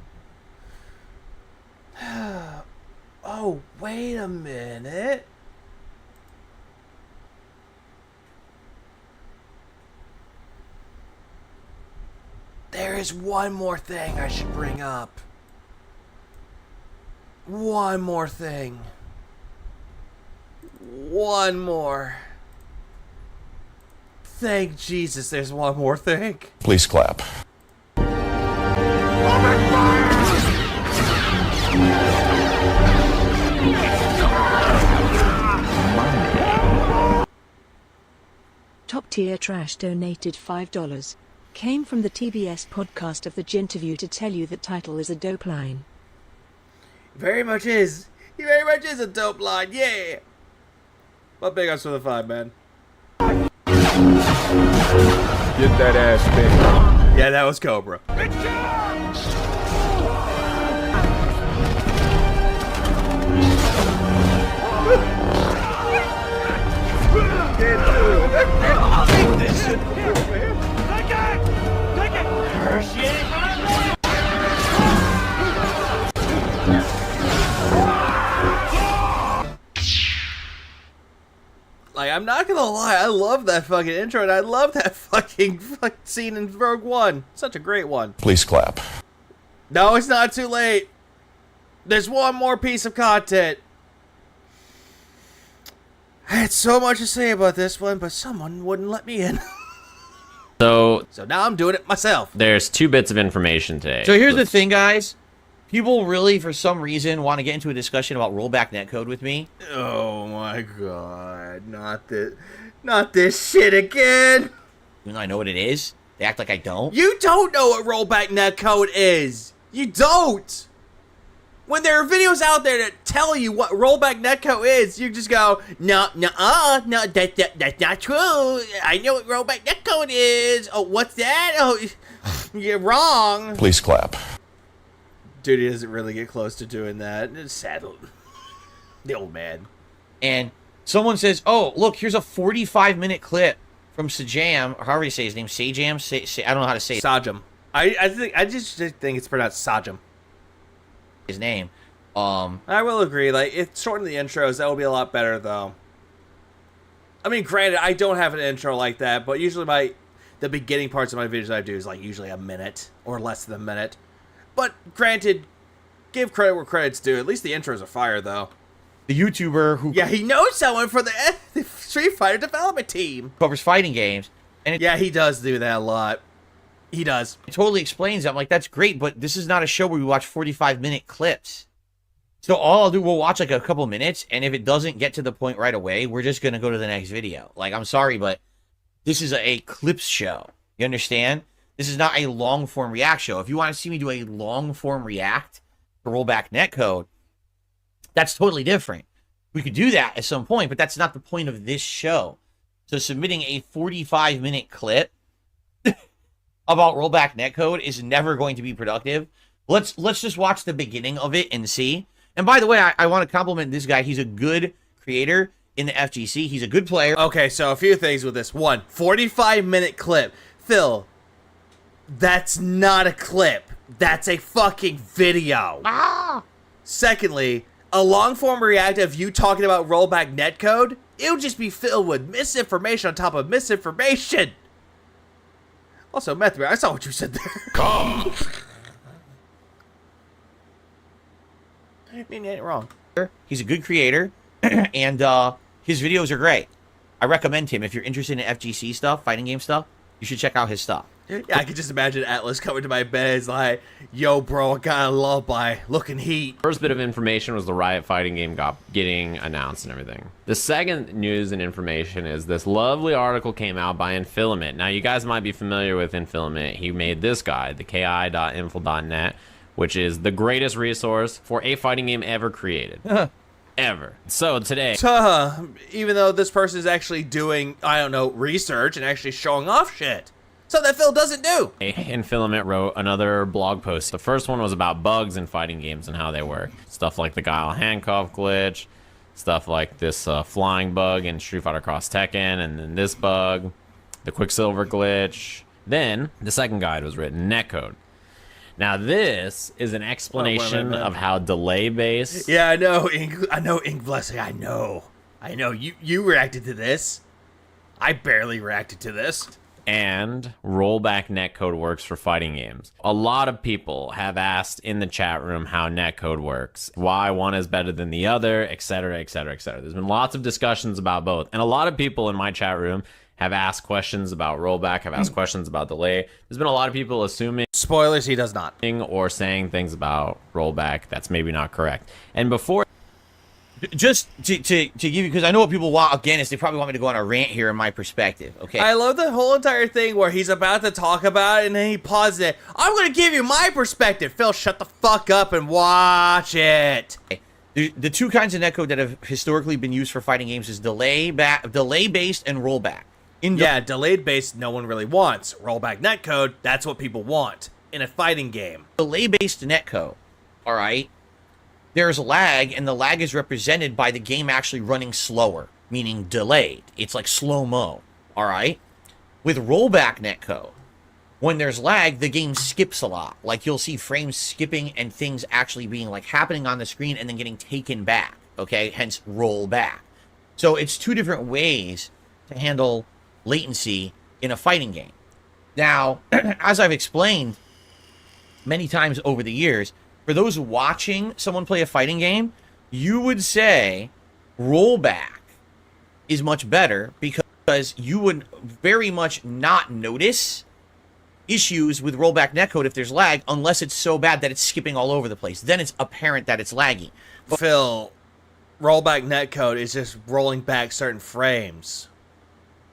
Oh, wait a minute. There is one more thing I should bring up. One more thing. One more. Thank Jesus there's one more thing. Please clap. Top tier trash donated $5. Came from the TBS podcast of the Genterview to tell you that title is a dope line. Very much is. He very much is a dope line, yeah. But big ups for the 5, man. Get that ass bent. Yeah, that was Cobra. Like, I'm not gonna lie, I love that fucking intro, and I love that fucking scene in Rogue One. Such a great one. Please clap. No, it's not too late. There's one more piece of content. I had so much to say about this one, but someone wouldn't let me in. So now I'm doing it myself. There's 2 bits of information today. So here's the thing, guys. People really, for some reason, want to get into a discussion about rollback netcode with me. Oh my god, not this shit again. Even though I know what it is, they act like I don't. You don't know what rollback netcode is. You don't. When there are videos out there that tell you what rollback netcode is, you just go, no, that's not true. I know what rollback netcode is. Oh, what's that? Oh, you're wrong. Please clap. Dude, he doesn't really get close to doing that. It's sad. The old man. And someone says, oh, look, here's a 45-minute clip from Sajam, or however you say his name, Sajam? I don't know how to say it. Sajam. I just think it's pronounced Sajam. His name. I will agree. Like, if shorten the intros, that would be a lot better, though. I mean, granted, I don't have an intro like that, but usually the beginning parts of my videos I do is like usually a minute or less than a minute. But granted, give credit where credit's due. At least the intros are fire, though. The YouTuber who... Yeah, he knows someone for the Street Fighter development team. Covers fighting games. And yeah, he does do that a lot. He does. It totally explains it. I'm like, that's great, but this is not a show where we watch 45-minute clips. So all I'll do, we'll watch like a couple minutes, and if it doesn't get to the point right away, we're just going to go to the next video. Like, I'm sorry, but this is a clips show. You understand? This is not a long-form react show. If you want to see me do a long-form react to rollback netcode, That's totally different. We could do that at some point, but that's not the point of this show. So submitting a 45-minute clip about rollback netcode is never going to be productive. Let's just watch the beginning of it and see. And by the way, I want to compliment this guy. He's a good creator in the FGC. He's a good player. Okay, so a few things with this. One, 45-minute clip. Phil, that's not a clip. That's a fucking video. Secondly, a long-form react of you talking about rollback netcode, it would just be filled with misinformation on top of misinformation. Also, Method, I saw what you said there. Come. I mean, you ain't wrong. He's a good creator, and his videos are great. I recommend him. If you're interested in FGC stuff, fighting game stuff, you should check out his stuff. Yeah, I could just imagine Atlas coming to my bed. It's like, yo, bro, I got a lullaby. Looking heat. First bit of information was the Riot fighting game getting announced and everything. The second news and information is this lovely article came out by Infilament. Now, you guys might be familiar with Infilament. He made this guide, the ki.infil.net, which is the greatest resource for a fighting game ever created. Ever. So today, even though this person is actually doing, I don't know, research and actually showing off shit. So that Phil doesn't do. Infilament wrote another blog post. The first one was about bugs in fighting games and how they work. Stuff like the Guile handcuff glitch, stuff like this flying bug in Street Fighter Cross Tekken, and then this bug, the Quicksilver glitch. Then the second guide was written, netcode. Now this is an explanation of how delay based. Yeah, I know, Ink Blessing. I know. You reacted to this. I barely reacted to this. And rollback netcode works for fighting games. A lot of people have asked in the chat room how netcode works, why one is better than the other, etc., etc., etc. There's been lots of discussions about both, and a lot of people in my chat room have asked questions about rollback, have asked questions about delay. There's been a lot of people assuming spoilers, he does not, or saying things about rollback that's maybe not correct. And before, just to give you, because I know what people want again is they probably want me to go on a rant here in my perspective. Okay, I love the whole entire thing where he's about to talk about it and then he pauses it. I'm gonna give you my perspective. Phil, shut the fuck up and watch it. The two kinds of netcode that have historically been used for fighting games is delay based and rollback. Yeah, delayed based no one really wants. Rollback netcode, that's what people want in a fighting game. Delay based netcode, all right. There's lag, and the lag is represented by the game actually running slower, meaning delayed. It's like slow-mo, all right? With rollback netcode, when there's lag, the game skips a lot. Like, you'll see frames skipping and things actually being, like, happening on the screen and then getting taken back, okay? Hence, rollback. So it's two different ways to handle latency in a fighting game. Now, as I've explained many times over the years, for those watching someone play a fighting game, you would say rollback is much better because you would very much not notice issues with rollback netcode if there's lag, unless it's so bad that it's skipping all over the place. Then it's apparent that it's laggy. Phil, rollback netcode is just rolling back certain frames.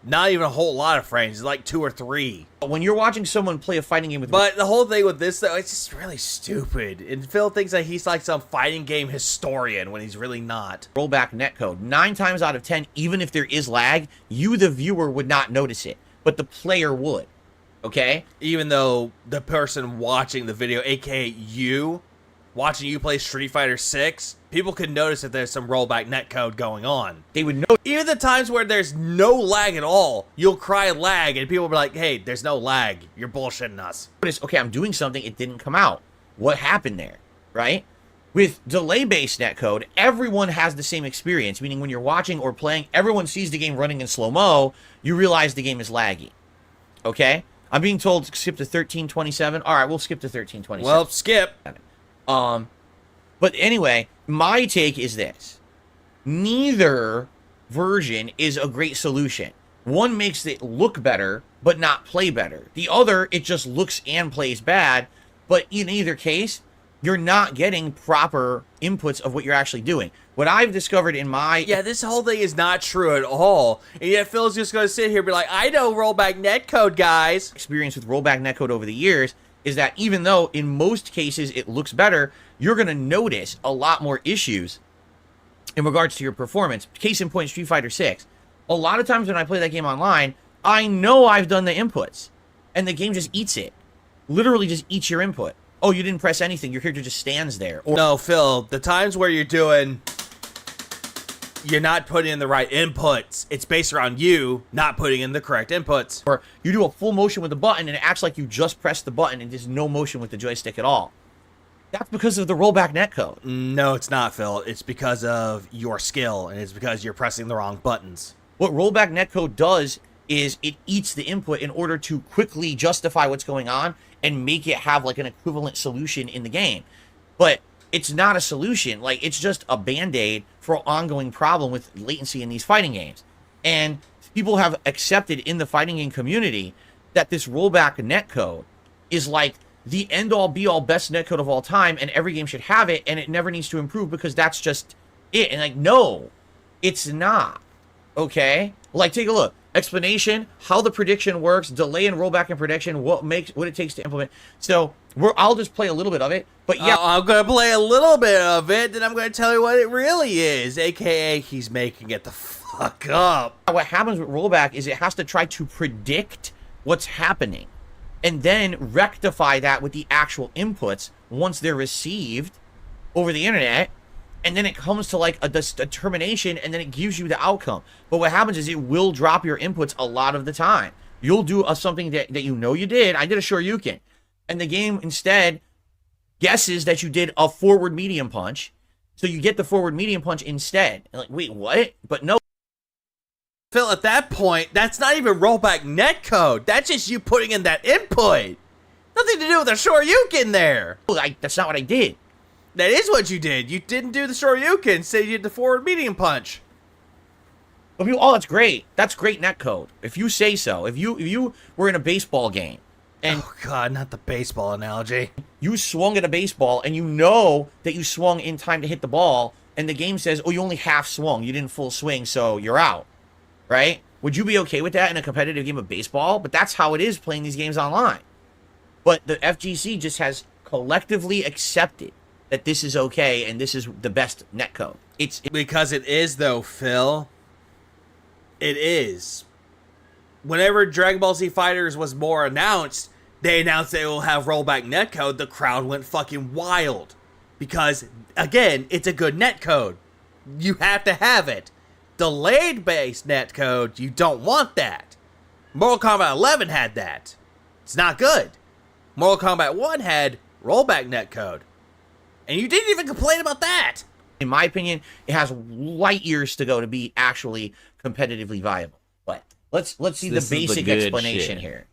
Not even a whole lot of frames. It's like 2 or 3. When you're watching someone play a fighting game with... But the whole thing with this, though, it's just really stupid. And Phil thinks that he's like some fighting game historian when he's really not. Rollback netcode. 9 times out of 10, even if there is lag, you, the viewer, would not notice it. But the player would. Okay? Even though the person watching the video, a.k.a. you, watching you play Street Fighter 6, people could notice that there's some rollback netcode going on. They would know. Even the times where there's no lag at all, you'll cry lag, and people will be like, hey, there's no lag. You're bullshitting us. Okay, I'm doing something. It didn't come out. What happened there? Right? With delay-based netcode, everyone has the same experience, meaning when you're watching or playing, everyone sees the game running in slow-mo, you realize the game is laggy. Okay? I'm being told to skip to 1327. All right, we'll skip to 1327. Well, skip. But anyway, my take is this. Neither version is a great solution. One makes it look better, but not play better. The other, it just looks and plays bad, but in either case, you're not getting proper inputs of what you're actually doing. What I've discovered in my... Yeah, this whole thing is not true at all. And yet Phil's just going to sit here and be like, I know rollback netcode, guys. Experience with rollback netcode over the years is that even though in most cases it looks better, you're going to notice a lot more issues in regards to your performance. Case in point, Street Fighter 6. A lot of times when I play that game online, I know I've done the inputs, and the game just eats it. Literally just eats your input. Oh, you didn't press anything. Your character just stands there. Or No, Phil, the times where you're not putting in the right inputs, it's based around you not putting in the correct inputs. or you do a full motion with the button, and it acts like you just pressed the button, and there's no motion with the joystick at all. That's because of the rollback netcode. No, it's not, Phil. It's because of your skill, and it's because you're pressing the wrong buttons. What rollback netcode does is it eats the input in order to quickly justify what's going on and make it have like an equivalent solution in the game. But it's not a solution. Like, it's just a band-aid for an ongoing problem with latency in these fighting games. And people have accepted in the fighting game community that this rollback netcode is like the end-all be-all best netcode of all time, and every game should have it, and it never needs to improve because that's just it. And like, no, it's not. Okay? Like, take a look. Explanation, how the prediction works, delay and rollback and prediction, what it takes to implement. So I'll just play a little bit of it. But yeah, I'm gonna play a little bit of it, then I'm gonna tell you what it really is, aka he's making it the fuck up. What happens with rollback is it has to try to predict what's happening and then rectify that with the actual inputs once they're received over the internet. And then it comes to like a determination, and then it gives you the outcome. But what happens is it will drop your inputs a lot of the time. You'll do something that you know you did. I did a Shoryuken, and the game instead guesses that you did a forward medium punch. So you get the forward medium punch instead. And like, wait, what? But no. Phil, at that point, that's not even rollback netcode. That's just you putting in that input. Nothing to do with a Shoryuken there. That's not what I did. That is what you did. You didn't do the Shoryuken, say you did the forward medium punch. Oh, that's great. That's great netcode. If you say so. If you were in a baseball game and oh god, not the baseball analogy. You swung at a baseball and you know that you swung in time to hit the ball, and the game says, "Oh, you only half swung. You didn't full swing, so you're out." Right? Would you be okay with that in a competitive game of baseball? But that's how it is playing these games online. But the FGC just has collectively accepted that this is okay and this is the best netcode. It's because it is, though, Phil. It is. Whenever Dragon Ball Z Fighters was more announced, they announced they will have rollback netcode. The crowd went fucking wild. Because, again, it's a good netcode. You have to have it. Delayed based netcode, you don't want that. Mortal Kombat 11 had that. It's not good. Mortal Kombat 1 had rollback netcode. And you didn't even complain about that. In my opinion, it has light years to go to be actually competitively viable. But let's see the basic explanation here.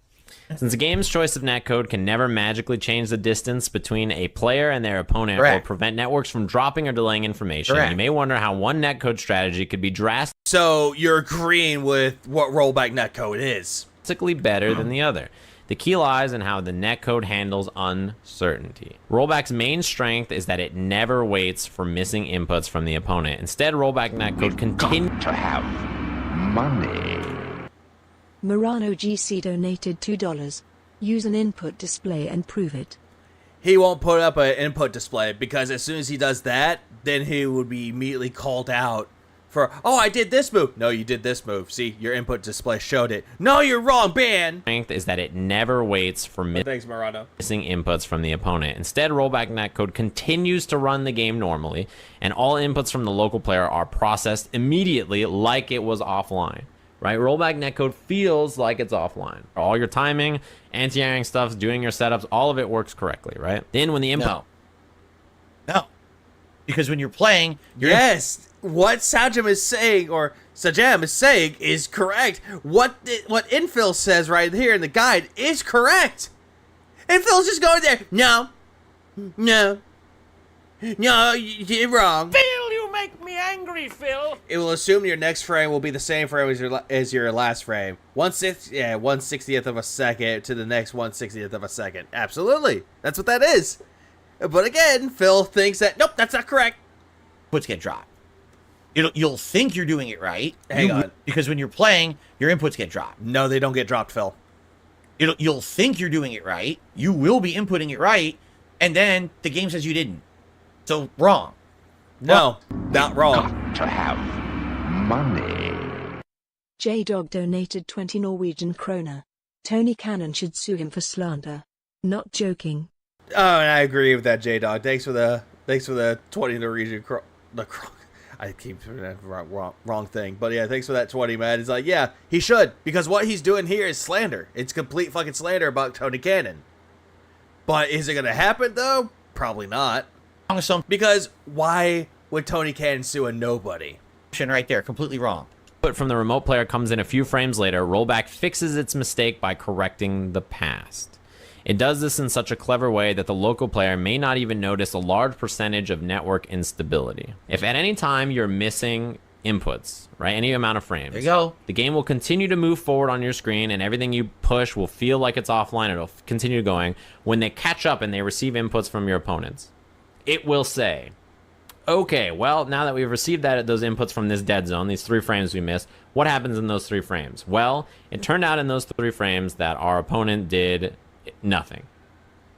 Since a game's choice of netcode can never magically change the distance between a player and their opponent or prevent networks from dropping or delaying information, you may wonder how one netcode strategy could be drastically So you're agreeing with what rollback netcode is. Better than the other. The key lies in how the netcode handles uncertainty. Rollback's main strength is that it never waits for missing inputs from the opponent. Instead, rollback netcode continues to have money. Murano GC donated $2. Use an input display and prove it. He won't put up an input display because as soon as he does that, then he would be immediately called out for, oh, I did this move. No, you did this move. See, your input display showed it. No, you're wrong, ban. Strength is that it never waits for Thanks, Murano. missing inputs from the opponent. Instead, rollback netcode continues to run the game normally, and all inputs from the local player are processed immediately like it was offline. Right? Rollback netcode feels like it's offline. All your timing, anti-airing stuff, doing your setups, all of it works correctly, right? Then when the input... No. Because when you're playing... Yes! What Sajam is saying, or Sajam is saying, is correct. What Infill says right here in the guide is correct. Infill's just going there. No. You're wrong. Phil, you make me angry, Phil. It will assume your next frame will be the same frame as your last frame. 1/60th of a second to the next 1/60th of a second. Absolutely. That's what that is. But again, Phil thinks that, nope, that's not correct. Inputs get dropped. You'll think you're doing it right. Hang on. Because when you're playing, your inputs get dropped. No, they don't get dropped, Phil. You'll think you're doing it right. You will be inputting it right. And then the game says you didn't. So, wrong. No, not wrong. Got to have money. J-Dog donated 20 Norwegian kroner. Tony Cannon should sue him for slander. Not joking. Oh, and I agree with that, J-Dog. Thanks for the 20 Norwegian I keep doing that wrong thing. But yeah, thanks for that 20, man. It's like, yeah, he should. Because what he's doing here is slander. It's complete fucking slander about Tony Cannon. But is it going to happen, though? Probably not. Because why would Tony Cannon sue a nobody? Right there, completely wrong. But from the remote player comes in a few frames later, rollback fixes its mistake by correcting the past. It does this in such a clever way that the local player may not even notice a large percentage of network instability. If at any time you're missing inputs, right, any amount of frames, there you go. The game will continue to move forward on your screen, and everything you push will feel like it's offline. It'll continue going. When they catch up and they receive inputs from your opponents, it will say, okay, well, now that we've received those inputs from this dead zone, these 3 frames we missed, what happens in those 3 frames? Well, it turned out in those 3 frames that our opponent did nothing,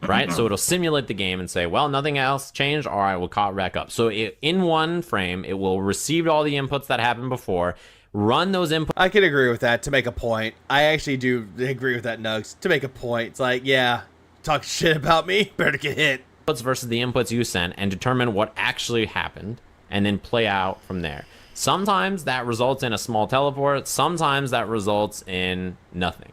right? So it'll simulate the game and say, well, nothing else changed. All right, we'll caught back up. So in one frame, it will receive all the inputs that happened before, run those inputs. I can agree with that to make a point. I actually do agree with that, Nugs. To make a point, it's like, yeah, talk shit about me, better get hit. Versus the inputs you sent and determine what actually happened and then play out from there. Sometimes that results in a small teleport. Sometimes that results in nothing.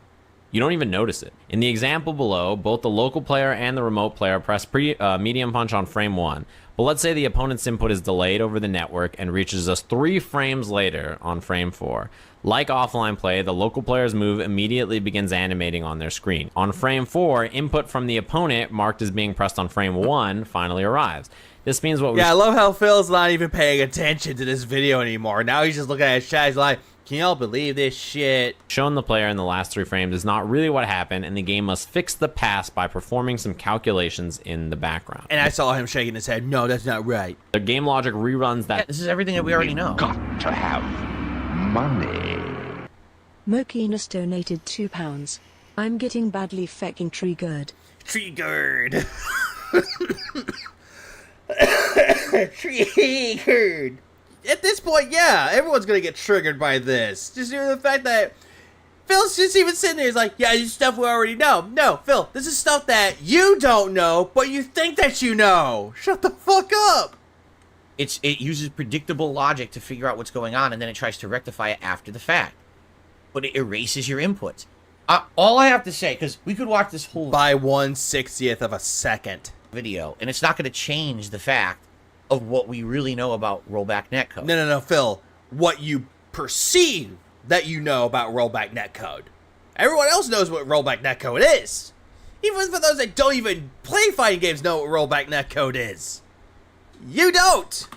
You don't even notice it. In the example below, both the local player and the remote player press medium punch on frame 1. But let's say the opponent's input is delayed over the network and reaches us 3 frames later on frame 4. Like offline play, the local player's move immediately begins animating on their screen. On frame 4, input from the opponent, marked as being pressed on frame 1, finally arrives. This means what we... Yeah, I love how Phil's not even paying attention to this video anymore. Now he's just looking at his chat. He's like, can y'all believe this shit? Shown the player in the last 3 frames is not really what happened, and the game must fix the past by performing some calculations in the background. And I saw him shaking his head. No, that's not right. The game logic reruns that. Yeah, this is everything that we already know. Got to have money. Mokinas donated £2. I'm getting badly fucking triggered. Triggered. Triggered. At this point, yeah, everyone's gonna get triggered by this. Just due to the fact that Phil's just even sitting there. He's like, yeah, this is stuff we already know. No, Phil, this is stuff that you don't know, but you think that you know. Shut the fuck up. It uses predictable logic to figure out what's going on, and then it tries to rectify it after the fact. But it erases your inputs. All I have to say, because we could watch this whole... By 1/60th of a second. ...video, and it's not going to change the fact of what we really know about rollback netcode. No, Phil. What you perceive that you know about rollback netcode. Everyone else knows what rollback netcode is. Even for those that don't even play fighting games know what rollback netcode is. You don't.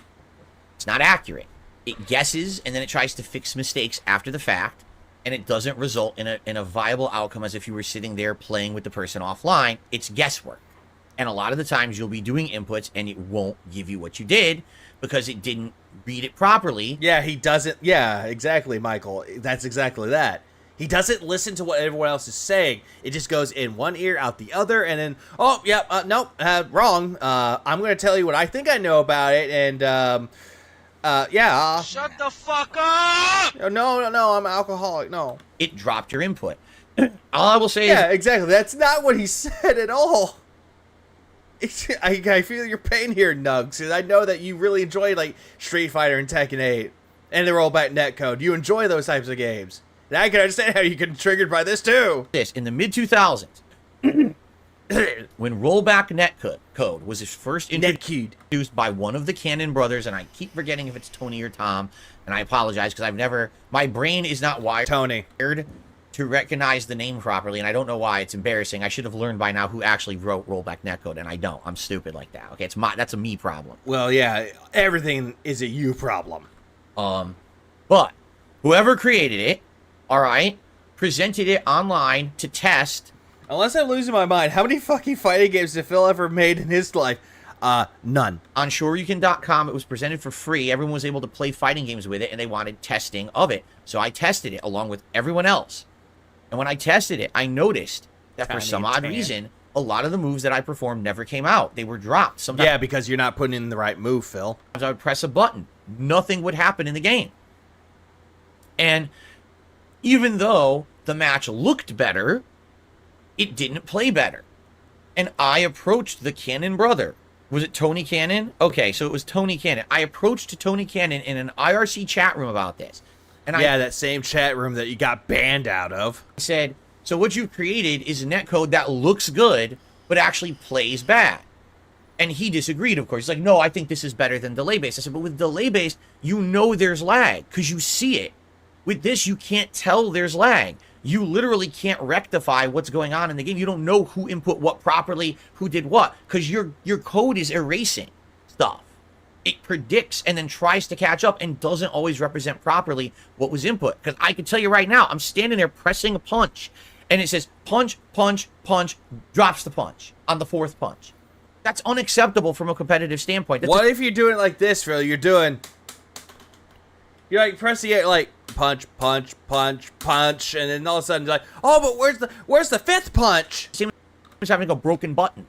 It's not accurate. It guesses, and then it tries to fix mistakes after the fact, and it doesn't result in a viable outcome as if you were sitting there playing with the person offline. It's guesswork. And a lot of the times you'll be doing inputs and it won't give you what you did because it didn't read it properly. Yeah, he doesn't. Yeah, exactly, Michael. That's exactly that. He doesn't listen to what everyone else is saying. It just goes in one ear, out the other, and then, oh, yeah, nope, wrong. I'm going to tell you what I think I know about it, and, yeah. Shut the fuck up! No, I'm an alcoholic, no. It dropped your input. All I will say is... Yeah, exactly. That's not what he said at all. I feel your pain here, Nugs, because I know that you really enjoy, like, Street Fighter and Tekken 8 and the rollback netcode. You enjoy those types of games. And I can understand how you get triggered by this, too. In the mid-2000s, when rollback netcode was first introduced by one of the Cannon brothers, and I keep forgetting if it's Tony or Tom, and I apologize because my brain is not wired to recognize the name properly, and I don't know why. It's embarrassing. I should have learned by now who actually wrote rollback netcode, and I don't. I'm stupid like that. Okay, that's a me problem. Well, yeah, everything is a you problem. But whoever created it, all right, presented it online to test. Unless I'm losing my mind, how many fucking fighting games did Phil ever made in his life? None. On Shoryuken.com, it was presented for free. Everyone was able to play fighting games with it, and they wanted testing of it. So I tested it along with everyone else. And when I tested it, I noticed that for some odd reason, a lot of the moves that I performed never came out. They were dropped. Sometimes Yeah, because you're not putting in the right move, Phil. I would press a button. Nothing would happen in the game. And even though the match looked better, it didn't play better. And I approached the Cannon brother. Was it Tony Cannon? Okay, so it was Tony Cannon. I approached Tony Cannon in an IRC chat room about this. And that same chat room that you got banned out of. I said, so what you've created is a netcode that looks good, but actually plays bad. And he disagreed, of course. He's like, no, I think this is better than delay-based. I said, but with delay-based, you know there's lag because you see it. With this, you can't tell there's lag. You literally can't rectify what's going on in the game. You don't know who input what properly, who did what, because your code is erasing stuff. It predicts and then tries to catch up and doesn't always represent properly what was input. Because I can tell you right now, I'm standing there pressing a punch, and it says punch, punch, punch, drops the punch on the fourth punch. That's unacceptable from a competitive standpoint. What if you're doing it like this, Phil? You're like pressing it like punch, punch, punch, punch, and then all of a sudden you're like, oh, but where's the fifth punch? Same as having a broken button,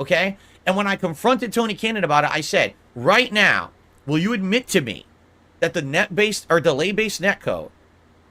okay? And when I confronted Tony Cannon about it, I said, right now, will you admit to me that the net-based or delay-based netcode,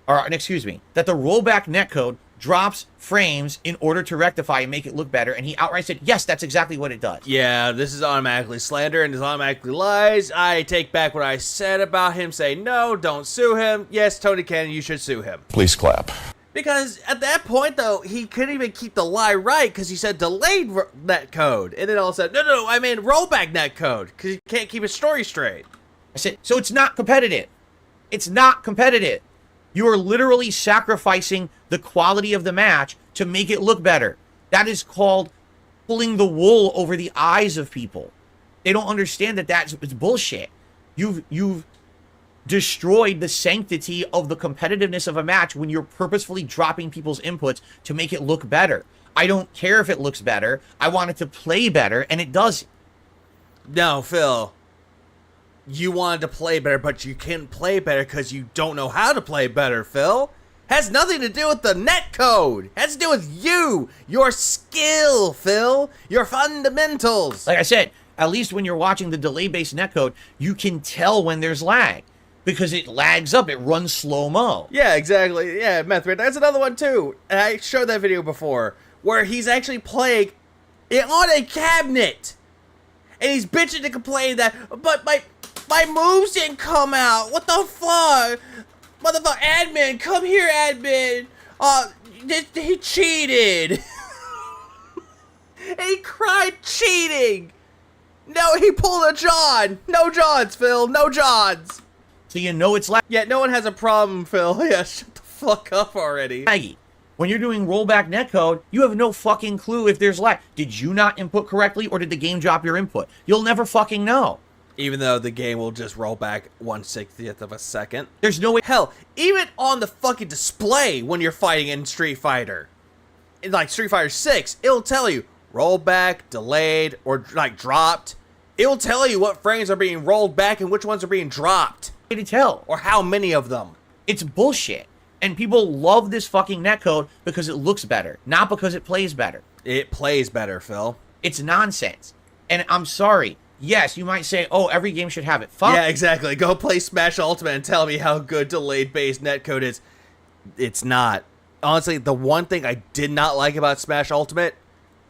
or excuse me, that the rollback netcode drops frames in order to rectify and make it look better? And he outright said, yes, that's exactly what it does. Yeah, this is automatically slander and is automatically lies. I take back what I said about him. Say no, don't sue him. Yes, Tony Cannon, you should sue him. Please clap. Because at that point, though, he couldn't even keep the lie right because he said delayed netcode. And then all of a sudden, no, I mean rollback netcode because he can't keep his story straight. I said, so it's not competitive. It's not competitive. You are literally sacrificing the quality of the match to make it look better. That is called pulling the wool over the eyes of people. They don't understand that it's bullshit. You've destroyed the sanctity of the competitiveness of a match when you're purposefully dropping people's inputs to make it look better. I don't care if it looks better. I want it to play better, and it doesn't. No, Phil. You wanted to play better, but you can't play better because you don't know how to play better, Phil. Has nothing to do with the netcode. Has to do with you, your skill, Phil, your fundamentals. Like I said, at least when you're watching the delay-based netcode, you can tell when there's lag because it lags up. It runs slow-mo. Yeah, exactly. Yeah, Method. That's another one, too. And I showed that video before where he's actually playing it on a cabinet. And he's bitching to complain that, but my moves didn't come out. What the fuck? Motherfucker, admin, come here, admin. He cheated. And he cried cheating. No, he pulled a John. No Johns, Phil. No Johns. So you know it's lag. Yeah, no one has a problem, Phil. Yeah, shut the fuck up already. Laggy. When you're doing rollback netcode, you have no fucking clue if there's lag. Did you not input correctly or did the game drop your input? You'll never fucking know. Even though the game will just roll back 1/60th of a second. There's no way. Hell, even on the fucking display when you're fighting in Street Fighter, in like Street Fighter 6, it'll tell you rollback, delayed, or like dropped. It'll tell you what frames are being rolled back and which ones are being dropped. To tell. Or how many of them. It's bullshit. And people love this fucking netcode because it looks better, not because it plays better. It plays better, Phil. It's nonsense. And I'm sorry. Yes, you might say, oh, every game should have it. Fine. Yeah, exactly. Go play Smash Ultimate and tell me how good delayed-based netcode is. It's not. Honestly, the one thing I did not like about Smash Ultimate,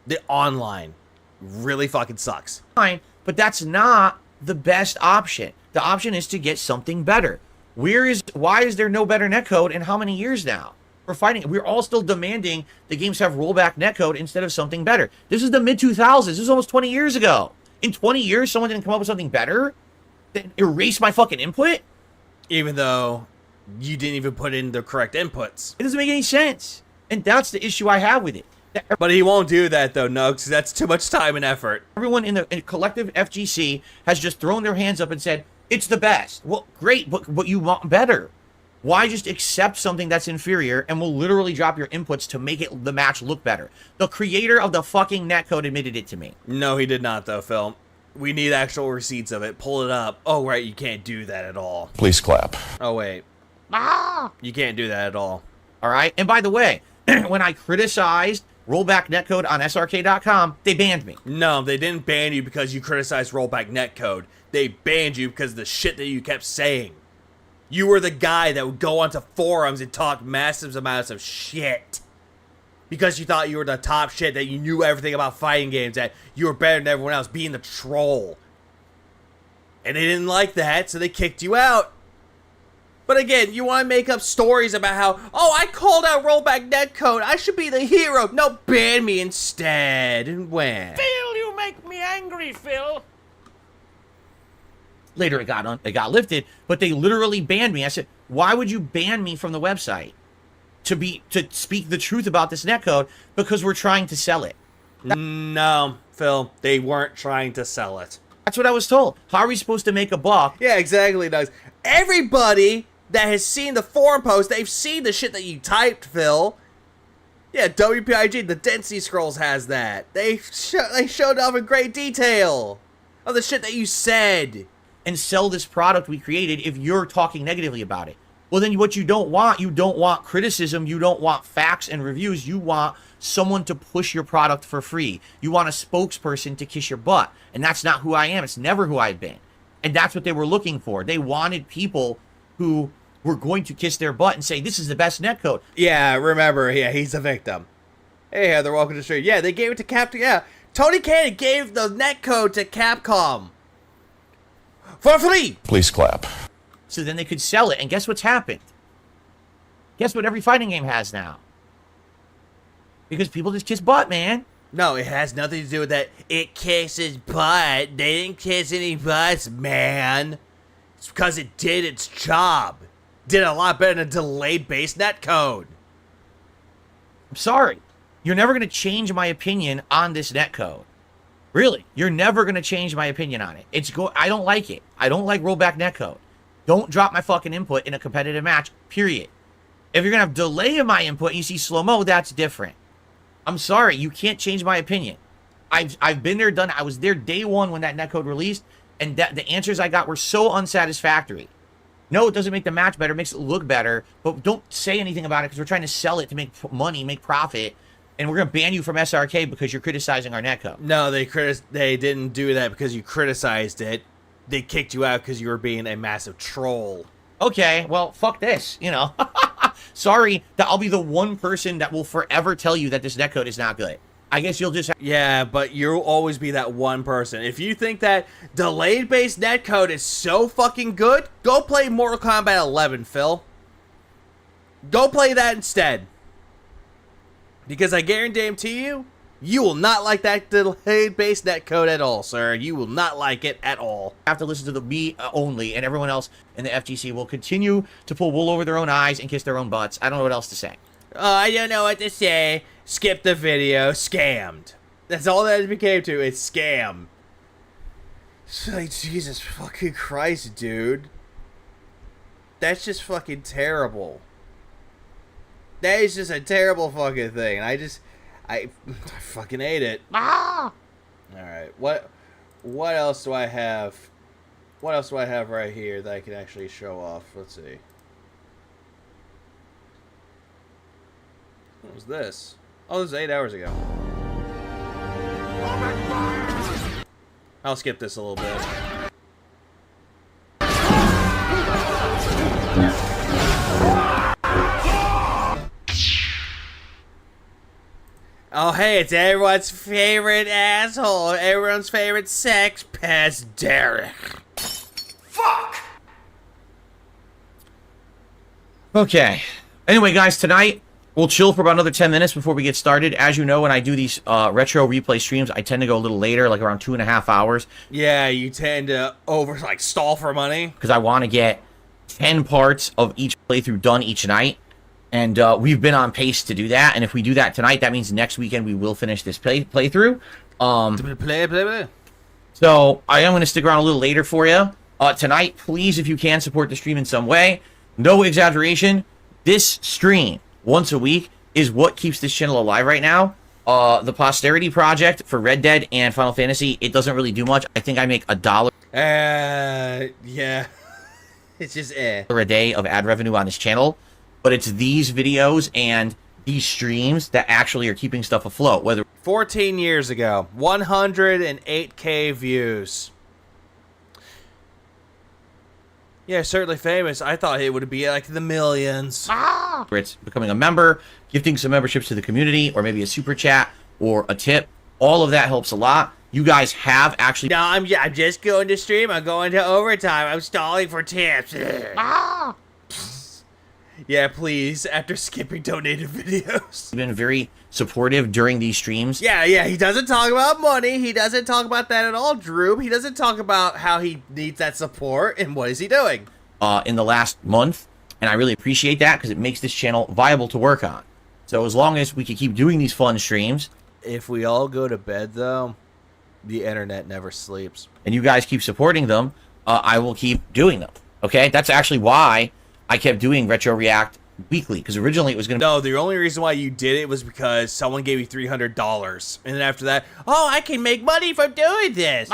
the online really fucking sucks. Fine, but that's not the best option. The option is to get something better. Why is there no better netcode in how many years now? We're all still demanding the games have rollback netcode instead of something better. This is the mid-2000s. This is almost 20 years ago. In 20 years, someone didn't come up with something better? Then erase my fucking input? Even though you didn't even put in the correct inputs. It doesn't make any sense. And that's the issue I have with it. But he won't do that, though, no, because that's too much time and effort. Everyone in the collective FGC has just thrown their hands up and said, it's the best. Well, great, but you want better. Why just accept something that's inferior and will literally drop your inputs to make the match look better? The creator of the fucking netcode admitted it to me. No, he did not, though, Phil. We need actual receipts of it. Pull it up. Oh, right, you can't do that at all. Please clap. Oh, wait. You can't do that at all. All right? And by the way, when I criticized rollback netcode on srk.com, they banned me. No, they didn't ban you because you criticized rollback netcode. They banned you because of the shit that you kept saying. You were the guy that would go onto forums and talk massive amounts of shit. Because you thought you were the top shit, that you knew everything about fighting games, that you were better than everyone else, being the troll. And they didn't like that, so they kicked you out. But again, you want to make up stories about how, oh, I called out rollback netcode, I should be the hero. No, ban me instead. And when? Phil, you make me angry, Phil. Later, it got lifted, but they literally banned me. I said, why would you ban me from the website? To speak the truth about this netcode, because we're trying to sell it. No, Phil, they weren't trying to sell it. That's what I was told. How are we supposed to make a buck? Yeah, exactly, does. Everybody that has seen the forum post, they've seen the shit that you typed, Phil. Yeah, WPIG, the Density Scrolls has that. They showed off in great detail of the shit that you said. And sell this product we created if you're talking negatively about it. Well, then what you don't want criticism, you don't want facts and reviews, you want someone to push your product for free. You want a spokesperson to kiss your butt. And that's not who I am. It's never who I've been. And that's what they were looking for. They wanted people who were going to kiss their butt and say, this is the best netcode. Yeah, remember, yeah, he's a victim. Hey, Heather, welcome to the stream. Yeah, they gave it to Capcom. Yeah, Tony Cannon gave the netcode to Capcom. For free! Please clap. So then they could sell it. And guess what's happened? Guess what every fighting game has now? Because people just kiss butt, man. No, it has nothing to do with that. It kisses butt. They didn't kiss any butts, man. It's because it did its job. Did a lot better than a delay-based netcode. I'm sorry. You're never going to change my opinion on this netcode. Really. You're never going to change my opinion on it. I don't like it. I don't like rollback netcode. Don't drop my fucking input in a competitive match, period. If you're going to have delay in my input and you see slow-mo, that's different. I'm sorry, you can't change my opinion. I've been there, done it. I was there day one when that netcode released, and the answers I got were so unsatisfactory. No, it doesn't make the match better, it makes it look better, but don't say anything about it because we're trying to sell it to make money, make profit, and we're going to ban you from SRK because you're criticizing our netcode. No, they didn't do that because you criticized it. They kicked you out because you were being a massive troll. Okay, well, fuck this, you know. Sorry that I'll be the one person that will forever tell you that this netcode is not good. I guess you'll just Yeah, but you'll always be that one person. If you think that delayed-based netcode is so fucking good, go play Mortal Kombat 11, Phil. Go play that instead. Because I guarantee you, you will not like that delayed-based netcode at all, sir. You will not like it at all. Have to listen to the me only, and everyone else in the FGC will continue to pull wool over their own eyes and kiss their own butts. I don't know what else to say. Oh, I don't know what to say. Skip the video. Scammed. That's all that it became to. It's scam. It's like, Jesus fucking Christ, dude. That's just fucking terrible. That is just a terrible fucking thing. And I fucking hate it. Ah! Alright, what else do I have? What else do I have right here that I can actually show off? Let's see. What was this? Oh, this was 8 hours ago. I'll skip this a little bit. Oh, hey, it's everyone's favorite asshole, everyone's favorite sex pest, Derek. Fuck! Okay. Anyway, guys, tonight we'll chill for about another 10 minutes before we get started. As you know, when I do these retro replay streams, I tend to go a little later, like around 2.5 hours. Yeah, you tend to stall for money. Because I want to get 10 parts of each playthrough done each night. And we've been on pace to do that. And if we do that tonight, that means next weekend we will finish this playthrough. So I am going to stick around a little later for you. Tonight, please, if you can, support the stream in some way. No exaggeration. This stream, once a week, is what keeps this channel alive right now. The Posterity Project for Red Dead and Final Fantasy, it doesn't really do much. I think I make $1. Yeah. It's just a day of ad revenue on this channel. But it's these videos and these streams that actually are keeping stuff afloat. Whether 14 years ago, 108K views. Yeah, certainly famous. I thought it would be like the millions. it's becoming a member, gifting some memberships to the community, or maybe a super chat or a tip, all of that helps a lot. You guys have actually. No, I'm just going to stream. I'm going to overtime. I'm stalling for tips. Yeah, please. After skipping donated videos. Been very supportive during these streams. Yeah. He doesn't talk about money. He doesn't talk about that at all, Drew. He doesn't talk about how he needs that support and what is he doing. In the last month, and I really appreciate that because it makes this channel viable to work on. So as long as we can keep doing these fun streams. If we all go to bed, though, the internet never sleeps. And you guys keep supporting them, I will keep doing them. Okay? That's actually why I kept doing Retro React weekly, because originally it was going to... No, the only reason why you did it was because someone gave you $300. And then after that, oh, I can make money from doing this.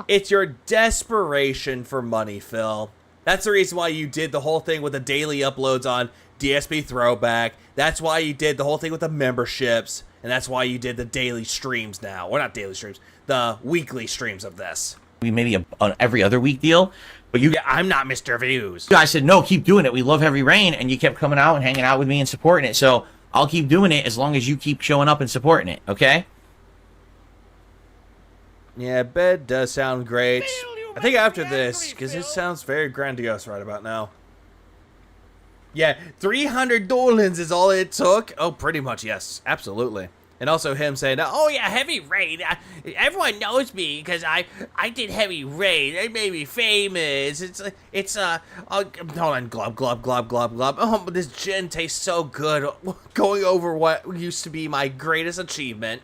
It's your desperation for money, Phil. That's the reason why you did the whole thing with the daily uploads on DSP Throwback. That's why you did the whole thing with the memberships. And that's why you did the daily streams now. Or not daily streams, the weekly streams of this. Maybe an every other week deal. But you, yeah, I'm not Mr. Views. You guys said, no, keep doing it. We love Heavy Rain. And you kept coming out and hanging out with me and supporting it. So I'll keep doing it as long as you keep showing up and supporting it. Okay? Yeah, bed does sound great. I think after this, because it sounds very grandiose right about now. Yeah, $300 is all it took. Oh, pretty much, yes. Absolutely. And also him saying, oh yeah, Heavy Rain. Everyone knows me because I did Heavy Rain. They made me famous. Hold on, glub, glub, glub, glub, glub. Oh, but this gin tastes so good. Going over what used to be my greatest achievement.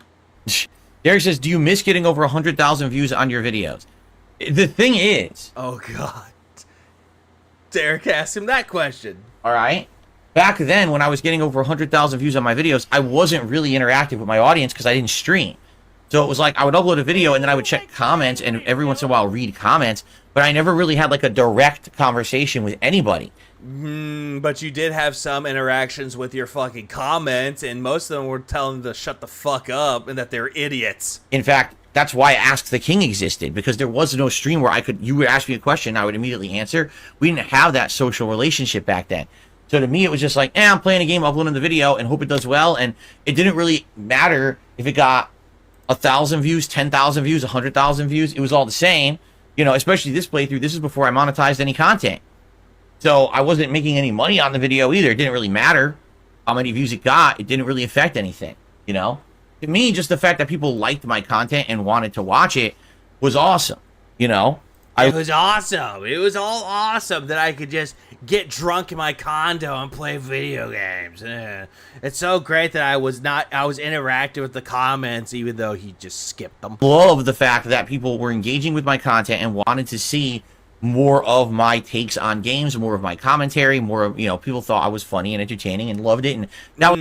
Derek says, do you miss getting over 100,000 views on your videos? The thing is... Oh, God. Derek asked him that question. All right. Back then, when I was getting over 100,000 views on my videos, I wasn't really interactive with my audience because I didn't stream. So it was like I would upload a video and then I would check comments and every once in a while read comments, but I never really had like a direct conversation with anybody. But you did have some interactions with your fucking comments, and most of them were telling them to shut the fuck up and that they're idiots. In fact, that's why Ask the King existed, because there was no stream where you would ask me a question, I would immediately answer. We didn't have that social relationship back then. So to me, it was just like, I'm playing a game, uploading the video, and hope it does well. And it didn't really matter if it got 1,000 views, 10,000 views, 100,000 views. It was all the same. You know, especially this playthrough. This is before I monetized any content. So I wasn't making any money on the video either. It didn't really matter how many views it got. It didn't really affect anything, you know? To me, just the fact that people liked my content and wanted to watch it was awesome, you know? It was awesome. It was all awesome that I could just get drunk in my condo and play video games. It's so great that I was interacting with the comments even though he just skipped them. Love the fact that people were engaging with my content and wanted to see more of my takes on games, more of my commentary, more of, people thought I was funny and entertaining and loved it. And now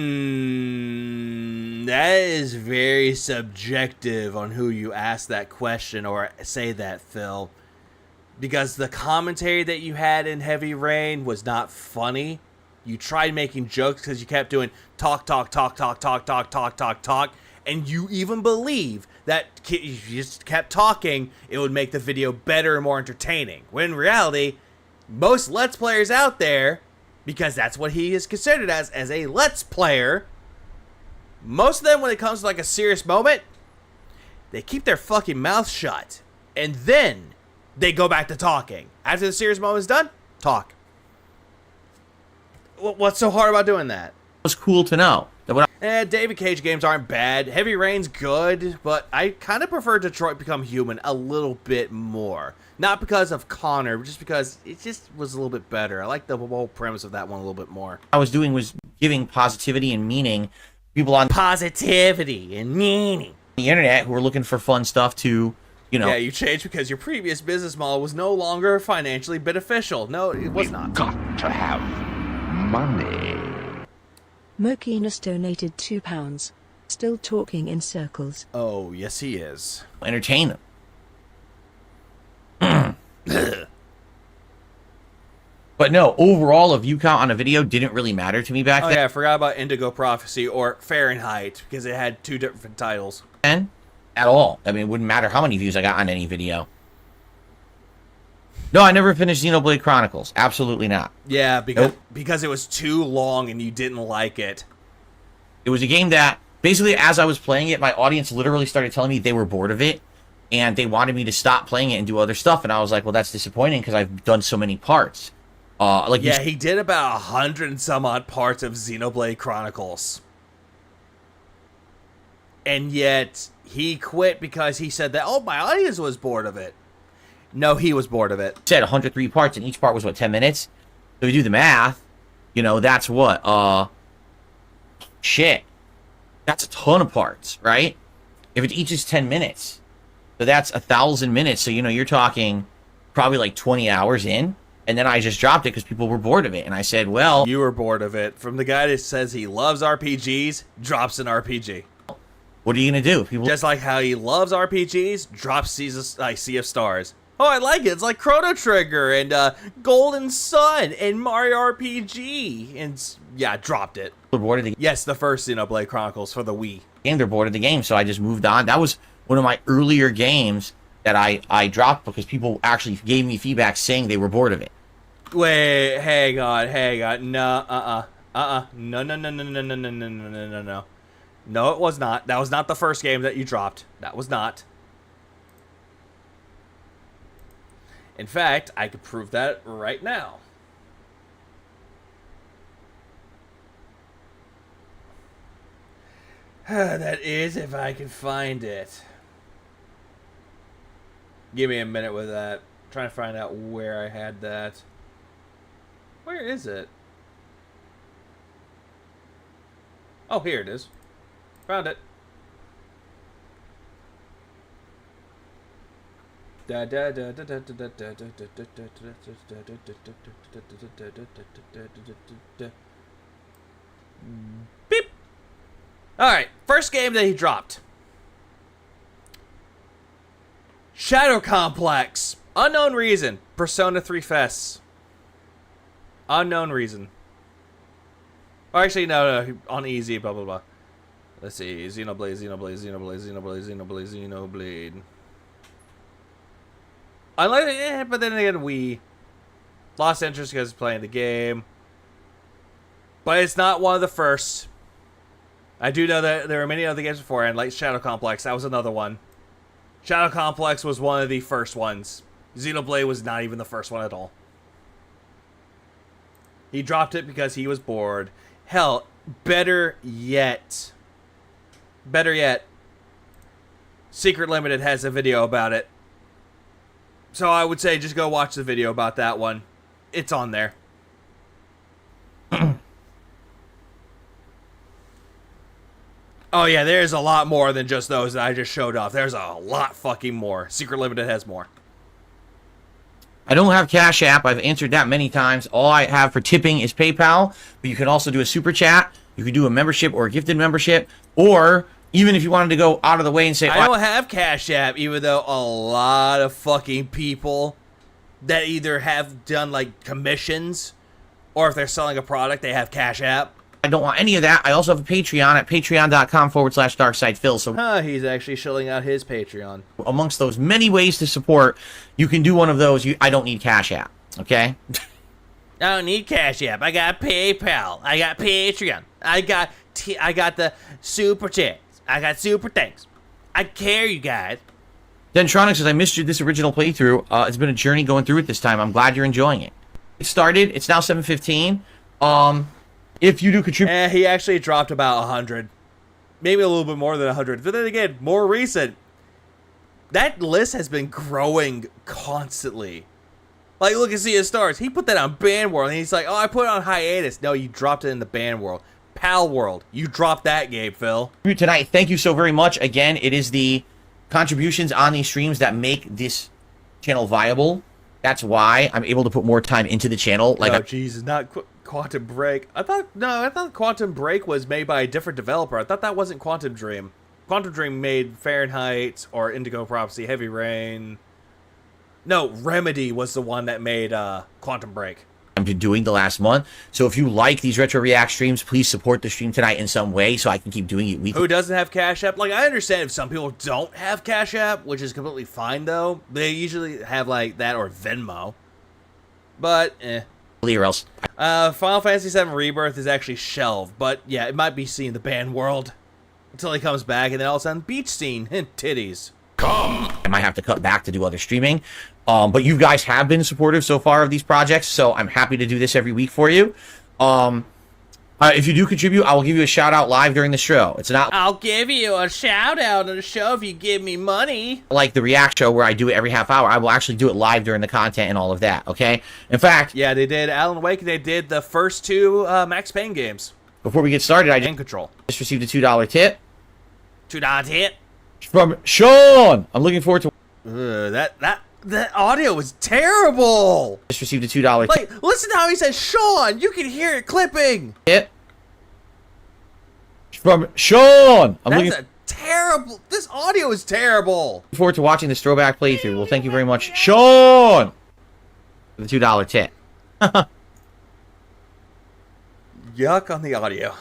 that is very subjective on who you ask that question or say that, Phil. Because the commentary that you had in Heavy Rain was not funny. You tried making jokes because you kept doing talk, and you even believe that if you just kept talking, it would make the video better and more entertaining. When in reality, most Let's Players out there, because that's what he is considered as a Let's Player, most of them, when it comes to like a serious moment, they keep their fucking mouth shut. And then they go back to talking. After the serious moment is done, talk. What's so hard about doing that? It was cool to know. David Cage games aren't bad. Heavy Rain's good, but I kind of prefer Detroit Become Human a little bit more. Not because of Connor, but just because it just was a little bit better. I like the whole premise of that one a little bit more. I was doing was giving positivity and meaning. People on positivity and meaning. The internet who were looking for fun stuff to... Yeah, you changed because your previous business model was no longer financially beneficial. No, it was not. Got to have money. Mokinus donated £2. Still talking in circles. Oh, yes he is. Entertain them. But no, overall, a view count on a video didn't really matter to me back Oh then. yeah, I forgot about Indigo Prophecy or Fahrenheit because it had 2 different titles. At all. I mean, it wouldn't matter how many views I got on any video. No, I never finished Xenoblade Chronicles. Absolutely not. Yeah, because it was too long and you didn't like it. It was a game that, basically, as I was playing it, my audience literally started telling me they were bored of it, and they wanted me to stop playing it and do other stuff, and I was like, well, that's disappointing because I've done so many parts. Yeah, he did about 100 and some odd parts of Xenoblade Chronicles. And yet, he quit because he said that, oh, my audience was bored of it. No, he was bored of it. Said 103 parts, and each part was, what, 10 minutes? So if you do the math, you know, that's what, shit. That's a ton of parts, right? If it each is 10 minutes, so that's 1,000 minutes. So, you know, you're talking probably like 20 hours in. And then I just dropped it because people were bored of it. And I said, well... You were bored of it. From the guy that says he loves RPGs, drops an RPG. What are you going to do? People... Just like how he loves RPGs, drops Sea of Stars. Oh, I like it. It's like Chrono Trigger and Golden Sun and Mario RPG. And yeah, dropped it. They're bored of the... Yes, the first Xenoblade Chronicles for the Wii. And they're bored of the game, so I just moved on. That was one of my earlier games that I dropped because people actually gave me feedback saying they were bored of it. Wait, hang on. No, No. No, it was not. That was not the first game that you dropped. That was not. In fact, I could prove that right now. That is, if I can find it. Give me a minute with that. I'm trying to find out where I had that. Where is it? Oh, here it is. Found it. Beep. Alright, first game that he dropped. Shadow Complex. Unknown reason. Persona 3 Fests. Unknown reason. Or actually, no, on easy, blah, blah, blah. Let's see. Xenoblade. But then again, we lost interest because playing the game. But it's not one of the first. I do know that there are many other games beforehand, like Shadow Complex. That was another one. Shadow Complex was one of the first ones. Xenoblade was not even the first one at all. He dropped it because he was bored. Hell, better yet, Secret Limited has a video about it. So I would say just go watch the video about that one. It's on there. Oh yeah, there's a lot more than just those that I just showed off. There's a lot fucking more. Secret Limited has more. I don't have Cash App. I've answered that many times. All I have for tipping is PayPal, but you can also do a super chat. You can do a membership or a gifted membership, or even if you wanted to go out of the way and say, I don't have Cash App, even though a lot of fucking people that either have done like commissions or if they're selling a product, they have Cash App. I don't want any of that. I also have a Patreon at patreon.com/DarkSidePhil. So he's actually shilling out his Patreon. Amongst those many ways to support, you can do one of those. I don't need Cash App, okay? I don't need Cash App. I got PayPal. I got Patreon. I got the Super Chats. I got Super Thanks. I care, you guys. Dentronic says, I missed this original playthrough. It's been a journey going through it this time. I'm glad you're enjoying it. It started. It's now 7:15. If you do contribute... he actually dropped about 100. Maybe a little bit more than 100. But then again, more recent. That list has been growing constantly. Like, look at Sea of Stars. He put that on Band World, and he's like, oh, I put it on hiatus. No, you dropped it in the Band World. Pal World. You dropped that game, Phil. Tonight, thank you so very much. Again, it is the contributions on these streams that make this channel viable. That's why I'm able to put more time into the channel. Like, oh, Jesus, not Quantum Break. I thought Quantum Break was made by a different developer. I thought that wasn't Quantum Dream. Quantum Dream made Fahrenheit or Indigo Prophecy, Heavy Rain. No, Remedy was the one that made Quantum Break. been doing the last month. So if you like these Retro React streams, please support the stream tonight in some way so I can keep doing it weekly. Who doesn't have Cash App? Like, I understand if some people don't have Cash App, which is completely fine, though. They usually have, like, that or Venmo. But, Or else. Final Fantasy VII Rebirth is actually shelved, but yeah, it might be seen in the banned world until he comes back, and then all of a sudden, beach scene and titties. I might have to cut back to do other streaming. But you guys have been supportive so far of these projects, so I'm happy to do this every week for you. If you do contribute, I will give you a shout out live during the show. It's not I'll give you a shout out on the show if you give me money. like the React show where I do it every half hour. I will actually do it live during the content and all of that, okay? In fact, Yeah, they did Alan Wake, and they did the first two Max Payne games. before we get started, I And Control. just received a $2 tip $2 hit. from Sean. I'm looking forward to... That audio was terrible. Just received a $2 Like, listen to how he says Sean. You can hear it clipping. tip from Sean. I'm That's looking a terrible. This audio is terrible. forward to watching this throwback playthrough. Well, thank you very much, Sean, for the $2 tip. Yuck on the audio.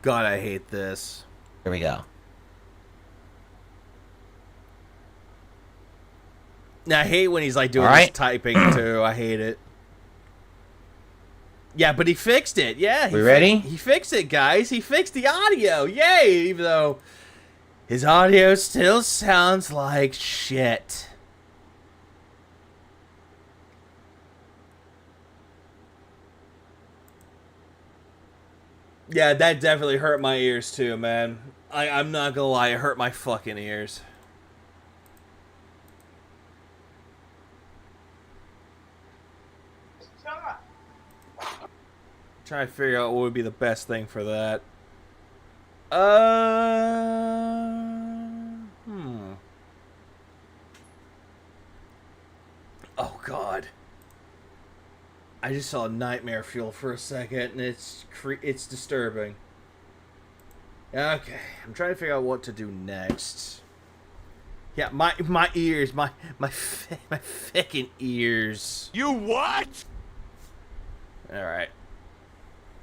God, I hate this. Here we go. Now, I hate when he's like doing All right. this typing too. I hate it. Yeah, but he fixed it. Yeah. We ready? He fixed it, guys. He fixed the audio. Yay! Even though his audio still sounds like shit. Yeah, that definitely hurt my ears too, man. I'm not gonna lie, it hurt my fucking ears. Trying to figure out what would be the best thing for that. Oh God. I just saw Nightmare Fuel for a second, and it's disturbing. Okay, I'm trying to figure out what to do next. Yeah, my ears, my fucking ears. You what? All right.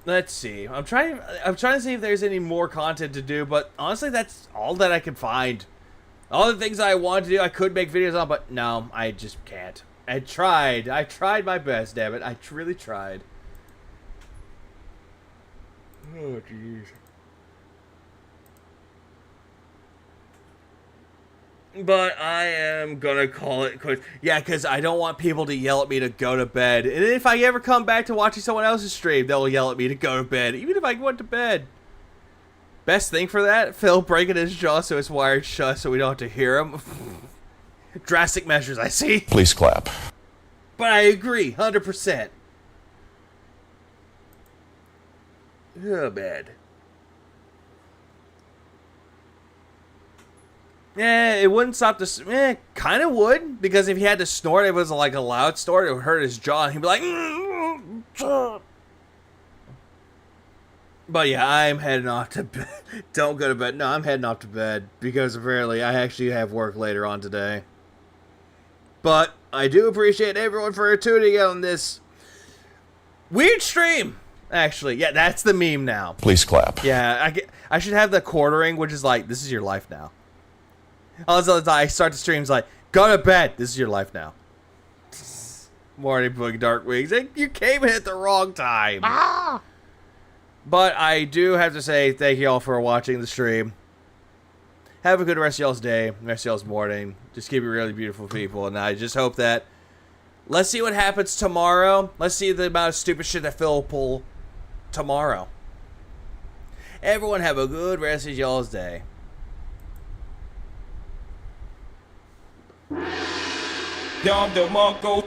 Let's see. I'm trying to see if there's any more content to do, but honestly, that's all that I can find. All the things I want to do, I could make videos on, but no, I just can't. I tried my best, damn it. I really tried. Oh, jeez. But I am gonna call it quits. Yeah, because I don't want people to yell at me to go to bed. And if I ever come back to watching someone else's stream, they'll yell at me to go to bed, even if I went to bed. Best thing for that, Phil breaking his jaw so it's wired shut so we don't have to hear him. Drastic measures, I see. Please clap. But I agree, 100%. Oh, man. Yeah, it wouldn't stop the... kind of would. Because if he had to snort, it was like a loud snort, it would hurt his jaw. And he'd be like... But yeah, I'm heading off to bed. Don't go to bed. No, I'm heading off to bed. Because apparently I actually have work later on today. But I do appreciate everyone for tuning in on this weird stream. Actually, yeah, that's the meme now. Please clap. Yeah, I should have the quartering, which is like, this is your life now. Also, I start the streams like, go to bed. This is your life now. Morning Book Dark Wings. You came in at the wrong time. Ah! But I do have to say thank you all for watching the stream. Have a good rest of y'all's day, rest of y'all's morning. Just keep it really beautiful, people. And I just hope that... Let's see what happens tomorrow. Let's see the amount of stupid shit that Phil will pull tomorrow. Everyone have a good rest of y'all's day. Dom the Monko.